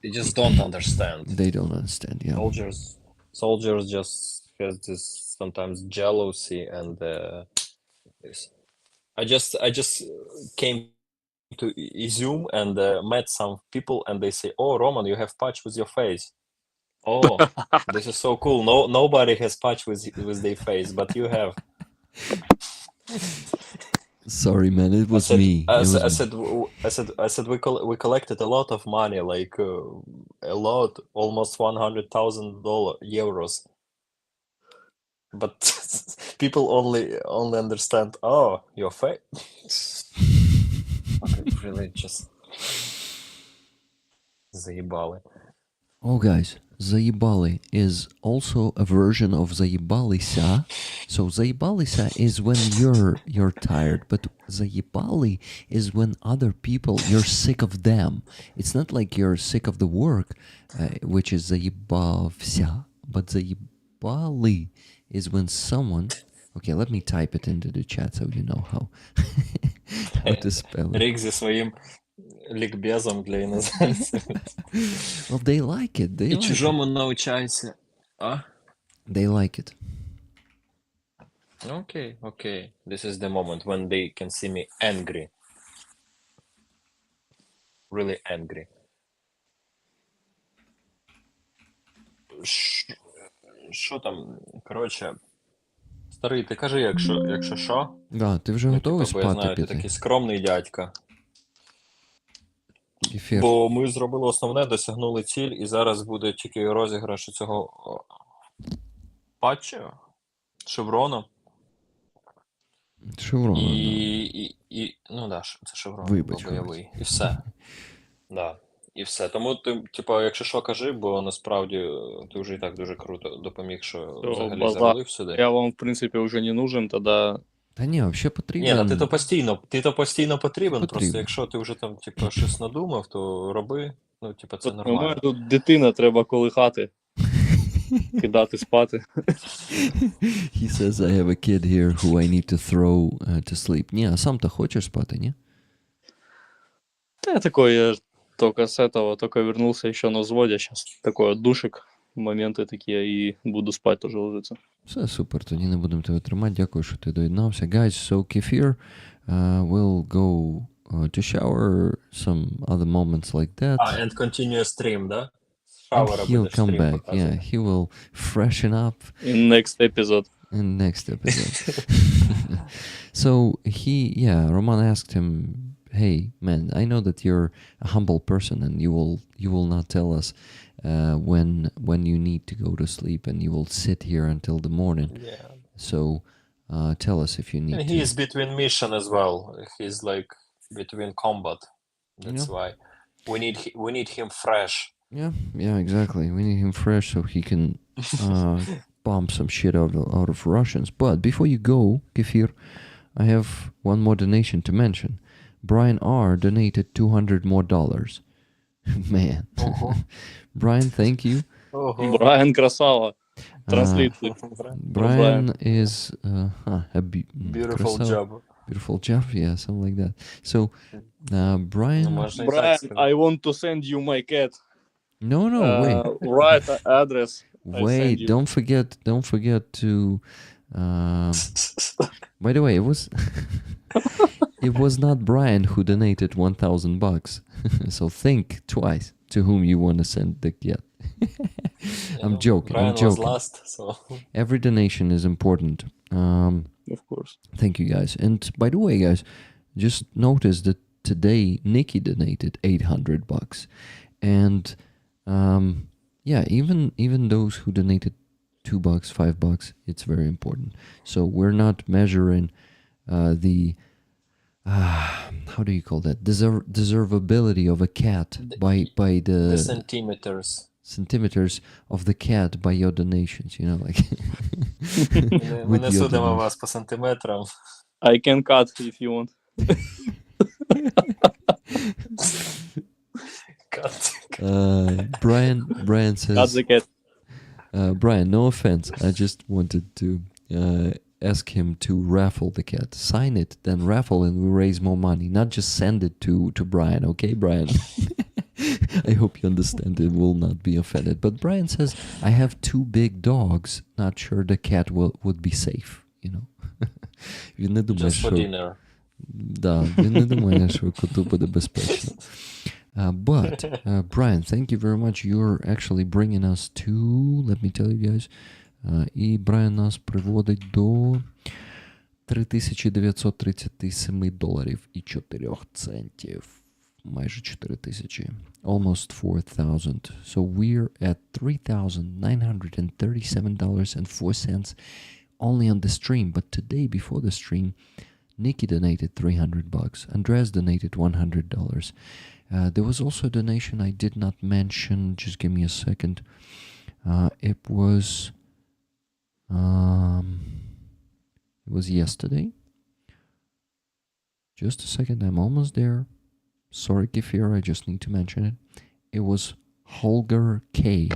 They just don't understand. They don't understand, yeah. Soldiers just has this sometimes jealousy and this. I just came to Izum and met some people and they say, oh, Roman, you have patch with your face. Oh, this is so cool. Nobody has patch with their face, but you have. Sorry, man, it was me. I It was me. said we collected a lot of money, like a lot, almost $100,000 euros. But people only understand, oh, you're fake. Okay, really just заебали. Oh, guys, заебали is also a version of заебалися. So заебалися is when you're tired, but заебали is when other people, you're sick of them. It's not like you're sick of the work, which is заебався, but заебали is when someone. Okay, let me type it into the chat so you know how to spell it. Рік зі своїм лікбезом для іноземців. Well, they like it. They І like it. чужому навчайся. А? They like it. Okay. This is the moment when they can see me angry. Really angry. Що там? Коротше, старий, ти кажи, якщо що. Да, ти вже Ну, готовий типу, бо я спати знаю, ти піти? такий скромний дядька. Qefir. Бо ми зробили основне, досягнули ціль, і зараз буде тільки розіграш цього патчу, шеврону. Шеврон. Ну да, це шеврон, Вибач, бойовий. І все. Да. І все. Тому ти, типу, якщо що, кажи, бо насправді ти вже і так дуже круто допоміг, що взагалі базар. зарулив сюди. Я вам, в принципі, вже не нужен, тоді... Та ні, взагалі потрібен. Ні, ну ти то постійно потрібен, просто Потрібен. якщо ти вже там, типу, щось надумав, то роби, ну, типу, це У мене нормально. тут дитина, треба колихати, кидати спати. He says I have a kid here who I need to throw to sleep. Ні, а сам-то хочеш спати, ні? Та я такой, я только с этого, только вернулся еще на взводе, сейчас такой душик, моменты такие, и буду спать тоже ложиться. Все, супер, тоді не будемо тебе тримати. Дякую, що ти доєднався. Guys, so Qefir will go to shower, some other moments like that. And continue stream, да? And Шауера he'll будеш come стрім back. показувати. Yeah, he will freshen up In next episode. in next episode. So Roman asked him, "Hey, man, I know that you're a humble person, and you will not tell us when you need to go to sleep, and you will sit here until the morning. Yeah. So tell us if you need And to." he is between mission as well. He's like between combat. That's why we need him fresh. Yeah, exactly. We need him fresh so he can bomb some shit out of Russians. But before you go, Qefir, I have one more donation to mention. Brian R donated $200 more. Man. Brian, thank you. Брайан красава. Translate. Brian is a Beautiful красава. job. Beautiful job, yeah, something like that. So, Brian... Ну, можна і так Brian, сказати. I want to send you my cat. No, wait. Right address. I Wait, send you. don't forget to... by the way, it was not Brian who donated $1,000. So think twice to whom you want to send the cat. I'm joking. Brian I'm joking. was last, so... Every donation is important. Of course. Thank you, guys. And by the way, guys, just notice that today Nikki donated $800, and even those who donated $2, $5, it's very important. So we're not measuring the how do you call that, deservability of a cat by the centimeters of the cat by your donations, you know, like. Ми не судимо вас по сантиметрам. I can cut if you want. Brian says, Cut the cat. Brian, no offense, I just wanted to ask him to raffle the cat. Sign it, then raffle, and we raise more money. Not just send it to Brian, okay, Brian? I hope you understand and will not be offended. But Brian says, I have 2 big dogs. Not sure the cat would be safe, you know. Він не думає, Just for dinner. Да, він не думає, що коту буде безпечно. But, Brian, thank you very much. You're actually bringing us to, let me tell you guys, і Brian нас приводить до $3,937.04. Майже 4,000. Almost 4,000. So we're at $3,937.04 only on the stream. But today, before the stream, Nikki donated $300. Andres donated $100. There was also a donation I did not mention. Just give me a second. It was yesterday. Just a second, I'm almost there. Sorry, Qefir, I just need to mention it. It was Holger K,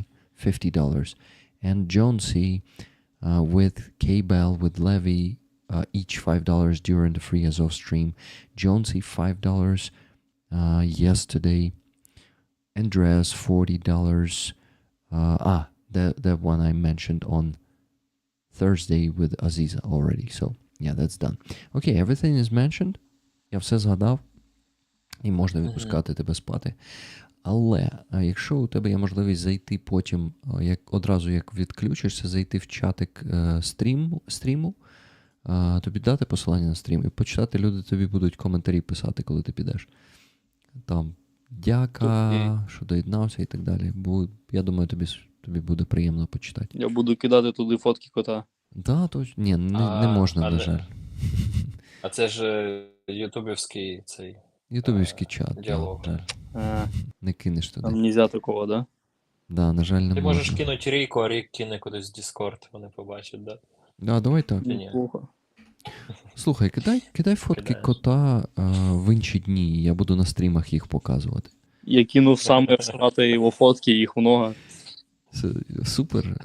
$50. And Jonesy with K-Bell, with Levy, each $5 during the Free Azov stream. Jonesy, $5 yesterday. Andreas, $40. That one I mentioned on Thursday with Aziza already. So, yeah, that's done. Okay, everything is mentioned. Я все згадав. І можна відпускати тебе спати. Але якщо у тебе є можливість зайти потім, одразу як відключишся, зайти в чатик стріму, тобі дати посилання на стрім і почитати, люди тобі будуть коментарі писати, коли ти підеш. Там дяка, що доєднався і так далі. Я думаю, тобі буде приємно почитати. Я буду кидати туди фотки кота. Да, точно. Ні, не можна, на жаль. А це ж ютубівський цей... Ютубівський чат. Діалог. Да, не кинеш туди. Там нельзя такого, да? Да, на жаль, не Ти можна. можеш кинути Ріку, а Рік кине кудись в Discord, вони побачать, да? Да, давай так. Неплохо. Слухай, кидай фотки кота в інші дні, я буду на стрімах їх показувати. Я кинув саме всратые его фотки, их много. Супер.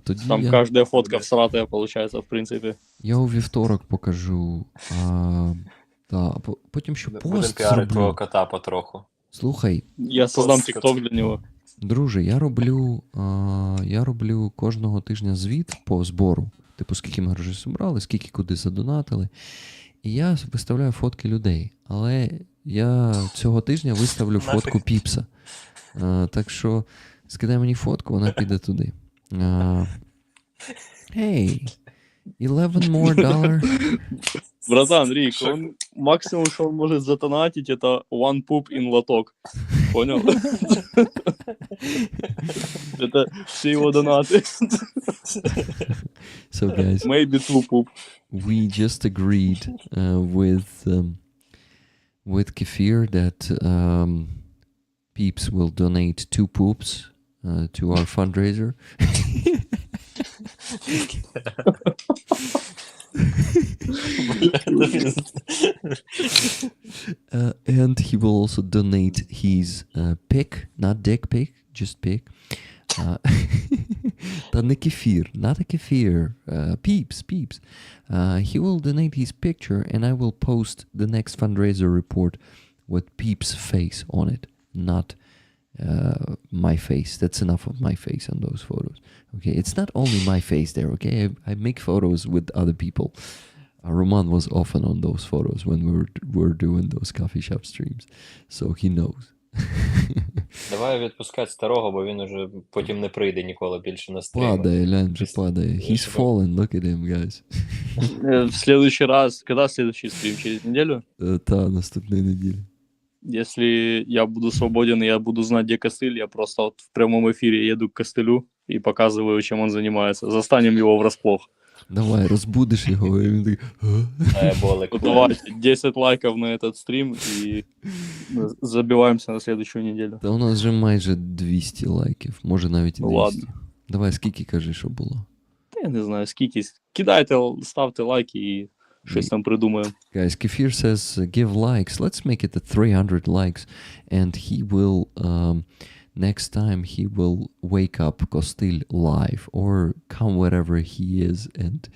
Тоді Там каждая фотка всратая получается, в принципе. Я у вівторок покажу. Потім ще пост Будемо піарити твого зроблю. кота потроху. Слухай. Я создам тікток для нього. Друже, я роблю кожного тижня звіт по збору. Типу, скільки ми грошей зібрали, скільки куди задонатили. І я виставляю фотки людей. Але я цього тижня виставлю фотку Піпса. Так що скидай мені фотку, вона піде туди. Hey, $11 more. Братан, Рик, он максимум, что он может затонатить, это one poop in лоток. Понял? Это все его донаты. So guys, Maybe two poop. we just agreed with Qefir that Peeps will donate 2 poops to our fundraiser. And he will also donate his pic, not dick pic, just pic. Not a Qefir, Peeps. He will donate his picture, and I will post the next fundraiser report with Peeps' face on it, not my face. That's enough of my face on those photos. Okay, it's not only my face there. Okay, I make photos with other people. Roman was often on those photos when we were doing those coffee shop streams, so he knows. Давай відпускати старого, бо він уже потім не прийде ніколи більше на стріми. Падає, Лянь же падає. He's fallen, look at him, guys. В следующий раз, когда следующий стрим? Через неделю? Та, наступної неділі. Если я буду свободен и я буду знать, где костыль, я просто вот в прямом эфире еду к костылю и показываю, чем он занимается. Застанем его врасплох. Давай, розбудиш його, і він такий... Болик. Давайте 10 лайков на этот стрим и забиваемся на следующую неделю. Та у нас вже майже 200 лайків, може навіть і 200. Ладно. Давай, скільки кажи, що було? Та я не знаю, скільки. Кидайте, ставте лайки і щось там придумаємо. Guys, Qefir says, give likes. Let's make it 300 likes. And he will, next time he will wake up Kostil live or come wherever he is and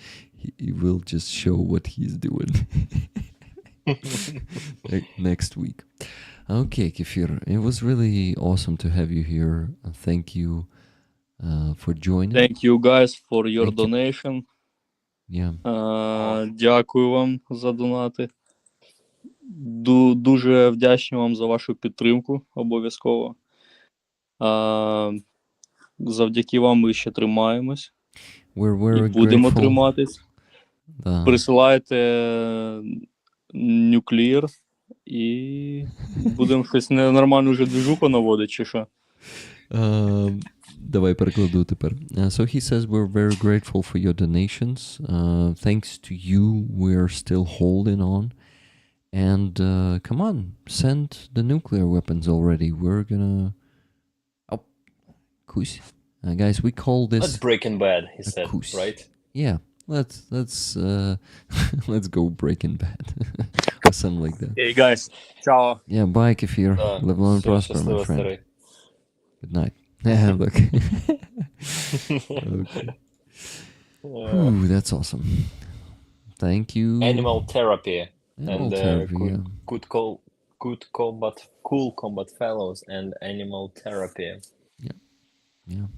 he will just show what he's doing next week. Okay, Qefir, it was really awesome to have you here. Thank you for joining. Thank you guys for your Thank you. donation. Yeah. Дякую вам за донати. Дуже вдячний вам за вашу підтримку, обов'язково. Завдяки вам ми ще тримаємось. We're І будемо grateful. триматись. Да. Присилайте нуклеар і будемо щось нормальну вже движуху наводити, чи що? Давай перекладу тепер. So he says we're very grateful for your donations. Thanks to you, we're still holding on. And come on, send the nuclear weapons already. We're gonna... Oh, Kus. Guys, we call That's this... Breaking Bad, he said, Kus. right? Yeah, let's let's go Breaking Bad. Or something like that. Hey, guys, ciao. Yeah, bye, Qefir. Live long and Все, prosper, my щасливо, friend. старий. Good night. Look. Okay. Ooh, that's awesome. Thank you. Animal therapy. Animal And therapy, yeah. cool combat fellows and animal therapy. Yeah.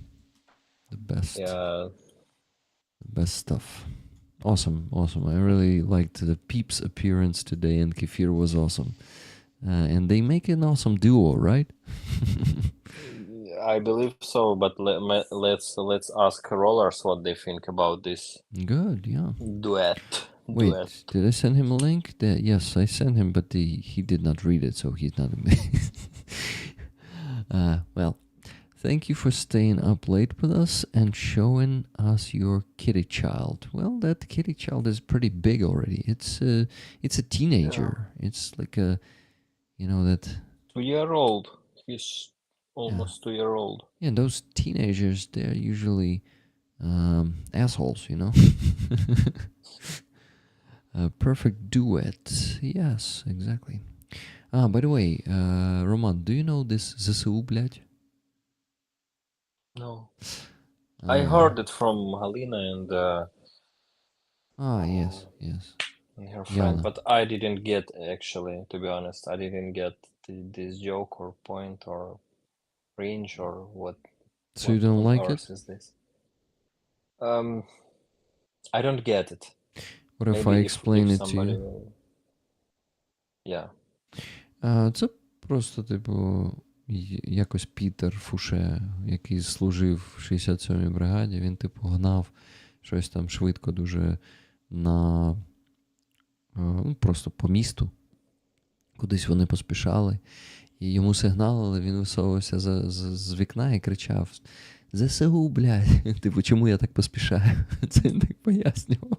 The best. Yeah. The best stuff. Awesome. I really liked the Peeps appearance today, and Qefir was awesome. And they make an awesome duo, right? I believe so, but let's ask rollers what they think about this Good, yeah. duet. Wait, did I send him a link? Yes, I sent him, but he did not read it, so he's not amazed. Well, thank you for staying up late with us and showing us your kitty child. Well, that kitty child is pretty big already. It's a teenager. Yeah. It's like a, that 2-year-old. He's almost 2-year-old. Yeah, those teenagers, they're usually assholes, Perfect duet. Yes, exactly. By the way, Roman, do you know this ЗСУ, блядь? No. I heard it from Halina and yes. and her friend, but I didn't get, actually, to be honest, I didn't get this joke or point or range or what. So you don't like it? Is this? I don't get it. What if I explain it to you? Yeah. Це просто, типу, якось Пітер Фуше, який служив в 67-й бригаді, він, типу, гнав щось там швидко дуже просто по місту. Кудись вони поспішали. І йому сигналили, він висовувався з вікна і кричав: ЗСУ, блядь! Типу, чому я так поспішаю? Це він так пояснював.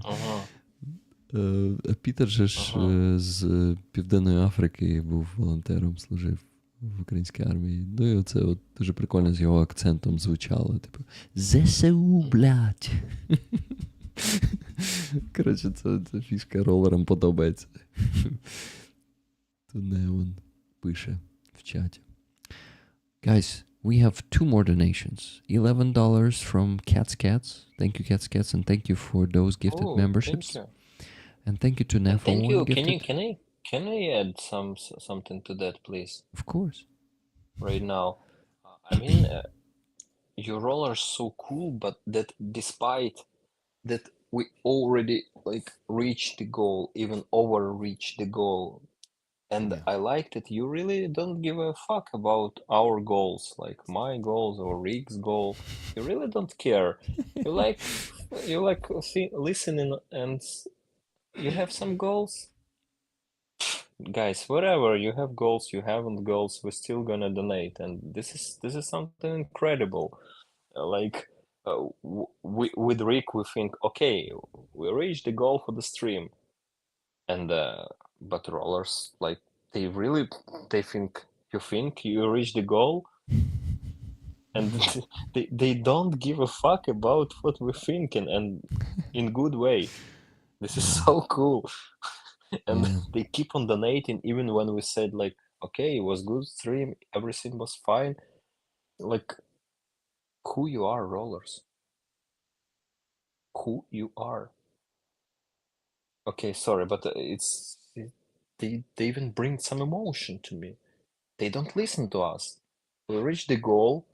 Ага. Пітер же ж з Південної Африки був волонтером, служив в українській армії. Ну і оце от дуже прикольно з його акцентом звучало. Типу, ЗСУ, блядь! Коротше, це фішка ролерам подобається. Тут Неон пише в чаті. Guys, we have 2 more donations. $11 from Cats. Thank you, Cats, and thank you for those gifted memberships. Thank you. And thank you to Nefo. Thank you. Can I add something to that, please? Of course. Right now, I mean, your roller is so cool, but that despite that we already reached the goal, even overreached the goal. And I like that you really don't give a fuck about our goals, like my goals or Rick's goal. You really don't care. You like listening, and you have some goals. Guys, whatever, you have goals, you haven't goals, we're still gonna donate, and this is something incredible. With Rick, we think, okay, we reached the goal for the stream, and but rollers, like, they think you reached the goal, and they don't give a fuck about what we're thinking, and in good way. This is so cool. And they keep on donating even when we said, like, okay, it was good stream, everything was fine. Like, who you are, rollers? Who you are? Okay, sorry, but they even bring some emotion to me. They don't listen to us. We reached the goal,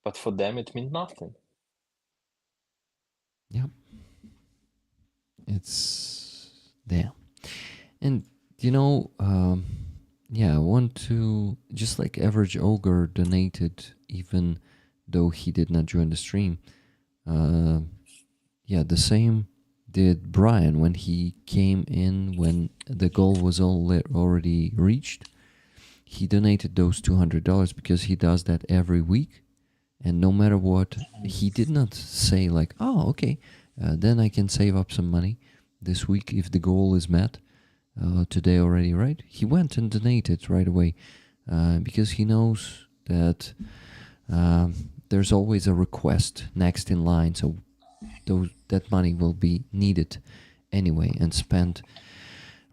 but for them it meant nothing. Yep. It's there. And, I want to, just like Average Ogre donated, even though he did not join the stream, the same did Brian when he came in, when the goal was already reached. He donated those $200 because he does that every week. And no matter what, he did not say like, oh, okay, then I can save up some money this week if the goal is met today already, right? He went and donated right away because he knows that there's always a request next in line. So that money will be needed anyway and spent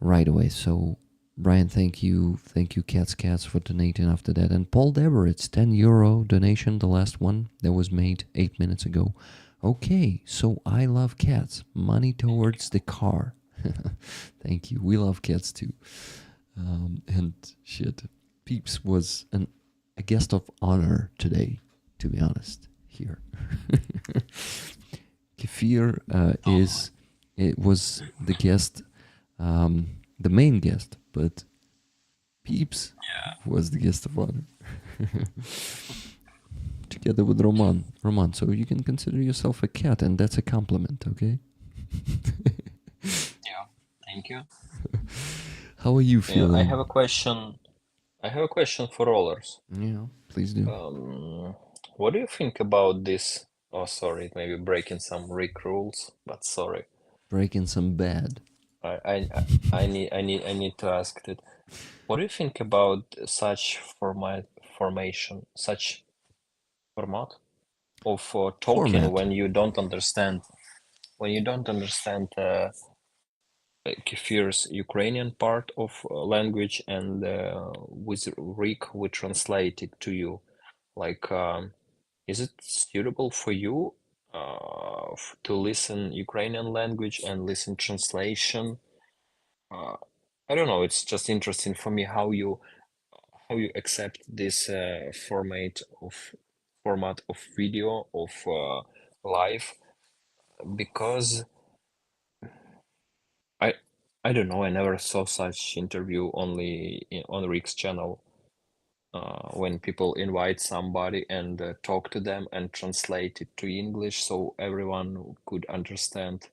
right away. So Brian, thank you Cats for donating after that. And Paul Deverett's €10 donation, the last one that was made 8 minutes ago. Okay, so I love cats. Money towards the car. Thank you. We love cats too. And shit, Peeps was a guest of honor today, to be honest, here. Qefir was the guest, the main guest, but Peeps was the guest of honor. Together with Roman. Roman, so you can consider yourself a cat, and that's a compliment, okay? Yeah, thank you. How are you feeling? I have a question. I have a question for rollers. Yeah, please do. What do you think about this? Oh, sorry, maybe breaking some Rick rules, but sorry. Breaking some bad. I need to ask it. What do you think about such format of talking Format. when you don't understand Qefir's Ukrainian part of language, and with Rick we translate it to you. Like, is it suitable for you to listen Ukrainian language and listen translation? I don't know. It's just interesting for me how you accept this format of video of live, because I don't know. I never saw such interview only on Rick's channel. When people invite somebody and talk to them and translate it to English so everyone could understand.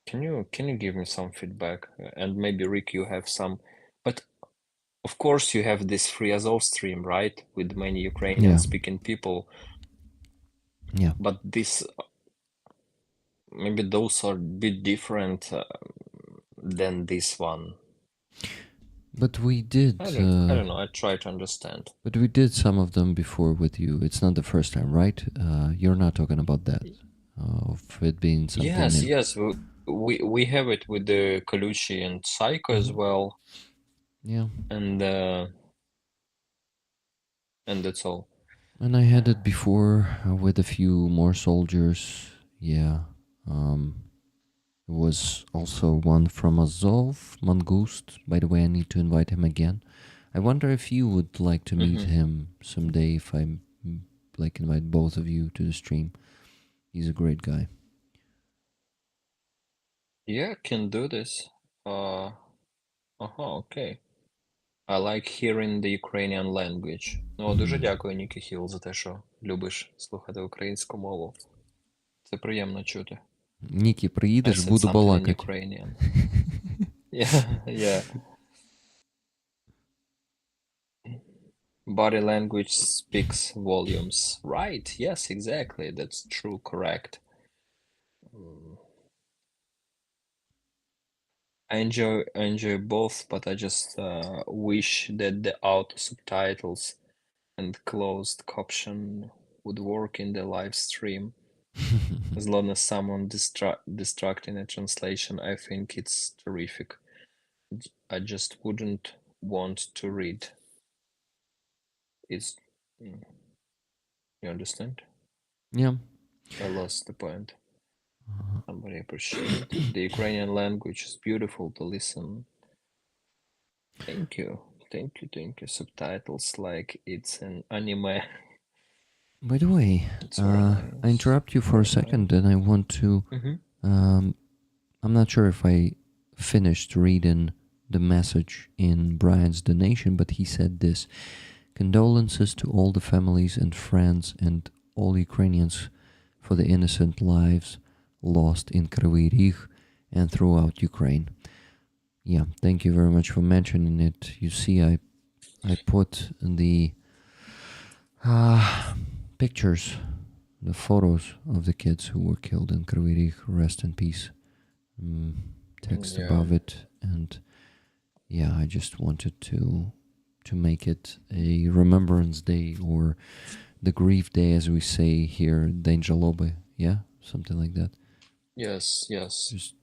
Can you give me some feedback? And maybe Rick, you have some, but of course you have this Free Azov stream, right? With many Ukrainian speaking people. Yeah. But this, maybe those are a bit different than this one. But we did. I don't know. I try to understand. But we did some of them before with you. It's not the first time, right? You're not talking about that. Of it being something. Yes. We have it with the Colucci and Psycho as well. Yeah. And that's all. And I had it before with a few more soldiers. Yeah. There was also one from Azov, Mangust. By the way, I need to invite him again. I wonder if you would like to meet him someday, if I invite both of you to the stream. He's a great guy. Yeah, can do this. Okay. I like hearing the Ukrainian language. Ну, дуже дякую, Нікі Хіл, за те, що любиш слухати українську мову. Це приємно чути. Нікі, приїдеш, буду балакати. Ukrainian. Yeah. Body language speaks volumes. Right, yes, exactly. That's true, correct. I enjoy both, but I just wish that the auto subtitles and closed caption would work in the live stream. As long as someone distracting a translation, I think it's terrific. I just wouldn't want to read. It's, you understand? Yeah. I lost the point. Somebody appreciate it. The Ukrainian language is beautiful to listen. Thank you. Subtitles like it's an anime. By the way, I interrupt you for a second, and I want to. I'm not sure if I finished reading the message in Brian's donation, but he said this: condolences to all the families and friends and all Ukrainians for the innocent lives lost in Kryvyi Rih and throughout Ukraine. Yeah, thank you very much for mentioning it. You see, I put the pictures, the photos of the kids who were killed in Kryvyi Rih. Rest in peace. Text above it, and yeah, I just wanted to make it a remembrance day, or the grief day, as we say here, День жалоби. Yeah, something like that. Yes. Just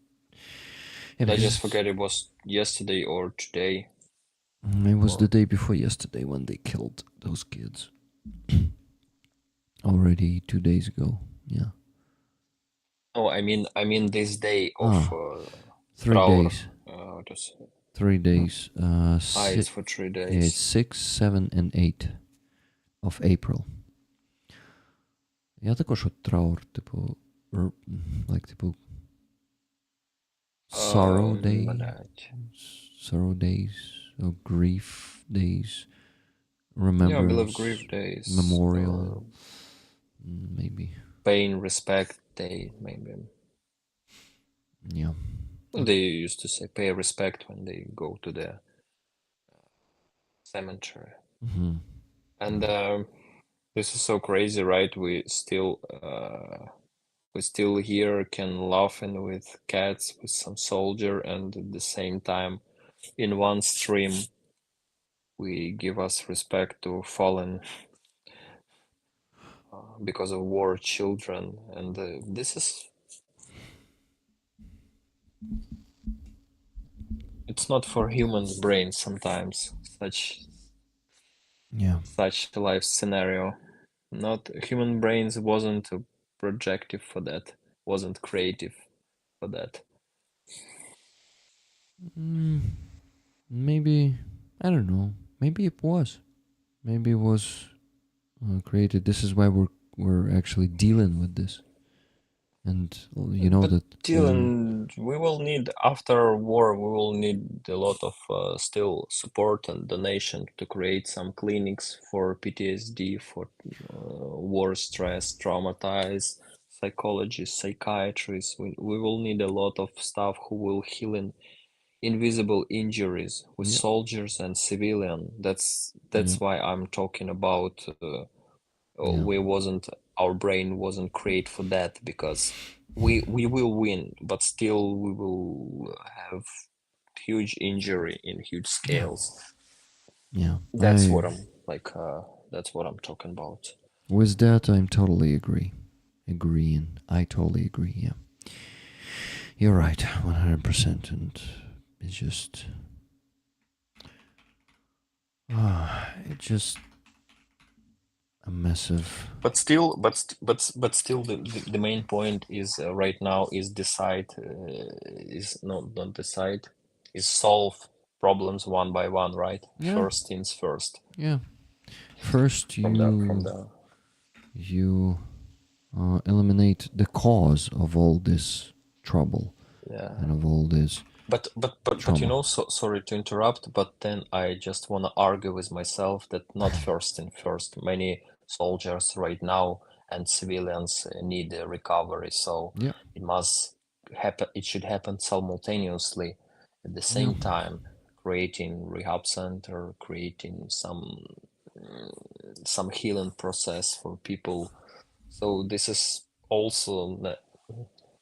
I just forget it was yesterday or today. It was the day before yesterday when they killed those kids. Already 2 days ago. Yeah. Oh, I mean this day of 3 Traur. days. 3 days. It's for 3 days. Yeah, it's 6, 7 and 8 of April. Я також от траур, типу, типу, sorrow day, sorrow days, or grief days, remembrance, yeah, I believe grief days, memorial, maybe. Pain, respect day, maybe. Yeah. They used to say pay respect when they go to the cemetery. Mm-hmm. And this is so crazy, right? We still here can laughing with cats, with some soldier, and at the same time, in one stream, we give us respect to fallen because of war children, and this is. It's not for human brain sometimes such life scenario. Not human brains wasn't projective for that, wasn't creative for that. Maybe, I don't know. Maybe it was. Maybe it was created. This is why we're actually dealing with this. And you know, but Dylan, we will need after war. We will need a lot of still support and donation to create some clinics for PTSD, for war stress, traumatized psychologists, psychiatrists. We will need a lot of staff who will heal in invisible injuries with soldiers and civilian. That's why I'm talking about. Our brain wasn't created for that, because we will win, but still we will have huge injury in huge scales. Yeah, that's what I'm talking about. With that, I'm totally agreeing. I totally agree. Yeah, you're right, 100%, and it's just it's just a massive. But still, the main point is right now is decide is not decide, is solve problems one by one, right? Yeah. First things first. Yeah. First, you eliminate the cause of all this trouble. Yeah. And of all this. But you know, sorry to interrupt, but then I just want to argue with myself that not first and first. Many soldiers right now and civilians need a recovery, so it must happen. It should happen simultaneously at the same time. Creating rehab center, creating some healing process for people. So this is also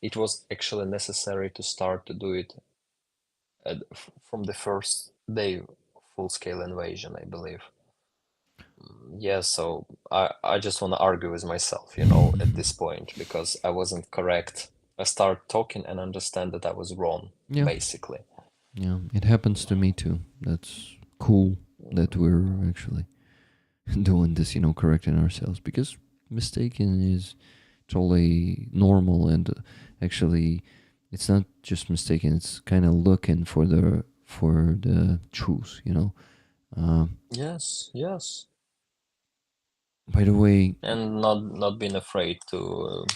it was actually necessary to start to do it from the first day of full-scale invasion, I believe. Yeah, so I just want to argue with myself, you know, at this point, because I wasn't correct. I start talking and understand that I was wrong, basically. Yeah, it happens to me too. That's cool that we're actually doing this, you know, correcting ourselves, because mistaking is totally normal, and actually it's not just mistaken, it's kind of looking for the truth, you know. Yes. By the way, and not being afraid to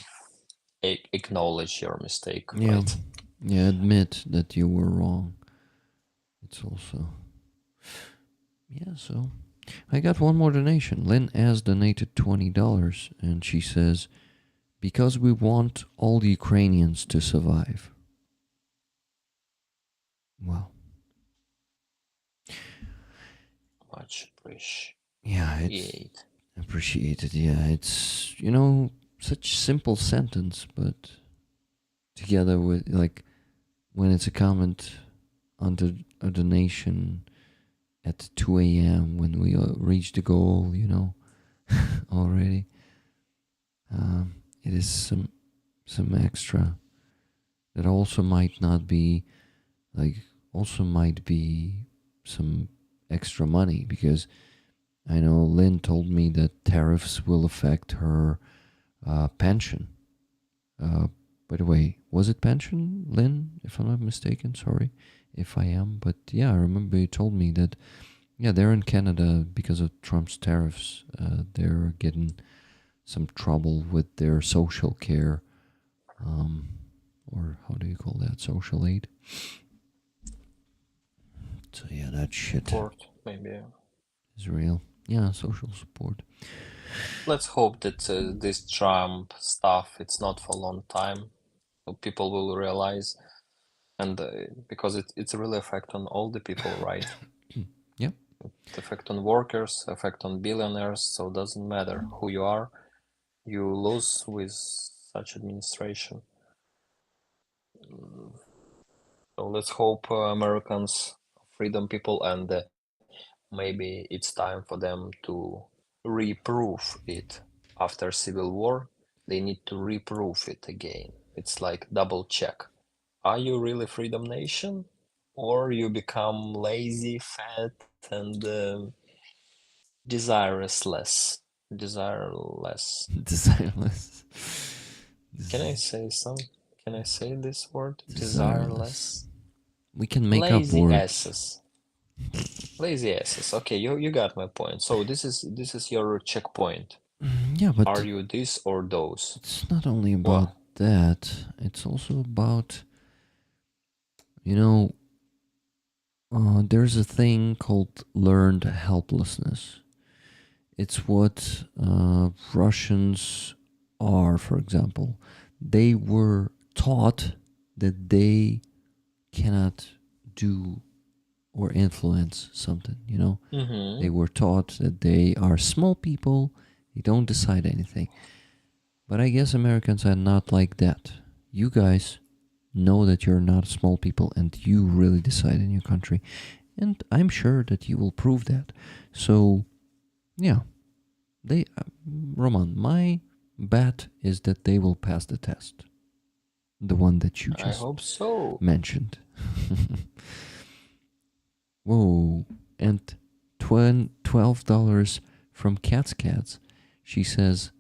acknowledge your mistake, yeah, right? Yeah, admit that you were wrong. It's also so I got one more donation. Lynn has donated $20, and she says, because we want all the Ukrainians to survive. Well, Much appreciate. yeah, it's appreciated. Yeah, it's, such simple sentence, but together with, like, when it's a comment under a donation at 2 a.m. when we reach the goal, already. It is some extra that also might not be, like, also might be some extra money, because I know Lynn told me that tariffs will affect her pension. By the way, was it pension, Lynn, if I'm not mistaken? Sorry if I am, but yeah, I remember you told me that, yeah, they're in Canada because of Trump's tariffs. They're getting some trouble with their social care, or how do you call that? Social aid. So yeah, that shit Support, maybe. is real. Yeah, social support. Let's hope that this Trump stuff, it's not for a long time, so people will realize, and because it's really affect on all the people, right? Yeah. It affect on workers, affect on billionaires, so it doesn't matter who you are, you lose with such administration. So let's hope Americans, freedom people, and maybe it's time for them to reprove it. After civil war, they need to reprove it again. It's like double check. Are you really freedom nation, or you become lazy, fat, and desireless? Desireless. Desireless. Can I say some? Can I say this word? Desireless. We can make up Lazy words. asses. Lazy asses. Okay, you got my point. So this is your checkpoint. Yeah, but Are you this or those? it's not only about that. It's also about, there's a thing called learned helplessness. It's what Russians are, for example. They were taught that they cannot do or influence something, Mm-hmm. They were taught that they are small people, they don't decide anything. But I guess Americans are not like that. You guys know that you're not small people and you really decide in your country. And I'm sure that you will prove that. So, yeah, Roman, my bet is that they will pass the test. The one that you I just hope so. mentioned. Whoa, and $12 from Cats. She says,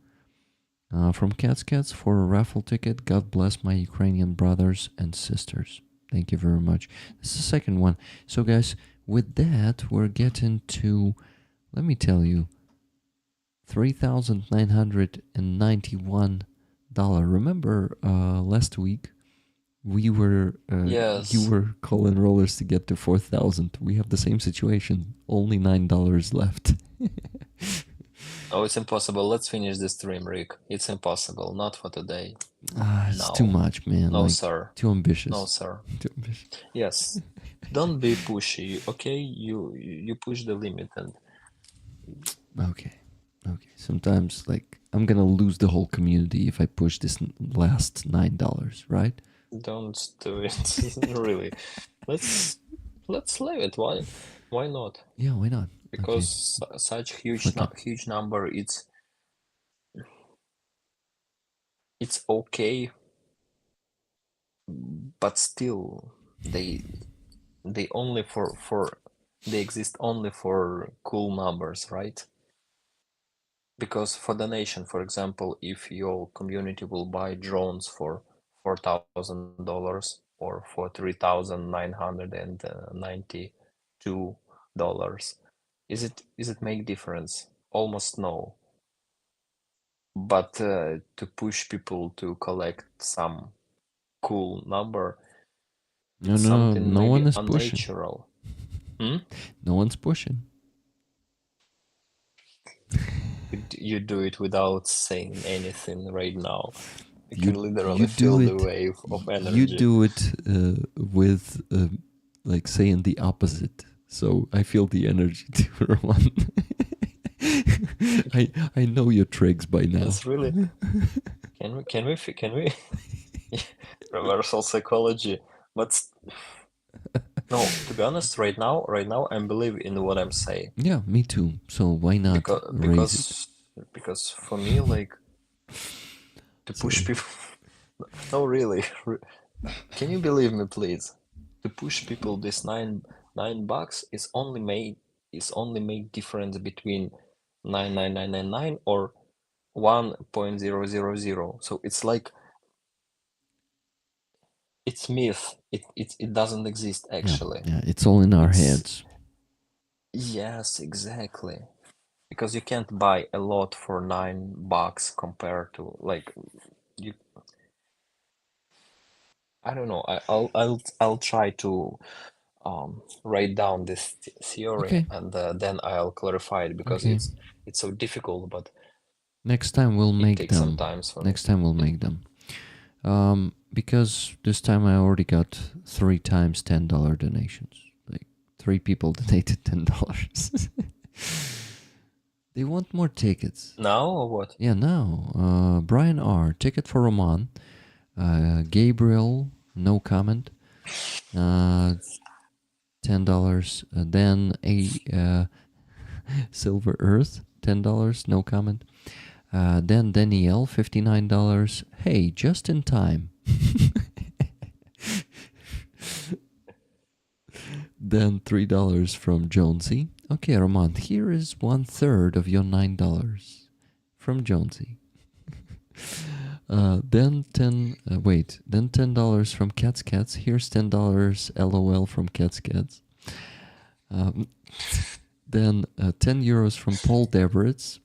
from Cats for a raffle ticket. God bless my Ukrainian brothers and sisters. Thank you very much. This is the second one. So, guys, with that, we're getting to, let me tell you, $3,991. Remember last week we were Yes. you were calling rollers to get to 4,000. We have the same situation. Only $9 left. Oh, it's impossible. Let's finish this stream, Rick. It's impossible. Not for today. It's too much, man. No, like, sir. Too ambitious. No, sir. Too ambitious. Yes. Don't be pushy, okay? You push the limit and Okay. Sometimes, like, I'm gonna lose the whole community if I push this last $9, right? don't do it. Really. Let's leave it. Why not? Yeah, why not? Because such huge number, it's okay, but still they only they exist only for cool numbers, right? Because for donation, for example, if your community will buy drones for $4,000 or for $3,992, is it make difference? Almost no. But to push people to collect some cool number, it's something no maybe one is unnatural. No one's pushing. you do it without saying anything right now. You You- can literally you feel do the it- wave of energy. You do it with like saying the opposite. So I feel the energy too, Roman. I know your tricks by now. Yes, really. Can we reversal psychology? But no, to be honest, right now I believe in what I'm saying. Yeah, me too. So why not raise it? Because for me, like, to push Sorry. people. No, really. Can you believe me, please? To push people this $9 is only made difference between 99999 or 1.000. So it's like it's myth. It doesn't exist actually. Yeah, it's all in our It's- heads. Yes, exactly. Because you can't buy a lot for $9 compared to like you. I don't know. I'll try to write down this theory Okay. and then I'll clarify it because Okay. it's so difficult, but Next time we'll it make takes some them. time for me. Next time we'll make them. Because this time I already got 3 times $10 donations. Like 3 people donated $10. They want more tickets. Now or what? Yeah, now. Brian R. Ticket for Roman. Gabriel, no comment. $10. Then a Silver Earth, $10, no comment. Then Danielle, $59. Hey, just in time. Then $3 from Jonesy. Okay, Roman, here is 1/3 of your $9 from Jonesy. Then then $10 from Cats Cats. Here's $10 LOL from Cats Cats. Then 10 euros from Paul Deveritz.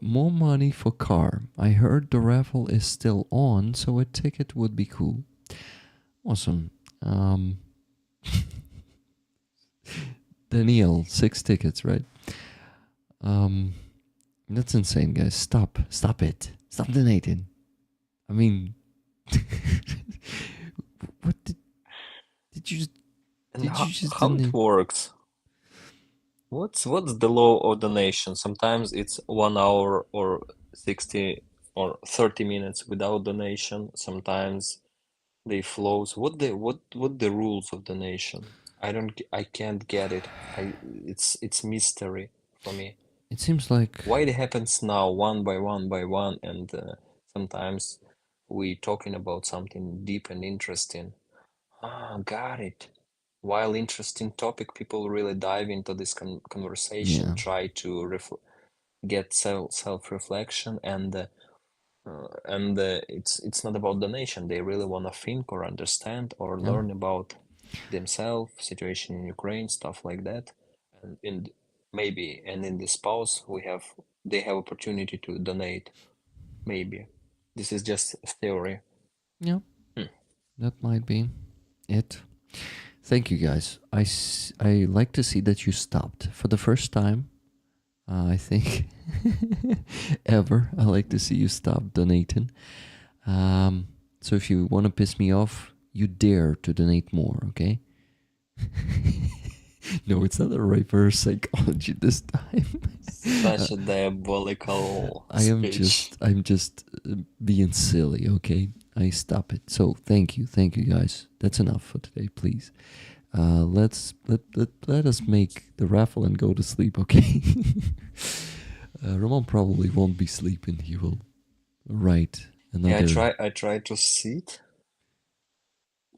More money for car. I heard the raffle is still on, so a ticket would be cool. Awesome. Danielle, 6 tickets, right? That's insane, guys. Stop it. Stop donating. I mean, what did you just? And Did how, you just how it donate? works? What's the law of donation? Sometimes it's 1 hour or 60 or 30 minutes without donation. Sometimes they flows. What the rules of donation? I can't get it. It's mystery for me. It seems like Why it happens now one by one and sometimes we talking about something deep and interesting. Got it. While interesting topic, people really dive into this conversation, Yeah. try to get self-reflection and it's not about donation. They really want to think or understand or Yeah. learn about themselves, situation in Ukraine, stuff like that. And in the spouse they have opportunity to donate. Maybe this is just a theory. Yeah. That might be it. Thank you, guys. I like to see that you stopped for the first time. I think ever. I like to see you stop donating. So if you want to piss me off, you dare to donate more, okay? No, it's not a reverse psychology this time. Such a diabolical speech. I'm just being silly, okay? I stop it. So thank you, guys. That's enough for today, please. Let us make the raffle and go to sleep, okay? Roman probably won't be sleeping. He will write Yeah, another. I try to sit.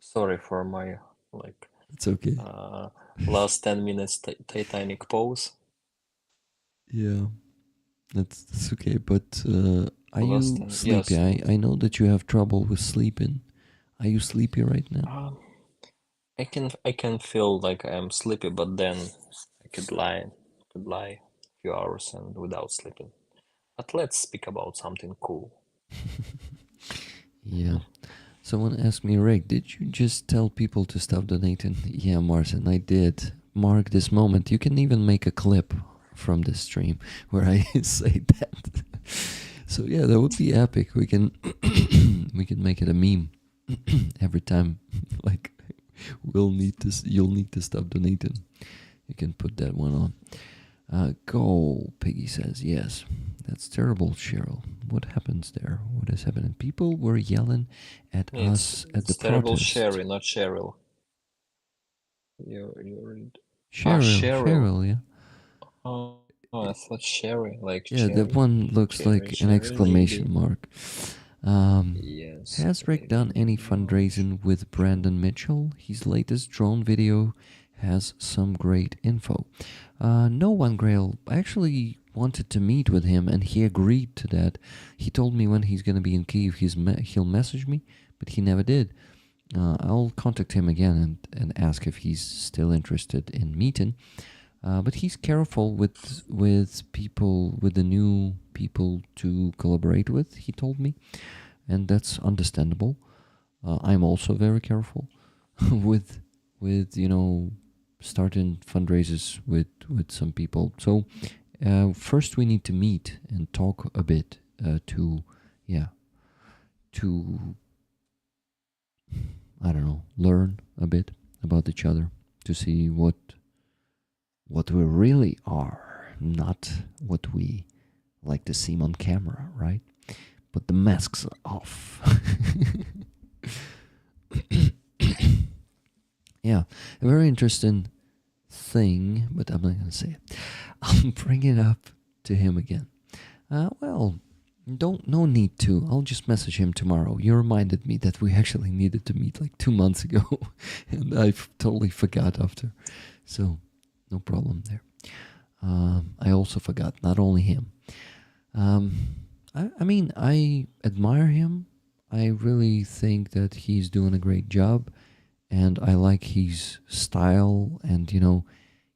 Sorry for my like It's okay. last 10 minutes Titanic pose. Yeah, that's okay. But are Last you 10, sleepy? yes. I know that you have trouble with sleeping. Are you sleepy right now? I can feel like I'm sleepy, but then I could lie a few hours and without sleeping. But let's speak about something cool. Yeah. Someone asked me, Rick, did you just tell people to stop donating? Yeah, Martin, I did. mark this moment. You can even make a clip from this stream where I say that. So yeah, that would be epic. We can we can make it a meme every time. Like, you'll need to stop donating. You can put that one on. Go, Piggy says yes. That's terrible, Cheryl. What happens there? What is happening? People were yelling at us at the It's terrible, protest. Sherry, not Cheryl. You're Cheryl, yeah. Oh, I thought Sherry, like Yeah, cherry. that one looks Cherry, like an cherry, exclamation maybe. mark. Yes. Has Rick done any fundraising with Brandon Mitchell? His latest drone video has some great info. No one, Grail. I actually wanted to meet with him, and he agreed to that. He told me when he's going to be in Kyiv, he'll message me, but he never did. I'll contact him again and ask if he's still interested in meeting. But he's careful with people, with the new people to collaborate with, he told me. And that's understandable. I'm also very careful with starting fundraisers with some people. So first we need to meet and talk a bit to I don't know, learn a bit about each other, to see what we really are, not what we like to seem on camera, right? But the masks are off. Yeah, a very interesting thing, but I'm not going to say it. I'll bring it up to him again. Well, no need to. I'll just message him tomorrow. You reminded me that we actually needed to meet like 2 months ago, and I totally forgot after. So, no problem there. I also forgot, not only him. I mean, I admire him. I really think that he's doing a great job, and I like his style and,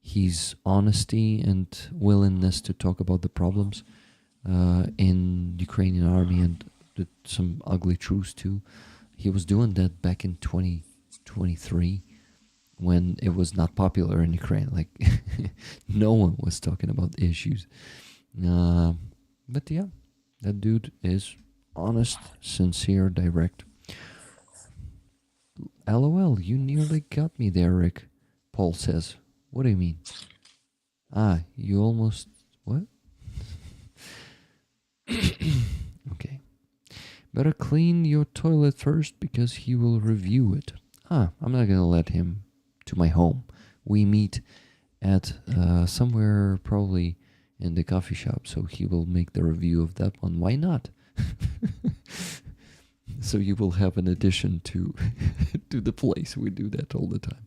his honesty and willingness to talk about the problems in Ukrainian army and some ugly truths too. He was doing that back in 2023 when it was not popular in Ukraine. Like, no one was talking about the issues. But yeah, that dude is honest, sincere, direct. LOL, you nearly got me there, Rick. Paul says. What do you mean? You almost... What? Okay. Better clean your toilet first because he will review it. I'm not gonna let him to my home. We meet at somewhere probably in the coffee shop, so he will make the review of that one. Why not? So you will have an addition to to the place. We do that all the time.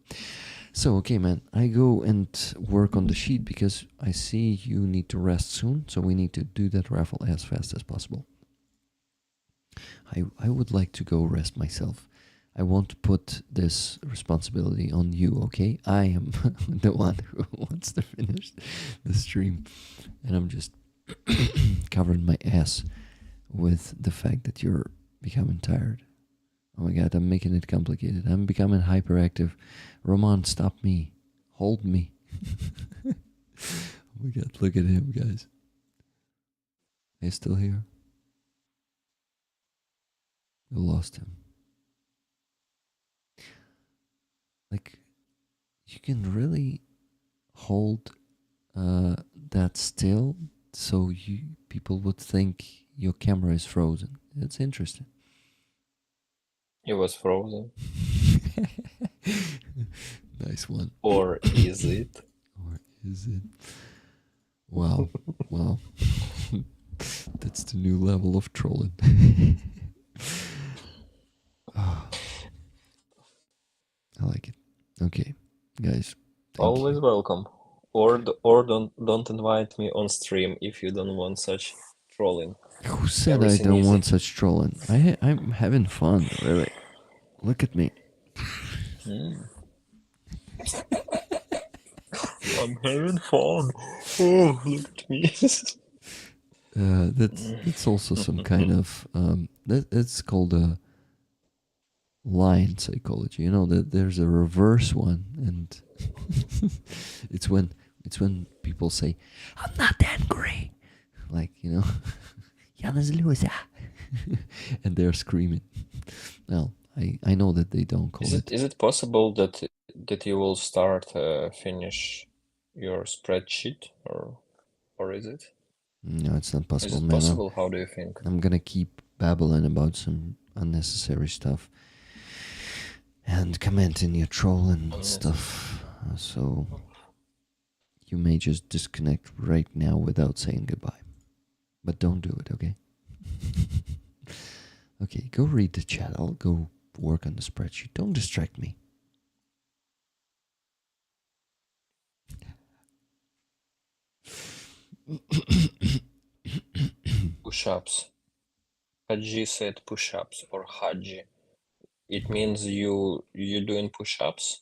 So, okay, man, I go and work on the sheet because I see you need to rest soon, so we need to do that raffle as fast as possible. I would like to go rest myself. I won't put this responsibility on you, okay? I am the one who wants to finish the stream, and I'm just covering my ass with the fact that you're becoming tired. Oh my god, I'm making it complicated. I'm becoming hyperactive. Roman, stop me. Hold me. Oh my god, look at him, guys. Are you still here? I lost him. Like, you can really hold that still so people would think your camera is frozen. It's interesting. It was frozen. Nice one. Or is it? Or is it? Wow. Wow. That's the new level of trolling. Oh, I like it. Okay, guys. Always welcome. Or don't invite me on stream if you don't want such trolling. Who said Everything I don't easy. want such trolling? I'm having fun, really. Look at me. I'm having fun. Oh, look at me. That's also some kind of it's called a lion psychology. You know that there's a reverse one, and it's when people say, "I'm not angry," like, you know, "Я не злюся," and they're screaming. Well, I know that they don't call it. Is it possible that you will start finish your spreadsheet, or is it? No, it's not possible, Is it man. possible? How do you think? I'm gonna keep babbling about some unnecessary stuff and commenting your trolling stuff. So you may just disconnect right now without saying goodbye. But don't do it, okay? Okay, go read the chat. I'll go work on the spreadsheet. Don't distract me. Push-ups. Haji said push-ups, or Haji. It means you doing push-ups,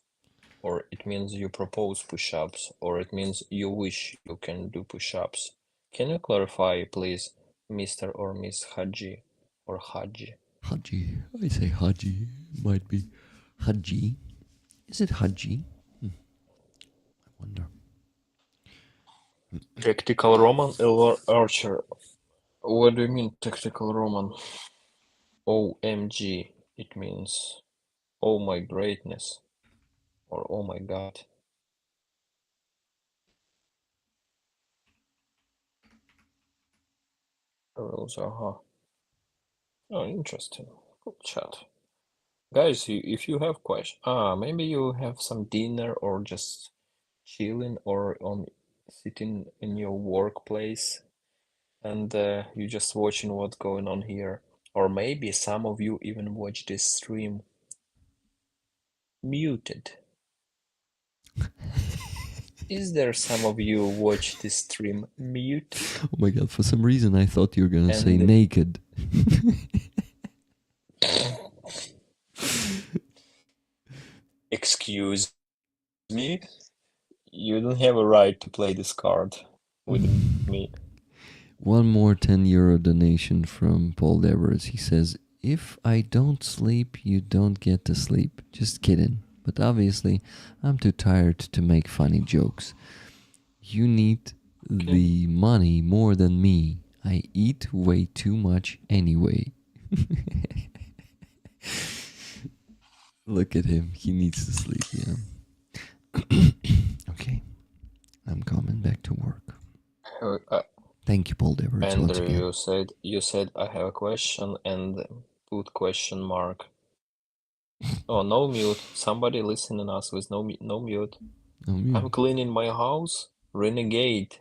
or it means you propose push-ups, or it means you wish you can do push-ups. Can you clarify, please, Mr. or Miss Haji, or Haji? Haji. I say Haji. Might be Haji. Is it Haji? I wonder. Tactical Roman or Archer? What do you mean tactical Roman? OMG, it means oh my greatness, or oh my god. Rules, Oh, interesting. Cool chat. Guys, if you have questions, maybe you have some dinner or just chilling or sitting in your workplace and you just watching what's going on here. Or maybe some of you even watch this stream muted. Is there some of you watch this stream muted? Oh my god, for some reason I thought you were gonna say naked. Excuse me? You don't have a right to play this card with me. One more €10 donation from Paul Devers. He says, "If I don't sleep, you don't get to sleep." Just kidding. But obviously, I'm too tired to make funny jokes. You need the money more than me. I eat way too much anyway. Look at him. He needs to sleep, yeah. Okay. I'm coming back to work. Thank you, Paul Devers, once Andrew, again. you said I have a question and put question mark. Oh, no mute. Somebody listening us with no mute. No mute. I'm cleaning my house. Renegade.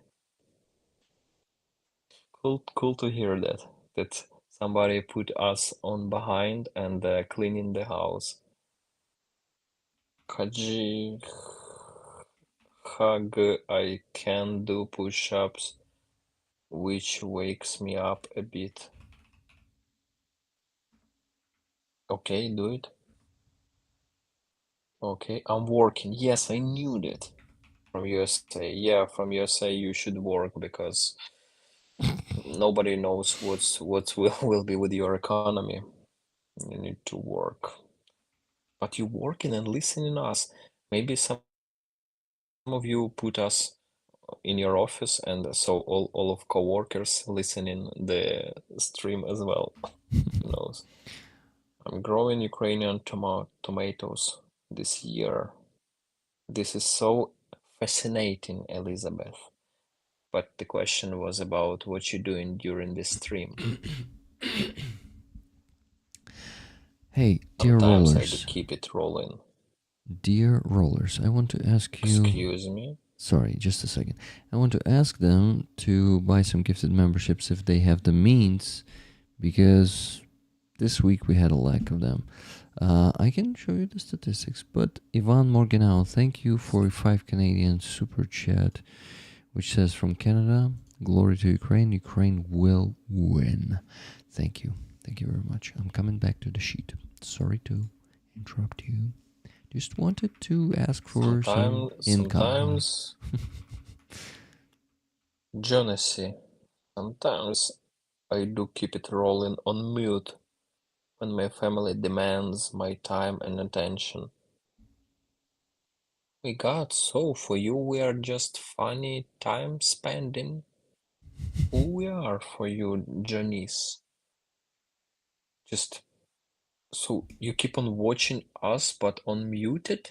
Cool to hear that somebody put us on behind and cleaning the house. Haji Hug, I can do push-ups, which wakes me up a bit. Okay, do it. Okay, I'm working. Yes, I knew that. From USA. Yeah, from USA you should work because nobody knows what will be with your economy. You need to work. But you working and listening us. Maybe some of you put us in your office, and so all of co-workers listening the stream as well. Who knows? I'm growing Ukrainian tomatoes this year. This is so fascinating, Elizabeth. But the question was about what you're doing during the stream. Hey, dear Sometimes rollers. I do keep it rolling. Dear rollers, I want to ask you... Excuse me? Sorry, just a second. I want to ask them to buy some gifted memberships if they have the means, because this week we had a lack of them. I can show you the statistics, but Ivan Morganau, thank you for a 5 Canadian super chat, which says, from Canada, glory to Ukraine, Ukraine will win. Thank you. Thank you very much. I'm coming back to the sheet. Sorry to interrupt you. Just wanted to ask for some income. Sometimes, Jonesy, sometimes I do keep it rolling on mute, when my family demands my time and attention. My God, so for you we are just funny time spending? Who we are for you, Janice? Just so you keep on watching us but unmuted?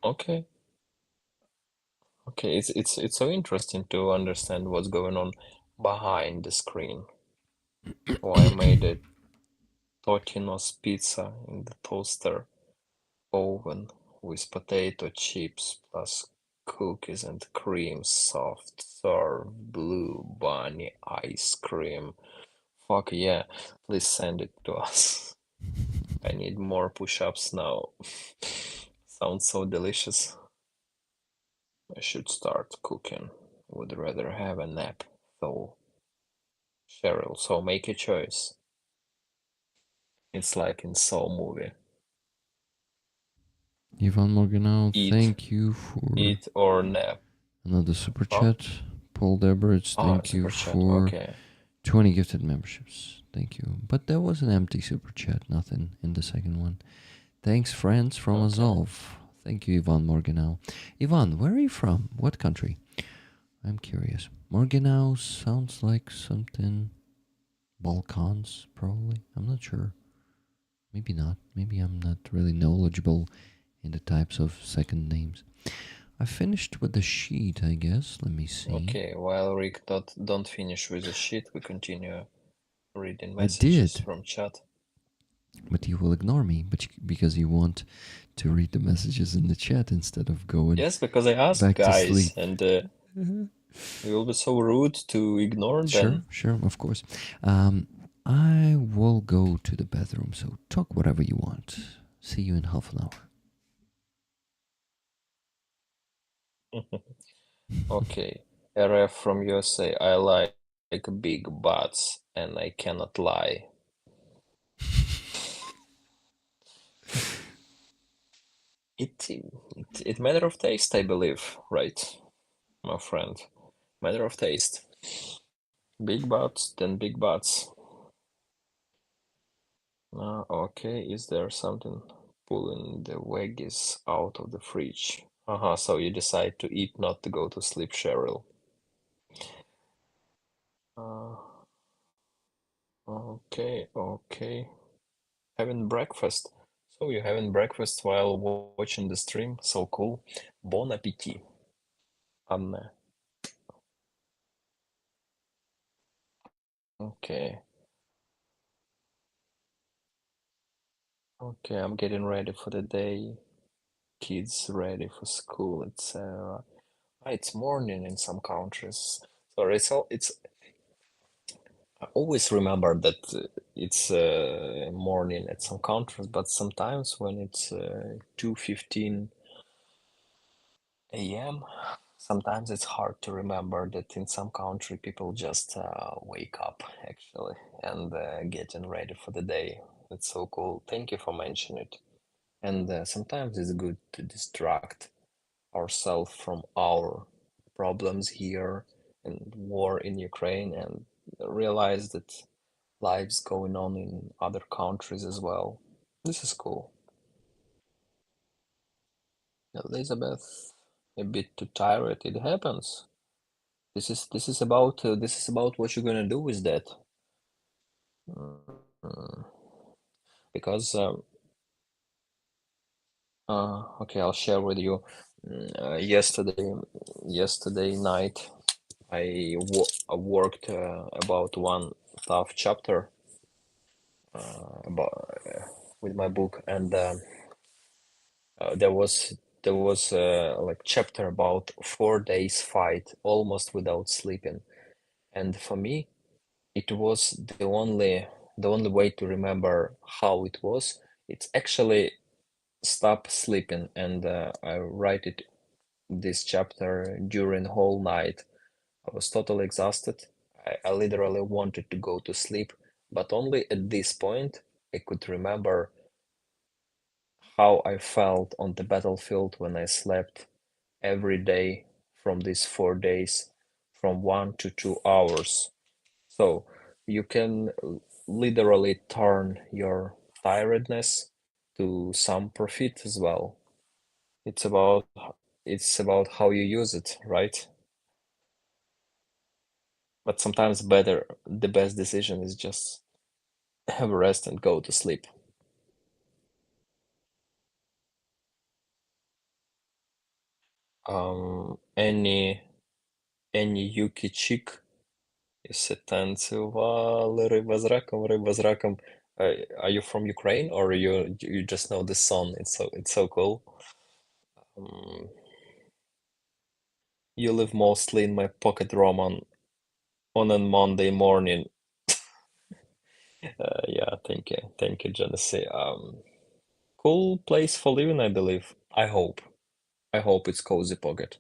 Okay. Okay, it's so interesting to understand what's going on behind the screen. So I made a Totino's pizza in the toaster oven with potato chips plus cookies and cream, soft serve, blue bunny ice cream. Fuck yeah, please send it to us. I need more push-ups now. Sounds so delicious. I should start cooking. Would rather have a nap, though. Cheryl, so make a choice. It's like in Soul movie. Ivan Morganau, Eat, thank you for eat or nap. another super Huh? chat. Paul Deberich, thank you Super chat. for Okay. 20 gifted memberships. Thank you. But there was an empty super chat, nothing in the second one. Thanks, friends from Okay. Azov. Thank you, Ivan Morganau. Ivan, where are you from? What country? I'm curious. Morganau sounds like something. Balkans, probably. I'm not sure. Maybe not. Maybe I'm not really knowledgeable in the types of second names. I finished with the sheet, I guess. Let me see. Okay, while Rick don't finish with the sheet, we continue reading I messages did, from chat. but you will ignore me, because you want to read the messages in the chat instead of going Yes, because I asked back to sleep. guys, and you will be so rude to ignore them. Sure, of course. I will go to the bathroom, so talk whatever you want. See you in half an hour. Okay, RF from USA. I like big butts, and I cannot lie. It matter of taste, I believe, right, my friend? Matter of taste. Big butts, then big butts. Okay, is there something pulling the veggies out of the fridge? So you decide to eat, not to go to sleep, Cheryl. Okay. Having breakfast. So you're having breakfast while watching the stream? So cool. Bon appetit, Anne. Okay. Okay, I'm getting ready for the day. Kids ready for school. It's morning in some countries. Sorry, it's I always remember that it's morning at some countries, but sometimes when it's 2:15 a.m., sometimes it's hard to remember that in some country people just wake up actually and getting ready for the day. It's so cool. Thank you for mentioning it. And sometimes it's good to distract ourselves from our problems here and war in Ukraine and realize that life's going on in other countries as well. This is cool. Elizabeth, a bit too tired. It happens. This is about what you're gonna do with that. Mm, Because okay, I'll share with you. Yesterday night, I worked about one tough chapter about with my book, and there was like chapter about 4 days fight almost without sleeping, and for me it was the only way to remember how it was. It's actually stop sleeping, and I write it this chapter during whole night. I was totally exhausted. I literally wanted to go to sleep, but only at this point I could remember how I felt on the battlefield when I slept every day from these 4 days from 1 to 2 hours. So you can literally turn your tiredness to some profit as well. It's about how you use it, right? But sometimes the best decision is just have a rest and go to sleep. Any Yuki chick is танцювали риба з раком. Are you from Ukraine or you just know this song? It's so cool. You live mostly in my pocket, Roman, on a Monday morning. Yeah, thank you, Genesee. Cool place for living, I believe. I hope it's cozy pocket.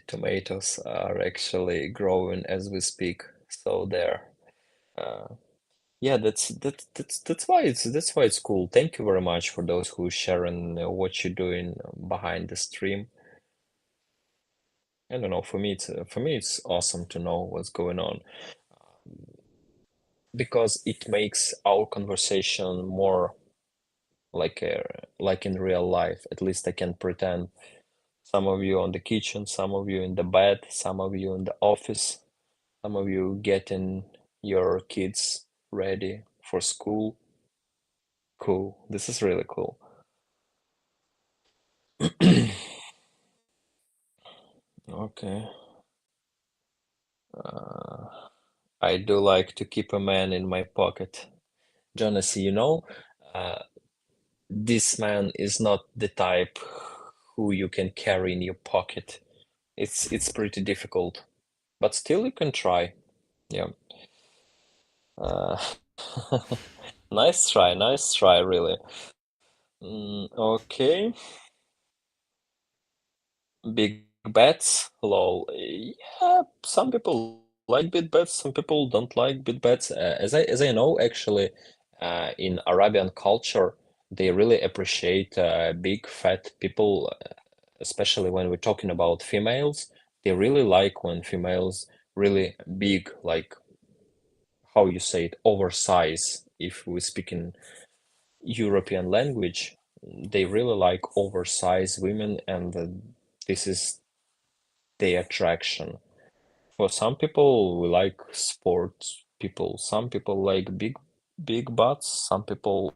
Tomatoes are actually growing as we speak, so there. Yeah, that's why it's cool. Thank you very much for those who sharing what you're doing behind the stream. I don't know. For me, it's awesome to know what's going on because it makes our conversation more like in real life. At least I can pretend. Some of you on the kitchen, some of you in the bed, some of you in the office, some of you getting your kids ready for school. Cool. This is really cool. Okay. I do like to keep a man in my pocket. Jonas, this man is not the type who you can carry in your pocket. It's pretty difficult, but still you can try. Yeah. Uh, nice try, really. Okay. Big bets, lol. Yeah, some people like big bets, some people don't like big bets. As I know, actually, in Arabian culture, they really appreciate big fat people, especially when we're talking about females. They really like when females really big, like how you say it, oversize. If we speak in European language, they really like oversized women, and this is the attraction. For some people, we like sports people. Some people like big butts. Some people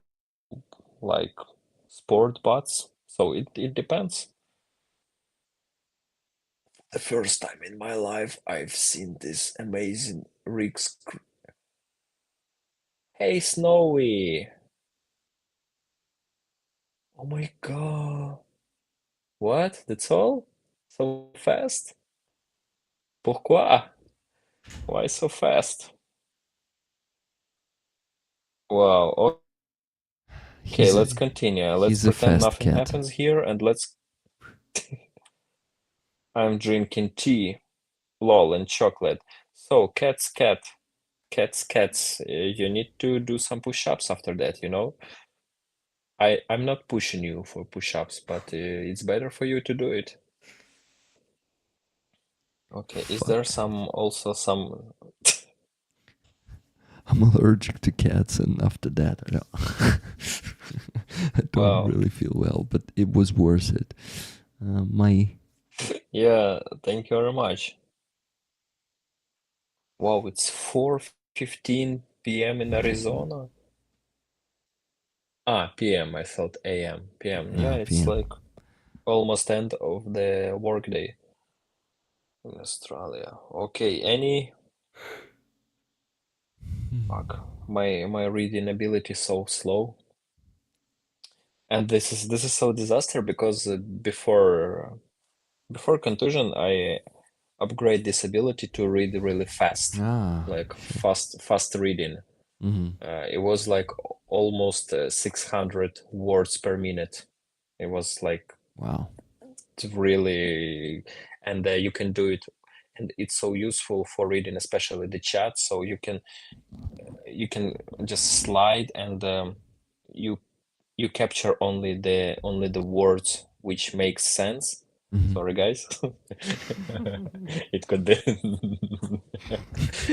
like sport butts. So it depends. The first time in my life I've seen this amazing rigs. Hey, Snowy! Oh my god! What? That's all? So fast? Pourquoi? Why so fast? Wow. Okay, let's continue. Let's He's a pretend fast nothing cat. happens here and let's. I'm drinking tea, lol, and chocolate. So, cats. You need to do some push-ups after that, you know? I'm not pushing you for push-ups, but it's better for you to do it. Okay, is there Fuck. also some I'm allergic to cats, and after that, I don't Wow. really feel well. But it was worth it. My Yeah, thank you very much. Wow, it's 4:15 p.m. in Arizona. PM, I thought AM. PM. Yeah, it's PM. like almost end of the workday in Australia. Okay, any fuck. My reading ability is so slow. And this is so disaster because before contusion I upgrade this ability to read really fast, like Okay. fast reading. It was like almost 600 words per minute. It was like Wow. really, and you can do it, and it's so useful for reading, especially the chat. So you can just slide and you capture only the words which make sense, Mhm. Sorry, guys. It could be.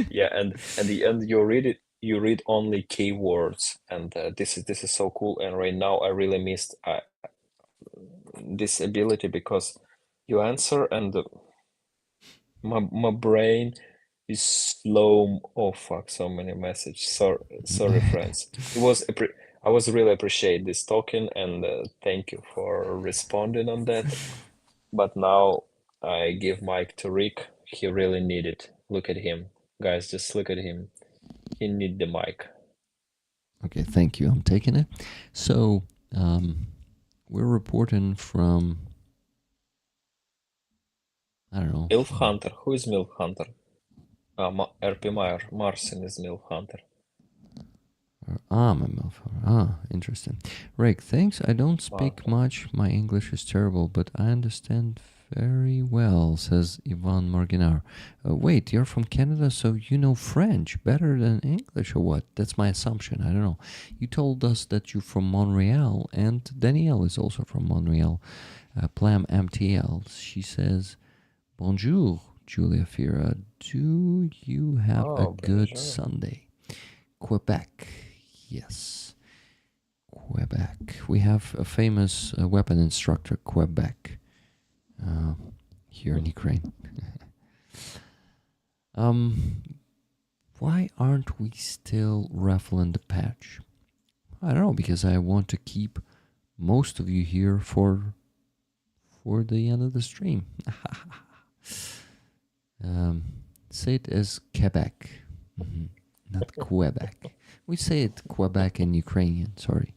Yeah, and at the end you read it. You read only keywords, and this is so cool. And right now I really missed this ability because you answer and my brain is slow. Oh fuck! So many messages. Sorry, friends. I was really appreciate this talking, and thank you for responding on that. But now I give mic to Rick. He really need it. Look at him, guys. Just look at him. He need the mic. Okay, thank you. I'm taking it. So, we're reporting from, I don't know. MILF Hunter. Who is MILF Hunter? RP Meyer. Marcin is MILF Hunter. I'm a MILF. Interesting. Rick, thanks. I don't speak much. My English is terrible, but I understand very well, says Ivan Morginar. Wait, you're from Canada, so you know French better than English, or what? That's my assumption. I don't know. You told us that you're from Montreal, and Danielle is also from Montreal. Plam MTL. She says, Bonjour, Julia Fira. Do you have a good bonjour. Sunday? Quebec. Yes. Quebec. We have a famous weapon instructor, Quebec, here in Ukraine. Why aren't we still raffling the patch? I don't know, because I want to keep most of you here for the end of the stream. Say it as Quebec, not Quebec. We say it Quebec in Ukrainian, sorry.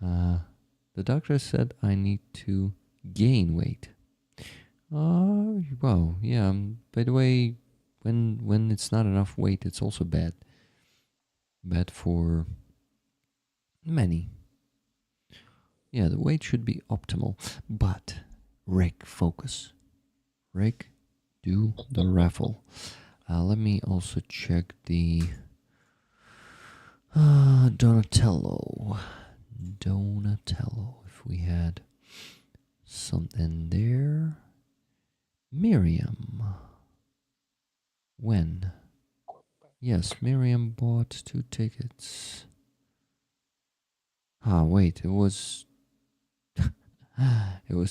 The doctor said I need to gain weight. Well, yeah. By the way, when it's not enough weight, it's also bad. Bad for many. Yeah, the weight should be optimal. But, Rick, focus. Rick, do the raffle. Let me also check the Donatello. If we had something there. Miriam. When? Yes, Miriam bought 2 tickets. Wait, it was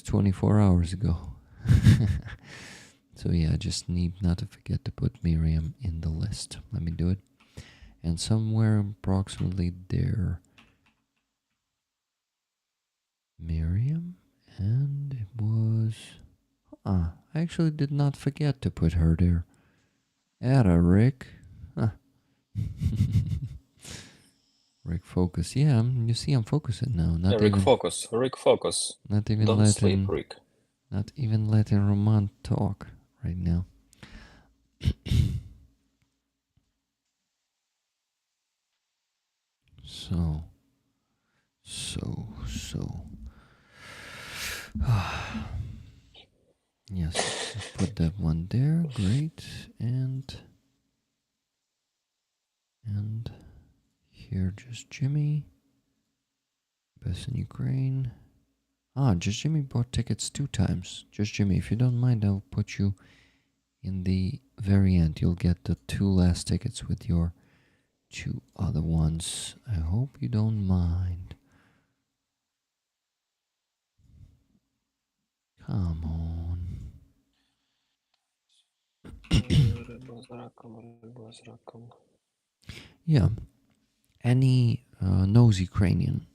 24 hours ago. So yeah, I just need not to forget to put Miriam in the list. Let me do it. And somewhere approximately there, Miriam, and it was... I actually did not forget to put her there. Atta, Rick. Rick, focus. Yeah, you see I'm focusing now. Yeah, Rick, focus. Rick, focus. Not even Don't sleep, Rick. Not even letting Roman talk right now. So. Yes, put that one there. Great. And here, just Jimmy. Best in Ukraine. Just Jimmy bought tickets 2 times. Just Jimmy, if you don't mind, I'll put you in the very end. You'll get the 2 last tickets with your 2 other ones. I hope you don't mind. Come on. Yeah. Annie knows Ukrainian.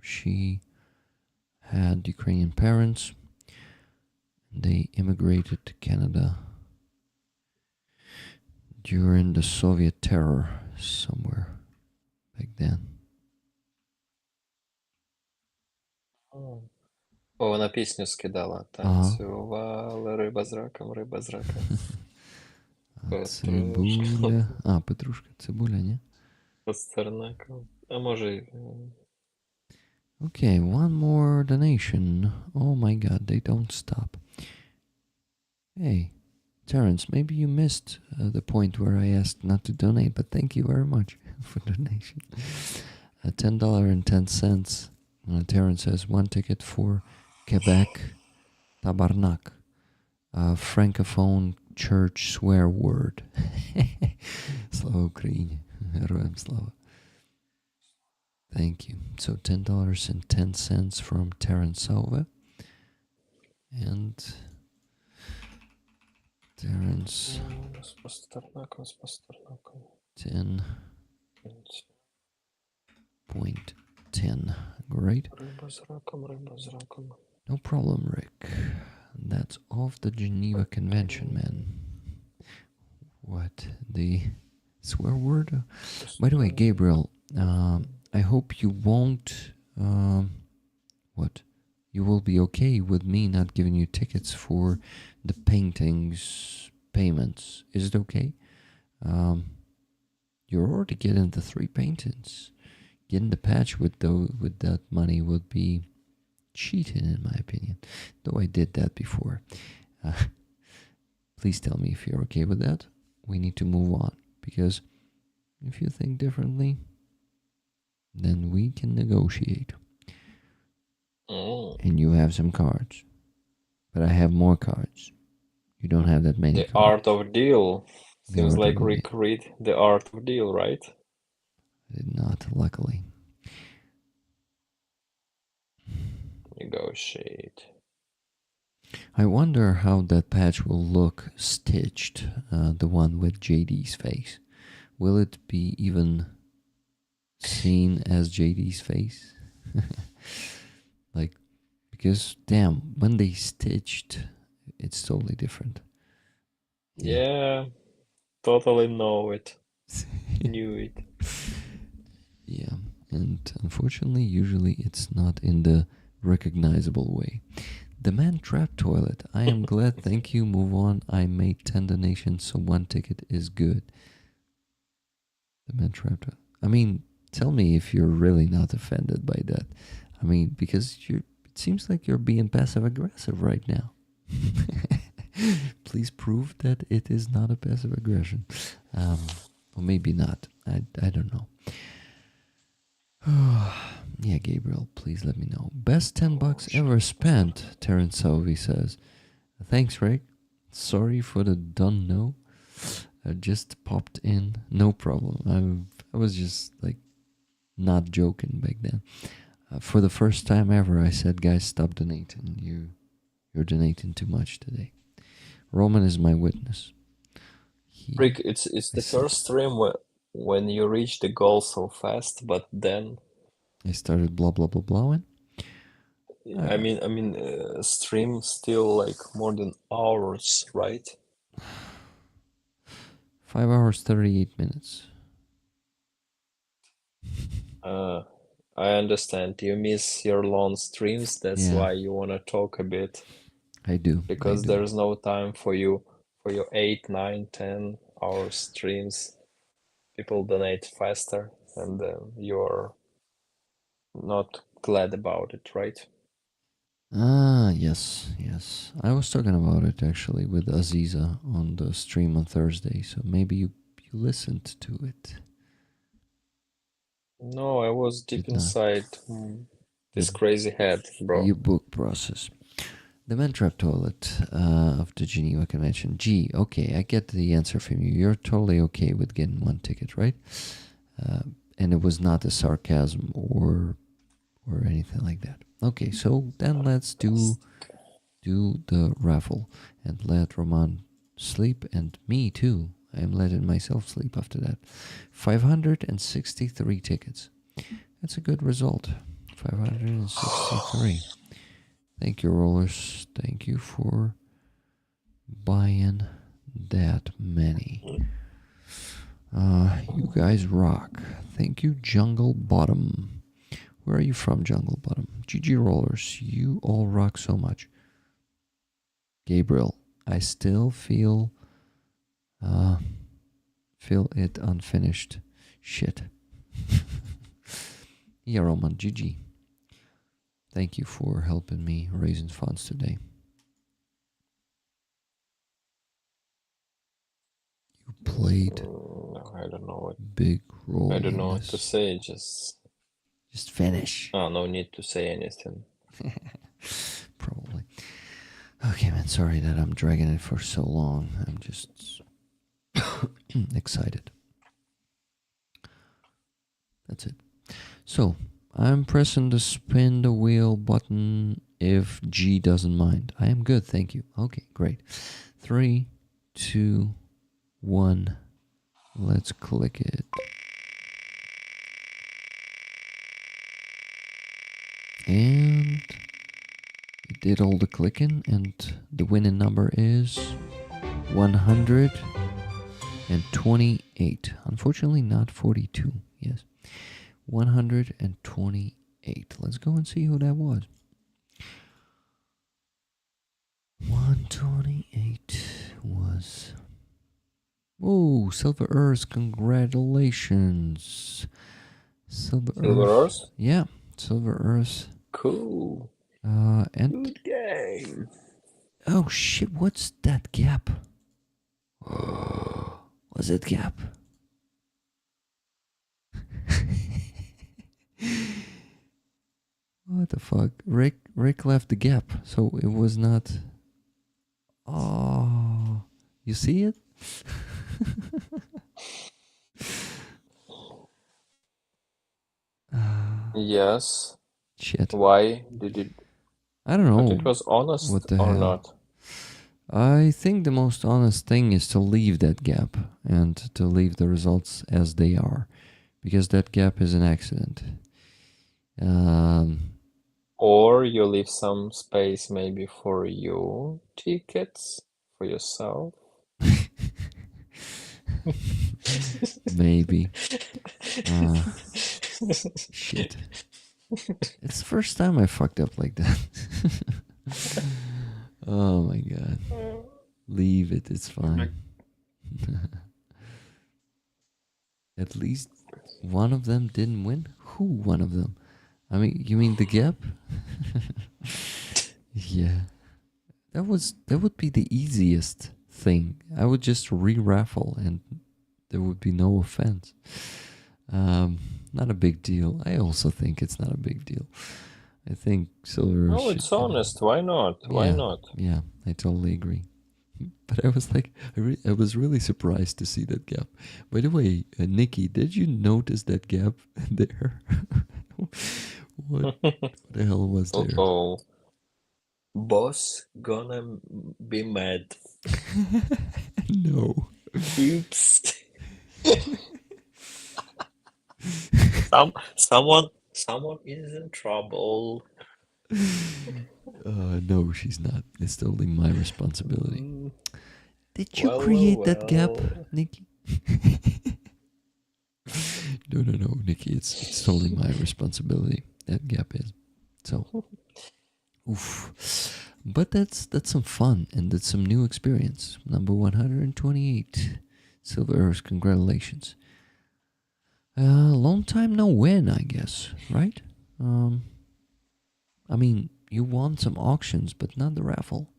She had Ukrainian parents. They immigrated to Canada during the Soviet terror somewhere back then. Вона пісню скидала. Танцювала риба з раком, риба з раком. Цибуля. Петрушка, цибуля, не? Пастернаком. А може... Okay, one more donation. Oh my god, they don't stop. Hey, Terrence, maybe you missed the point where I asked not to donate, but thank you very much for donation. $10.10. Terrence says 1 ticket for Quebec. Tabarnak. Francophone church swear word. Слава Україні. Героям слава. Thank you. So $10.10 from Terence Salva. And Terence 10.10. Great. No problem, Rick. That's off the Geneva Convention, man. What? The swear word? By the way, Gabriel, I hope you won't... what? You will be okay with me not giving you tickets for the paintings payments. Is it okay? You're already getting the 3 paintings. Getting the patch with that money would be cheating, in my opinion. Though I did that before. Please tell me if you're okay with that. We need to move on. Because if you think differently, then we can negotiate. And you have some cards. But I have more cards. You don't have that many The cards. art of deal. Seems Art like of Rick read The Art of Deal, right? I did not, luckily. Negotiate. I wonder how that patch will look stitched, the one with JD's face. Will it be even seen as JD's face? Like, because, damn, when they stitched, it's totally different. Yeah, totally know it. Knew it. Yeah, and unfortunately, usually it's not in the recognizable way. The man trap toilet. I am glad. Thank you. Move on. I made 10 donations, so 1 ticket is good. The man trap toilet. I mean, tell me if you're really not offended by that. I mean, because it seems like you're being passive aggressive right now. Please prove that it is not a passive aggression. Or maybe not. I don't know. Yeah, Gabriel, please let me know. Best $10 ever spent, Terence Salvi says. Thanks, Rick. Sorry for the don't know. I just popped in. No problem. I was just like not joking back then. For the first time ever, I said, guys, stop donating. You're donating too much today. Roman is my witness. Rick, it's the first stream when you reach the goal so fast, but then I started blah blah blah blahing. I mean, stream still like more than hours, right? 5 hours 38 minutes. I understand. You miss your long streams. That's why you wanna talk a bit. I do. Because there's no time for your 8, 9, 10 hour streams. People donate faster, and you're not glad about it, right? Yes. I was talking about it actually with Aziza on the stream on Thursday, so maybe you listened to it. No, I was deep inside this crazy head, bro. You book process. The man trap toilet of the Geneva Convention. G, okay, I get the answer from you. You're totally okay with getting 1 ticket, right? And it was not a sarcasm or anything like that. Okay, so then let's do the raffle and let Roman sleep, and me too. I am letting myself sleep after that. 563 tickets. That's a good result. 563. Thank you, rollers. Thank you for buying that many. You guys rock. Thank you, Jungle Bottom. Where are you from, Jungle Bottom? GG rollers, you all rock so much. Gabriel, I still feel it unfinished. Shit. Yeah, Roman, GG. Thank you for helping me raising funds today. You played I don't know what big role. I don't know what to say. Just finish. Oh, no need to say anything. Probably. Okay, man, sorry that I'm dragging it for so long. I'm just excited. That's it. So, I'm pressing the spin the wheel button if G doesn't mind. I am good, thank you. Okay, great. 3, 2, 1. Let's click it. And it did all the clicking, and the winning number is 128. Unfortunately, not 42. Yes, 128. Let's go and see who that was. 128 was... Oh, Silver Earth, congratulations. Silver Earth? Yeah, Silver Earth. Cool. And good game. Oh shit, what's that gap? What's that gap? What the fuck? Rick left the gap, so it was not... Oh, you see it? Yes. Shit. Why did it? I don't know. But it was honest What the or hell? not? I think the most honest thing is to leave that gap and to leave the results as they are, because that gap is an accident. Or you leave some space maybe for you tickets for yourself. Maybe. Shit. It's the first time I fucked up like that. Oh my god. Leave it, it's fine. At least one of them didn't win? Who one of them? I mean, you mean the gap? Yeah. That would be the easiest thing. I would just re-raffle and there would be no offense. Not a big deal. I also think it's not a big deal. I think Silver... Oh, it's honest. Why not? Why not? Yeah, I totally agree. But I was like, I was really surprised to see that gap. By the way, Nikki, did you notice that gap there? What the hell was there? Oh, boss gonna be mad. No. Oops. Someone is in trouble. No, she's not. It's totally my responsibility. Did you Well, create that gap, well. Nikki? No, Nikki. It's totally my responsibility. That gap is. So, oof. But that's some fun and that's some new experience. Number 128, Silver Earth. Congratulations. Long time no win, I guess, right? I mean, you won some auctions, but not the raffle.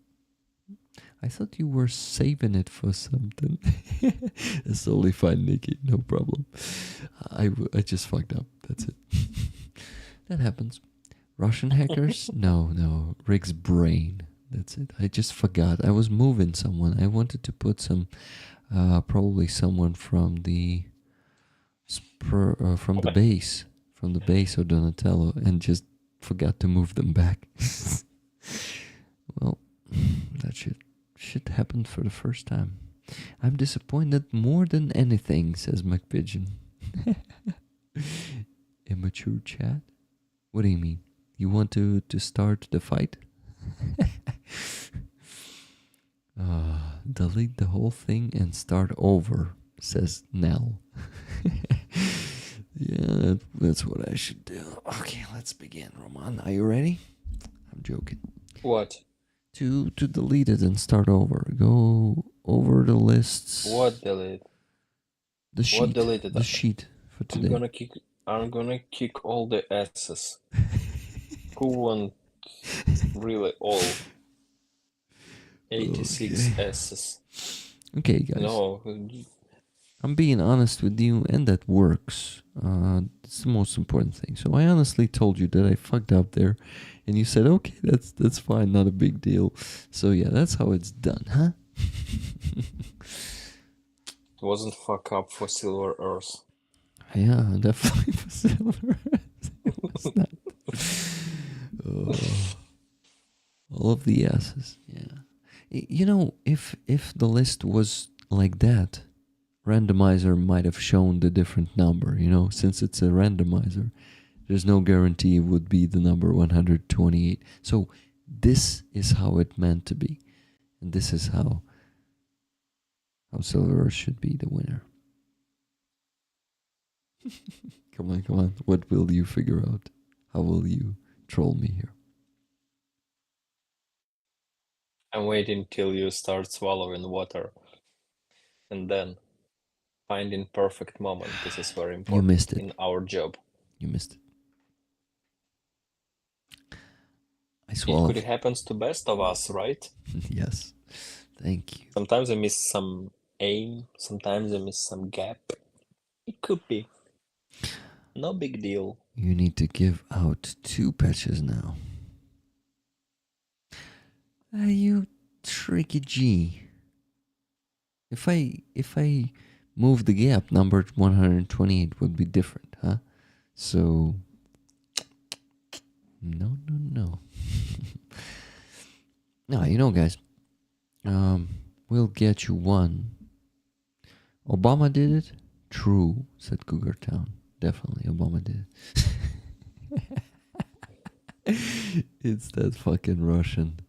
I thought you were saving it for something. It's totally fine, Nikki. No problem. I just fucked up. That's it. That happens. Russian hackers? No. Rick's brain. That's it. I just forgot. I was moving someone. I wanted to put some, probably someone from the base of Donatello, and just forgot to move them back. Well, that shit happened for the first time. I'm disappointed more than anything, says McPigeon. Immature chat? What do you mean? You want to start the fight? Delete the whole thing and start over, says Nell. Yeah, that's what I should do. Okay, let's begin. Roman, are you ready? I'm joking. What? To delete it and start over. Go over the lists. What delete? The sheet. What deleted? The sheet for today. I'm gonna kick all the S's. Who want really all 86 Okay. S's? Okay, guys. No, I'm being honest with you, and that works. It's the most important thing. So I honestly told you that I fucked up there, and you said, okay, that's fine, not a big deal. So yeah, that's how it's done, huh? It wasn't fuck up for Silver Earth. Yeah, definitely for silver. It was not. Oh, all of the S's. Yeah. You know, if the list was like that, randomizer might have shown the different number, you know, since it's a randomizer. There's no guarantee it would be the number 128. So this is how it meant to be. And this is how Silver Earth should be the winner. Come on. What will you figure out? How will you troll me here? I'm waiting till you start swallowing water. And then finding perfect moment. This is very important. You missed it. In our job. You missed it. I It swallowed. could happen to best of us, right? Yes. Thank you. Sometimes I miss some aim. Sometimes I miss some gap. It could be. No big deal. You need to give out 2 patches now. You tricky G. If I move the gap, number 128 would be different, huh? So no. Now, you know, guys, we'll get you one. Obama did it? True, said Cougar Town. Definitely, Obama did it. It's that fucking Russian.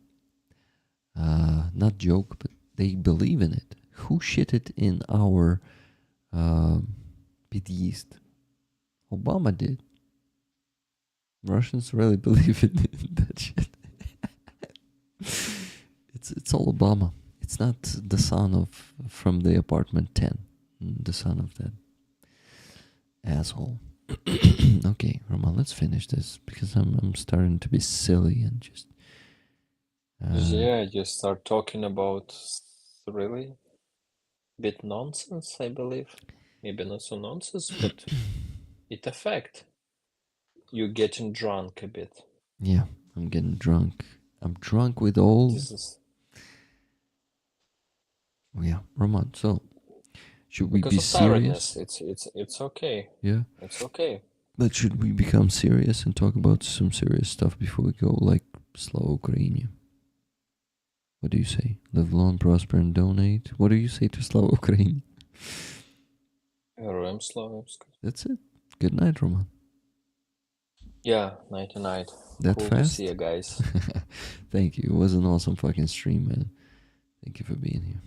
Not joke, but they believe in it. Who shitted in our подъезд? Obama did. Russians really believe in that shit. It's all Obama. It's not the son of from the apartment 10, the son of that asshole. Okay, Roman, let's finish this because I'm starting to be silly and just. Yeah, you start talking about really bit nonsense, I believe. Maybe not so nonsense, but it affect you getting drunk a bit. Yeah, I'm getting drunk. I'm drunk with all. This is yeah, Roman. So, should we because be of serious? tiredness. It's okay. Yeah. It's okay. But should we become serious and talk about some serious stuff before we go, like Slava Ukraine? What do you say? Live long, prosper, and donate. What do you say to Slava Ukraine? Героям слава. That's it. Good night, Roman. Yeah, night. That Cool fast? to see you guys. Thank you. It was an awesome fucking stream, man. Thank you for being here.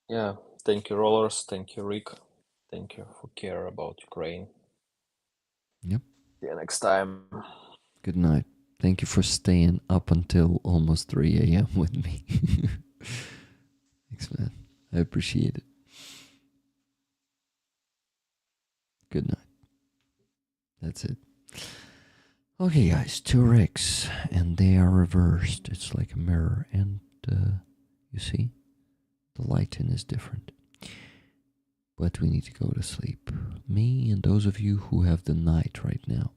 Yeah, thank you, Rollers. Thank you, Rick. Thank you for care about Ukraine. Yep. See you next time. Good night. Thank you for staying up until almost 3 a.m. with me. Thanks, man. I appreciate it. Good night. That's it. Okay, guys, 2 Ricks, and they are reversed. It's like a mirror, and you see, the lighting is different. But we need to go to sleep. Me and those of you who have the night right now.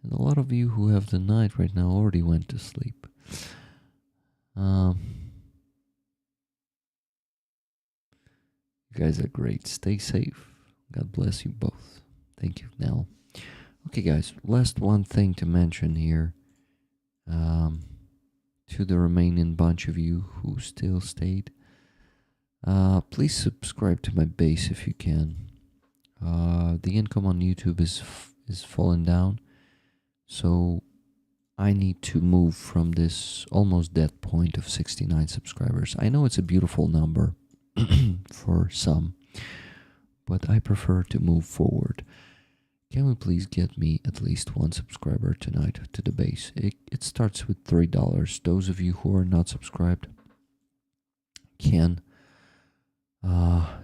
And a lot of you who have the night right now already went to sleep. You guys are great. Stay safe. God bless you both. Thank you, Nell. Okay, guys, last one thing to mention here. To the remaining bunch of you who still stayed. Please subscribe to my base if you can. The income on YouTube is falling down. So I need to move from this almost dead point of 69 subscribers. I know it's a beautiful number for some, but I prefer to move forward. Can we please get me at least 1 subscriber tonight to the base? It starts with $3. Those of you who are not subscribed can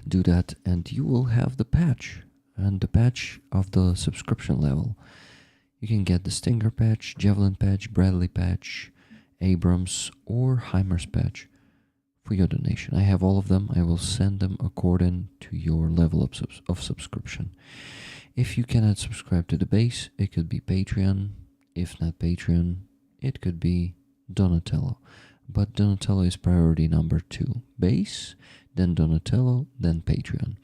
do that, and you will have the patch, and the patch of the subscription level. You can get the Stinger patch, Javelin patch, Bradley patch, Abrams, or Heimer's patch for your donation. I have all of them. I will send them according to your level of subscription. If you cannot subscribe to the base, it could be Patreon. If not Patreon, it could be Donatello. But Donatello is priority number 2. Base, then Donatello, then Patreon.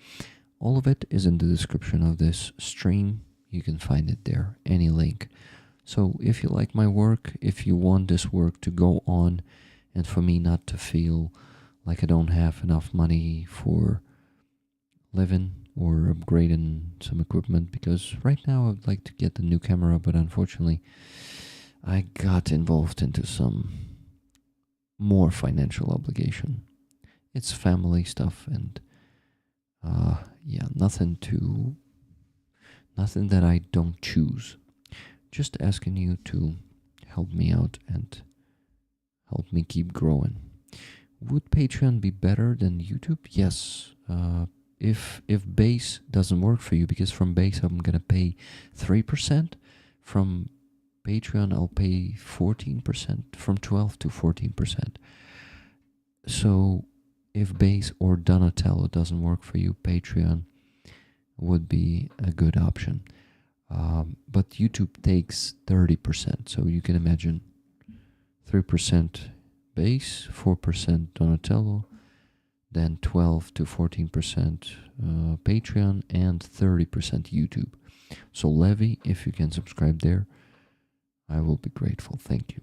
All of it is in the description of this stream. You can find it there, any link. So if you like my work, if you want this work to go on, and for me not to feel like I don't have enough money for living or upgrading some equipment, because right now I'd like to get the new camera, but unfortunately I got involved into some more financial obligation. It's family stuff, and nothing that I don't choose. Just asking you to help me out and help me keep growing. Would Patreon be better than YouTube? Yes. If base doesn't work for you, because from base I'm gonna pay 3%, from Patreon I'll pay 14%, from 12 to 14%. So if base or Donatello doesn't work for you, Patreon would be a good option. But YouTube takes 30%, so you can imagine 3% base, 4% Donatello, then 12 to 14% Patreon, and 30% YouTube. So Levy, if you can subscribe there, I will be grateful. Thank you.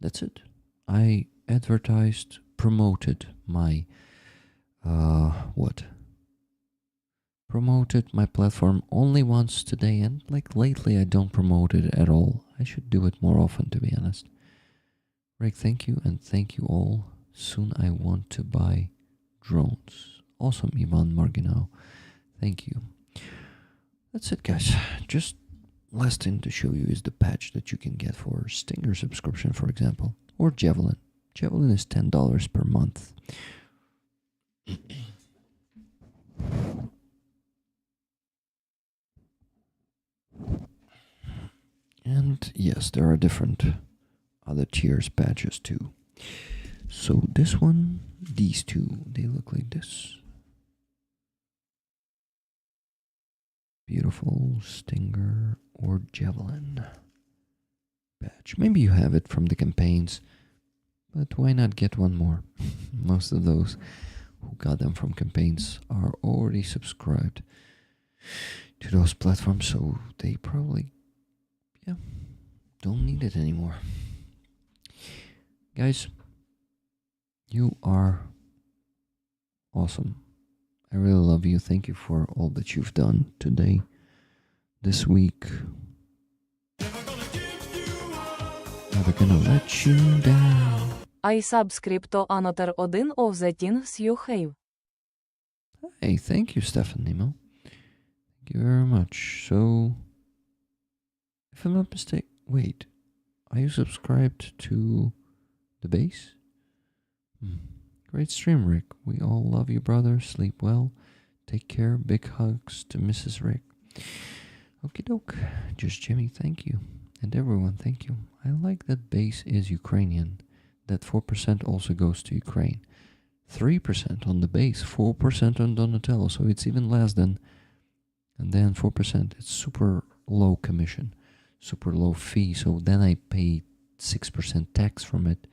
That's it. I advertised, promoted my promoted my platform only once today, and like lately I don't promote it at all. I should do it more often, to be honest. Rick, thank you, and thank you all. Soon I want to buy drones. Awesome, Ivan Marginau. Thank you. That's it, guys. Just last thing to show you is the patch that you can get for Stinger subscription, for example, or Javelin. Javelin is $10 per month. And yes, there are different other tiers patches too. So this one, these two, they look like this. Beautiful Stinger or Javelin patch. Maybe you have it from the campaigns, but why not get one more? Most of those who got them from campaigns are already subscribed to those platforms, so they probably don't need it anymore. Guys, you are awesome. I really love you. Thank you for all that you've done today, this week. Never gonna let you down. I subscripto another 1 of the things you have. Hey, thank you, Stefan Nemo. Thank you very much. So, if I'm not mistaken, wait, are you subscribed to the base? Great stream, Rick. We all love you, brother. Sleep well. Take care. Big hugs to Mrs. Rick. Okie doke. Just Jimmy, thank you. And everyone, thank you. I like that base is Ukrainian. That 4% also goes to Ukraine. 3% on the base, 4% on Donatello, so it's even less than, and then 4%. It's super low commission, super low fee, so then I pay 6% tax from it,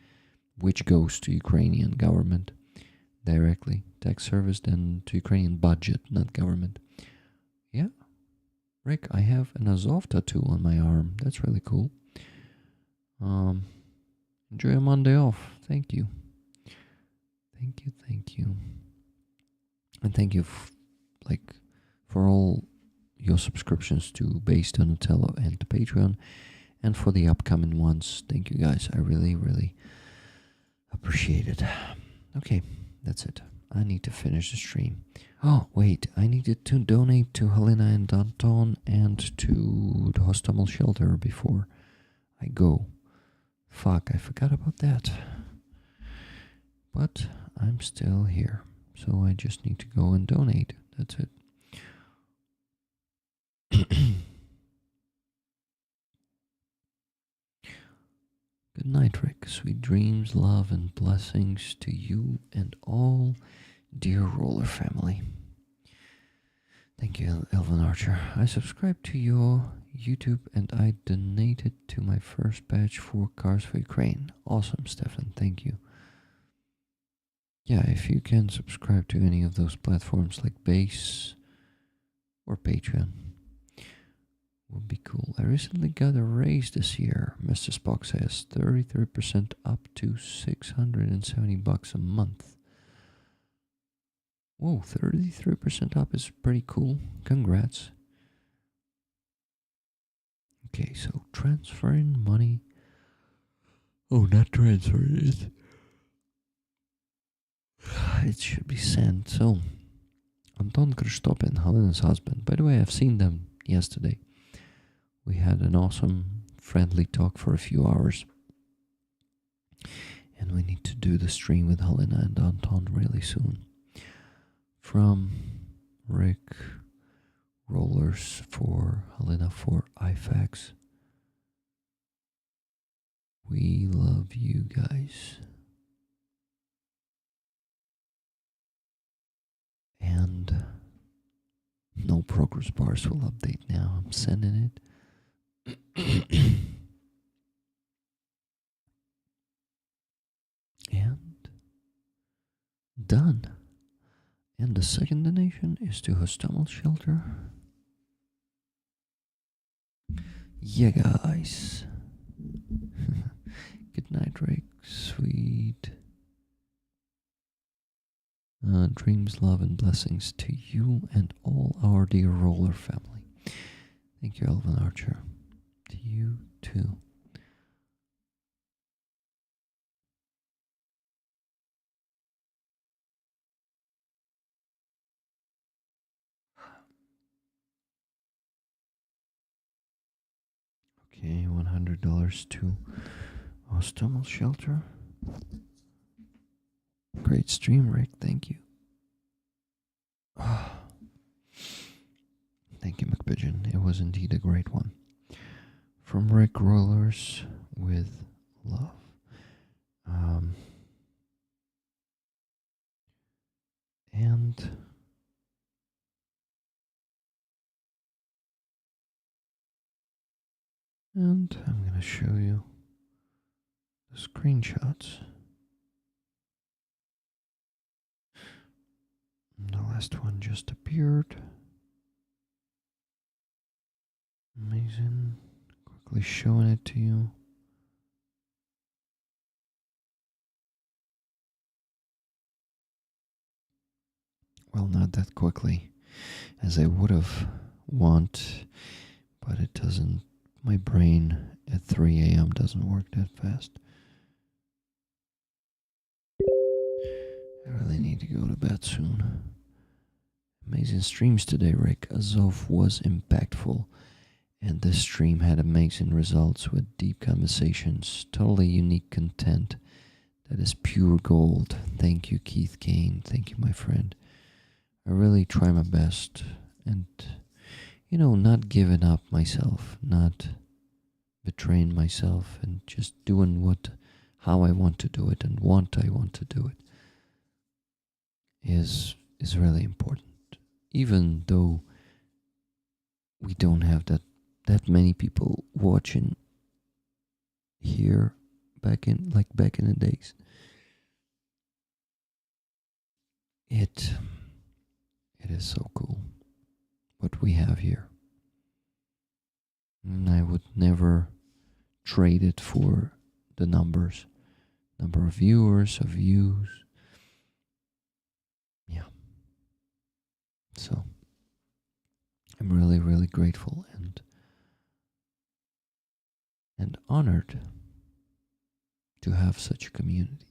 which goes to Ukrainian government directly. Tax service, then to Ukrainian budget, not government. Yeah. Rick, I have an Azov tattoo on my arm. That's really cool. Enjoy a Monday off. Thank you. Thank you, thank you. And thank you for all your subscriptions to Base, Donatello, and to Patreon, and for the upcoming ones. Thank you guys. I really, really appreciate it. Okay, that's it. I need to finish the stream. Oh, wait, I needed to donate to Helena and Danton and to the Hostomel shelter before I go. Fuck, I forgot about that. But I'm still here, so I just need to go and donate. That's it. Good night, Rick. Sweet dreams, love, and blessings to you and all dear Roller family. Thank you, Elvin Archer. I subscribed to your YouTube and I donated to my first batch for Cars for Ukraine. Awesome, Stefan. Thank you. Yeah, if you can subscribe to any of those platforms like Base or Patreon, would be cool. I recently got a raise this year. Mr. Spock says 33% up to $670 a month. Whoa, 33% up is pretty cool. Congrats. Okay, so transferring money. Oh, not transferring it. It should be sent. So, Anton Kristopin, Helena's husband. By the way, I've seen them yesterday. We had an awesome, friendly talk for a few hours. And we need to do the stream with Helena and Anton really soon. From Rick, Rollers for Helena for IFAX. We love you guys. And no progress bars will update now. I'm sending it. And done. And the second donation is to Hostomel Shelter. Yeah, guys. Good night, Rick. Sweet dreams, love, and blessings to you and all our dear Roller family. Thank you, Elvin Archer. To you too. Okay, $100 to Hostomel Shelter. Great stream, Rick. Thank you. Thank you, McPigeon. It was indeed a great one. From Rick Rollers with love. And I'm going to show you the screenshots. The last one just appeared. Amazing. Quickly showing it to you. Well, not that quickly as I would have want, but it doesn't. My brain at 3 a.m. doesn't work that fast. I really need to go to bed soon. Amazing streams today, Rick. Azov was impactful, and this stream had amazing results with deep conversations, totally unique content that is pure gold. Thank you, Keith Kane. Thank you, my friend. I really try my best and, not giving up myself, not betraying myself, and just doing how I want to do it and what I want to do it is really important. Even though we don't have that many people watching here back in the days. It is so cool what we have here. And I would never trade it for the number of viewers, of views. Yeah. So I'm really, really grateful and honored to have such a community.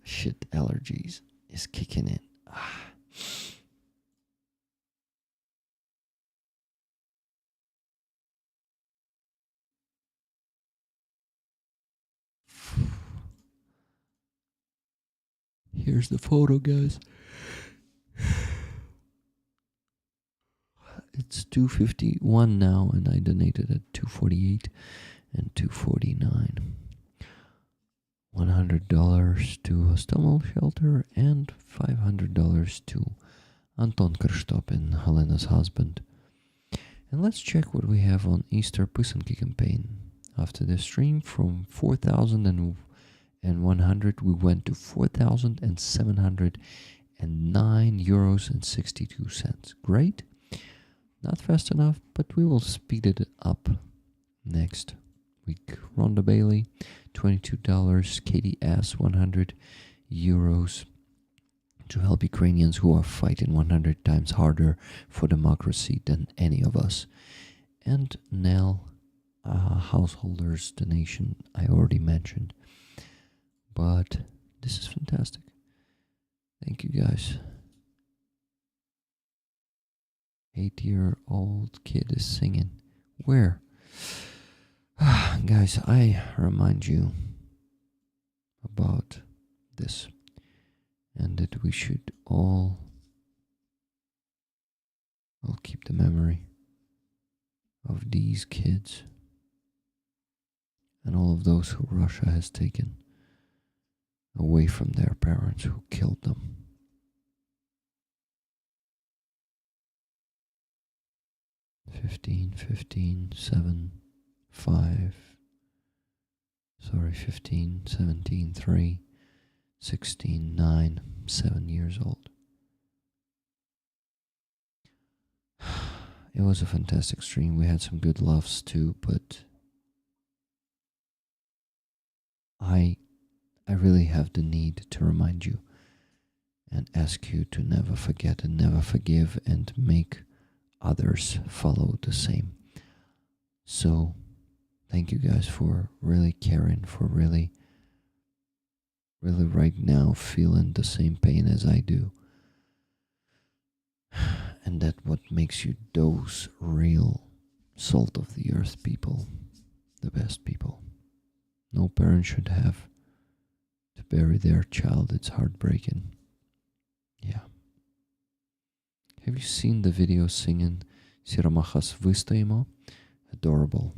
Shit, allergies is kicking in. Here's the photo, guys. It's 2:51 now, and I donated at 2:48 and 2:49. $100 to a stomach shelter, and $500 to Anton Krstopin, Helena's husband. And let's check what we have on Easter Pusanki campaign. After the stream from 4,100, we went to 4,709 euros and 62 cents. Great. Not fast enough, but we will speed it up next week. Rhonda Bailey, $22. Katie S., 100 euros to help Ukrainians who are fighting 100 times harder for democracy than any of us. And Nell, householders donation I already mentioned. But this is fantastic. Thank you guys. 8-year-old kid is singing. Where? Guys, I remind you about this, and that we should all keep the memory of these kids and all of those who Russia has taken away from their parents who killed them. Fifteen, 7, 5, 15, 17, 3, 16, 9, 7 years old. It was a fantastic stream. We had some good laughs too, but I really have the need to remind you and ask you to never forget and never forgive and make others follow the same. So thank you guys for really caring, for really right now feeling the same pain as I do. And that what makes you those real salt of the earth people, the best people. No parent should have to bury their child. It's heartbreaking. Yeah. Have you seen the video singing Siromachas Vystoimo? Adorable.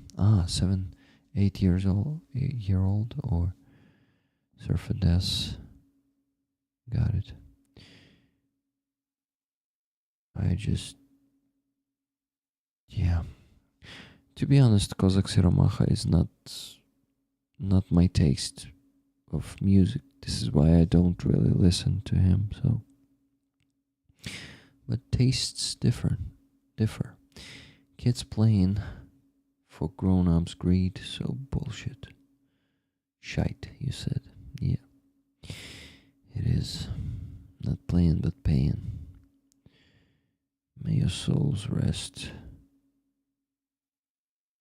7, 8 years old, 8-year-old, or Surfades. Got it. Yeah. To be honest, Kozak Siromacha is not my taste of music. This is why I don't really listen to him, so. But tastes differ. Kids playing for grown-ups greed, so bullshit. Shite, you said. Yeah. It is. Not playing, but paying. May your souls rest.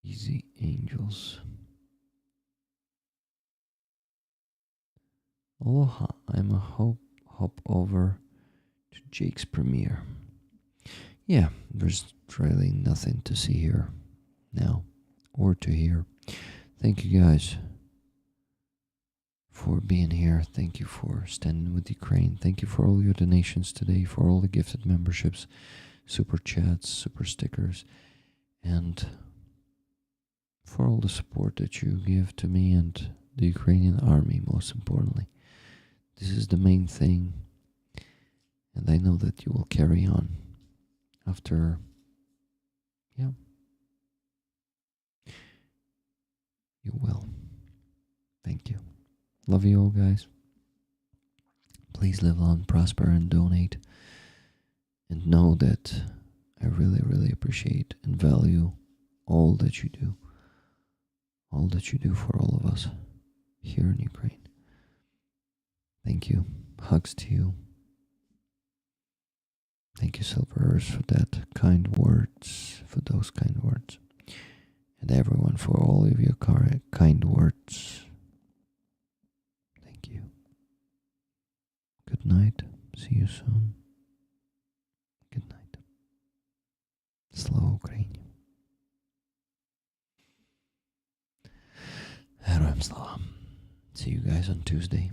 Easy angels. Aloha, I'm a hop over to Jake's premiere. Yeah, there's really nothing to see here now or to hear. Thank you guys for being here. Thank you for standing with Ukraine. Thank you for all your donations today, for all the gifted memberships, super chats, super stickers, and for all the support that you give to me and the Ukrainian army, most importantly. This is the main thing, and I know that you will carry on after, yeah, you will. Thank you. Love you all, guys. Please live on, prosper, and donate. And know that I really, really appreciate and value all that you do. All that you do for all of us here in Ukraine. Thank you. Hugs to you. Thank you, Silverers, for that kind words, for those kind words. And everyone for all of your kind words. Thank you. Good night. See you soon. Good night. Slava Ukraini. Героям слава. See you guys on Tuesday.